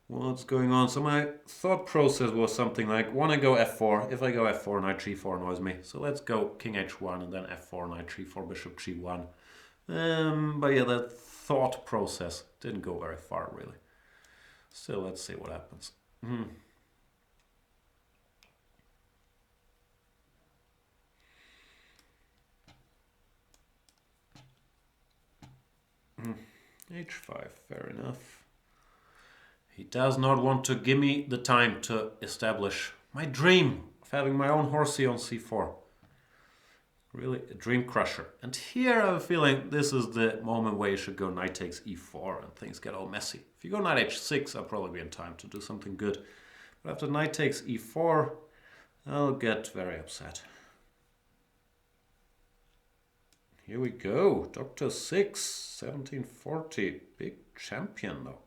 What's going on? So my thought process was something like, want to go f4. If I go f4, knight g4 annoys me. So let's go king h1 and then f4, knight g4, bishop g1. But yeah, that thought process didn't go very far, really. Still, let's see what happens. H5, fair enough. He does not want to give me the time to establish my dream of having my own horsey on c4. Really a dream crusher. And here I have a feeling this is the moment where you should go knight takes e4 and things get all messy. If you go knight h6, I'll probably be in time to do something good. But after knight takes e4, I'll get very upset. Here we go, Dr. 6, 1740, big champion though.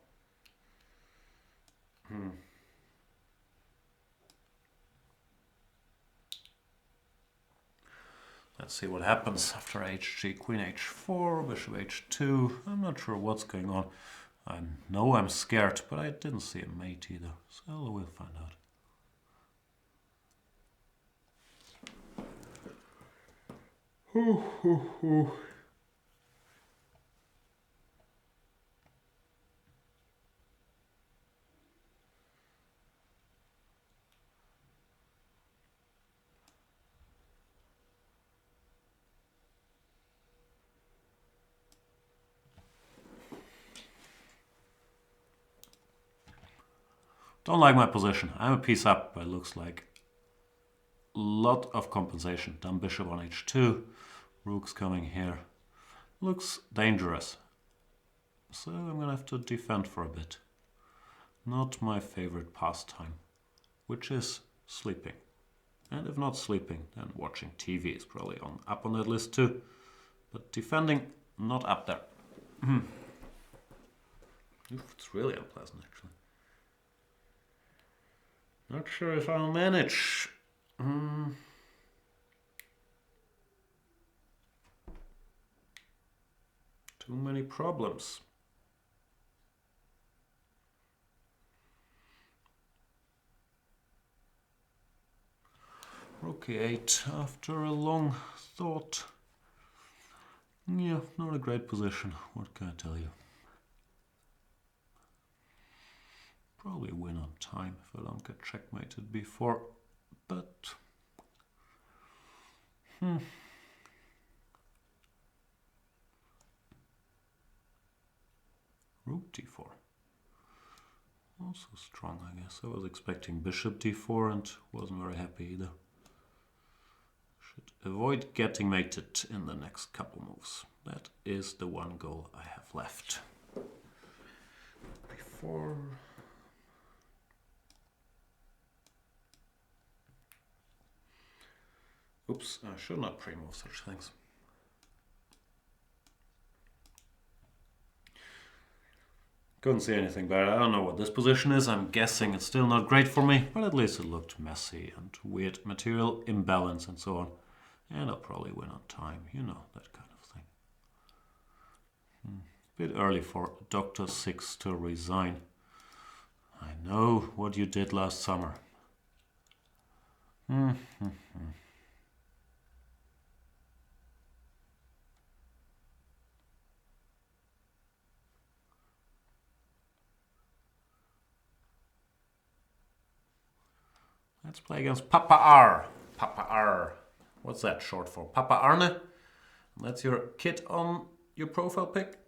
Let's see what happens after hg, queen h4, bishop h2. I'm not sure what's going on. I know I'm scared, but I didn't see a mate either, so we'll find out. Don't like my position. I'm a piece up, but it looks like a lot of compensation. Dumb bishop on h2. Rook's coming here. Looks dangerous. So I'm gonna have to defend for a bit. Not my favorite pastime, which is sleeping. And if not sleeping, then watching TV is probably up on that list too. But defending, not up there. Oof, it's really unpleasant actually. Not sure if I'll manage. Too many problems. Rook e8 after a long thought. Yeah, not a great position. What can I tell you? Probably win on time if I don't get checkmated before, but Rook d4. Also strong, I guess. I was expecting bishop d4 and wasn't very happy either. Should avoid getting mated in the next couple moves. That is the one goal I have left. Before... Oops, I should not pre-move such things. Couldn't see anything better. I don't know what this position is. I'm guessing it's still not great for me, but at least it looked messy and weird material imbalance and so on. And I'll probably win on time, you know, that kind of thing. Bit early for Dr. 6 to resign. I know what you did last summer. Let's play against Papa R. Papa R. What's that short for? Papa Arne? That's your kid on your profile pic?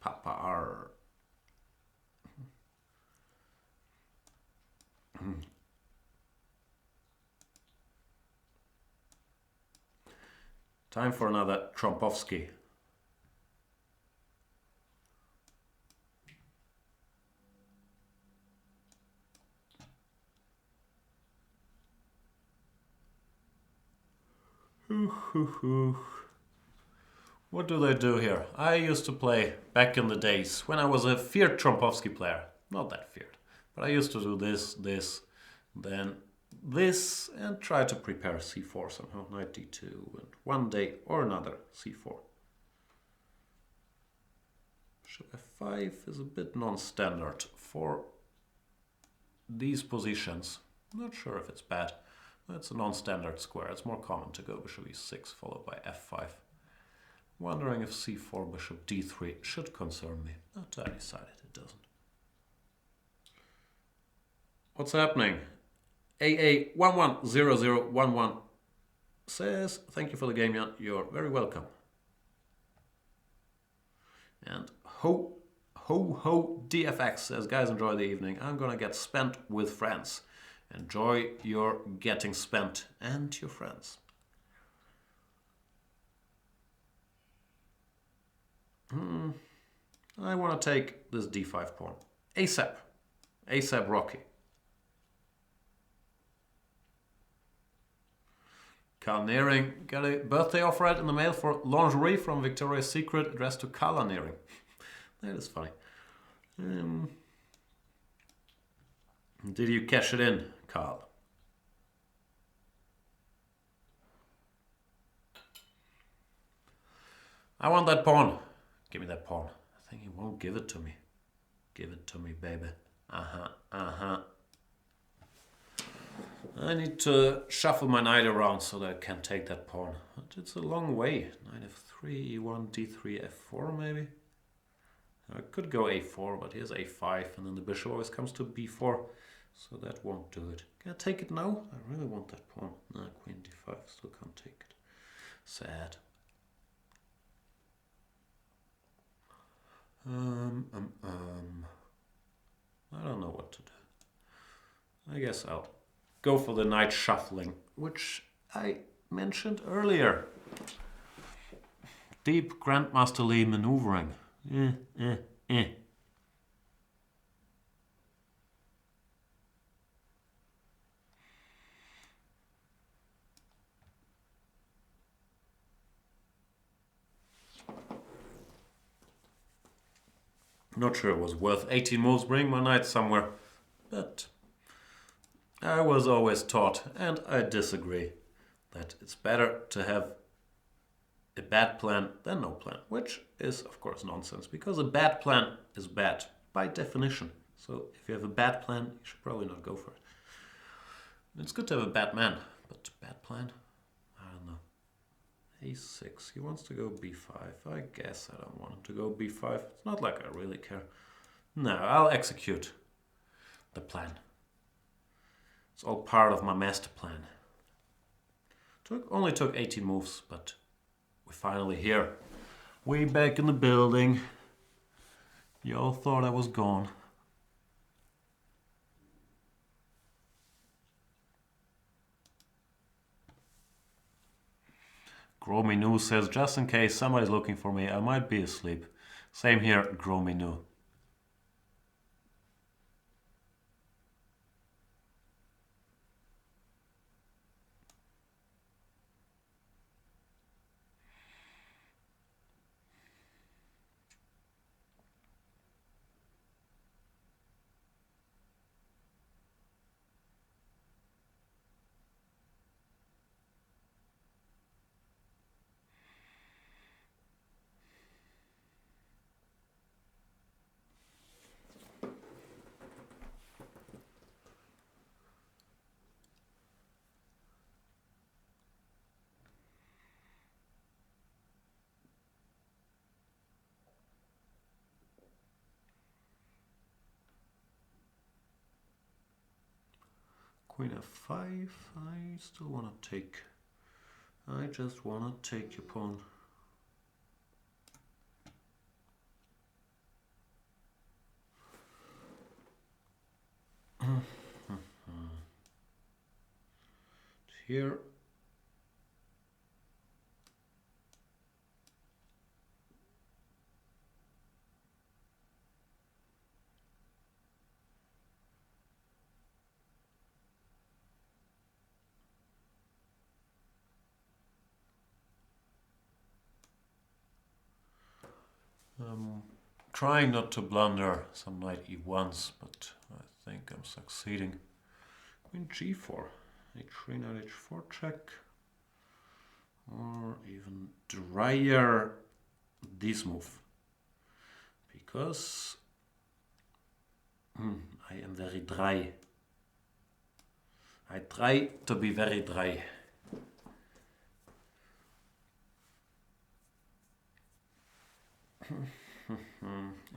Papa R. Time for another Trompovsky. What do they do here? I used to play back in the days when I was a feared Trompovsky player. Not that feared, but I used to do this, then this, and try to prepare c4 somehow. Knight d2, and one day or another c4. Bishop f5 is a bit non-standard for these positions. I'm not sure if it's bad. It's a non-standard square. It's more common to go bishop e6 followed by f5. Wondering if c4 bishop d3 should concern me, but I decided it doesn't. What's happening? AA110011 says, thank you for the game, Jan. You're very welcome. And Ho DFX says, guys, enjoy the evening. I'm gonna get spent with friends. Enjoy your getting spent and your friends. I want to take this d5 pawn. ASAP. ASAP Rocky. Carl Nearing got a birthday offer out in the mail for lingerie from Victoria's Secret addressed to Carla Nearing. That is funny. Did you cash it in, Carl? I want that pawn. Give me that pawn. I think he won't give it to me. Give it to me, baby. I need to shuffle my knight around so that I can take that pawn. But it's a long way. Knight f3, e1, d3, f4 maybe. I could go a4, but here's a5, and then the bishop always comes to b4, so that won't do it. Can I take it now? I really want that pawn. No, queen d5, still can't take it. Sad. I don't know what to do. I guess I'll go for the knight shuffling, which I mentioned earlier. Deep grandmasterly maneuvering. Not sure it was worth 18 moves, bring my knight somewhere, but I was always taught, and I disagree, that it's better to have a bad plan than no plan, which is of course nonsense, because a bad plan is bad by definition. So if you have a bad plan, you should probably not go for it. It's good to have a bad man, but bad plan? I don't know. a6, he wants to go b5. I guess I don't want him to go b5. It's not like I really care. No, I'll execute the plan. It's all part of my master plan. Only took 18 moves, but we're finally here. Way back in the building. Y'all thought I was gone. Grominu says, just in case somebody's looking for me, I might be asleep. Same here, Grominu. Queen f5, I still want to take. I just want to take your pawn. Here. Trying not to blunder some knight e1s, but I think I'm succeeding. Queen g4, h3, knight h4 check, or even drier this move, because I am very dry. I try to be very dry.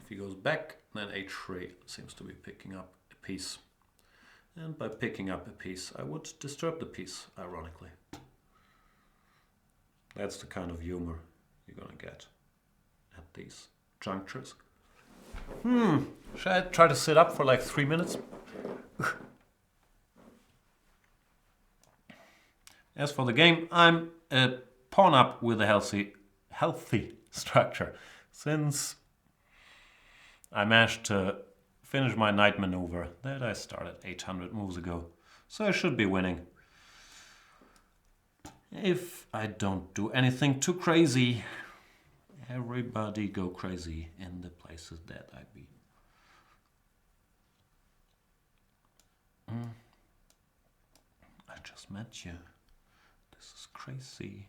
If he goes back, then h3 seems to be picking up a piece. And by picking up a piece, I would disturb the piece, ironically. That's the kind of humor you're gonna get at these junctures. Should I try to sit up for like 3 minutes? As for the game, I'm a pawn up with a healthy structure. Since I managed to finish my knight maneuver that I started 800 moves ago. So I should be winning. If I don't do anything too crazy. Everybody go crazy in the places that I be. I just met you. This is crazy.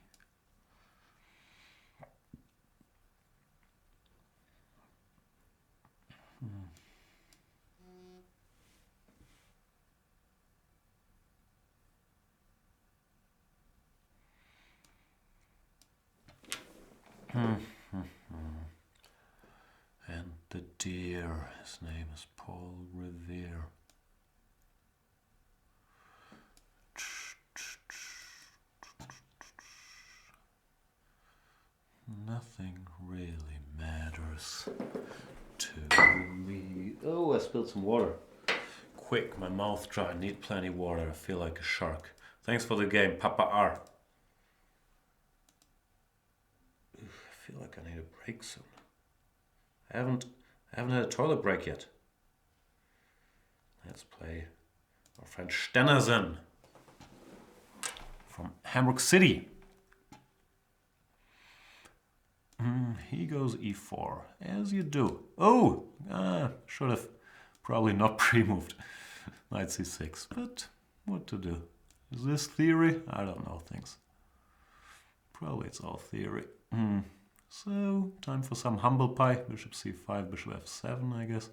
And the deer, his name is Paul Revere. Nothing really matters to me. Oh, I spilled some water. Quick, my mouth dry. I need plenty of water. I feel like a shark. Thanks for the game, Papa R. I feel like I need a break soon. I haven't had a toilet break yet. Let's play our friend Stenersen from Hamburg City. He goes e4, as you do. Oh, should have probably not pre-moved knight c6, but what to do? Is this theory? I don't know things. Probably it's all theory. So, time for some humble pie. Bishop c5, bishop f7, I guess.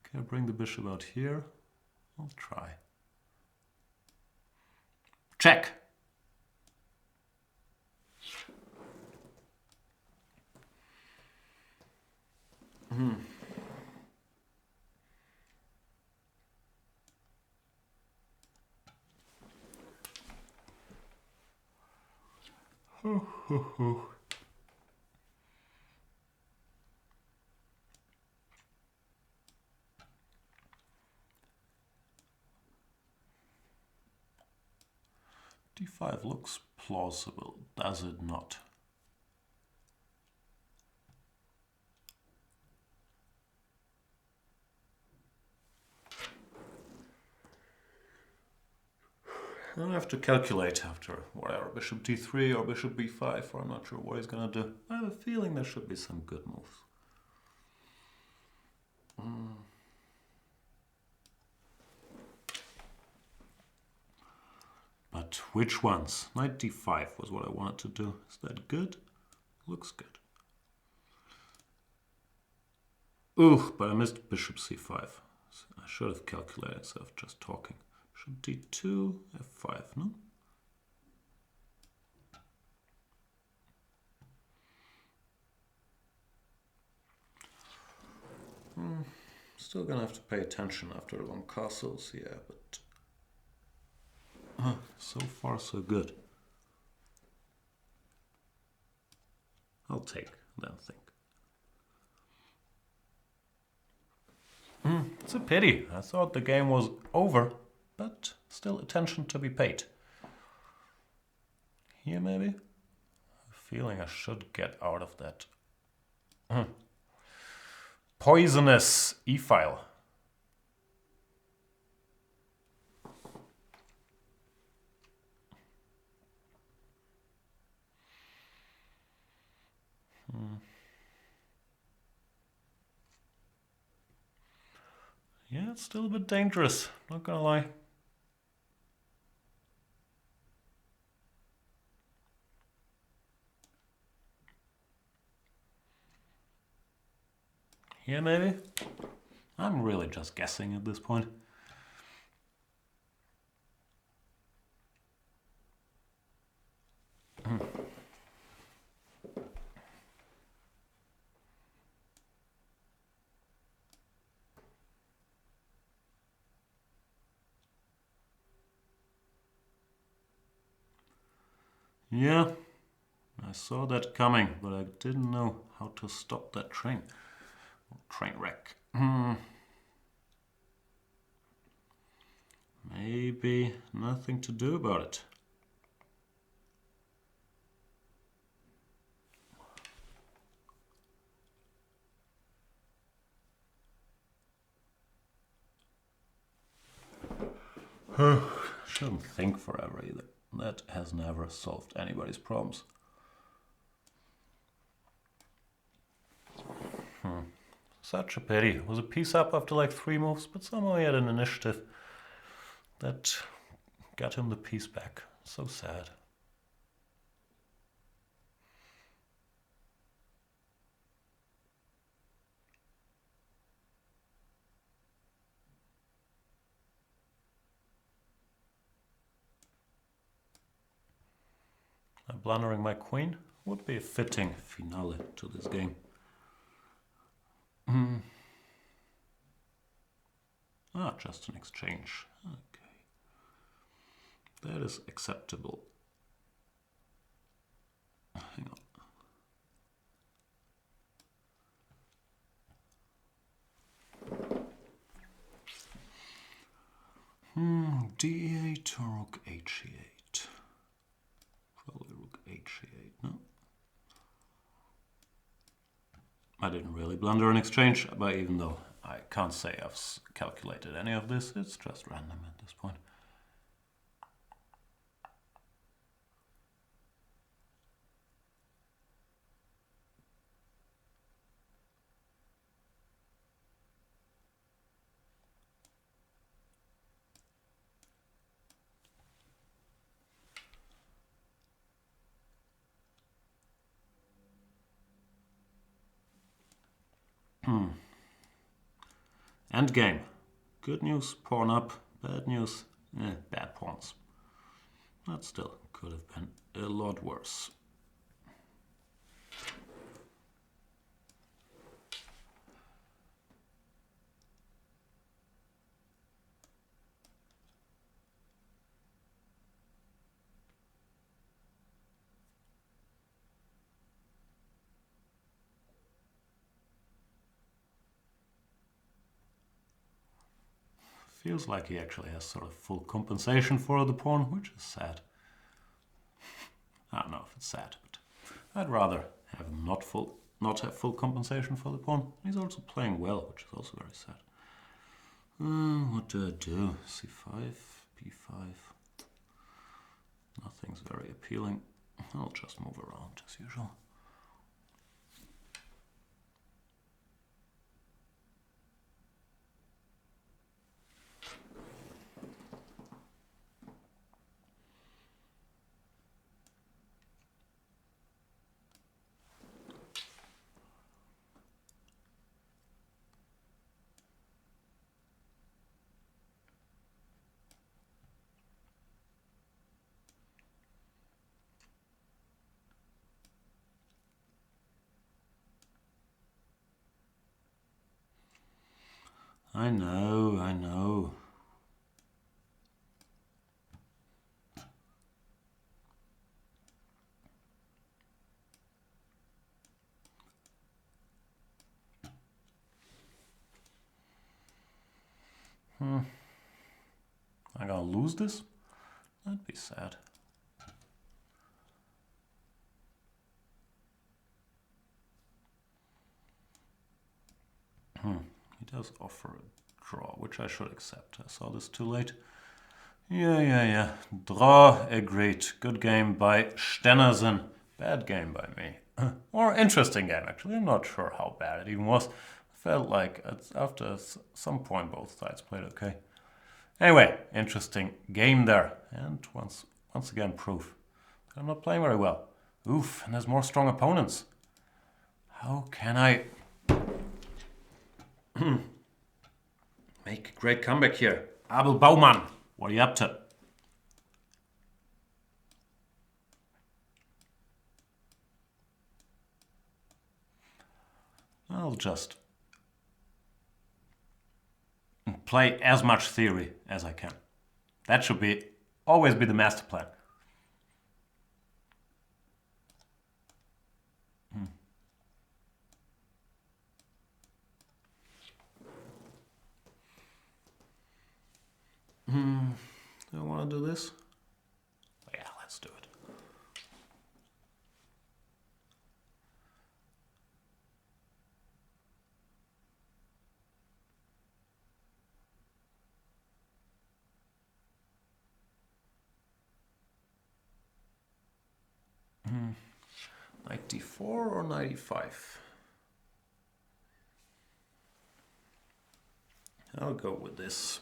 Can I bring the bishop out here? I'll try. Check! d5 looks plausible, does it not? I'll have to calculate after whatever, bishop d3 or bishop b5, or I'm not sure what he's gonna do. I have a feeling there should be some good moves. But which ones? Knight d5 was what I wanted to do. Is that good? Looks good. Ooh, but I missed bishop c5. So I should have calculated instead of just talking. Bishop d2, f5, no? Still gonna have to pay attention after the long castles, yeah, but so far so good. I'll take, then think. It's a pity. I thought the game was over, but still attention to be paid. Here maybe? I have a feeling I should get out of that. Poisonous e-file. Yeah, it's still a bit dangerous, not gonna lie. Here maybe? I'm really just guessing at this point. Yeah, I saw that coming, but I didn't know how to stop that train. Train wreck. Maybe nothing to do about it. Shouldn't think forever either. That has never solved anybody's problems. Such a pity. It was a piece up after like 3 moves, but somehow he had an initiative that got him the piece back. So sad. Blundering my queen would be a fitting finale to this game. Just an exchange. Okay. That is acceptable. Hang on. D8 or rook H8? Probably rook H8, no? I didn't really blunder an exchange, but even though I can't say I've calculated any of this, it's just random at this point. Endgame. Good news, pawn up. Bad news, bad pawns. That still could have been a lot worse. Feels like he actually has sort of full compensation for the pawn, which is sad. I don't know if it's sad, but I'd rather have him not have full compensation for the pawn. He's also playing well, which is also very sad. What do I do? C5, B5. Nothing's very appealing. I'll just move around as usual. I know. I'm gonna lose this? That'd be sad. He does offer a draw, which I should accept. I saw this too late. Yeah. Draw agreed. Good game by Stenersen. Bad game by me. Or interesting game, actually. I'm not sure how bad it even was. Felt like after some point both sides played okay. Anyway, interesting game there. And once again proof that I'm not playing very well. Oof, and there's more strong opponents. How can I make a great comeback here? Abel Baumann, what are you up to? I'll just play as much theory as I can. That should always be the master plan. do this? Yeah, let's do it. Knight d4 or knight e5? I'll go with this.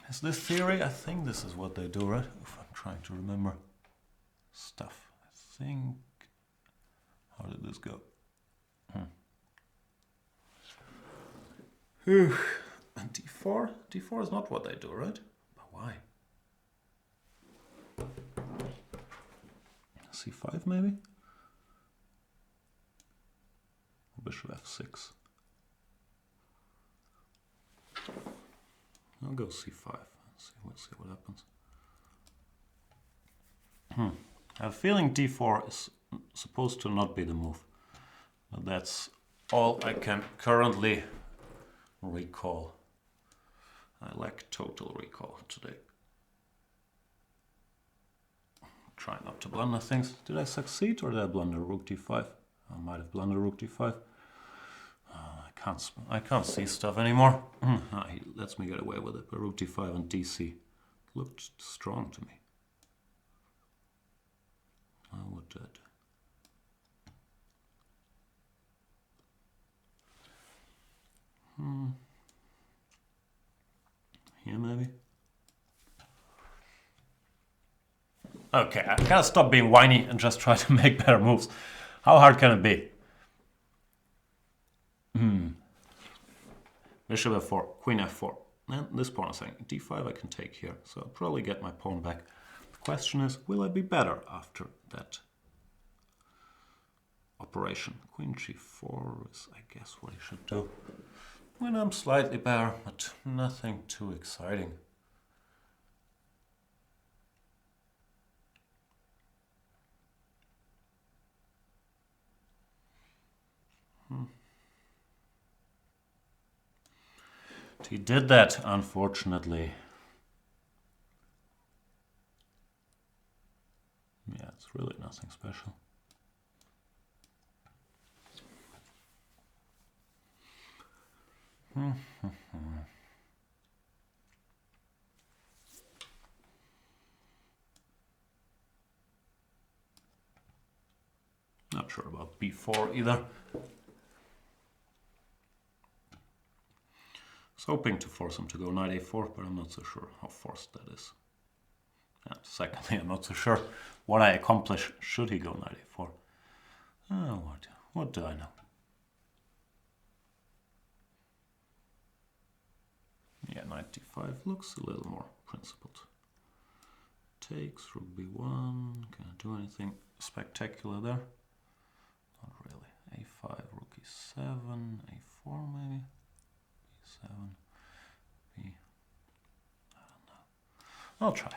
Is this theory? I think this is what they do, right? If I'm trying to remember stuff. I think... How did this go? And d4? d4 is not what they do, right? But why? c5 maybe? Bishop f6. I'll go c5. We'll see what happens. I have a feeling d4 is supposed to not be the move. But that's all I can currently recall. I lack total recall today. Try not to blunder things. Did I succeed or did I blunder rook d5? I might have blundered rook d5. I can't see stuff anymore. He lets me get away with it. But rook d5 and dc looked strong to me. I would do it. Here maybe. Okay, I gotta stop being whiny and just try to make better moves. How hard can it be? Bishop f4, queen f4. And this pawn is saying d5 I can take here, so I'll probably get my pawn back. The question is, will I be better after that operation? Queen g4 is, I guess, what I should do. When I'm slightly better, but nothing too exciting. He did that, unfortunately. Yeah, it's really nothing special. Not sure about b4 either. I was hoping to force him to go knight a4, but I'm not so sure how forced that is. And secondly, I'm not so sure what I accomplish should he go knight a4. Oh, what do I know? Yeah, knight d5 looks a little more principled. Takes, rook b1. Can I do anything spectacular there? Not really. a5, rook e7, a4 maybe. b7, b. I don't know. I'll try.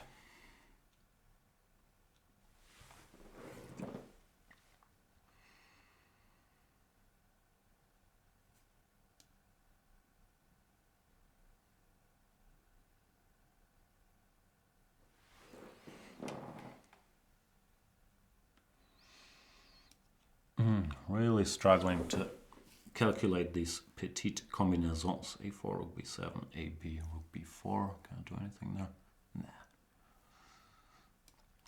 Really struggling to calculate these petite combinaisons. a4, rook b7, ab, rook b4. Can I do anything there? Nah.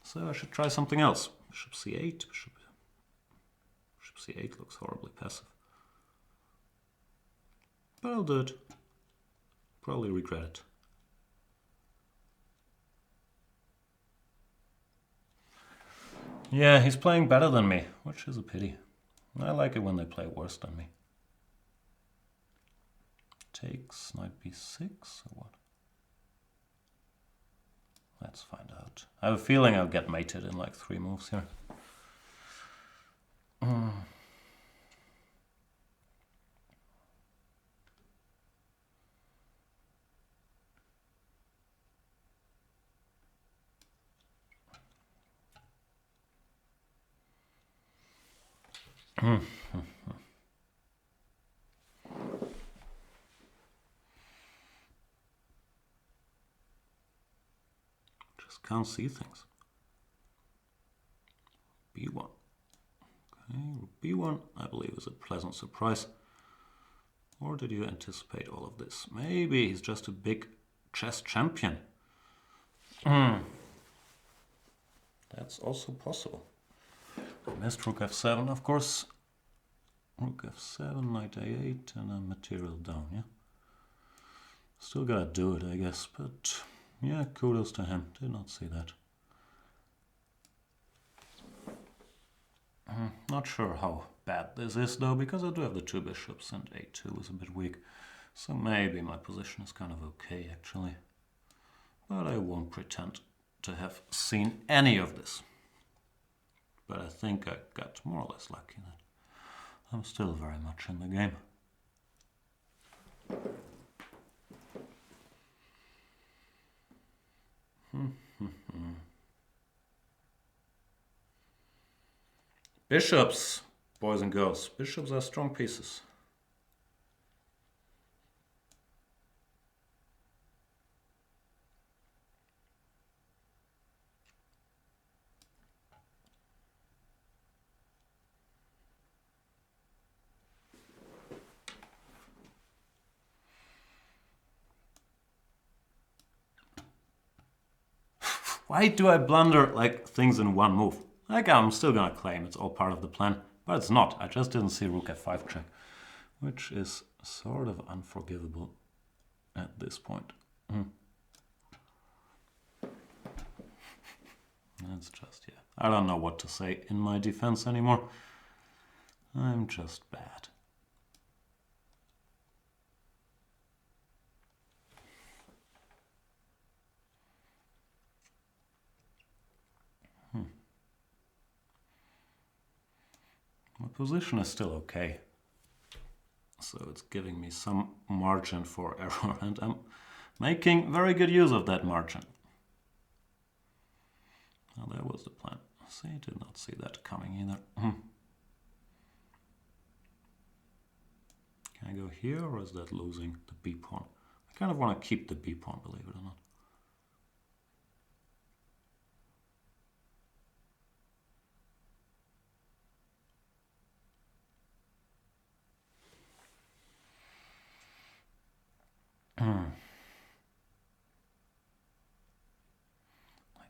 So I should try something else. Bishop c8. Bishop c8 looks horribly passive. But I'll do it. Probably regret it. Yeah, he's playing better than me, which is a pity. I like it when they play worse than me. Takes knight b6 or what? Let's find out. I have a feeling I'll get mated in like 3 moves here. can't see things. B1. Okay, B1, I believe, is a pleasant surprise. Or did you anticipate all of this? Maybe he's just a big chess champion. That's also possible. I missed rook f7, of course. Rook f7, knight a8, and a material down, yeah? Still gotta do it, I guess, but yeah, kudos to him. Did not see that. Not sure how bad this is, though, because I do have the two bishops, and a2 is a bit weak. So maybe my position is kind of okay, actually. But I won't pretend to have seen any of this. But I think I got more or less lucky that I'm still very much in the game. Bishops, boys and girls. Bishops are strong pieces. Why do I blunder like things in one move? Like I'm still gonna claim it's all part of the plan, but it's not. I just didn't see rook f5 check, which is sort of unforgivable at this point. That's just, yeah. I don't know what to say in my defense anymore. I'm just bad. My position is still okay. So it's giving me some margin for error, and I'm making very good use of that margin. Well, that was the plan. See, did not see that coming either. Can I go here, or is that losing the b pawn? I kind of want to keep the b pawn, believe it or not. Knight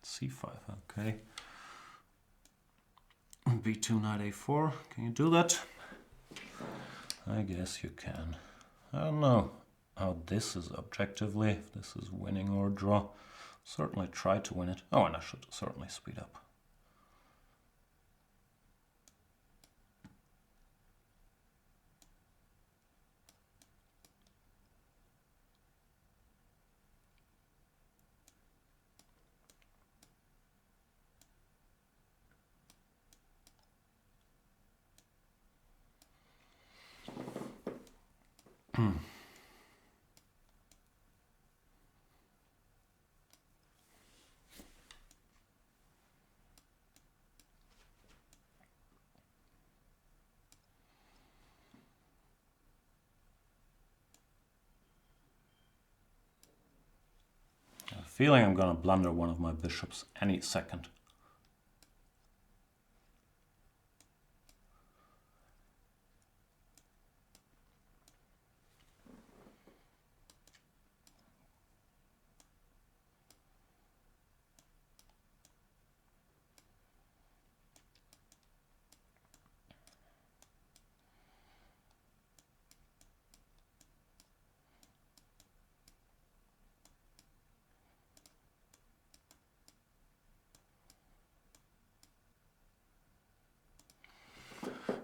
c5, okay. b2, knight a4. Can you do that? I guess you can. I don't know how this is objectively, if this is winning or draw. Certainly try to win it. Oh, and I should certainly speed up. I have a feeling I'm going to blunder one of my bishops any second.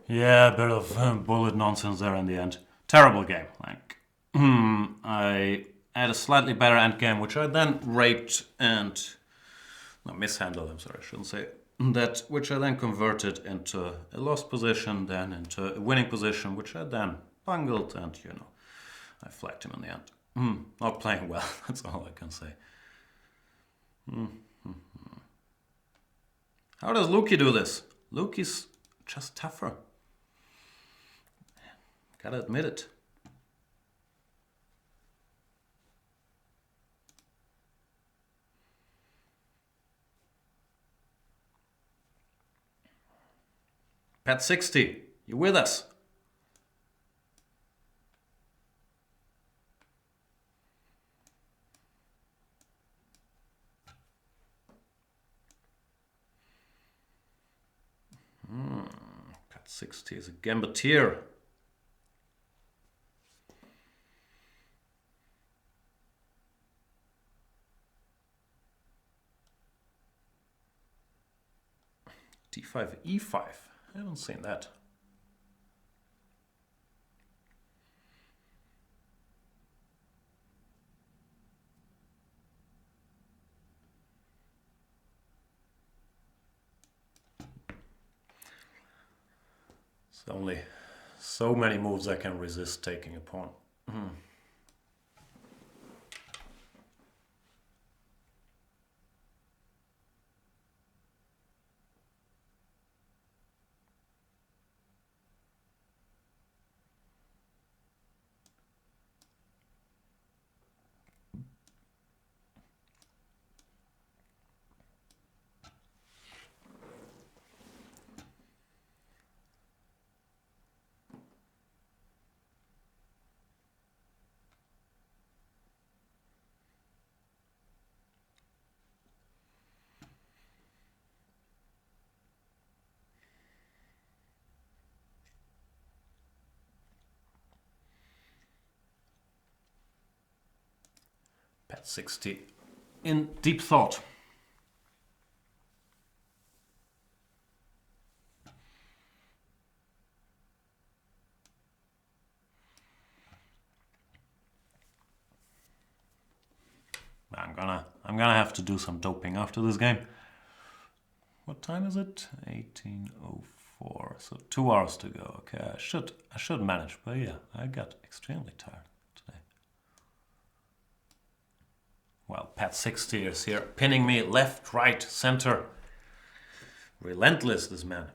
Yeah, a bit of bullet nonsense there in the end. Terrible game. Like, I had a slightly better endgame, which I then raped and mishandled. I'm sorry, I shouldn't say that. Which I then converted into a lost position, then into a winning position, which I then bungled, and I flagged him in the end. Not playing well. That's all I can say. How does Lukey do this? Lukey's just tougher. Gotta admit it. Pet 60, you with us? Pet 60 is a gambeteer. D5, E5. I haven't seen that. It's only so many moves I can resist taking a pawn. Pet 60 in deep thought. I'm gonna have to do some doping after this game. What time is it? 18:04. So 2 hours to go. Okay, I should manage, but yeah, I got extremely tired today. Well, Pet 60 is here, pinning me left, right, center. Relentless, this man.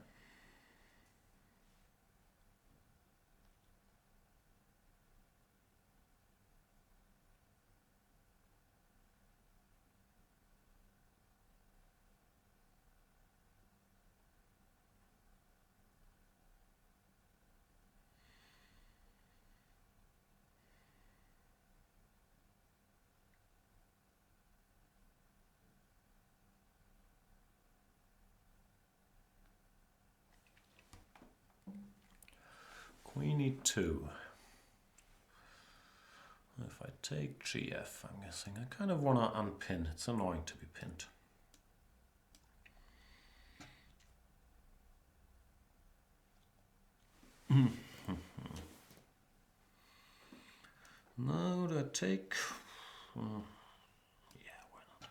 Queen E2. If I take GF, I'm guessing I kind of want to unpin. It's annoying to be pinned. Now do I take? Yeah, why not?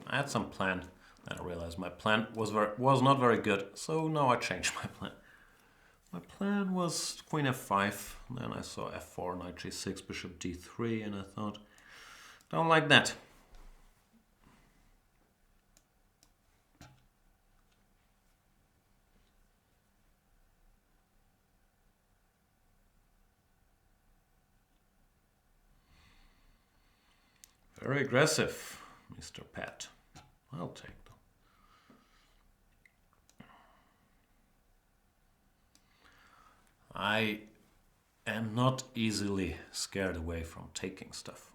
I had some plan, then I realized my plan was not very good, so now I changed my plan. My plan was Queen F5, then I saw F4, Knight G6, Bishop D3, and I thought, don't like that. Very aggressive, Mr. Pat. I'll take them. I am not easily scared away from taking stuff.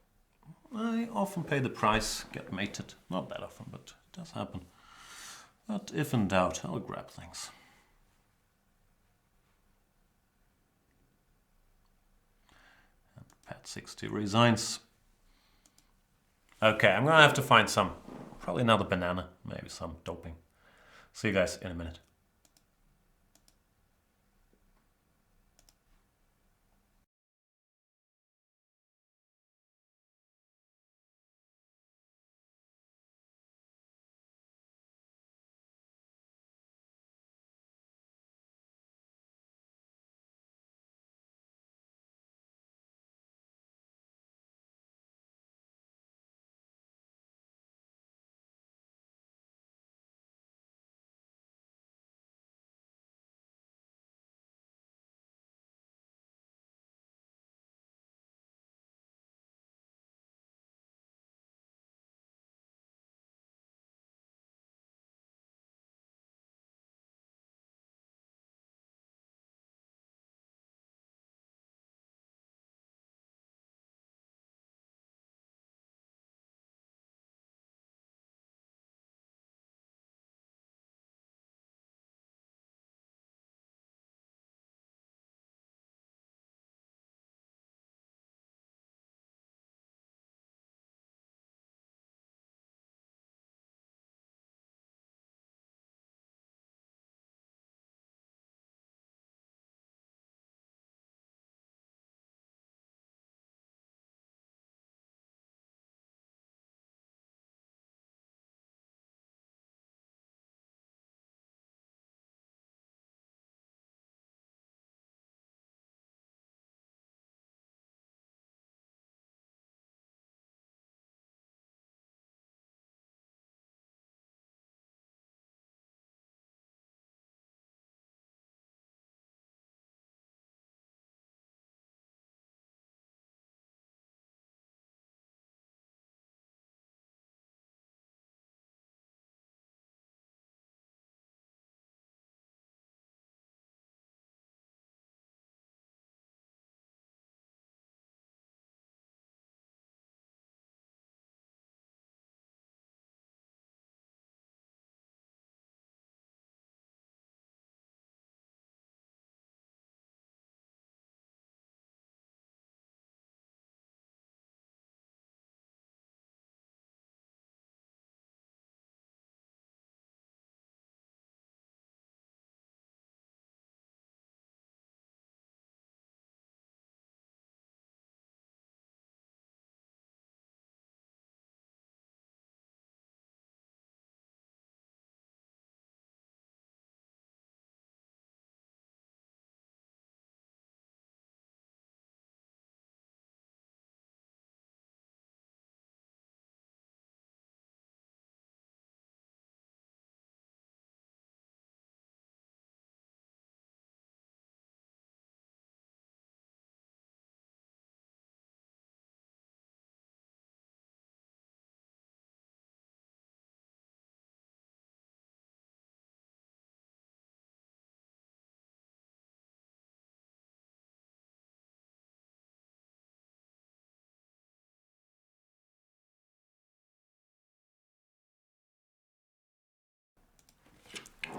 I often pay the price, get mated. Not that often, but it does happen. But if in doubt, I'll grab things. And Pat 60 resigns. Okay, I'm gonna have to find some. Probably another banana, maybe some doping. See you guys in a minute.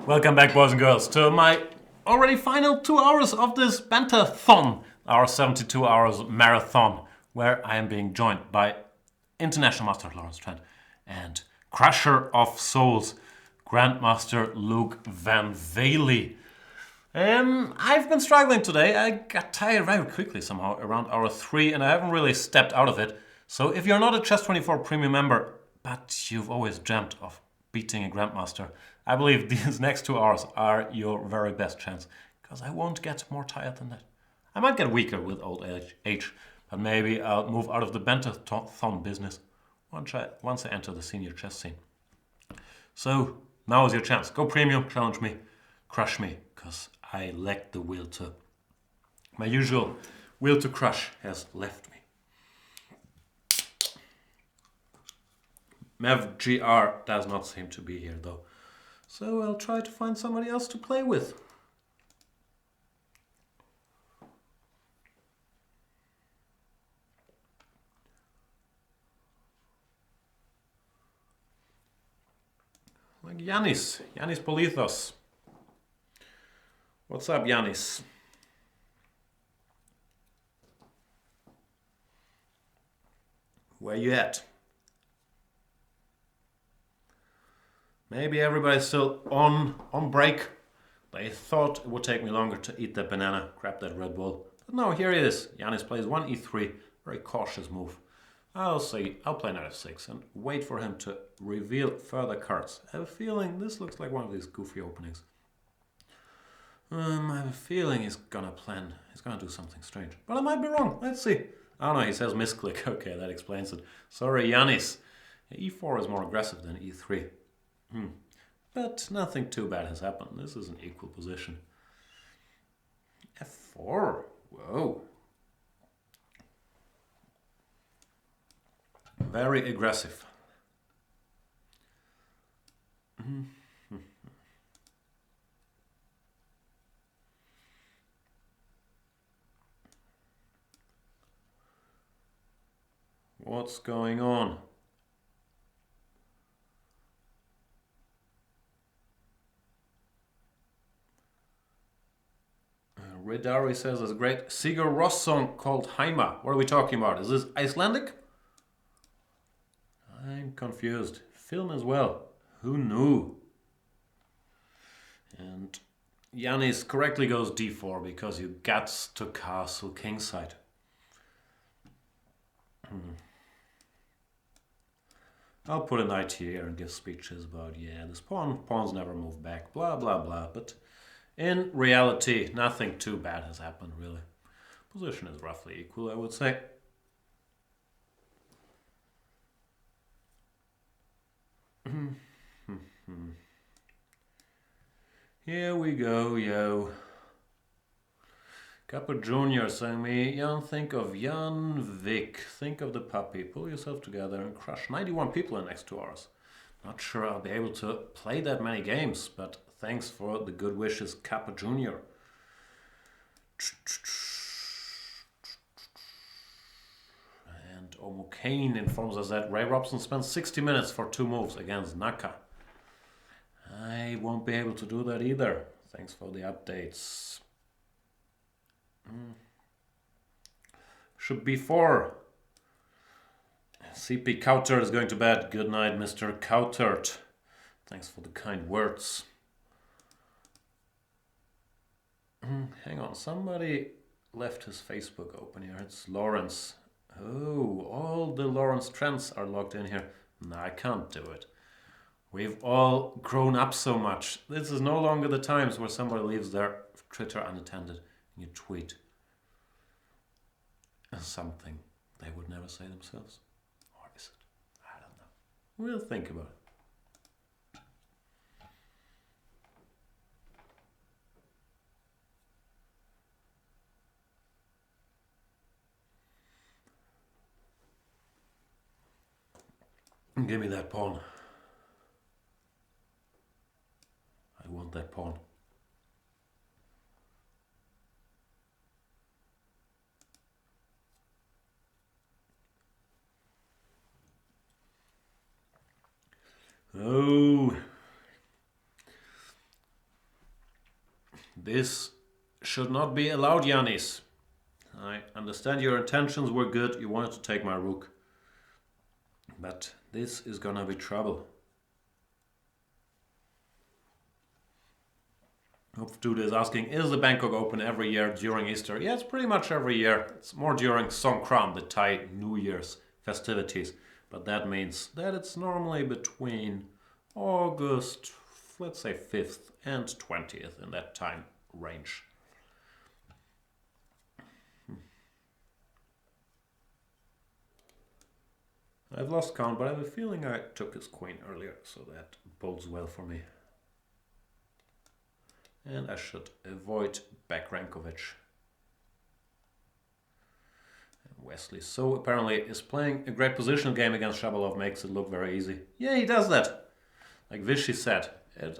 Welcome back, boys and girls, to my already final 2 hours of this Banterthon, our 72 hours marathon, where I am being joined by International Master Lawrence Trent and Crusher of Souls, Grandmaster Luke Van Valey. I've been struggling today. I got tired very quickly somehow around hour 3 and I haven't really stepped out of it. So if you're not a Chess24 Premium member, but you've always dreamt of beating a Grandmaster, I believe these next 2 hours are your very best chance, because I won't get more tired than that. I might get weaker with old age, but maybe I'll move out of the Banterthon business once I enter the senior chess scene. So now is your chance. Go premium, challenge me, crush me, because I lack the will to. My usual will to crush has left me. Mev GR does not seem to be here though, so I'll try to find somebody else to play with. Like Yanis Polithos. What's up, Yanis? Where you at? Maybe everybody's still on break. They thought it would take me longer to eat that banana, grab that Red Bull. But no, here it is. Yanis plays 1 e3, very cautious move. I'll play knight f6 and wait for him to reveal further cards. I have a feeling this looks like one of these goofy openings. I have a feeling he's gonna do something strange. But I might be wrong, let's see. Oh no, he says misclick. Okay, that explains it. Sorry, Yanis. e4 is more aggressive than e3. But nothing too bad has happened. This is an equal position. f4. Whoa. Very aggressive. What's going on? Redari says there's a great Sigur Rós song called Heima. What are we talking about? Is this Icelandic? I'm confused. Film as well. Who knew? And Yanis correctly goes d4 because you got to castle kingside. I'll put a knight here and give speeches about, yeah, this pawns never move back, blah, blah, blah. But in reality, nothing too bad has happened, really. Position is roughly equal, I would say. Here we go, yo. Kappa Jr. saying me, Jan, think of Jan Vic. Think of the puppy. Pull yourself together and crush 91 people in the next 2 hours. Not sure I'll be able to play that many games, but thanks for the good wishes, Kappa Jr. And Omo Kane informs us that Ray Robson spent 60 minutes for 2 moves against Naka. I won't be able to do that either. Thanks for the updates. Should be 4. CP Coutert is going to bed. Good night, Mr. Coutert. Thanks for the kind words. Hang on, somebody left his Facebook open here. It's Lawrence. Oh, all the Lawrence Trents are logged in here. No, I can't do it. We've all grown up so much. This is no longer the times where somebody leaves their Twitter unattended and you tweet something they would never say themselves. Or is it? I don't know. We'll think about it. Give me that pawn. I want that pawn. Oh, This should not be allowed, Yanis. I understand your intentions were good. You wanted to take my rook. But this is gonna be trouble. Hope Dude is asking, is the Bangkok Open every year during Easter? Yeah, it's pretty much every year. It's more during Songkran, the Thai New Year's festivities. But that means that it's normally between August, let's say 5th and 20th, in that time range. I've lost count, but I have a feeling I took his queen earlier, so that bodes well for me. And I should avoid back Rankovic. And Wesley so apparently is playing a great positional game against Shabalov, makes it look very easy. Yeah, he does that. Like Vichy said, it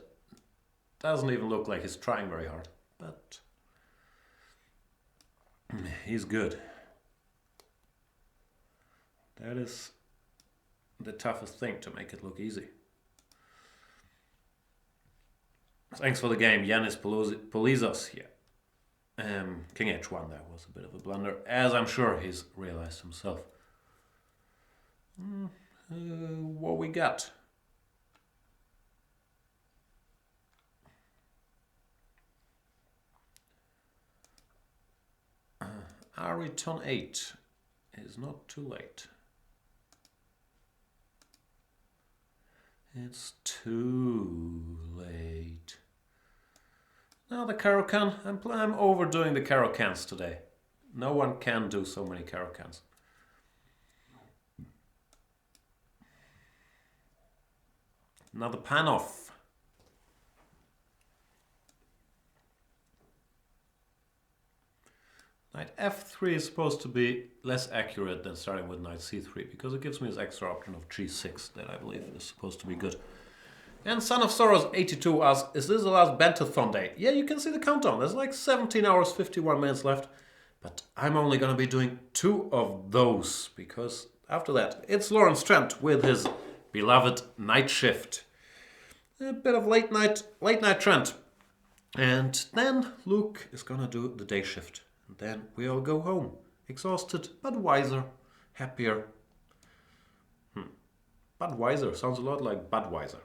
doesn't even look like he's trying very hard, but he's good. That is the toughest thing, to make it look easy. Thanks for the game, Yanis Polizos here. King H1, that was a bit of a blunder, as I'm sure he's realized himself. What we got? Ariton 8 is not too late. It's too late. Now the Caro-Can. I'm overdoing the Caro-Cans today. No one can do so many Caro-Cans. Another Panov. Knight f3 is supposed to be less accurate than starting with knight c3, because it gives me this extra option of g6 that I believe is supposed to be good. And Son of Sorrows 82 asks, is this the last Banterthon day? Yeah, you can see the countdown. There's like 17 hours, 51 minutes left. But I'm only going to be doing 2 of those, because after that, it's Lawrence Trent with his beloved Night Shift. A bit of late night Trent. And then Luke is going to do the day shift. And then we all go home. Exhausted, but wiser, happier. Budweiser sounds a lot like Budweiser.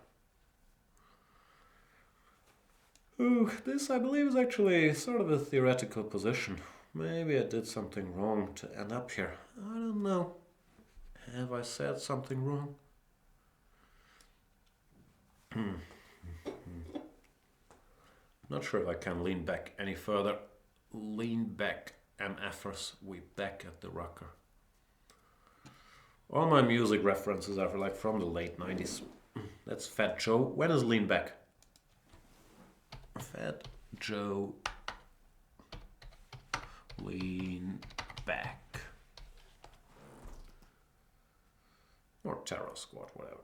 Ooh, this I believe is actually sort of a theoretical position. Maybe I did something wrong to end up here. I don't know. Have I said something wrong? Not sure if I can lean back any further. Lean back, MFers. We back at the rocker. All my music references are like from the late 90s. That's Fat Joe. When is lean back? Fat Joe. Lean back. Or Terror Squad, whatever.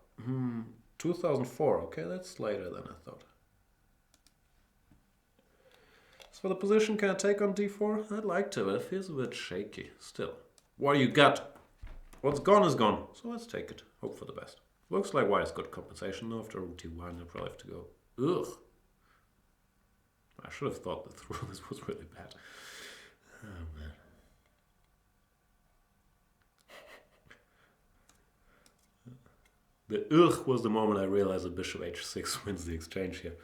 2004. Okay, that's later than I thought. So for the position, can I take on d4? I'd like to, but it feels a bit shaky still. What do you got? What's gone is gone. So let's take it. Hope for the best. Looks like white is good compensation. Now after rook t1, I probably have to go. Ugh. I should have thought that through. This was really bad. Oh man. The ugh was the moment I realized that bishop h6 wins the exchange here.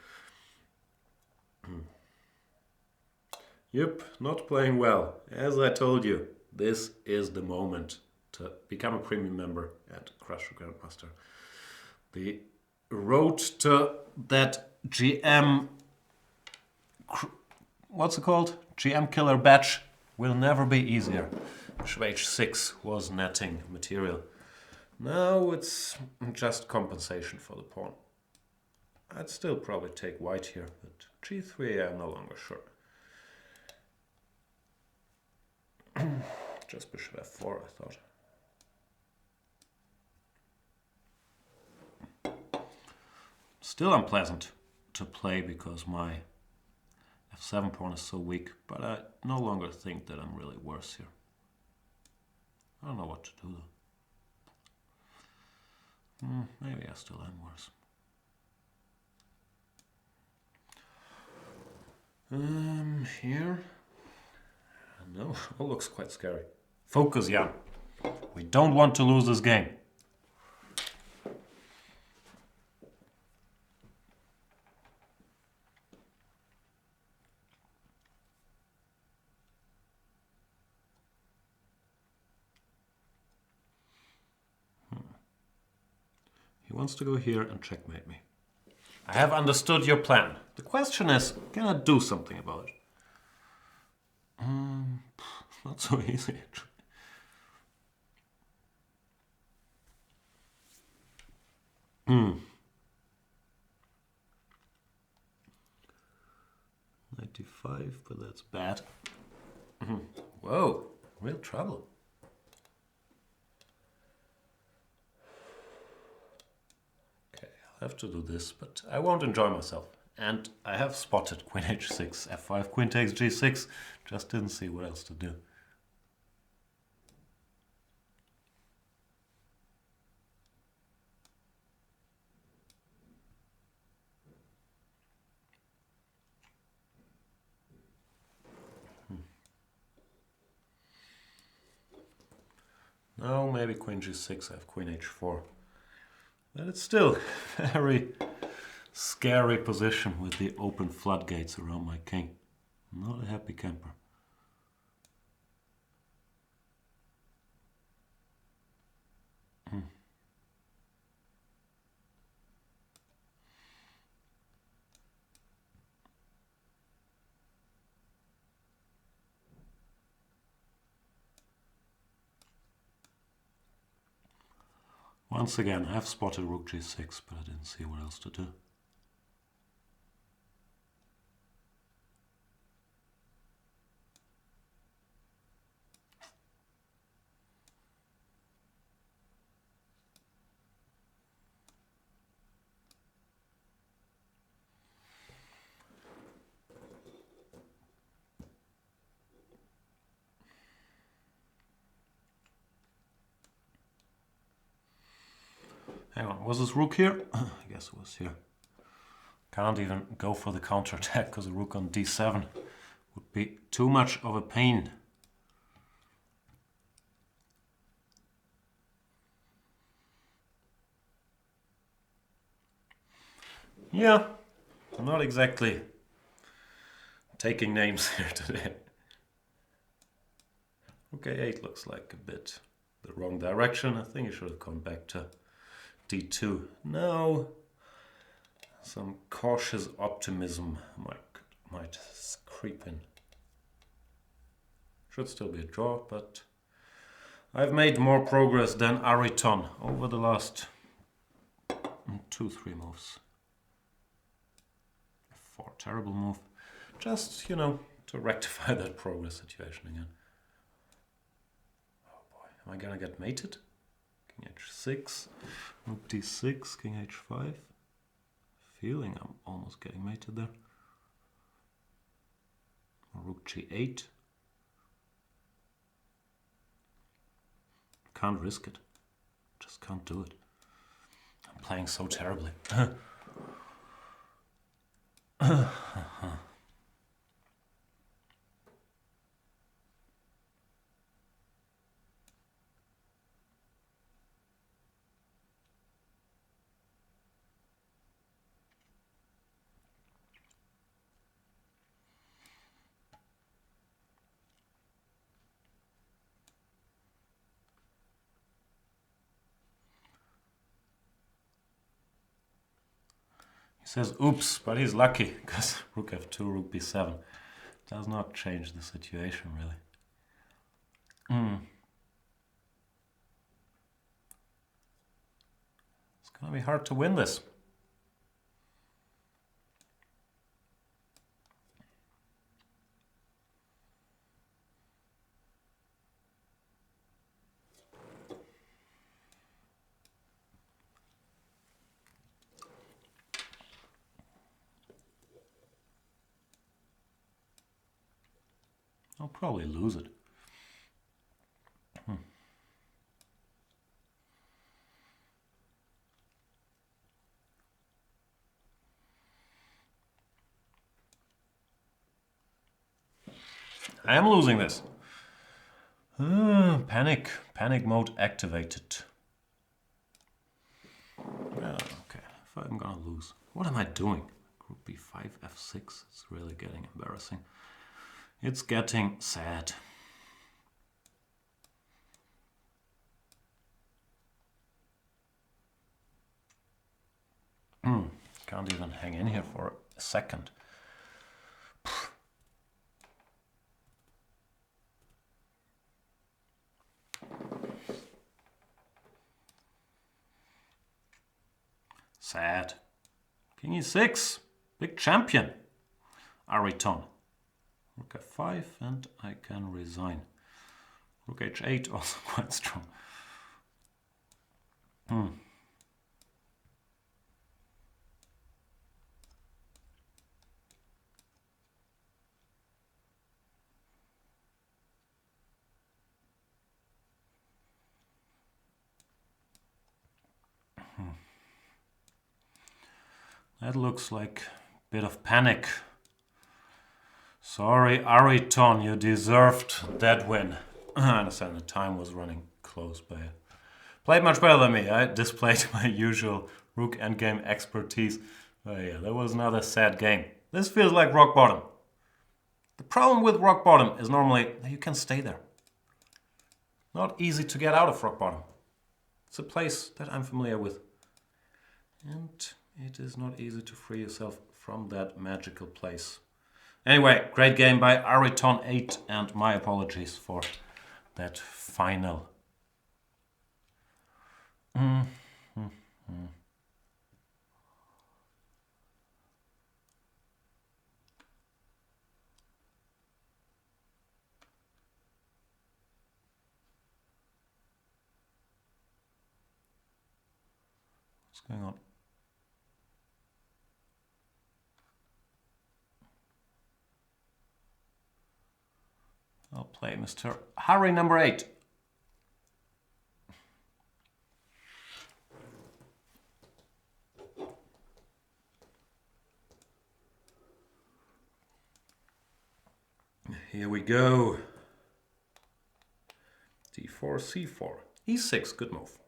Yep, not playing well. As I told you, this is the moment to become a premium member and crush your Grandmaster. The road to that GM... What's it called? GM killer batch will never be easier. Bishop h6 was netting material. Now it's just compensation for the pawn. I'd still probably take white here, but g3 I'm no longer sure. Just bishop f4, I thought. Still unpleasant to play because my f7 pawn is so weak, but I no longer think that I'm really worse here. I don't know what to do though. Maybe I still am worse. Here? No, all looks quite scary. Focus, Jan. We don't want to lose this game. He wants to go here and checkmate me. I have understood your plan. The question is, can I do something about it? Not so easy, actually. Hmm. 95, but that's bad. Whoa, real trouble. Okay, I'll have to do this, but I won't enjoy myself. And I have spotted Queen h6, f5, Queen takes g6. Just didn't see what else to do. Now maybe Queen g6, I have Queen h4. But it's still a very scary position with the open floodgates around my king. Not a happy camper. Once again, I've spotted Rook g6, but I didn't see what else to do. Hang on, was this rook here? I guess it was here. Can't even go for the counterattack because a rook on d7 would be too much of a pain. Yeah, I'm not exactly taking names here today. Okay, 8 looks like a bit the wrong direction. I think I should have gone back to d2. Now, some cautious optimism might creep in. Should still be a draw, but I've made more progress than Ariton over the last 2-3 moves. 4, terrible move. Just, you know, to rectify that progress situation again. Oh boy, am I gonna get mated? King h6, rook d6, king h5. Feeling I'm almost getting mated there. Rook g8. Can't risk it. Just can't do it. I'm playing so terribly. He says oops, but he's lucky because rook f2, rook b7 does not change the situation really. It's gonna be hard to win this. I'll probably lose it. I am losing this. Panic mode activated. Okay, if I'm gonna lose. What am I doing? Group B5, F6, it's really getting embarrassing. It's getting sad. Can't even hang in here for a second. Sad. King E6, big champion. Banterthon. Rook F5 and I can resign. Rook H8 also quite strong. That looks like a bit of panic. Sorry, Banterthon, you deserved that win. I understand the time was running close, but played much better than me. I displayed my usual rook endgame expertise. But yeah, that was another sad game. This feels like rock bottom. The problem with rock bottom is normally that you can stay there. Not easy to get out of rock bottom. It's a place that I'm familiar with. And it is not easy to free yourself from that magical place. Anyway, great game by Banterthon 8, and my apologies for that final. What's going on? I'll play Mr. Harry number 8. Here we go. D4, C4. E6, good move.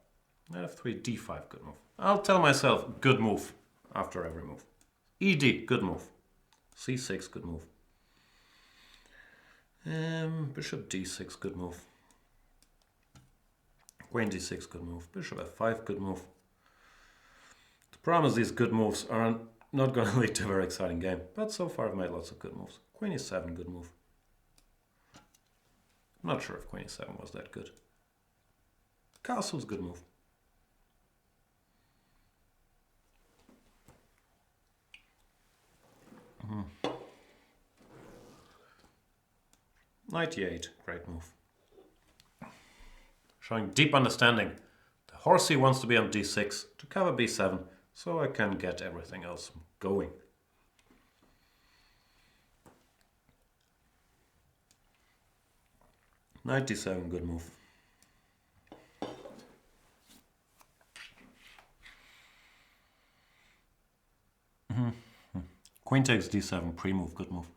F3, D5, good move. I'll tell myself, good move after every move. ED, good move. C6, good move. Bishop D6, good move. Queen D6, good move. Bishop F5, good move. The problem is these good moves are not going to lead to a very exciting game, but so far I've made lots of good moves. Queen E7, good move. I'm not sure if Queen E7 was that good. Castle's good move. Knight E8, great move. Showing deep understanding. The horsey wants to be on D6 to cover B7, so I can get everything else going. Knight D7, good move. Queen takes D7, pre-move, good move.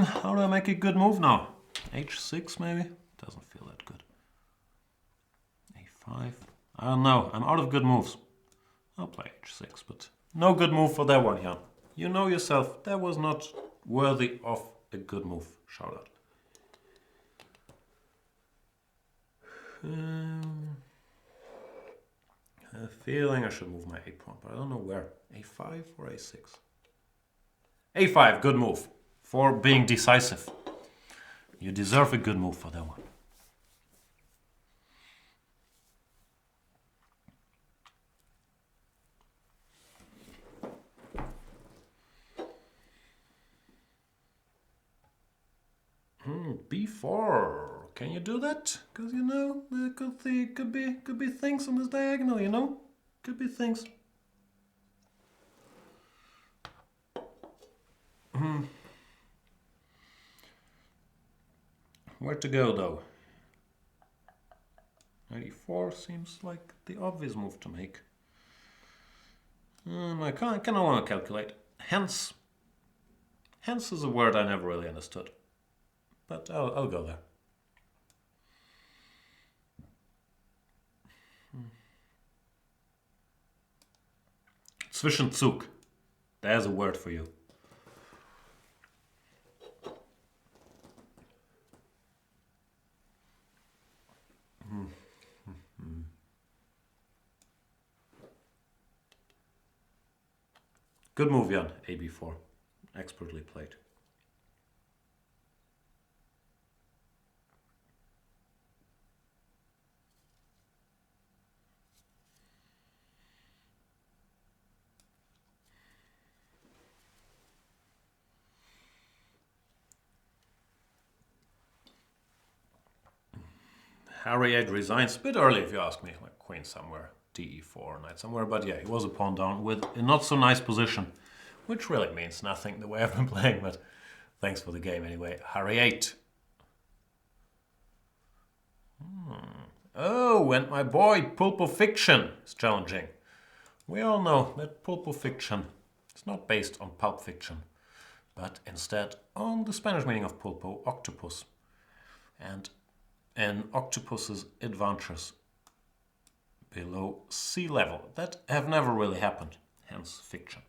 How do I make a good move now? H6 maybe? Doesn't feel that good. A5. I don't know. I'm out of good moves. I'll play H6, but no good move for that one, Jan. You know yourself, that was not worthy of a good move. Shout out. I have a feeling I should move my A pawn, but I don't know where. A5 or A6? A5, good move. For being decisive. You deserve a good move for that one. B4. Can you do that? Because you know there could be things on this diagonal. You know, could be things. Where to go though? Knight e4 seems like the obvious move to make. I can no longer calculate. Hence is a word I never really understood. But I'll go there. Zwischenzug. There's a word for you. Good move, Jan. AB4. Expertly played. Harry 8 resigns a bit early, if you ask me. Like queen somewhere, de4, knight somewhere. But yeah, he was a pawn down with a not so nice position, which really means nothing the way I've been playing. But thanks for the game anyway. Harry 8. Oh, and my boy Pulpo Fiction is challenging. We all know that Pulpo Fiction is not based on Pulp Fiction, but instead on the Spanish meaning of pulpo, octopus. And an octopus's adventures below sea level that have never really happened, hence fiction.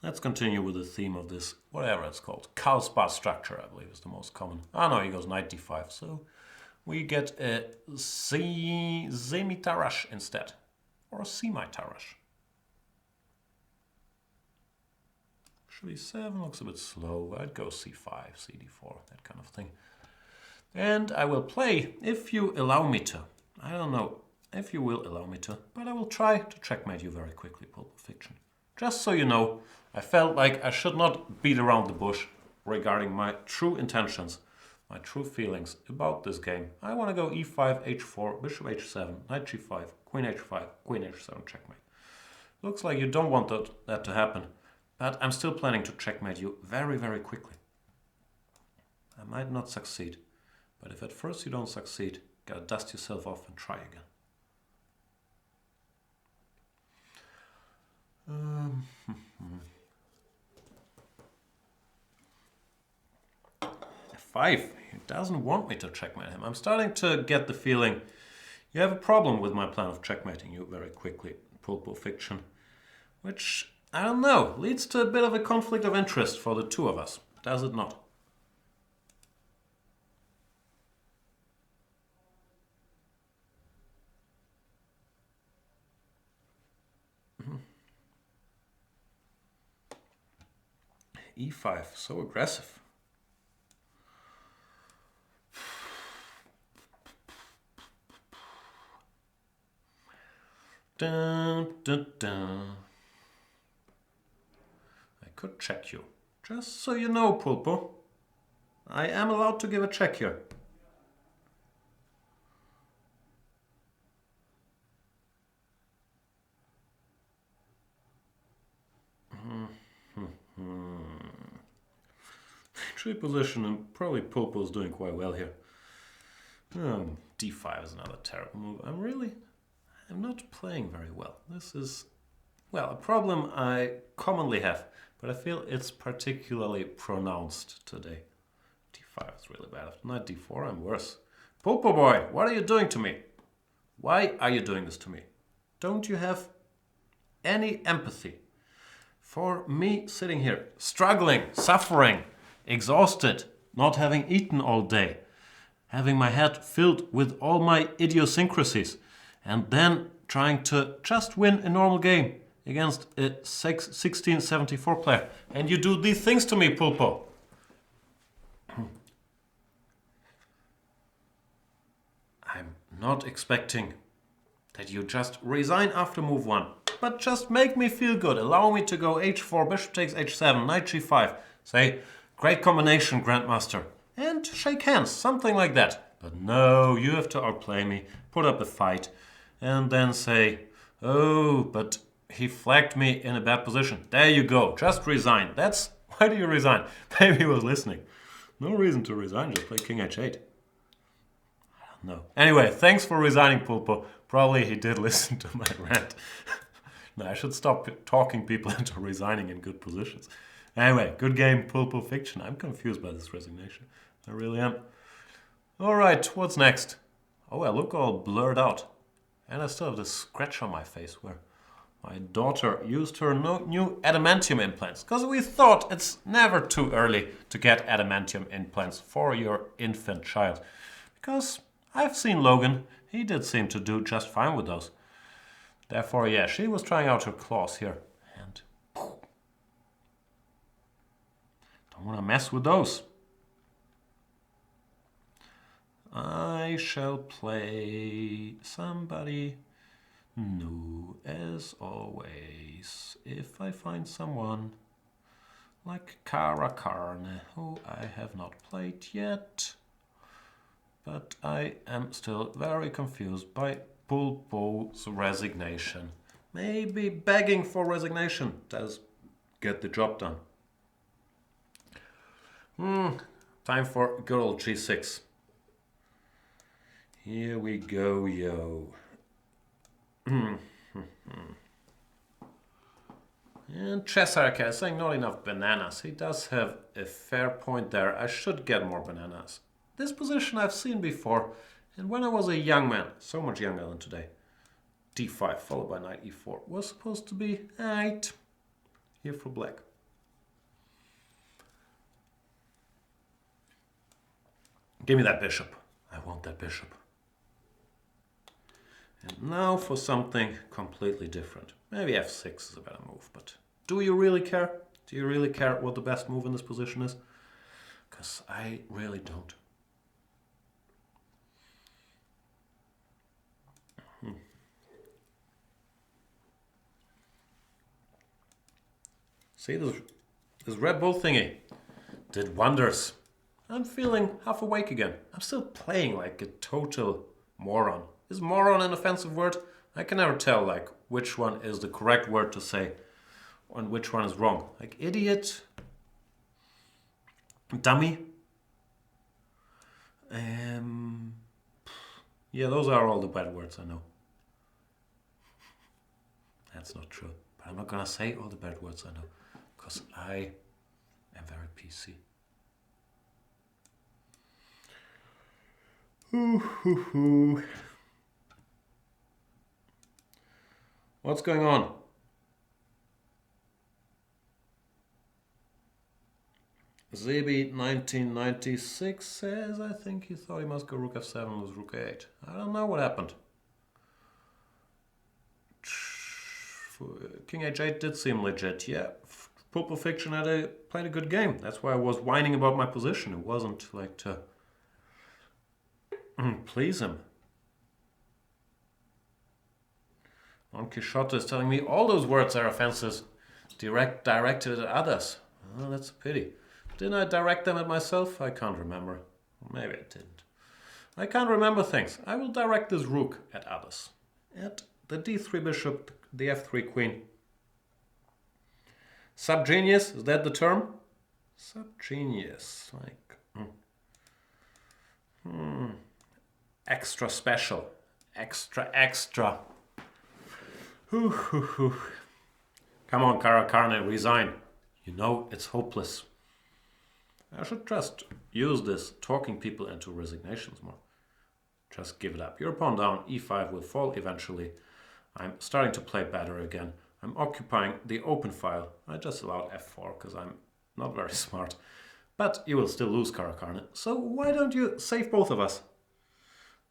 Let's continue with the theme of this, whatever it's called, Karlsbad structure, I believe is the most common. Ah no, he goes knight d5, so we get a semi-tarash instead, or a semi-tarash. b7 looks a bit slow. I'd go c5, cd4, that kind of thing. And I will play, if you allow me to. I don't know if you will allow me to, but I will try to checkmate you very quickly, Pulp Fiction. Just so you know, I felt like I should not beat around the bush regarding my true intentions, my true feelings about this game. I want to go e5, h4, bishop h7, knight g5, queen h5, queen h7, checkmate. Looks like you don't want that to happen, but I'm still planning to checkmate you very, very quickly. I might not succeed. But if at first you don't succeed, gotta dust yourself off and try again. F5. He doesn't want me to checkmate him. I'm starting to get the feeling you have a problem with my plan of checkmating you very quickly, Pulpo Fiction, which, I don't know, leads to a bit of a conflict of interest for the two of us, does it not? E5, so aggressive. Dun, dun, dun. I could check you. Just so you know, Pulpo. I am allowed to give a check here. Tree position, and probably Pulpo's doing quite well here. D5 is another terrible move. I'm not playing very well. This is, well, a problem I commonly have, but I feel it's particularly pronounced today. D5 is really bad. After knight D4, I'm worse. Pulpo boy, what are you doing to me? Why are you doing this to me? Don't you have any empathy for me sitting here, struggling, suffering, exhausted, not having eaten all day, having my head filled with all my idiosyncrasies, and then trying to just win a normal game against a 1674 player. And you do these things to me, Pulpo. I'm not expecting that you just resign after move 1, but just make me feel good. Allow me to go h4, bishop takes h7, knight g5. Say, great combination, Grandmaster. And shake hands, something like that. But no, you have to outplay me, put up a fight, and then say, oh, but he flagged me in a bad position. There you go, just resign. That's, why do you resign? Maybe he was listening. No reason to resign, just play king h8. I don't No. Anyway, thanks for resigning, Pulpo. Probably he did listen to my rant. No, I should stop talking people into resigning in good positions. Anyway, good game, Pulpo Fiction. I'm confused by this resignation. I really am. Alright, what's next? Oh, I look all blurred out. And I still have this scratch on my face where my daughter used her new adamantium implants. Because we thought it's never too early to get adamantium implants for your infant child. Because I've seen Logan. He did seem to do just fine with those. Therefore, yeah, she was trying out her claws here. And don't want to mess with those. I shall play somebody new as always. If I find someone like Kara Karne, who I have not played yet. But I am still very confused by Pulpo's resignation. Maybe begging for resignation does get the job done. Time for good old G6. Here we go, yo. And Chesarka is saying not enough bananas. He does have a fair point there. I should get more bananas. This position I've seen before, and when I was a young man, so much younger than today, d5 followed by knight e4 was supposed to be 8 here for black. Give me that bishop. I want that bishop. And now for something completely different. Maybe f6 is a better move, but do you really care? Do you really care what the best move in this position is? Because I really don't. See, this Red Bull thingy did wonders. I'm feeling half awake again. I'm still playing like a total moron. Is moron an offensive word? I can never tell like which one is the correct word to say and which one is wrong. Like idiot, dummy. Yeah, those are all the bad words I know. That's not true. But I'm not gonna say all the bad words I know. Because I am very PC. What's going on? Zebi 1996 says, I think he thought he must go rook f7 with rook a8. I don't know what happened. King h8 did seem legit, yeah. Pulpo Fiction played a good game. That's why I was whining about my position. It wasn't like to please him. Don Quixote is telling me all those words are offenses directed at others. Oh, that's a pity. Didn't I direct them at myself? I can't remember. Maybe I didn't. I can't remember things. I will direct this rook at others. At the d3 bishop, the f3 queen. Subgenius, is that the term? Subgenius, like extra special, extra. Come on, Kara Karne, resign. You know it's hopeless. I should just use this talking people into resignations more. Just give it up. Your pawn down, e5 will fall eventually. I'm starting to play better again. I'm occupying the open file. I just allowed f4 because I'm not very smart. But you will still lose, Kara Karne. So why don't you save both of us?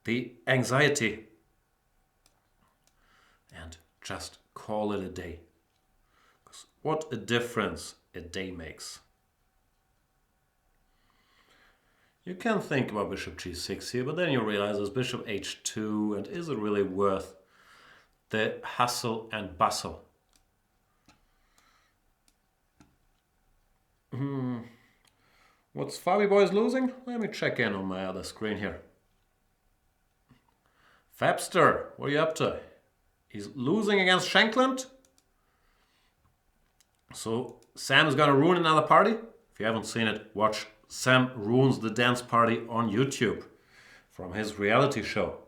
The anxiety. And just call it a day. 'Cause what a difference a day makes. You can think about bishop g6 here, but then you realize there's bishop h2, and is it really worth the hustle and bustle? What's Fabi Boys losing? Let me check in on my other screen here. Fabster, what are you up to? He's losing against Shankland. So Sam is gonna ruin another party. If you haven't seen it, watch Sam Ruins the Dance Party on YouTube. from his reality show.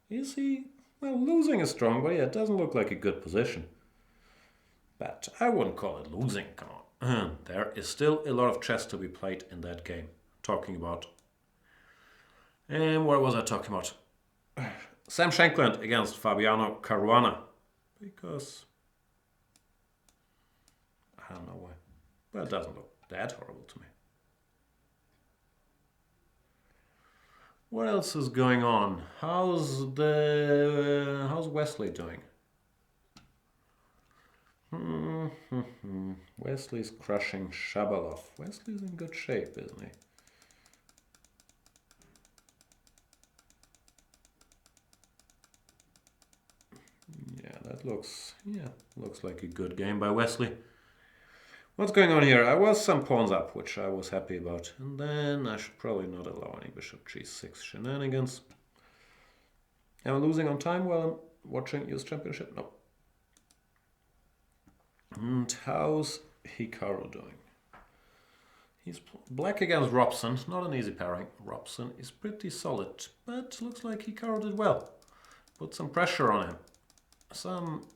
Is he? Well, losing is strong, but yeah, it doesn't look like a good position. But I wouldn't call it losing, come on. There is still a lot of chess to be played in that game. Talking about... And what was I talking about? Sam Shankland against Fabiano Caruana. Because... I don't know why. But it doesn't look that horrible to me. What else is going on? How's Wesley doing? Wesley's crushing Shabalov. Wesley's in good shape, isn't he? Yeah, that looks like a good game by Wesley. What's going on here? I was some pawns up, which I was happy about. And then I should probably not allow any bishop g6 shenanigans. Am I losing on time while I'm watching US Championship? No. And how's Hikaru doing? He's black against Robson. Not an easy pairing. Robson is pretty solid, but looks like Hikaru did well. Put some pressure on him. Some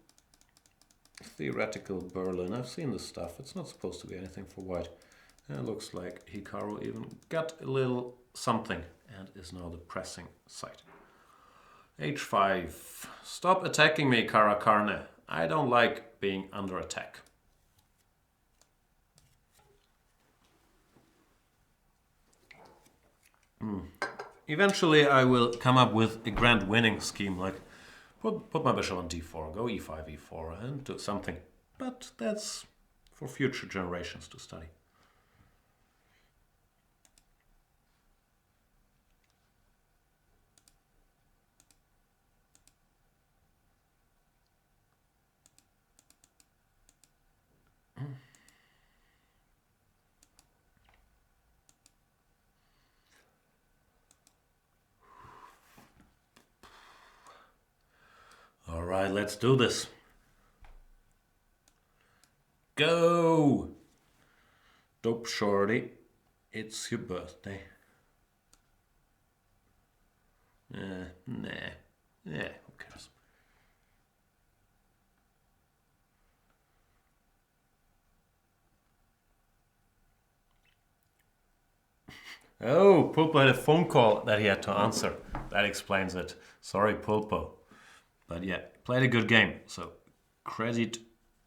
theoretical Berlin. I've seen this stuff. It's not supposed to be anything for white. It looks like Hikaru even got a little something and is now the pressing side. h5. Stop attacking me, Karakarne. I don't like being under attack. Eventually I will come up with a grand winning scheme, like put my bishop on d4, go e5, e4 and do something. But that's for future generations to study. All right, let's do this. Go! Dope shorty, it's your birthday. Nah, who cares? Oh, Pulpo had a phone call that he had to answer. That explains it. Sorry, Pulpo. But yeah, played a good game, so credit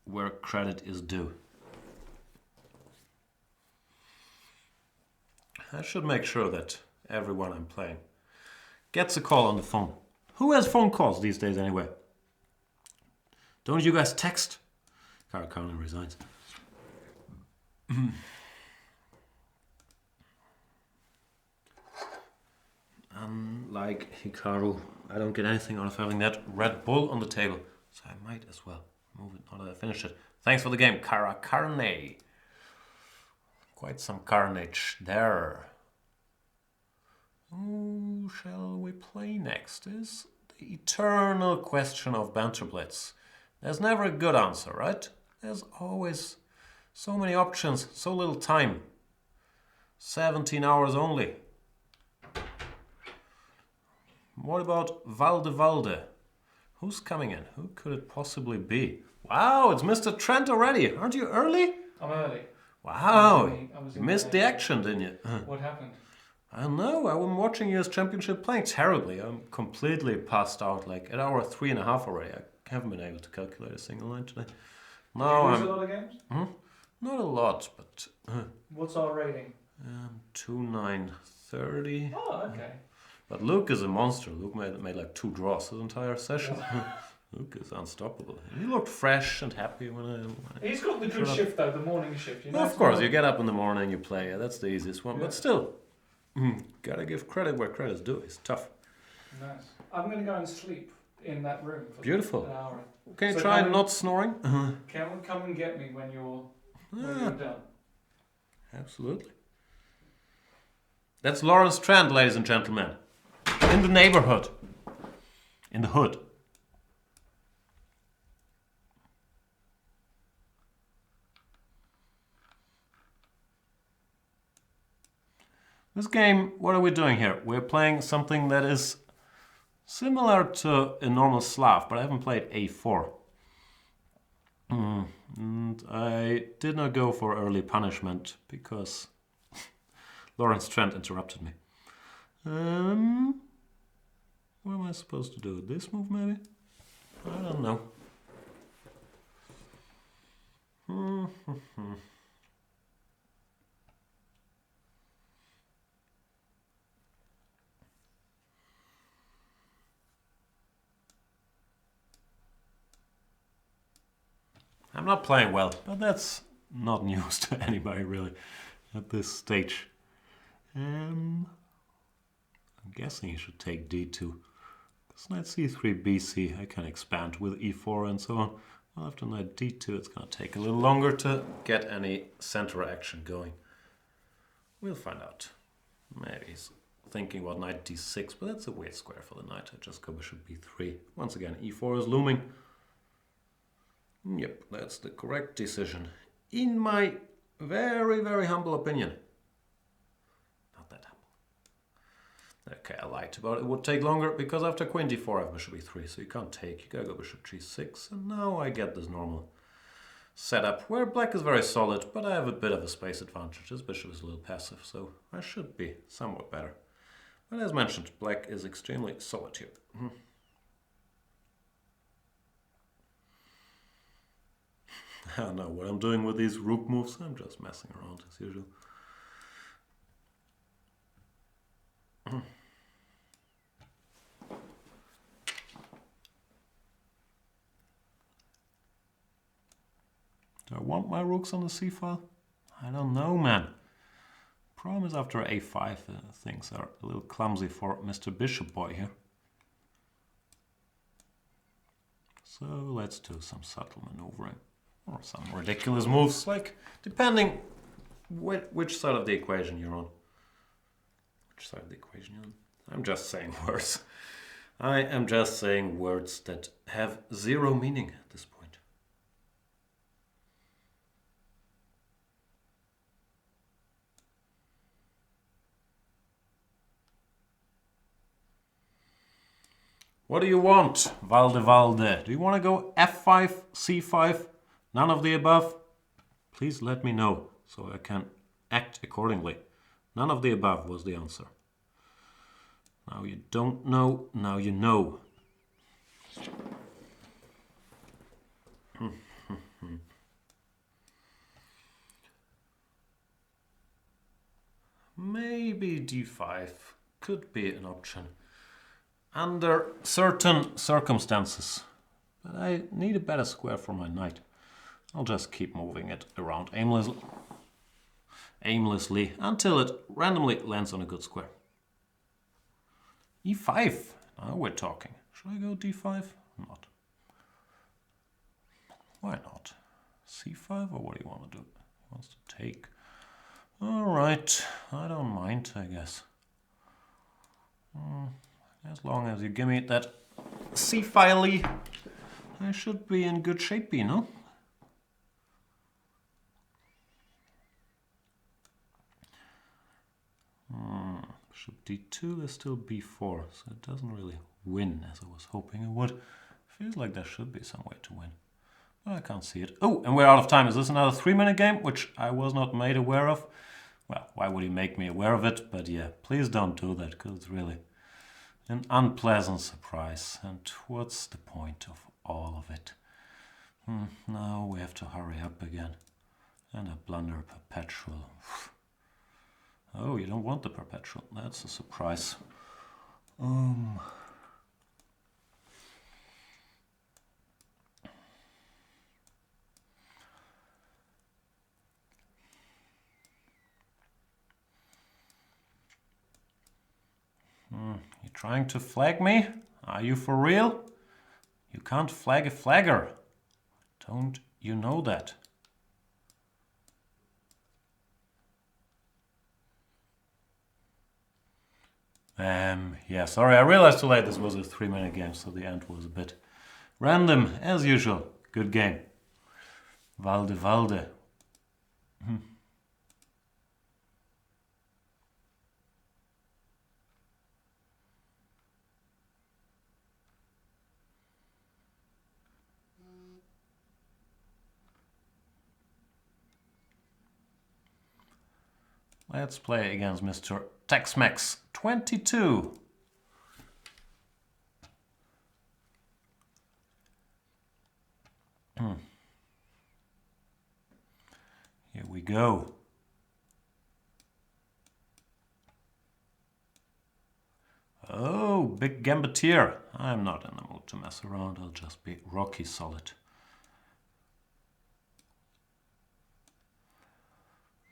where credit is due. I should make sure that everyone I'm playing gets a call on the phone. Who has phone calls these days anyway? Don't you guys text? Karakarne resigns. Like Hikaru, I don't get anything out of having that Red Bull on the table, so I might as well move it now that I finished it. Thanks for the game, Karakarne. Quite some carnage there. Who shall we play next is the eternal question of Banter Blitz. There's never a good answer, right? There's always so many options, so little time. 17 hours only. What about Valde? Who's coming in? Who could it possibly be? Wow, it's Mr. Trent already. Aren't you early? I'm early. Wow, you missed the action, didn't you? What happened? I don't know. I'm watching US Championship playing terribly. I'm completely passed out. Like at hour 3.5 already. I haven't been able to calculate a single line today. No, Did you lose a lot of games? Not a lot, but What's our rating? 2-9-30. Oh, okay. But Luke is a monster. Luke made like 2 draws his entire session. Luke is unstoppable. He looked fresh and happy when I He's got the good shift though, the morning shift. You know, of course, you get up in the morning, you play. Yeah, that's the easiest one. Yeah. But still, gotta give credit where credit's due. It's tough. Nice. I'm going to go and sleep in that room for Beautiful. an hour. Can you So try come not snoring? Come and get me when you're done. Absolutely. That's Lawrence Trent, ladies and gentlemen. In the neighborhood. In the hood. This game, what are we doing here? We're playing something that is similar to a normal Slav, but I haven't played A4. And I did not go for early punishment because Lawrence Trent interrupted me. What am I supposed to do? This move maybe? I don't know. I'm not playing well, but that's not news to anybody really at this stage. I'm guessing he should take d2. Because knight c3, bc, I can expand with e4 and so on. Well, after knight d2, it's going to take a little longer to get any center action going. We'll find out. Maybe he's thinking about knight d6, but that's a weird square for the knight. I just go bishop b3. Once again, e4 is looming. Yep, that's the correct decision. In my very, very humble opinion. Not that humble. Okay, I lied about it. It would take longer because after queen d4 I have bishop e3, so you can't take. You gotta go bishop g6, and now I get this normal setup where black is very solid, but I have a bit of a space advantage. This bishop is a little passive, so I should be somewhat better. But as mentioned, black is extremely solid here. I don't know what I'm doing with these rook moves. I'm just messing around as usual. Do I want my rooks on the c file? I don't know, man. Problem is after a5 things are a little clumsy for Mr. Bishop Boy here. So let's do some subtle maneuvering. Or some ridiculous moves, like depending which side of the equation you're on. Which side of the equation you're on? I'm just saying words. I am just saying words that have zero meaning at this point. What do you want, Valde? Do you want to go f5, c5? None of the above? Please let me know so I can act accordingly. None of the above was the answer. Now you don't know, now you know. Maybe d5 could be an option under certain circumstances. But I need a better square for my knight. I'll just keep moving it around aimlessly until it randomly lands on a good square. e5. Now we're talking. Should I go d5? Not. Why not? c5 or what do you want to do? He wants to take. Alright, I don't mind, I guess. As long as you give me that c-file, I should be in good shape, you know? Bishop d2, there's still b4, so it doesn't really win as I was hoping it would. Feels like there should be some way to win, but I can't see it. Oh, and we're out of time. Is this another 3-minute game, which I was not made aware of? Well, why would he make me aware of it? But yeah, please don't do that, because it's really an unpleasant surprise. And what's the point of all of it? Now we have to hurry up again. And a blunder perpetual. Oh, you don't want the perpetual. That's a surprise. You trying to flag me? Are you for real? You can't flag a flagger. Don't you know that? Yeah, sorry, I realized too late this was a 3-minute game, so the end was a bit random, as usual. Good game. Valde. Let's play against Mr. Tex-Mex 22. Here we go. Oh, big gambetier. I'm not in the mood to mess around. I'll just be rocky solid.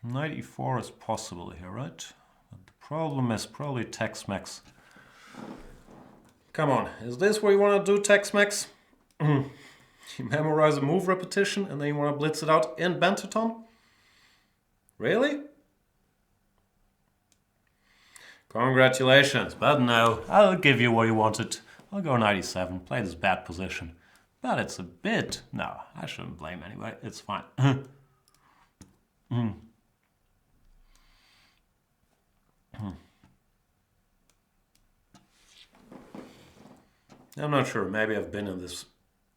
Knight e4 is possible here, right? But the problem is probably Tex-Mex. Come on, is this what you want to do, Tex-Mex? You memorize a move repetition and then you want to blitz it out in Banterthon? Really? Congratulations, but no, I'll give you what you wanted. I'll go 97, play this bad position. But it's a bit... No, I shouldn't blame anyway, it's fine. I'm not sure, maybe I've been in this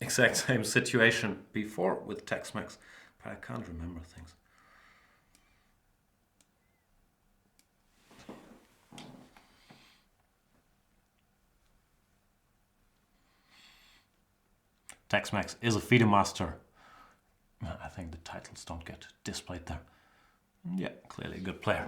exact same situation before with Tex-Mex, but I can't remember things. Tex-Mex is a FIDE master. I think the titles don't get displayed there. Yeah, clearly a good player.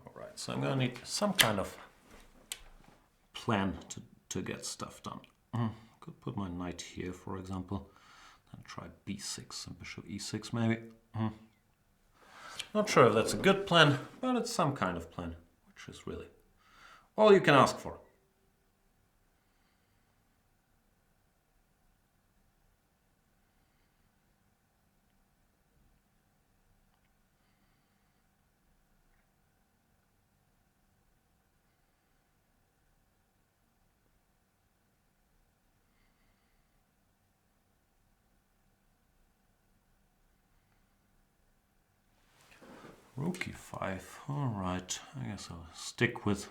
Alright, so I'm gonna need some kind of plan to get stuff done. Could put my knight here, for example. Then try b6 and bishop e6 maybe. Not sure if that's a good plan, but it's some kind of plan, which is really all you can ask for. Rook e5, alright, I guess I'll stick with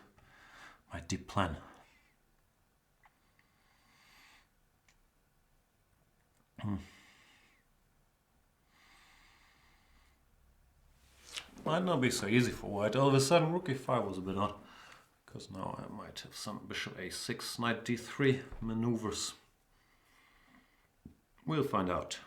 my deep plan. Might not be so easy for white. All of a sudden rook e5 was a bit odd, because now I might have some bishop a6, knight d3 maneuvers. We'll find out.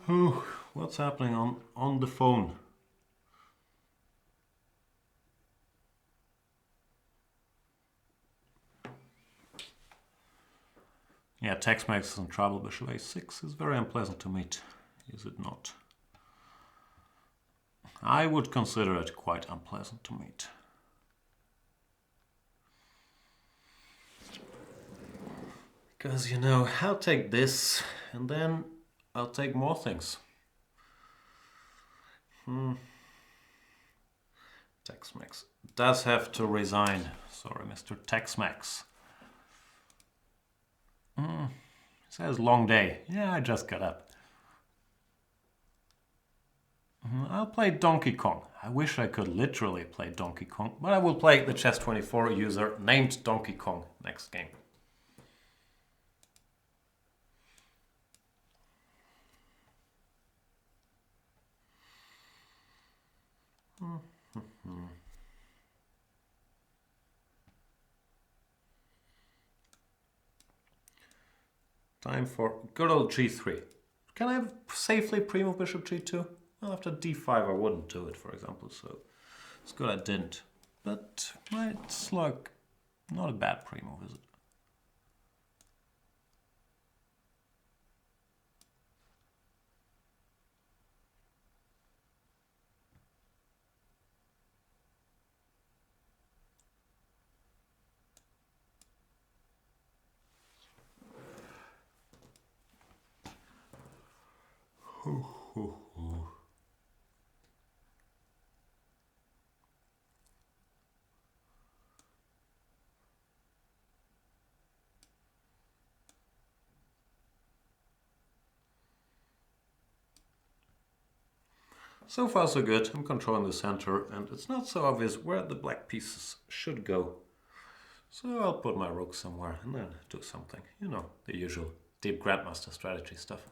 Oh, what's happening on the phone? Yeah, Tex-Mex is in trouble. Bishop a6 is very unpleasant to meet, is it not? I would consider it quite unpleasant to meet. Because, you know, I'll take this and then I'll take more things. Tex-Mex does have to resign. Sorry, Mr. Tex-Mex. Says long day. Yeah, I just got up. I'll play Donkey Kong. I wish I could literally play Donkey Kong, but I will play the Chess24 user named Donkey Kong next game. Time for good old g3. Can I safely pre-move bishop g2? Well, after d5 I wouldn't do it, for example, so it's good I didn't. But it's like not a bad pre-move, is it? So far so good. I'm controlling the center and it's not so obvious where the black pieces should go. So I'll put my rook somewhere and then do something. You know, the usual deep grandmaster strategy stuff.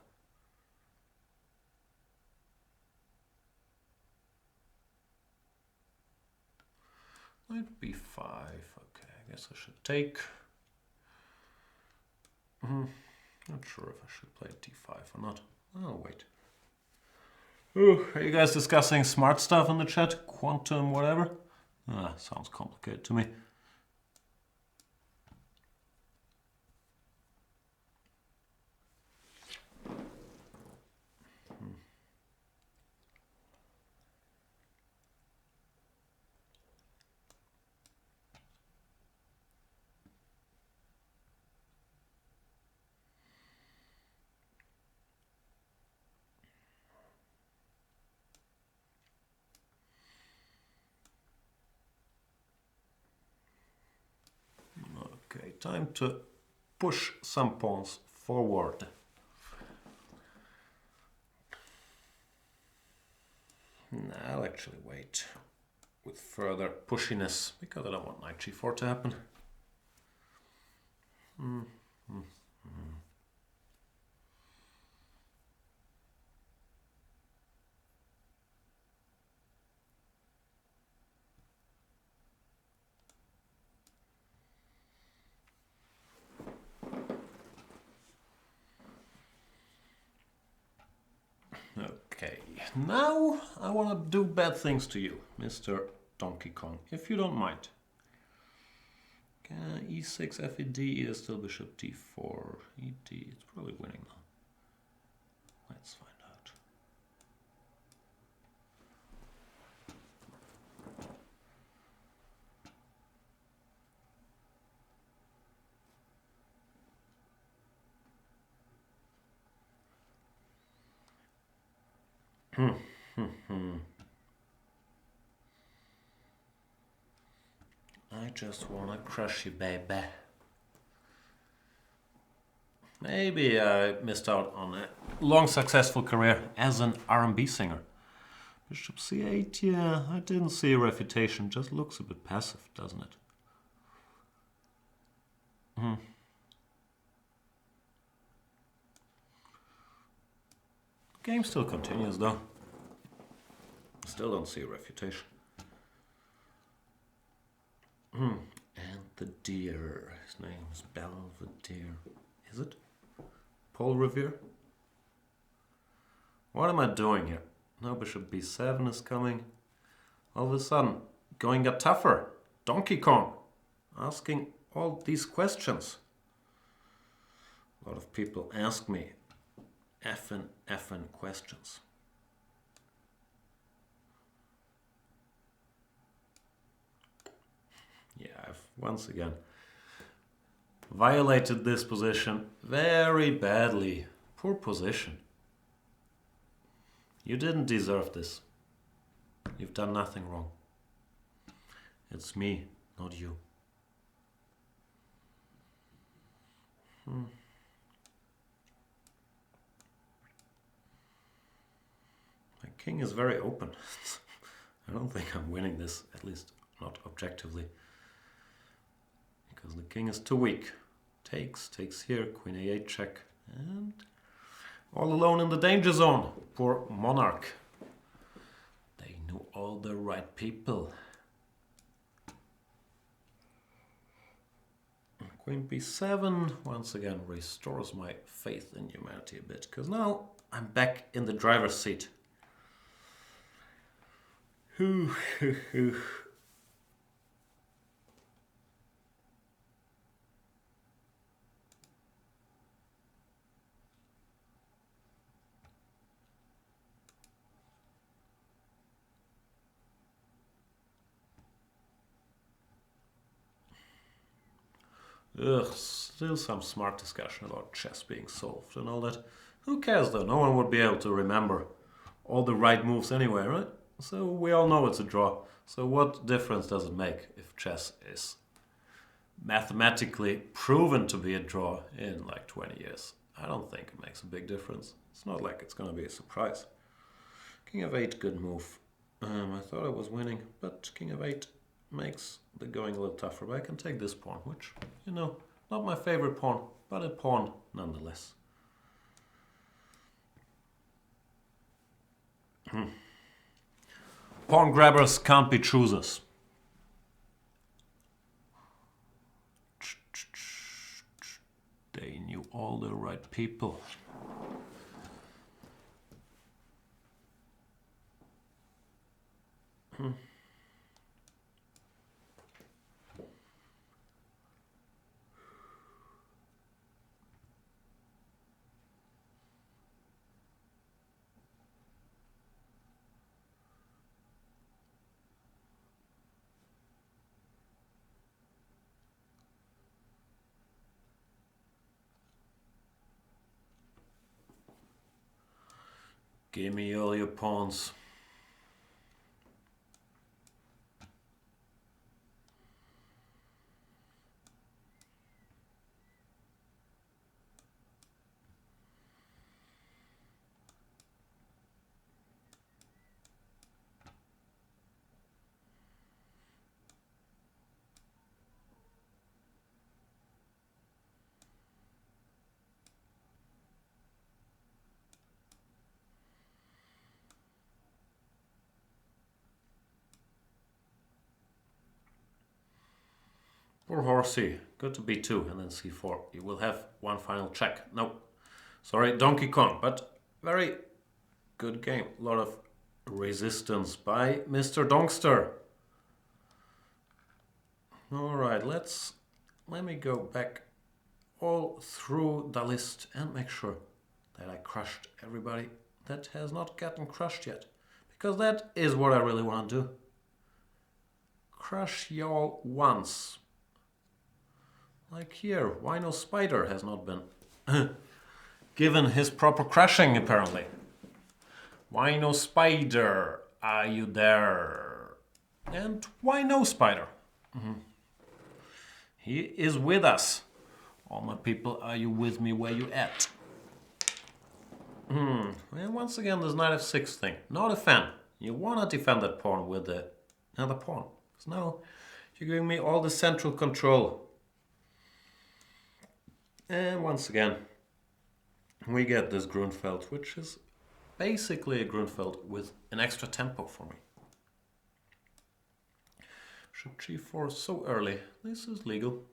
Knight b5. Okay, I guess I should take. Not sure if I should play d5 or not. I'll wait. Ooh, are you guys discussing smart stuff in the chat? Quantum, whatever? Sounds complicated to me. Okay, time to push some pawns forward. I'll actually wait with further pushiness because I don't want knight g4 to happen. Okay, now I want to do bad things to you, Mr. Donkey Kong, if you don't mind. E6, FED is still bishop d4, ED, it's probably winning now. Let's find out. I just wanna crush you, baby. Maybe I missed out on a long successful career as an R&B singer. Bishop c8, yeah, I didn't see a refutation, just looks a bit passive, doesn't it? Game still continues though. Still don't see a refutation. And the deer, his name is Belvedere. Is it? Paul Revere? What am I doing here? Now bishop b7 is coming. All of a sudden, going got tougher. Donkey Kong, asking all these questions. A lot of people ask me effing questions. Yeah, I've once again violated this position very badly. Poor position. You didn't deserve this. You've done nothing wrong. It's me, not you. My king is very open. I don't think I'm winning this, at least not objectively. Because the king is too weak. Takes here, queen a8 check, and all alone in the danger zone. Poor monarch. They knew all the right people. Queen b7 once again restores my faith in humanity a bit, because now I'm back in the driver's seat. Still some smart discussion about chess being solved and all that. Who cares though? No one would be able to remember all the right moves anyway, right? So we all know it's a draw. So what difference does it make if chess is mathematically proven to be a draw in like 20 years? I don't think it makes a big difference. It's not like it's going to be a surprise. King of 8, good move. I thought I was winning, but King of 8 makes the going a little tougher. But I can take this pawn, which, you know, not my favorite pawn, but a pawn nonetheless. Pawn grabbers can't be choosers. They knew all the right people. Give me all your pawns. Poor horsey. Good to b2 and then c4. You will have one final check. No. Sorry, Donkey Kong, but very good game. A lot of resistance by Mr. Donkster. Alright, let me go back all through the list and make sure that I crushed everybody that has not gotten crushed yet. Because that is what I really want to do. Crush y'all once. Like here, Wino Spider has not been given his proper crushing apparently. Wino Spider, are you there? And Wino Spider. He is with us. All my people, are you with me? Where you at? And once again, this knight f6 thing. Not a fan. You want to defend that pawn with another pawn. So now you're giving me all the central control. And once again, we get this Grunfeld, which is basically a Grunfeld with an extra tempo for me. Bishop g4 so early. This is legal.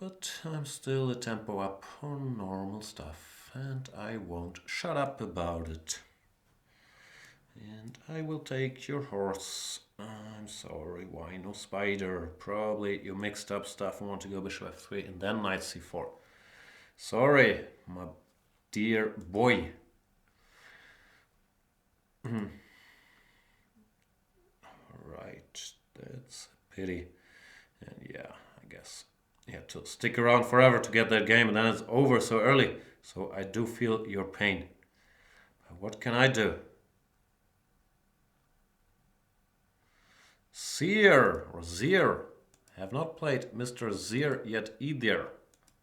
But I'm still a tempo up on normal stuff, and I won't shut up about it. And I will take your horse. I'm sorry, Wino Spider. Probably you mixed up stuff and want to go bishop f3 and then knight c4. Sorry, my dear boy. Right, that's a pity. And yeah, I guess you have to stick around forever to get that game and then it's over so early. So I do feel your pain. But what can I do? Zier or Zier. I have not played Mr. Zier yet either.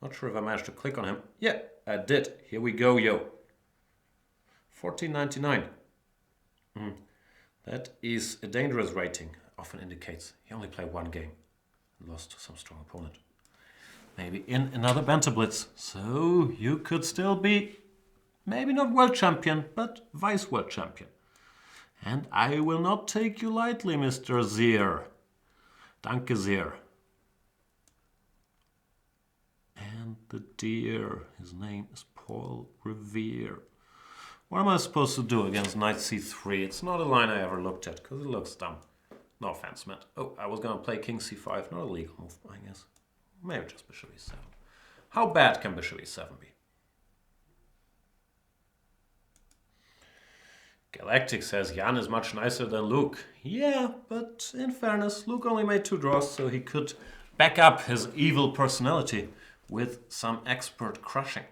Not sure if I managed to click on him. Yeah, I did. Here we go, yo. 14.99. That is a dangerous rating. Often indicates he only played one game and lost to some strong opponent. Maybe in another Banter Blitz. So you could still be maybe not world champion, but vice world champion. And I will not take you lightly, Mr. Zier. Danke sehr. And the deer, his name is Paul Revere. What am I supposed to do against knight c3? It's not a line I ever looked at, because it looks dumb. No offense meant. Oh, I was going to play king c5. Not a legal move, I guess. Maybe just bishop e7. How bad can bishop e7 be? Galactic says Jan is much nicer than Luke. Yeah, but in fairness, Luke only made 2 draws, so he could back up his evil personality with some expert crushing.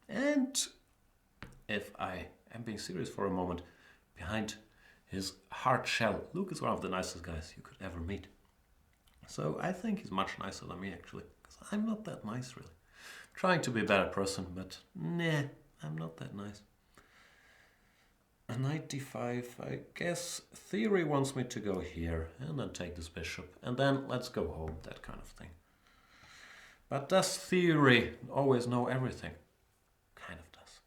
And if I am being serious for a moment, behind his hard shell, Luke is one of the nicest guys you could ever meet. So I think he's much nicer than me, actually, because I'm not that nice, really. Trying to be a better person, but nah, I'm not that nice. Knight d5, I guess theory wants me to go here and then take this bishop and then let's go home, that kind of thing. But does theory always know everything? Kind of does.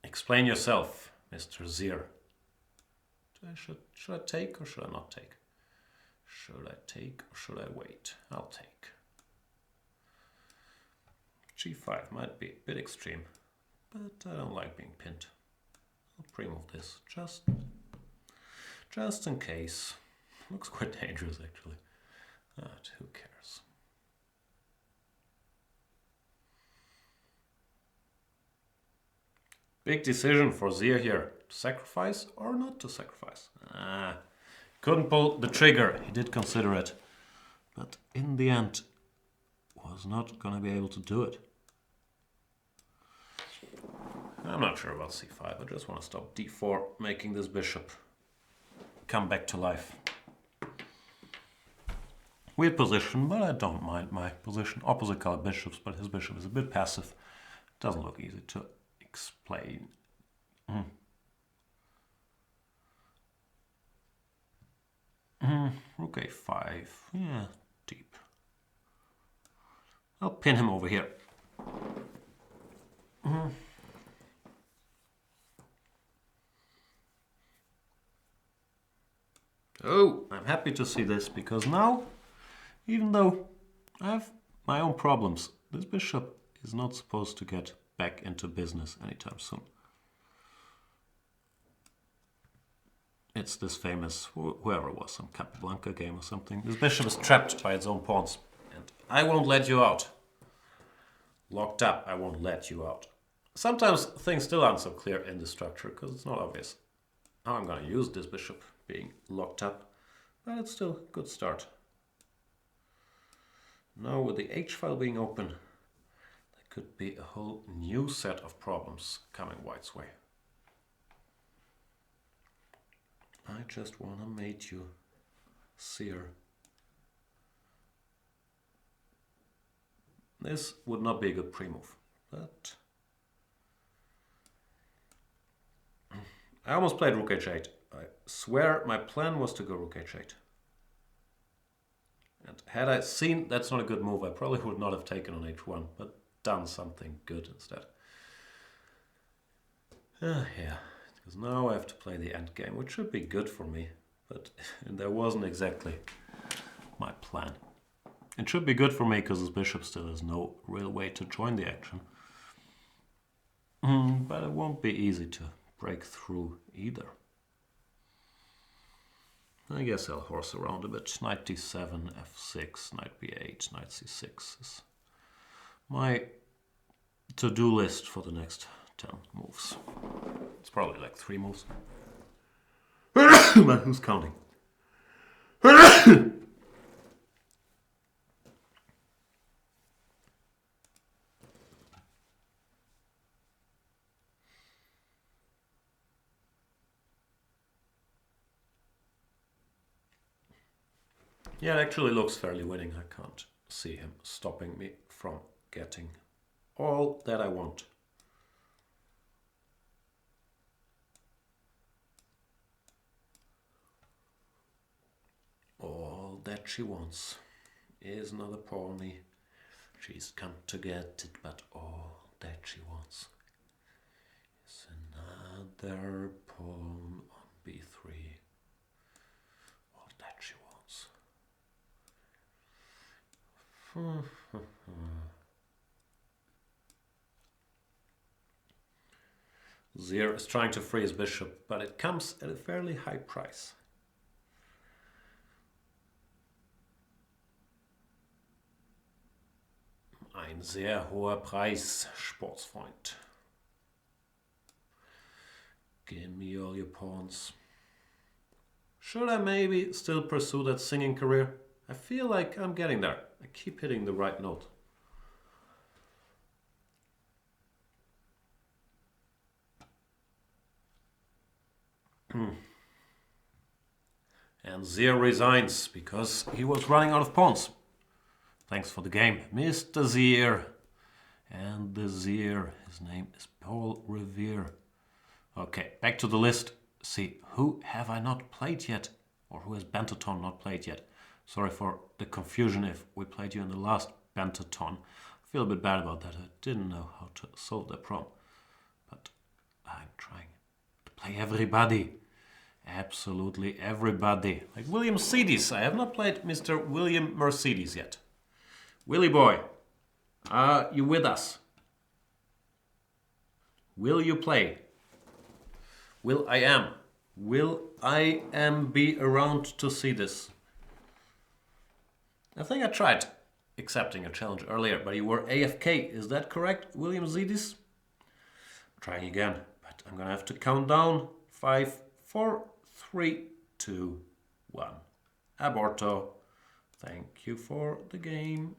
Explain yourself, Mr. Zier. Should I take or should I not take? Should I take or should I wait? I'll take. G5 might be a bit extreme, but I don't like being pinned. I'll pre-move this just in case. Looks quite dangerous actually. But who cares? Big decision for Zier here. To sacrifice or not to sacrifice? Couldn't pull the trigger. He did consider it. But in the end, was not going to be able to do it. I'm not sure about c5. I just want to stop d4, making this bishop come back to life. Weird position, but I don't mind my position. Opposite color bishops, but his bishop is a bit passive. Doesn't look easy to explain. Rook a5. Yeah, deep. I'll pin him over here. Oh, I'm happy to see this because now, even though I have my own problems, this bishop is not supposed to get back into business anytime soon. It's this famous, whoever it was, some Capablanca game or something. This bishop is trapped by its own pawns. And I won't let you out. Locked up, I won't let you out. Sometimes things still aren't so clear in the structure because it's not obvious how I'm going to use this bishop being locked up. But it's still a good start. Now with the H-file being open, there could be a whole new set of problems coming White's way. I just want to mate you, Seer. This would not be a good pre-move, but I almost played Rook h8. I swear my plan was to go Rook h8. And had I seen that's not a good move, I probably would not have taken on h1, but done something good instead. Yeah. Because now I have to play the endgame, which should be good for me, but that wasn't exactly my plan. It should be good for me because this bishop still has no real way to join the action. But it won't be easy to break through either. I guess I'll horse around a bit. Knight d7, f6, knight b8, knight c6 is my to-do list for the next 10 moves. It's probably like 3 moves. But who's counting? Yeah, it actually looks fairly winning. I can't see him stopping me from getting all that I want. All that she wants is another pony. She's come to get it, but all that she wants is another pawn on b3. All that she wants. Zier is trying to free his bishop, but it comes at a fairly high price. Ein sehr hoher Preis, Sportsfreund. Give me all your pawns. Should I maybe still pursue that singing career? I feel like I'm getting there. I keep hitting the right note. And Zier resigns because he was running out of pawns. Thanks for the game, Mr. Zier. And the Zier, his name is Paul Revere. Okay, back to the list. See, who have I not played yet? Or who has Banterthon not played yet? Sorry for the confusion if we played you in the last Banterthon. I feel a bit bad about that. I didn't know how to solve that problem. But I'm trying to play everybody. Absolutely everybody. Like William Mercedes. I have not played Mr. William Mercedes yet. Willy boy, are you with us? Will you play? Will I am be around to see this? I think I tried accepting a challenge earlier, but you were AFK. Is that correct, William Zedis? Trying again, but I'm gonna have to count down. 5, 4, 3, 2, 1. Aborto. Thank you for the game.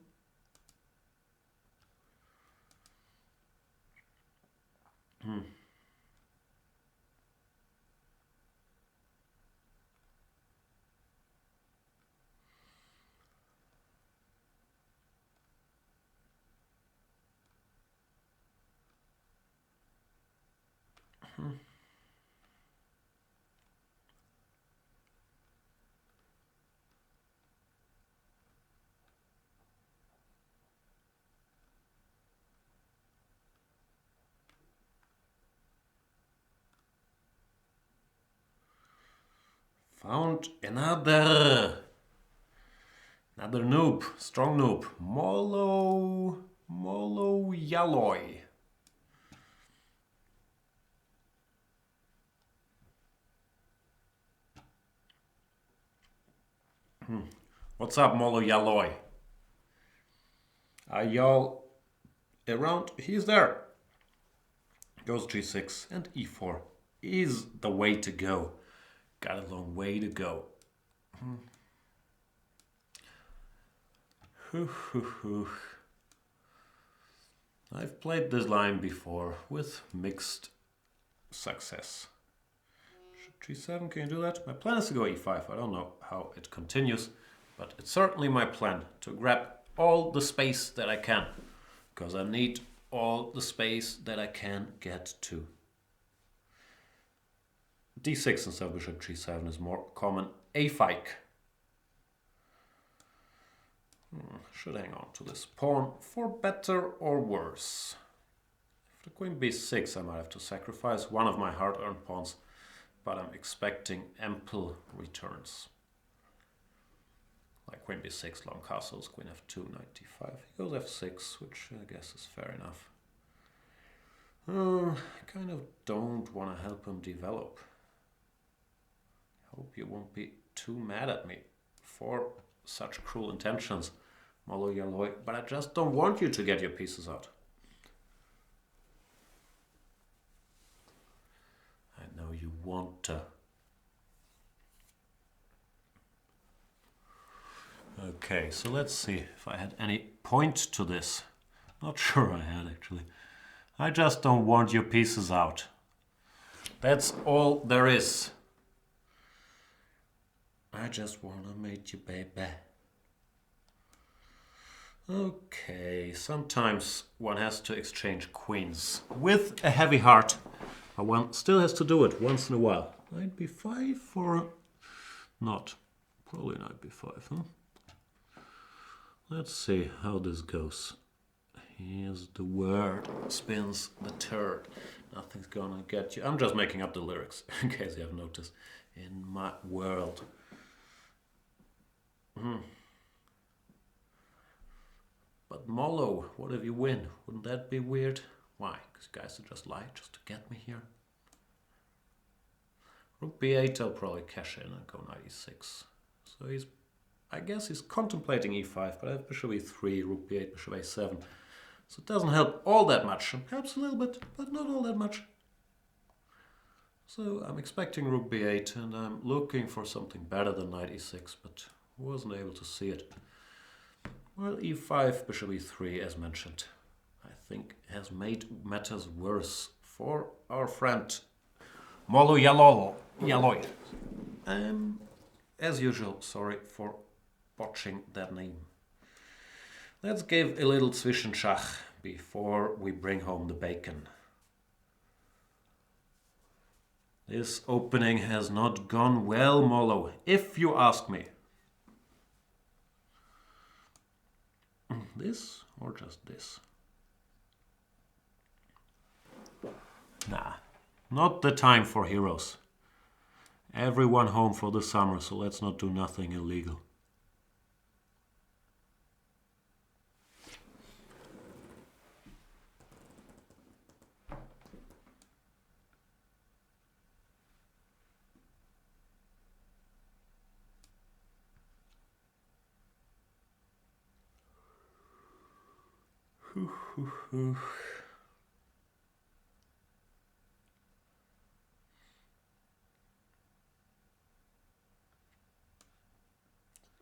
Found another noob, strong noob, Molo Yaloi. What's up, Molo Yaloi? Are y'all around? He's there. Goes G6 and E4 is the way to go. Got a long way to go. I've played this line before with mixed success. G7, can you do that? My plan is to go E5. I don't know how it continues, but it's certainly my plan to grab all the space that I can, because I need all the space that I can get to. D6 instead of bishop G7 is more common. A5. Should hang on to this pawn for better or worse. If the queen B6, I might have to sacrifice one of my hard-earned pawns, but I'm expecting ample returns. Like queen B6, long castles, queen F2, knight D5. He goes F6, which I guess is fair enough. I kind of don't want to help him develop. Hope you won't be too mad at me for such cruel intentions, Molo Yaloi, but I just don't want you to get your pieces out. I know you want to. Okay, so let's see if I had any point to this. Not sure I had, actually. I just don't want your pieces out. That's all there is. I just wanna meet you, baby. Okay, sometimes one has to exchange queens with a heavy heart, but one still has to do it once in a while. Knight B5 or not? Probably knight B5, huh? Let's see how this goes. Here's the word, spins the turd. Nothing's gonna get you. I'm just making up the lyrics, in case you have noticed. In my world. But Molo, what if you win? Wouldn't that be weird? Why? Because you guys would just lie just to get me here. Rook B8, I'll probably cash in and go knight E6. So I guess he's contemplating E5, but I have bishop E3, rook B8, bishop A7. So it doesn't help all that much. Perhaps a little bit, but not all that much. So I'm expecting rook B8 and I'm looking for something better than knight E6, but wasn't able to see it. Well, E5, bishop E3, as mentioned, I think has made matters worse for our friend Molo Yaloi. as usual, sorry for botching that name. Let's give a little Zwischenschach before we bring home the bacon. This opening has not gone well, Molo, if you ask me. This or just this? Nah, not the time for heroes. Everyone home for the summer, so let's not do nothing illegal.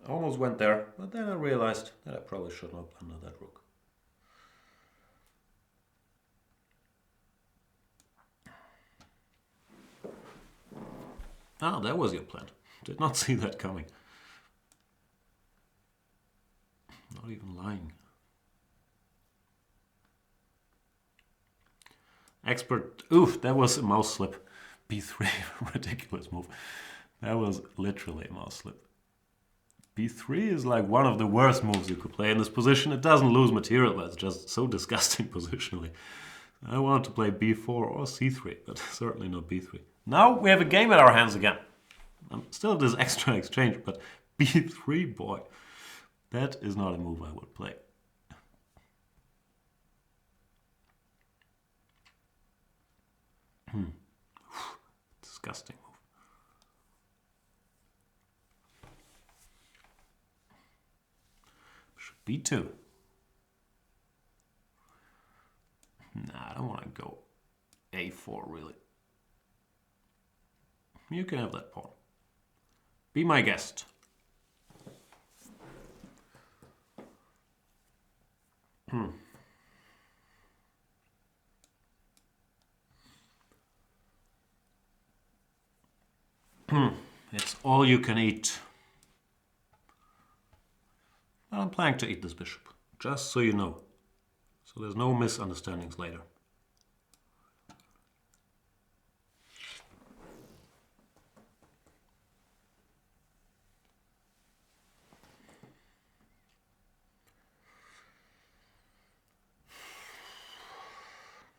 Almost went there, but then I realized that I probably should not blunder that rook. Ah, that was your plan. Did not see that coming. Not even lying. Expert. Oof, that was a mouse slip. B3, ridiculous move. That was literally a mouse slip. B3 is like one of the worst moves you could play in this position. It doesn't lose material, but it's just so disgusting positionally. I wanted to play B4 or C3, but certainly not B3. Now we have a game at our hands again. I'm still have this extra exchange, but B3, boy, that is not a move I would play. Disgusting move. Bishop B2. Nah, I don't want to go A4 really. You can have that pawn. Be my guest. It's all you can eat. But I'm planning to eat this bishop, just so you know. So there's no misunderstandings later.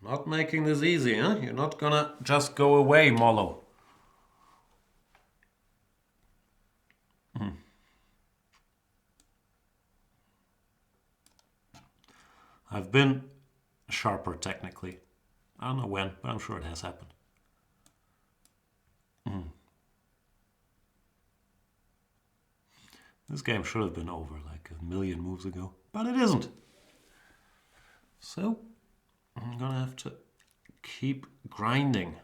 Not making this easy, huh? You're not gonna just go away, Molo. I've been sharper technically. I don't know when, but I'm sure it has happened. This game should have been over like a million moves ago, but it isn't. So I'm gonna have to keep grinding.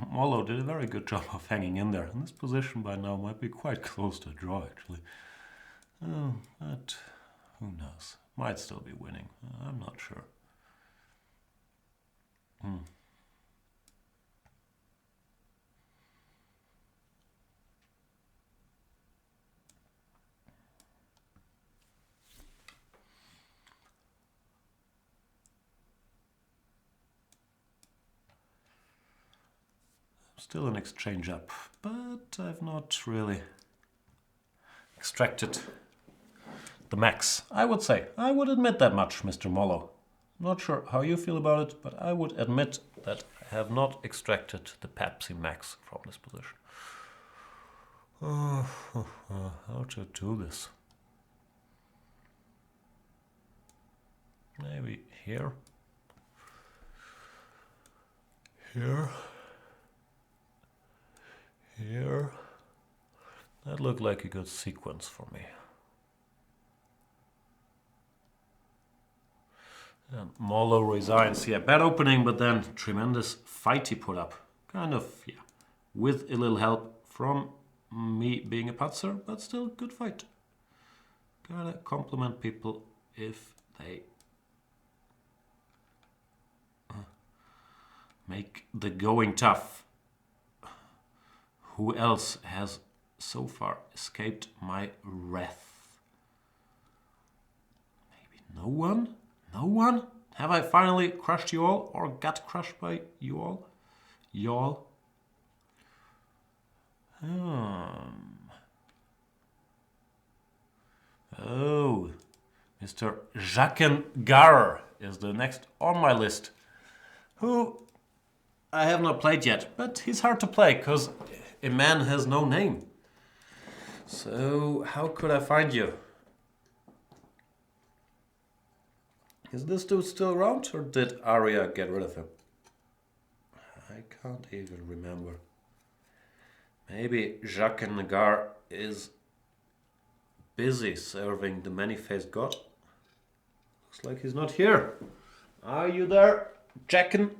Molo did a very good job of hanging in there, and this position by now might be quite close to a draw actually. But who knows? Might still be winning. I'm not sure. Still an exchange up, but I've not really extracted the max, I would say. I would admit that much, Mr. Molo. Not sure how you feel about it, but I would admit that I have not extracted the Pepsi max from this position. How to do this? Maybe here? Here? Here? That looked like a good sequence for me. And Molo resigns here. Bad opening, but then tremendous fight he put up. Kind of, yeah, with a little help from me being a patzer, but still good fight. Gotta compliment people if they make the going tough. Who else has so far escaped my wrath? Maybe no one? No one? Have I finally crushed you all or got crushed by you all? Y'all? Oh, Mr. Gar is the next on my list, who I have not played yet, but he's hard to play because a man has no name. So how could I find you? Is this dude still around, or did Arya get rid of him? I can't even remember. Maybe Gar is busy serving the many-faced god. Looks like he's not here. Are you there, Jacken?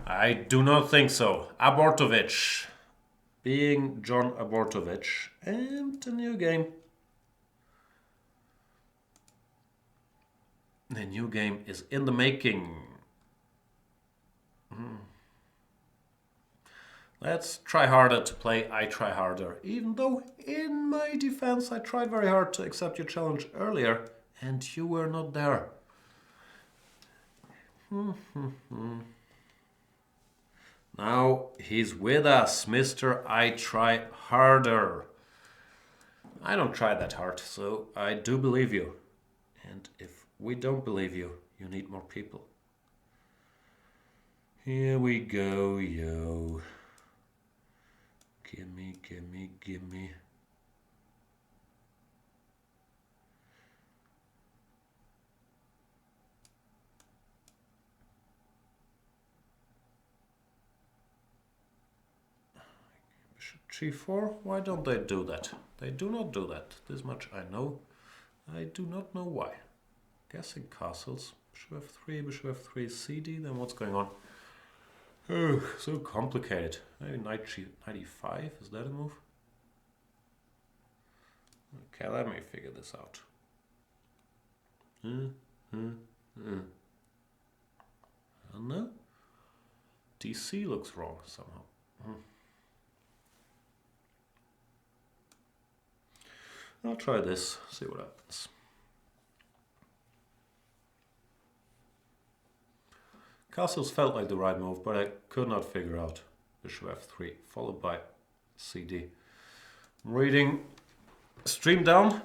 I do not think so. Abortovich. Being John Abortovich. And a new game. The new game is in the making. Let's try harder to play I Try Harder. Even though, in my defense, I tried very hard to accept your challenge earlier, and you were not there. Now he's with us, Mr. I Try Harder. I don't try that hard, so I do believe you. And if we don't believe you, you need more people. Here we go, yo. Gimme, gimme, gimme. Bishop g4? Why don't they do that? They do not do that. This much I know. I do not know why. Guessing castles. Bishop f3, bishop f3, cd. Then what's going on? Oh, so complicated. Maybe knight e5. Is that a move? Okay, let me figure this out. I don't know. DC looks wrong somehow. I'll try this, see what happens. Castles felt like the right move, but I could not figure out bishop f3, followed by cd. I'm reading stream down.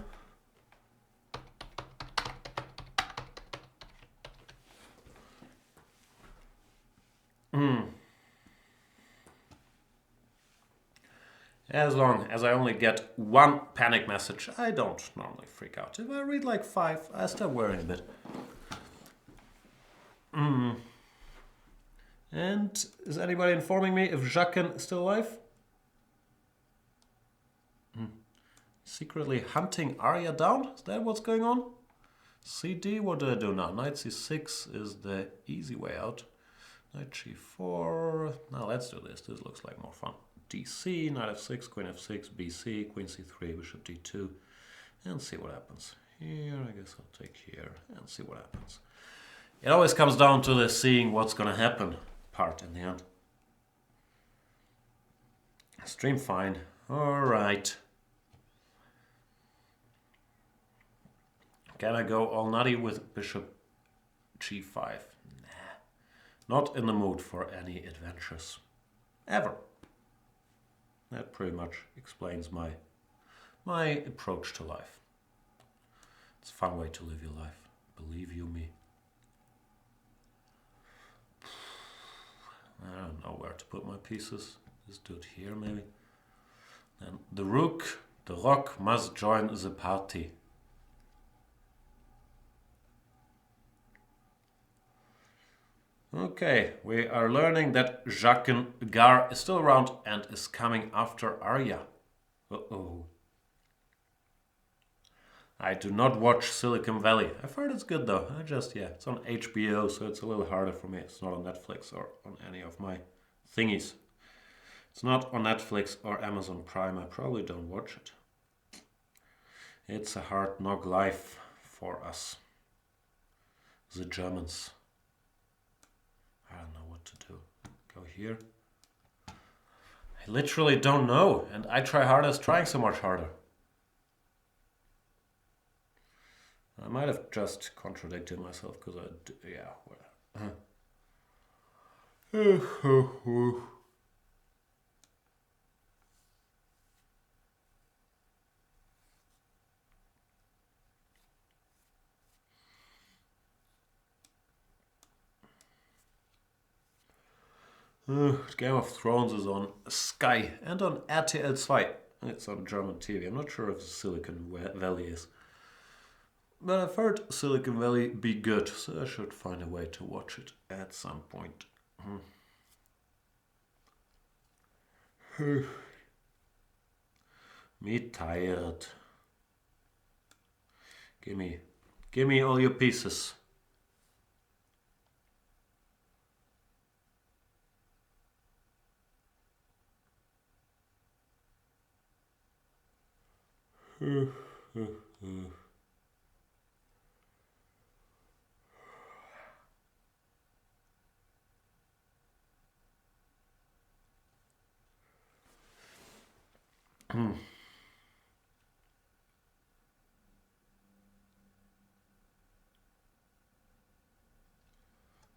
As long as I only get one panic message, I don't normally freak out. If I read like 5, I start worrying a bit. And is anybody informing me if Jacken is still alive? Secretly hunting Arya down? Is that what's going on? CD, what do I do now? Knight c6 is the easy way out. Knight g4. Now let's do this. This looks like more fun. DC, knight f6, queen f6, bc, queen c3, bishop d2. And see what happens. Here, I guess I'll take here and see what happens. It always comes down to the seeing what's going to happen part in the end. Stream fine. Alright. Can I go all nutty with bishop g5? Nah. Not in the mood for any adventures. Ever. That pretty much explains my approach to life. It's a fun way to live your life. Believe you me. I don't know where to put my pieces. This dude here maybe. Then the rook must join the party. Okay, we are learning that Jacken Gar is still around and is coming after Arya. Uh-oh. I do not watch Silicon Valley. I've heard it's good though. It's on HBO, so it's a little harder for me. It's not on Netflix or on any of my thingies. It's not on Netflix or Amazon Prime. I probably don't watch it. It's a hard knock life for us, the Germans. I don't know what to do. Go here. I literally don't know, and I try hardest trying so much harder. I might have just contradicted myself because Game of Thrones is on Sky and on RTL 2. It's on German TV. I'm not sure if Silicon Valley is. But I've heard Silicon Valley be good, so I should find a way to watch it at some point. Me tired. Give me all your pieces.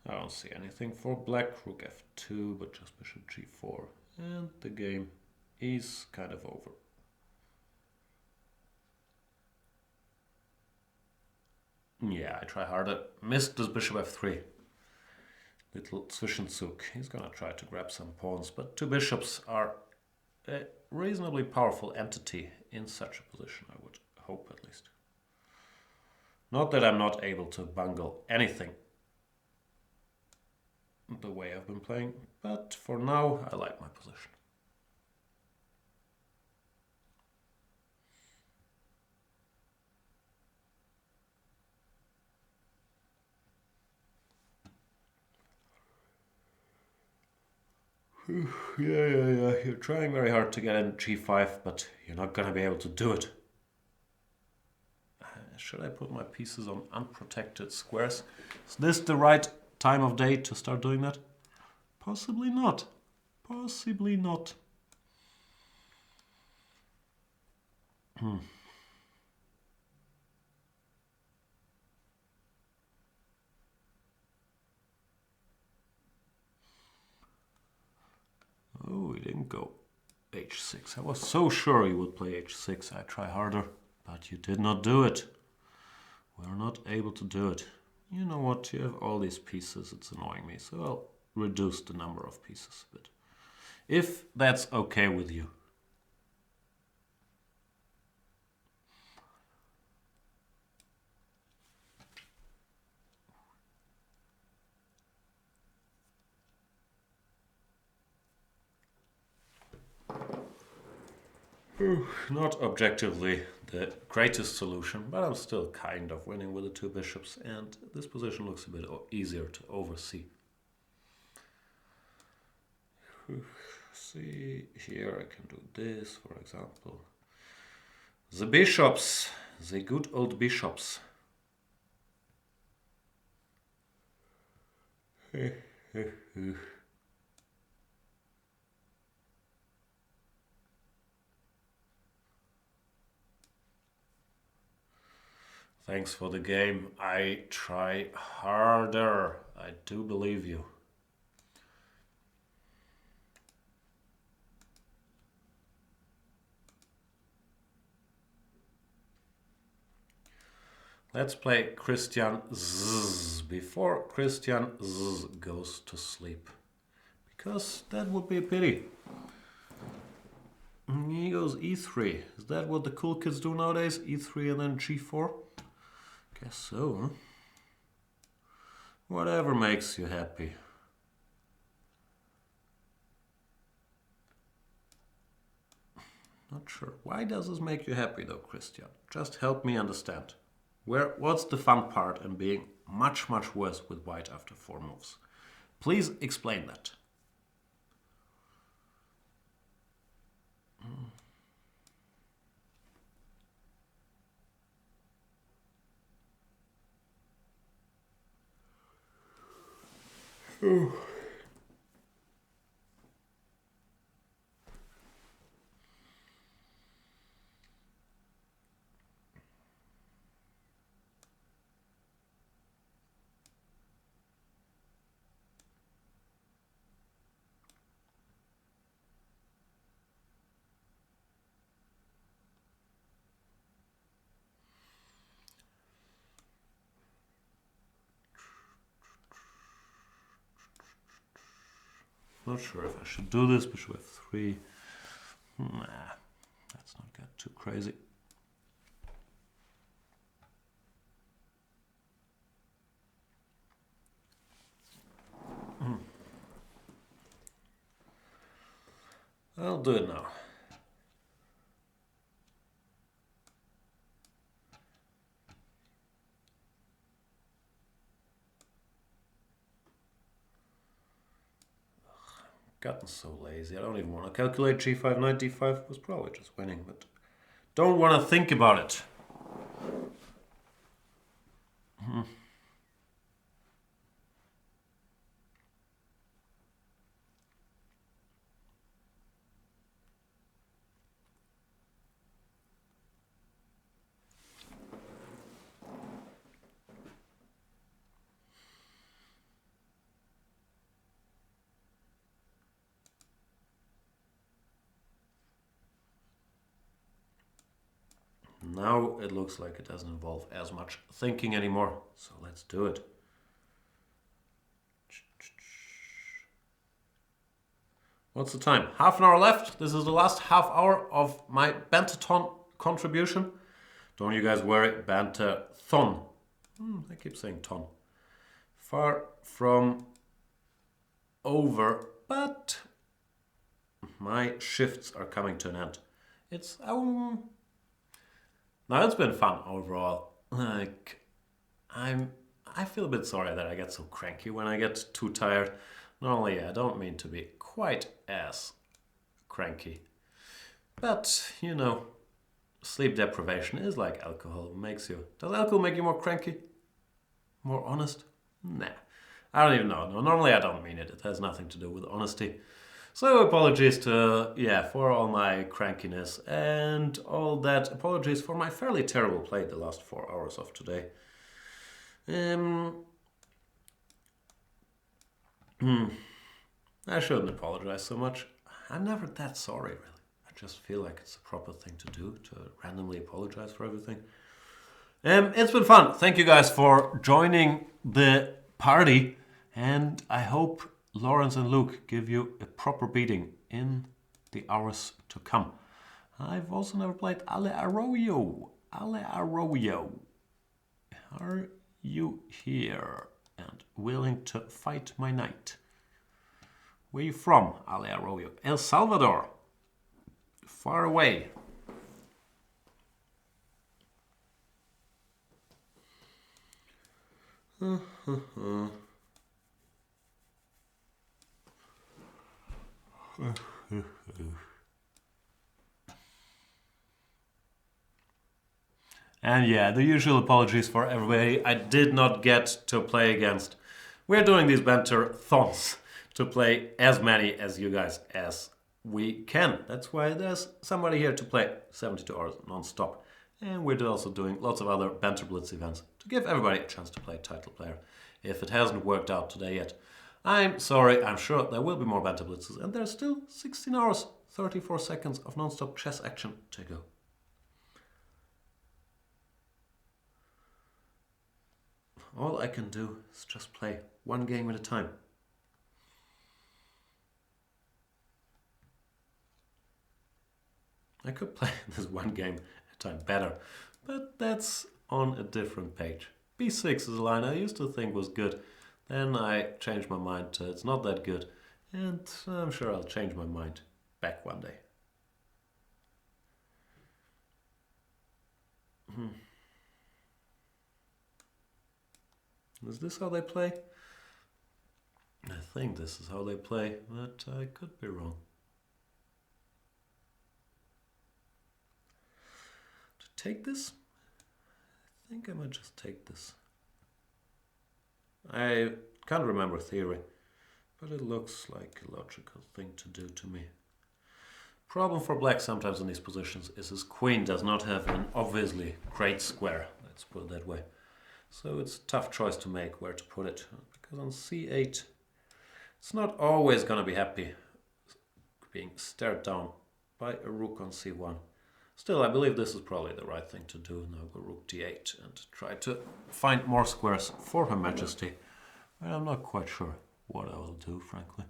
I don't see anything for black. Rook f2, but just bishop g4. And the game is kind of over. Yeah, I try harder. Missed this bishop f3. Little Zwischenzug. He's gonna try to grab some pawns, but two bishops are a reasonably powerful entity in such a position, I would hope at least. Not that I'm not able to bungle anything the way I've been playing, but for now I like my position. Yeah. You're trying very hard to get in g5, but you're not gonna be able to do it. Should I put my pieces on unprotected squares? Is this the right time of day to start doing that? Possibly not. Possibly not. Oh, he didn't go h6. I was so sure you would play h6. I try harder, but you did not do it. We're not able to do it. You know what? You have all these pieces. It's annoying me, so I'll reduce the number of pieces a bit. If that's okay with you. Not objectively the greatest solution, but I'm still kind of winning with the two bishops, and this position looks a bit easier to oversee. See, here I can do this, for example. The bishops, the good old bishops. Thanks for the game. I try harder. I do believe you. Let's play Christian Z before Christian Z goes to sleep. Because that would be a pity. He goes e3. Is that what the cool kids do nowadays? e3 and then g4? Guess so, huh? Whatever makes you happy. Not sure. Why does this make you happy though, Christian? Just help me understand. What's the fun part in being much, much worse with white after 4 moves? Please explain that. Not sure if I should do this. Bishop f3. Nah, let's not get too crazy. I'll do it now. Gotten so lazy. I don't even want to calculate g5, knight d5 was probably just winning, but don't want to think about it. Now it looks like it doesn't involve as much thinking anymore, so let's do it. What's the time? Half an hour left. This is the last half hour of my Banterthon contribution. Don't you guys worry, Banterthon. I keep saying ton. Far from over, but my shifts are coming to an end. It's now it's been fun overall. Like I feel a bit sorry that I get so cranky when I get too tired. Normally I don't mean to be quite as cranky, but you know, sleep deprivation is like alcohol. Makes you. Does alcohol make you more cranky? More honest? Nah. I don't even know. No, normally I don't mean it. It has nothing to do with honesty. So apologies for all my crankiness and all that. Apologies for my fairly terrible play the last 4 hours of today. I shouldn't apologize so much. I'm never that sorry, really. I just feel like it's the proper thing to do, to randomly apologize for everything. It's been fun. Thank you guys for joining the party, and I hope Lawrence and Luke give you a proper beating in the hours to come. I've also never played Ale Arroyo. Ale Arroyo. Are you here and willing to fight my knight? Where are you from, Ale Arroyo? El Salvador. Far away. And yeah, the usual apologies for everybody I did not get to play against. We're doing these Banterthons to play as many as you guys as we can. That's why there's somebody here to play 72 hours non-stop. And we're also doing lots of other Banter Blitz events to give everybody a chance to play Title Player if it hasn't worked out today yet. I'm sorry, I'm sure there will be more Banter Blitzes, and there's still 16 hours, 34 seconds of non-stop chess action to go. All I can do is just play one game at a time. I could play this one game at a time better, but that's on a different page. B6 is a line I used to think was good. Then I changed my mind to it's not that good, and I'm sure I'll change my mind back one day. Is this how they play? I think this is how they play, but I could be wrong. To take this? I think I might just take this. I can't remember theory, but it looks like a logical thing to do to me. Problem for black sometimes in these positions is his queen does not have an obviously great square, let's put it that way. So it's a tough choice to make where to put it, because on c8 it's not always going to be happy being stared down by a rook on c1. Still, I believe this is probably the right thing to do. Now go rook d8 and try to find more squares for Her Majesty. But I'm not quite sure what I will do, frankly.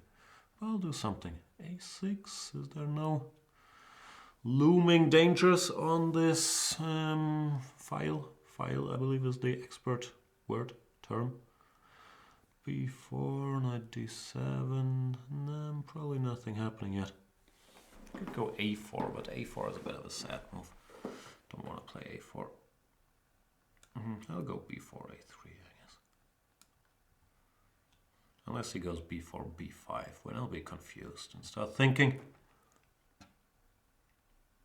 But I'll do something. a6, is there no looming dangers on this file? File, I believe, is the expert word, term. b4, knight d7, no, probably nothing happening yet. Could go a4, but a4 is a bit of a sad move. Don't want to play a4. I'll go b4, a3, I guess. Unless he goes b4, b5, when I'll be confused and start thinking.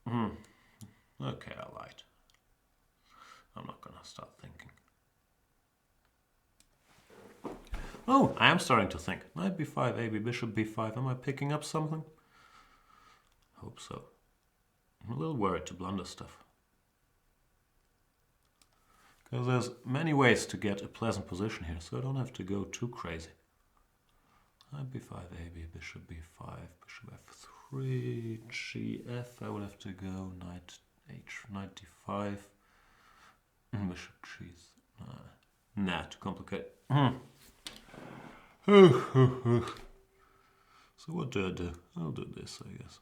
Okay, I lied. I'm not gonna start thinking. Oh, I am starting to think. Knight b5, ab, bishop b5. Am I picking up something? Hope so. I'm a little worried to blunder stuff. Because there's many ways to get a pleasant position here, so I don't have to go too crazy. Knight b5, ab, bishop b5, bishop f3, gf. I would have to go knight h, knight d5, bishop g. Nah, too complicated. So what do I do? I'll do this, I guess.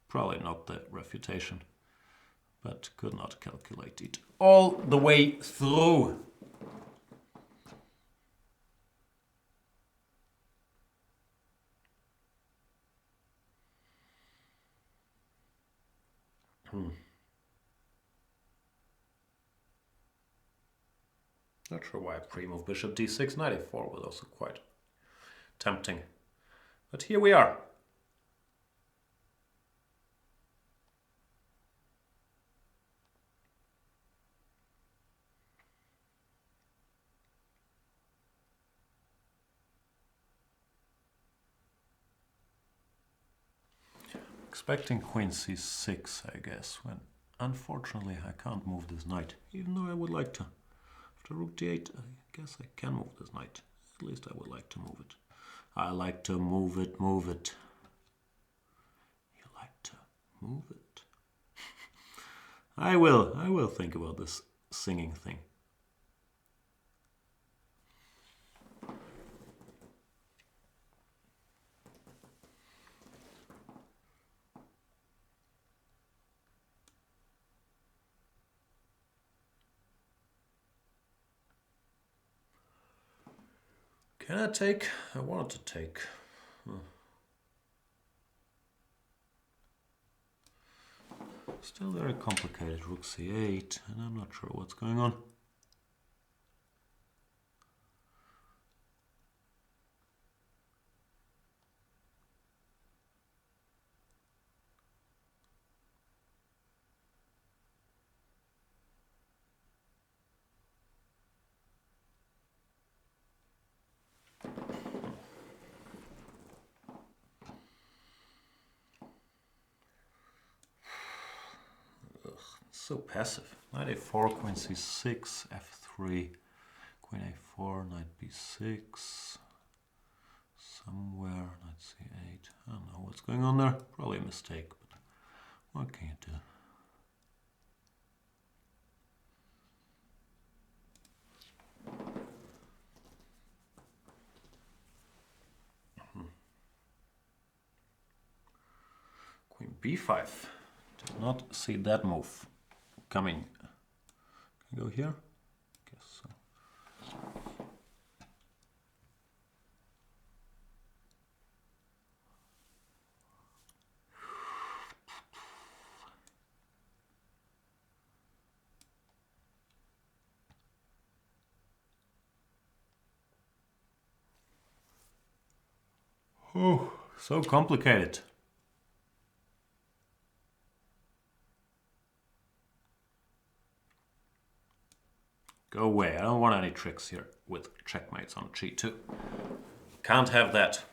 Probably not the refutation, but could not calculate it all the way through. Not sure why I pre-move bishop d6. Knight a4 was also quite tempting. But here we are. Expecting queen c6, I guess, when unfortunately I can't move this knight, even though I would like to. After rook d8, I guess I can move this knight. At least I would like to move it. I like to move it, move it. You like to move it? I will think about this singing thing. Can I take? I wanted to take. Still very complicated. Rook c8, and I'm not sure what's going on. So passive. Knight a4, queen c6, f3, queen a4, knight b6, somewhere, knight c8. I don't know what's going on there. Probably a mistake, but what can you do? Queen b5. Did not see that move coming. Can I go here? Guess so. Oh, so complicated. Go away. I don't want any tricks here with checkmates on g2. Can't have that.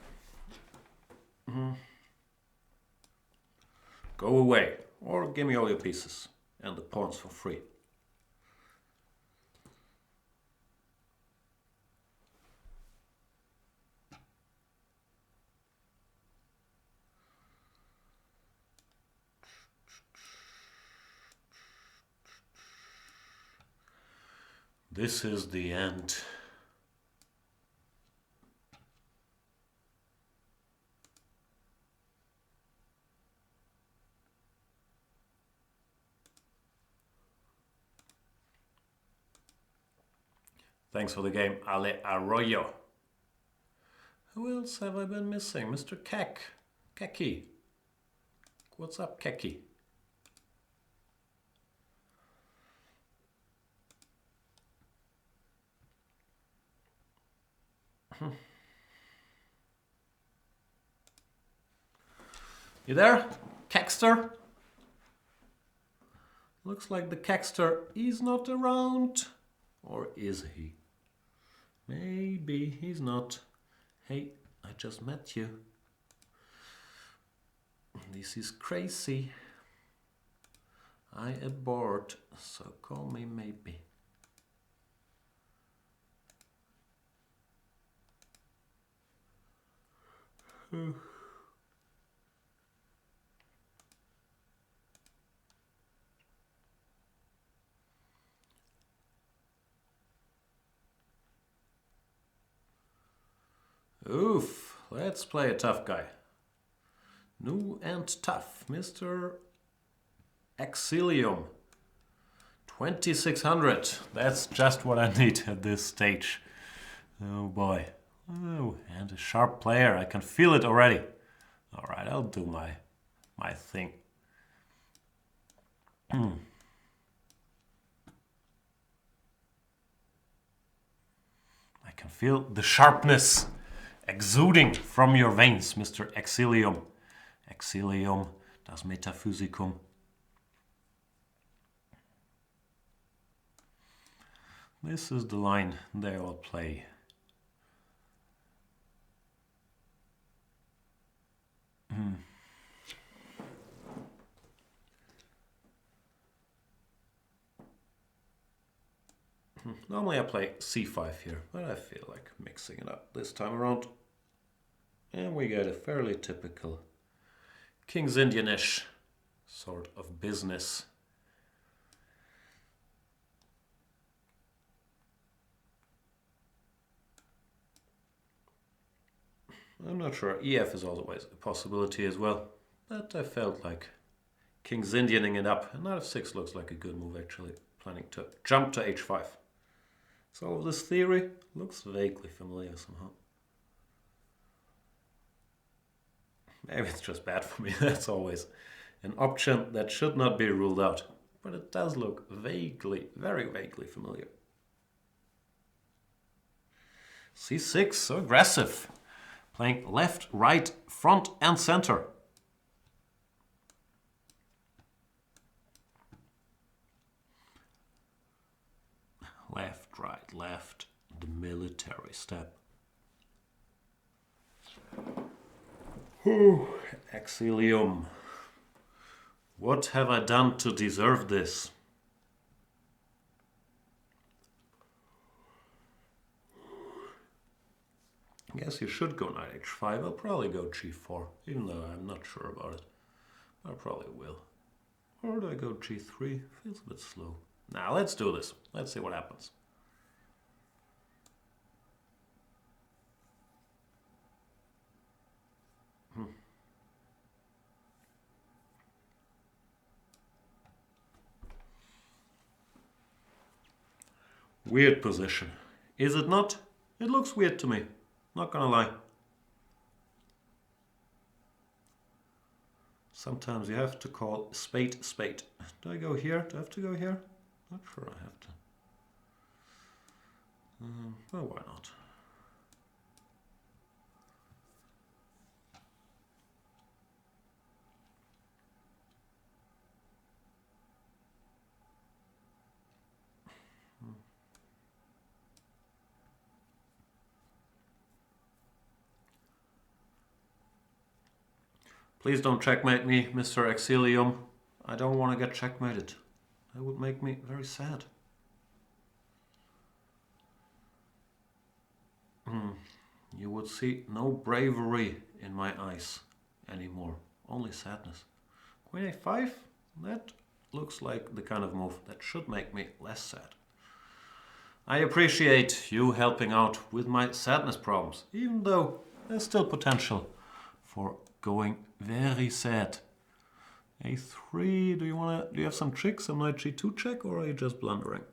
Go away. Or give me all your pieces and the pawns for free. This is the end. Thanks for the game, Ale Arroyo. Who else have I been missing? Mr. Keki. What's up, Keki? You there, Kekster? Looks like the Kekster is not around. Or is he? Maybe he's not. Hey, I just met you. This is crazy. I abort, so call me maybe. Oof, let's play a tough guy. New and tough, Mr. Exilium. 2600. That's just what I need at this stage. Oh boy. Oh, and a sharp player. I can feel it already. Alright, I'll do my thing. I can feel the sharpness exuding from your veins, Mr. Exilium. Exilium, das Metaphysicum. This is the line they all play. Normally I play c5 here, but I feel like mixing it up this time around. And we get a fairly typical King's Indian-ish sort of business. I'm not sure. EF is always a possibility as well, but I felt like King's Indianing it up. And knight f6 looks like a good move actually. Planning to jump to h5. So this theory looks vaguely familiar somehow. Maybe it's just bad for me. That's always an option that should not be ruled out. But it does look vaguely, very vaguely familiar. c6, so aggressive. Playing left, right, front and center. Left, right, left, the military step. Exilium. What have I done to deserve this? I guess you should go knight h5. I'll probably go g4, even though I'm not sure about it. I probably will. Or do I go g3? Feels a bit slow. Now let's do this. Let's see what happens. Weird position. Is it not? It looks weird to me. Not gonna lie. Sometimes you have to call spade spade. Do I go here? Do I have to go here? Not sure I have to. Well, why not? Please don't checkmate me, Mr. Exilium. I don't want to get checkmated. That would make me very sad. You would see no bravery in my eyes anymore. Only sadness. Queen a5? That looks like the kind of move that should make me less sad. I appreciate you helping out with my sadness problems, even though there's still potential for going very sad. a3, do you have some tricks, some knight g2 check, or are you just blundering?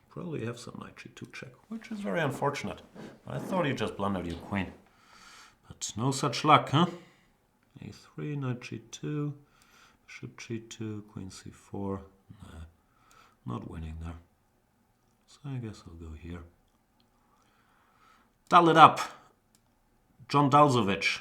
Probably have some knight g2 check, which is very unfortunate. I thought you just blundered your queen. But no such luck, huh? a3, knight g2, bishop g2, queen c4. Nah, not winning there. So I guess I'll go here. Dull it up, John Dalzovich.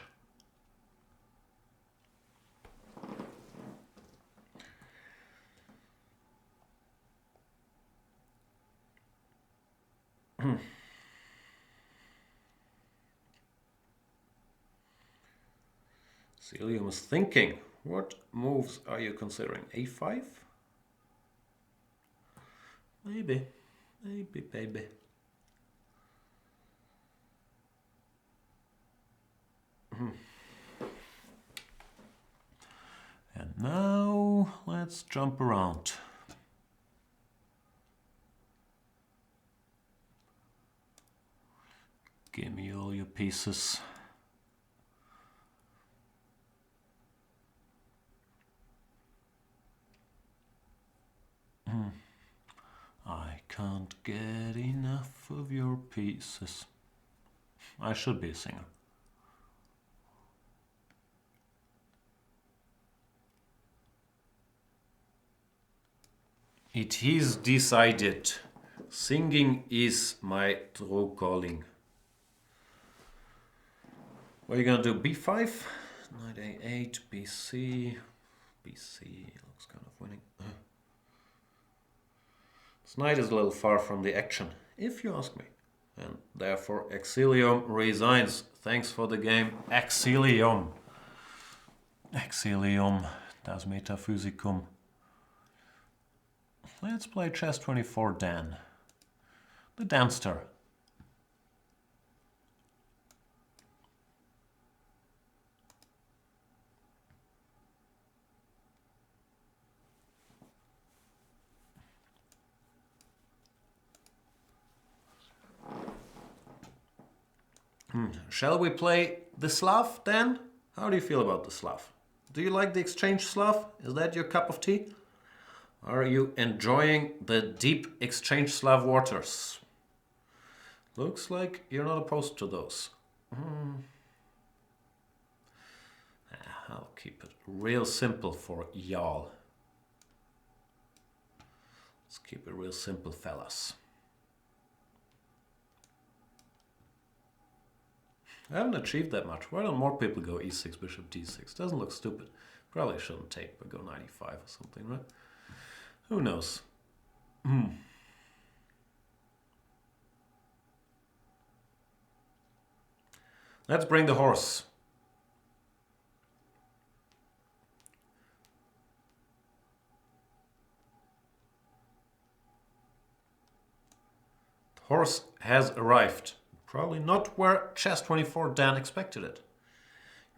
Celium is thinking. What moves are you considering? a5? Maybe. Maybe. And now let's jump around. Give me all your pieces. I can't get enough of your pieces. I should be a singer. It is decided. Singing is my true calling. What are you gonna do? b5? Knight a8, bc. bc looks kind of winning. This knight is a little far from the action, if you ask me. And therefore Exilium resigns. Thanks for the game, Exilium. Exilium, das Metaphysicum. Let's play chess 24 Dan. The Danster. Shall we play the Slav, Dan? How do you feel about the Slav? Do you like the exchange Slav? Is that your cup of tea? Are you enjoying the deep exchange Slav waters? Looks like you're not opposed to those. I'll keep it real simple for y'all. Let's keep it real simple, fellas. I haven't achieved that much. Why don't more people go e6, bishop d6? Doesn't look stupid. Probably shouldn't take, but go 95 or something, right? Who knows? Let's bring the horse. The horse has arrived. Probably not where chess 24 Dan expected it.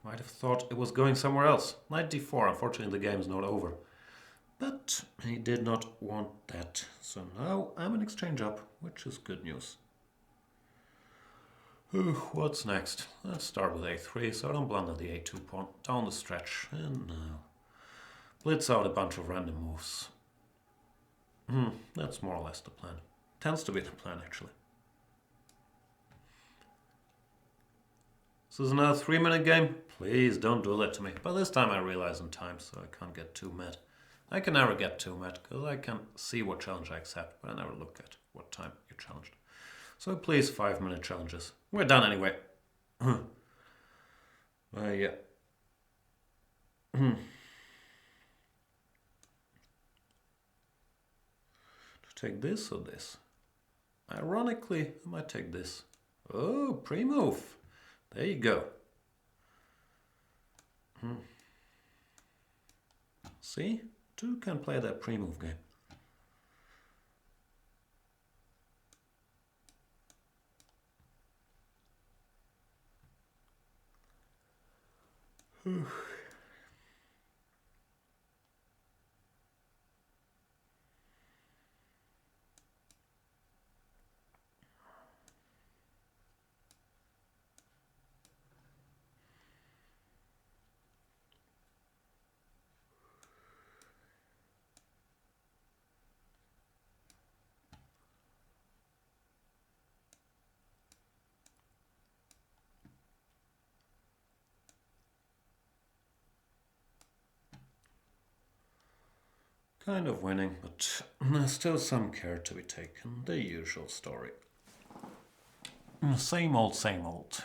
You might have thought it was going somewhere else. Knight d4, unfortunately the game's not over. But he did not want that. So now I'm an exchange up, which is good news. What's next? Let's start with a3, so I don't blunder the a2 pawn down the stretch. And now blitz out a bunch of random moves. That's more or less the plan. Tends to be the plan, actually. This is another 3-minute game. Please don't do that to me. But this time I realize in time, so I can't get too mad. I can never get too mad, because I can see what challenge I accept, but I never look at what time you're challenged. So please, 5-minute challenges. We're done anyway. Yeah. To take this or this? Ironically, I might take this. Oh, pre-move. There you go. See? Two can play that pre-move game. Kind of winning, but there's still some care to be taken. The usual story. Same old, same old.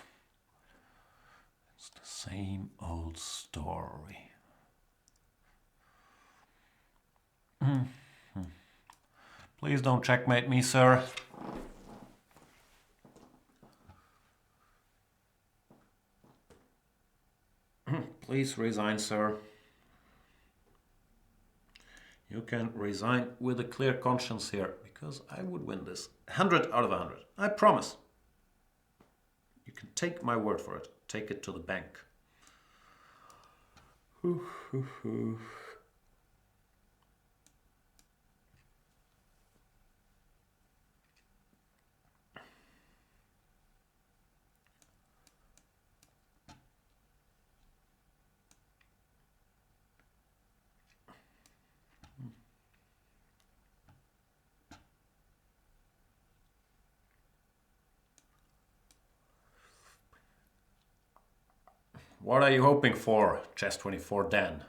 It's the same old story. Please don't checkmate me, sir. Please resign, sir. You can resign with a clear conscience here, because I would win this. 100 out of 100. I promise. You can take my word for it. Take it to the bank. What are you hoping for, Chess 24 Dan?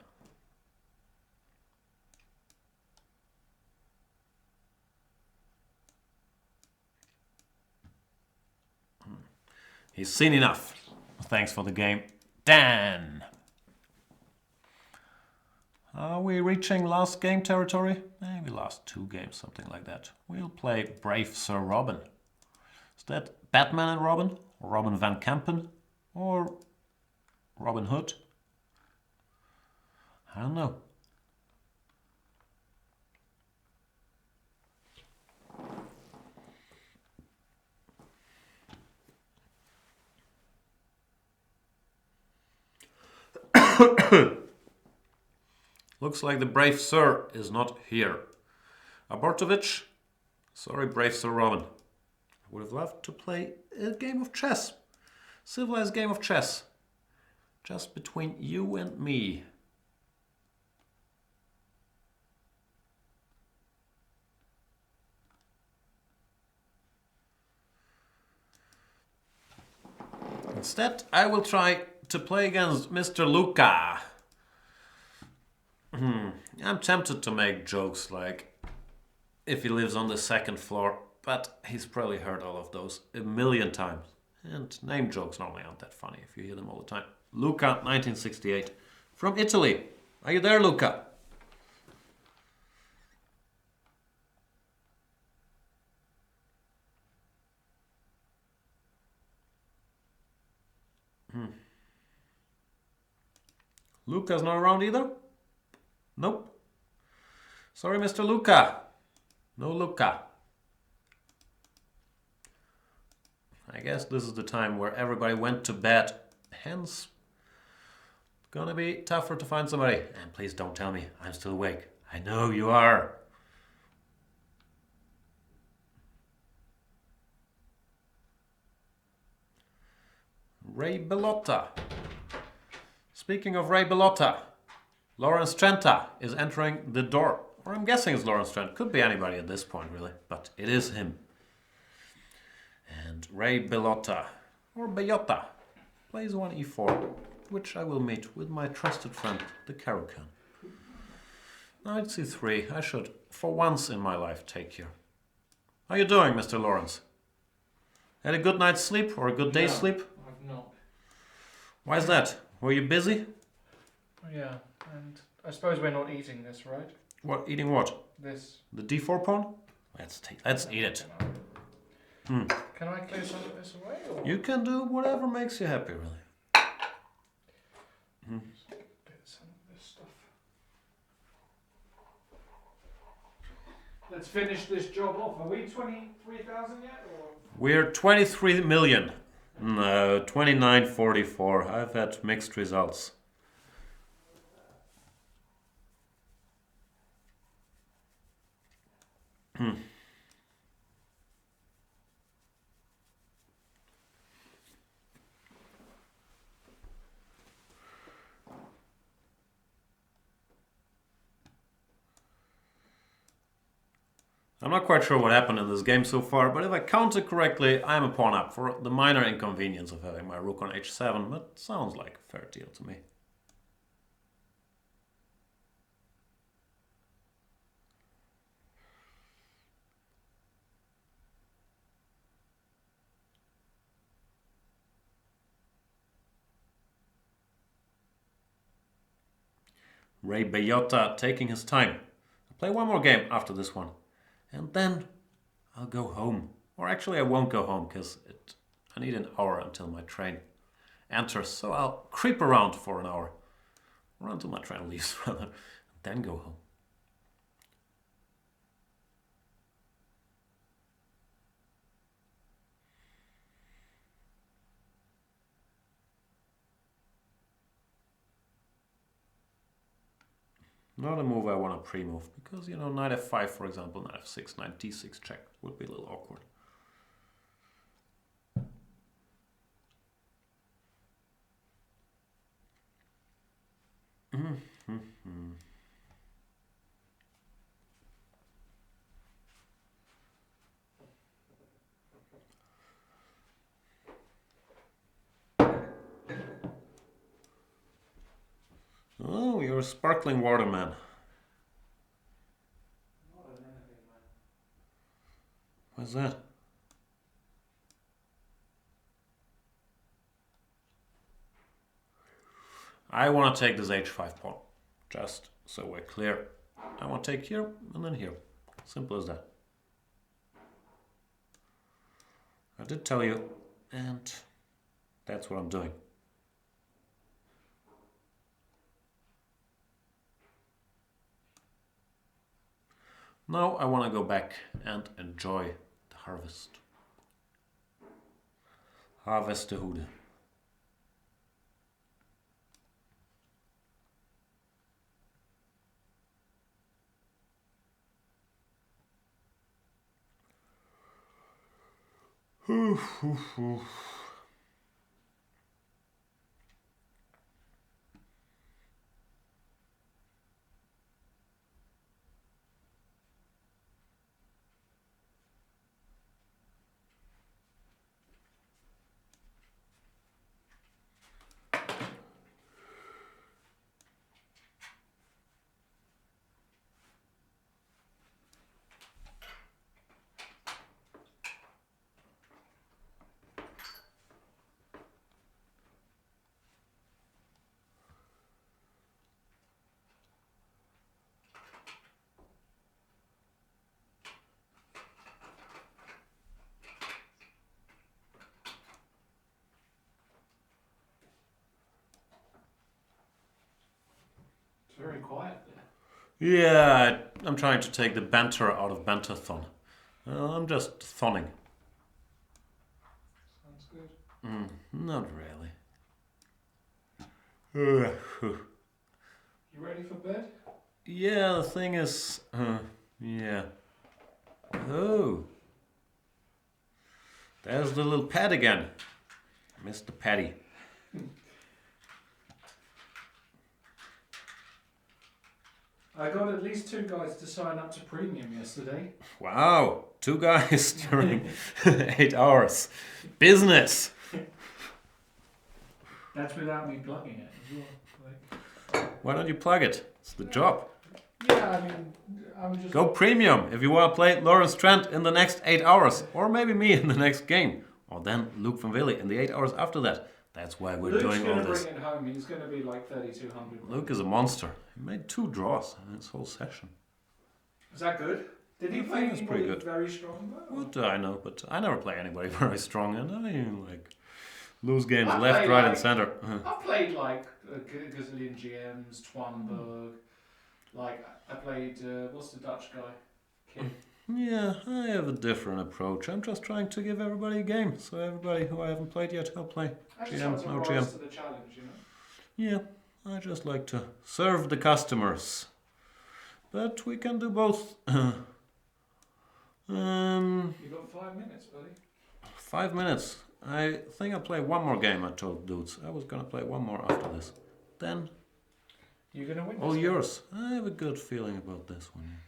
He's seen enough. Thanks for the game, Dan. Are we reaching last game territory? Maybe last 2 games, something like that. We'll play Brave Sir Robin. Is that Batman and Robin? Or Robin Van Kampen? Or Robin Hood? I don't know. Looks like the Brave Sir is not here. Abortovich? Sorry, Brave Sir Robin. I would have loved to play a game of chess. Civilized game of chess. Just between you and me. Instead, I will try to play against Mr. Luca. I'm tempted to make jokes like if he lives on the 2nd floor, but he's probably heard all of those a million times. And name jokes normally aren't that funny if you hear them all the time. Luca, 1968, from Italy. Are you there, Luca? Luca's not around either? Nope. Sorry, Mr. Luca. No Luca. I guess this is the time where everybody went to bed. Hence, gonna be tougher to find somebody. And please don't tell me I'm still awake. I know you are. Ray Bellotta. Speaking of Ray Bellotta, Lawrence Trenta is entering the door. Or I'm guessing it's Lawrence Trent. Could be anybody at this point, really. But it is him. And Ray Bellotta, or Bellotta, plays one e4, which I will meet with my trusted friend, the Caro-Kann. Knight c3, I should, for once in my life, take here. How you doing, Mr. Lawrence? Had a good night's sleep, or a good day's sleep? I've not. Why is that? Were you busy? Yeah, and I suppose we're not eating this, right? What, eating what? This. The d4 pawn? Let's eat it. Can I clear some of this away? Or? You can do whatever makes you happy, really. let's finish this job off. Are we 23,000 yet? Or? We're 23 million. No, 29.44. I've had mixed results. I'm not quite sure what happened in this game so far, but if I counted correctly, I'm a pawn up for the minor inconvenience of having my rook on h7, but sounds like a fair deal to me. Ray Bayota taking his time. I'll play one more game after this one. And then I'll go home. Or actually I won't go home because I need an hour until my train enters. So I'll creep around for an hour. Or until my train leaves rather. Then go home. Not a move I want to pre-move, because, you know, knight f5, for example, knight f6, knight d6 check would be a little awkward. Oh, you're a sparkling water man. Not an enemy, man. What's that? I want to take this h5 pawn. Just so we're clear. I want to take here and then here. Simple as that. I did tell you, and that's what I'm doing. Now I want to go back and enjoy the harvest. Harvest the Hude. It's very quiet there. Yeah, I'm trying to take the banter out of Banterthon. I'm just thoning. Sounds good. Not really. You ready for bed? Yeah, the thing is... yeah. Oh. There's the little pad again. Mr. Paddy. I got at least 2 guys to sign up to premium yesterday. Wow. 2 guys during 8 hours. Business. That's without me plugging it as well. Why don't you plug it? It's the job. Yeah, I mean, I'm just... Go premium if you want to play Lawrence Trent in the next 8 hours. Or maybe me in the next game. Or then Luke van Willy in the 8 hours after that. That's why we're Luke's doing all gonna this. bring it home. He's going to be like 3,200. Luke is a monster. He made 2 draws in his whole session. Is that good? Did he I play think it's pretty anybody good. very strong though? What do I know? But I never play anybody very strong, and I like lose games I left, play right, and like- center. I've played like a gazillion GMs, Twanberg. Like I played what's the Dutch guy? kid. Yeah, I have a different approach. I'm just trying to give everybody a game. So everybody who I haven't played yet, I'll play. I just GM, like to no rise GM. to the challenge, you know. Yeah, I just like to serve the customers. But we can do both. You got 5 minutes, buddy. 5 minutes. I think I'll play one more game, I told dudes. I was gonna play one more after this. Then, You're gonna win. all this yours. I have a good feeling about this one.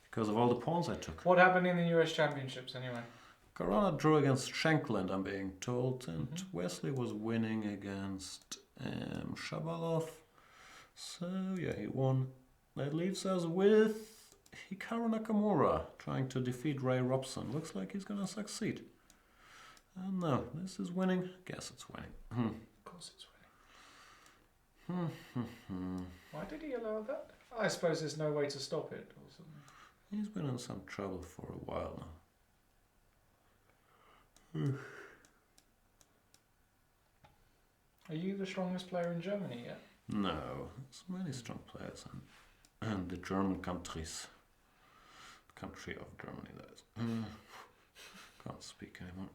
Because of all the pawns I took. What happened in the US Championships anyway? Corona drew against Shankland, I'm being told, and Wesley was winning against Shabalov. So, yeah, he won. That leaves us with Hikaru Nakamura trying to defeat Ray Robson. Looks like he's gonna succeed. No, this is winning. Guess it's winning. Of course it's winning. Why did he allow that? I suppose there's no way to stop it or something. He's been in some trouble for a while now. Are you the strongest player in Germany yet? No, there's many strong players and the German countries. Country of Germany, that is. Can't speak anymore.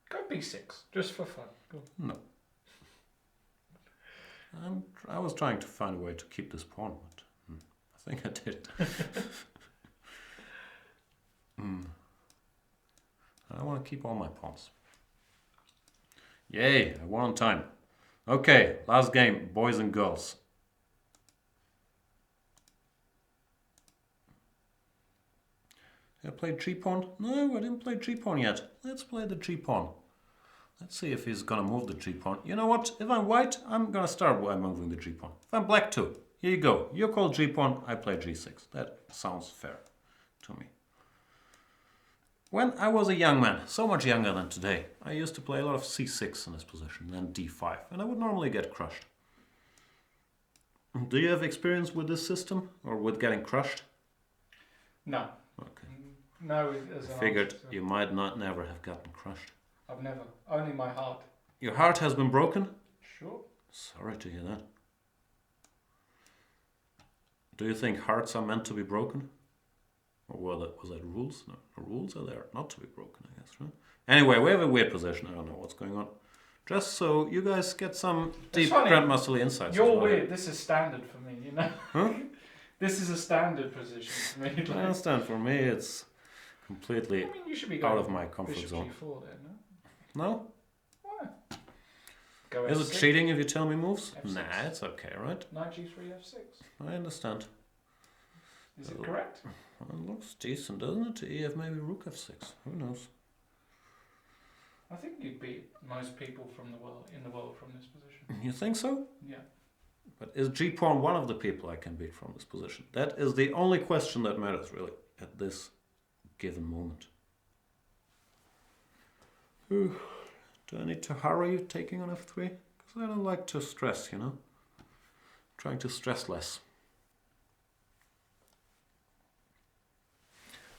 Go B6, just for fun. Go. No. I was trying to find a way to keep this pawn, but I think I did. I want to keep all my pawns. Yay, I won on time. Okay, last game, boys and girls. I played G-pawn? No, I didn't play G-pawn yet. Let's play the G-pawn. Let's see if he's gonna move the G-pawn. You know what? If I'm white, I'm gonna start by moving the G-pawn. If I'm black too, here you go. You call G-pawn, I play G6. That sounds fair to me. When I was a young man, so much younger than today, I used to play a lot of C6 in this position, then D5, and I would normally get crushed. Do you have experience with this system, or with getting crushed? No. Okay. No, as an Figured answer. you might not never have gotten crushed. I've never. Only my heart. Your heart has been broken? Sure. Sorry to hear that. Do you think hearts are meant to be broken? Or was that rules? No, the rules are there not to be broken, I guess, right? Anyway, we have a weird position. I don't know what's going on. Just so you guys get some deep grandmasterly insights. You're weird. This is standard for me, you know? Huh? This is a standard position for me. I understand. For me, it's completely I mean, you should be going out of my comfort Bishop zone. G4 then, no? No? Why? Go Is F6. it cheating if you tell me moves? F6. Nah, it's okay, right? Knight G3 F6. I understand. Is it correct? Well, it looks decent, doesn't it? EF maybe Rook F6. Who knows? I think you'd beat most people from the world in the world from this position. You think so? Yeah. But is G-pawn one of the people I can beat from this position? That is the only question that matters, really, at this given moment. Do I need to hurry taking on F3? Because I don't like to stress, you know? Trying to stress less.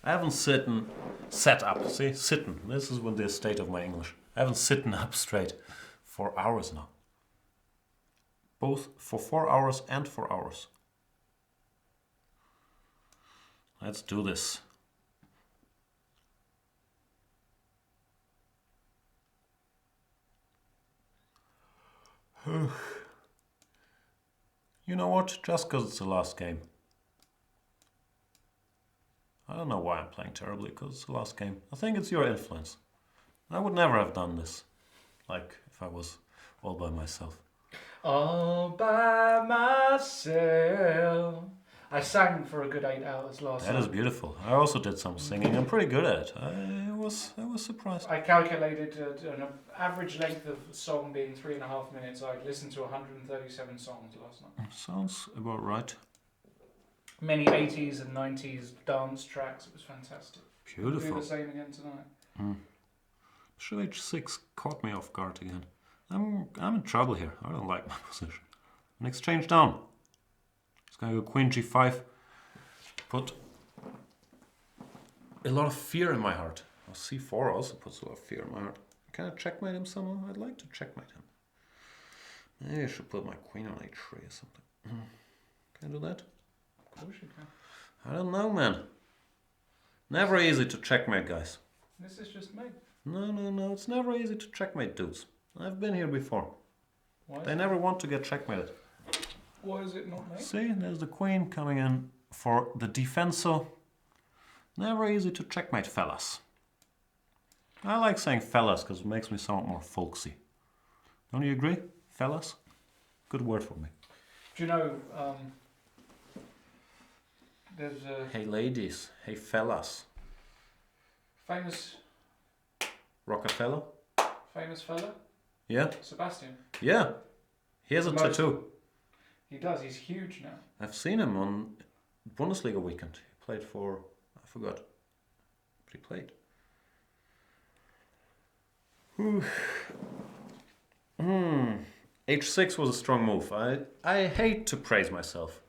I haven't sat up. See, sitten. This is the state of my English. I haven't sitten up straight for hours now. Both for 4 hours and 4 hours. Let's do this. You know what? Just because it's the last game. I don't know why I'm playing terribly, because it's the last game. I think it's your influence. I would never have done this, like if I was all by myself. All by myself. I sang for a good 8 hours last night. That is beautiful. I also did some singing. I'm pretty good at it. I was surprised. I calculated an average length of a song being 3.5 minutes. I'd listened to 137 songs last night. Sounds about right. Many 80s and 90s dance tracks. It was fantastic. We'll do Beautiful. the same again tonight. Bishop H6 caught me off guard again. I'm in trouble here. I don't like my position. An exchange down. It's gonna go Queen G5. Put a lot of fear in my heart. C4 also puts a lot of fear in my heart. Can I checkmate him somehow? I'd like to checkmate him. Maybe I should put my queen on h3 or something. Can I do that? Of course you can. I don't know, man. Never easy to checkmate, guys. This is just mate. No, it's never easy to checkmate dudes. I've been here before. Why They never want to get checkmated. Why is it not mate? See, there's the queen coming in for the defenso. Never easy to checkmate, fellas. I like saying fellas because it makes me sound more folksy. Don't you agree, fellas? Good word for me. Do you know, there's a Hey ladies, hey fellas. famous Rockefeller? fella, Yeah? Sebastian. Yeah. He has a Most- tattoo. He does, he's huge now. I've seen him on Bundesliga weekend. He played for, I forgot, but he played. H6 was a strong move. I hate to praise myself,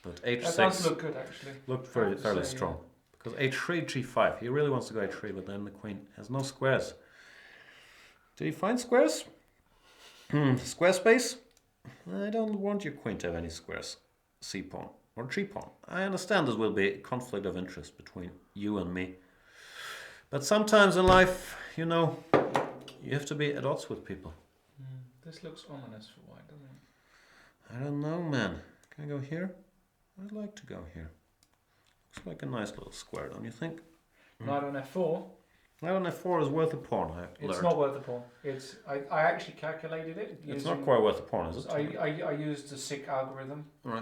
but That does H6 look good, actually. looked I have to fairly say, strong. Because H3, G5, he really wants to go H3, but then the queen has no squares. Did he find squares? Square space? I don't want your queen to have any squares. C pawn or G pawn. I understand there will be a conflict of interest between you and me. But sometimes in life, you know, you have to be at odds with people. This looks ominous for white, doesn't it? I don't know, man. Can I go here? I'd like to go here. Looks like a nice little square, don't you think? Knight on f4. Knight on f4 is worth a pawn, I It's learned. not worth a pawn. I actually calculated it. It's not quite worth a pawn, is it? I used the SICK algorithm. Right.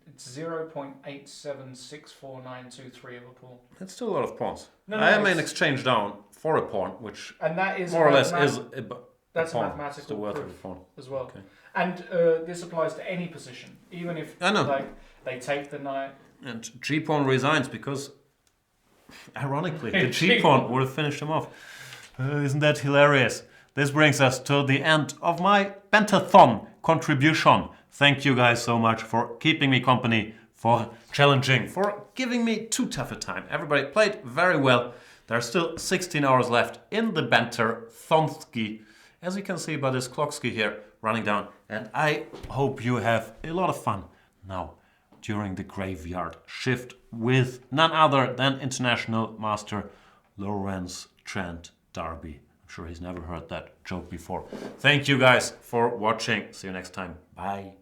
It's 0.876492 of a pawn. It's still a lot of pawns. No, I am an it's- exchange down for a pawn, which And that is more or less mathemat- is that's a pawn. mathematical Still worth proof a pawn. as well. Okay. And this applies to any position, even if I know. like they take the knight. And G pawn resigns because, ironically, the G pawn would have finished him off. Isn't that hilarious? This brings us to the end of my Banterthon contribution. Thank you guys so much for keeping me company, for challenging, for giving me too tough a time. Everybody played very well. There are still 16 hours left in the Banterthonski, as you can see by this clockski here running down. And I hope you have a lot of fun now during the graveyard shift with none other than international master Lawrence Trent Darby. I'm sure he's never heard that joke before. Thank you guys for watching. See you next time. Bye.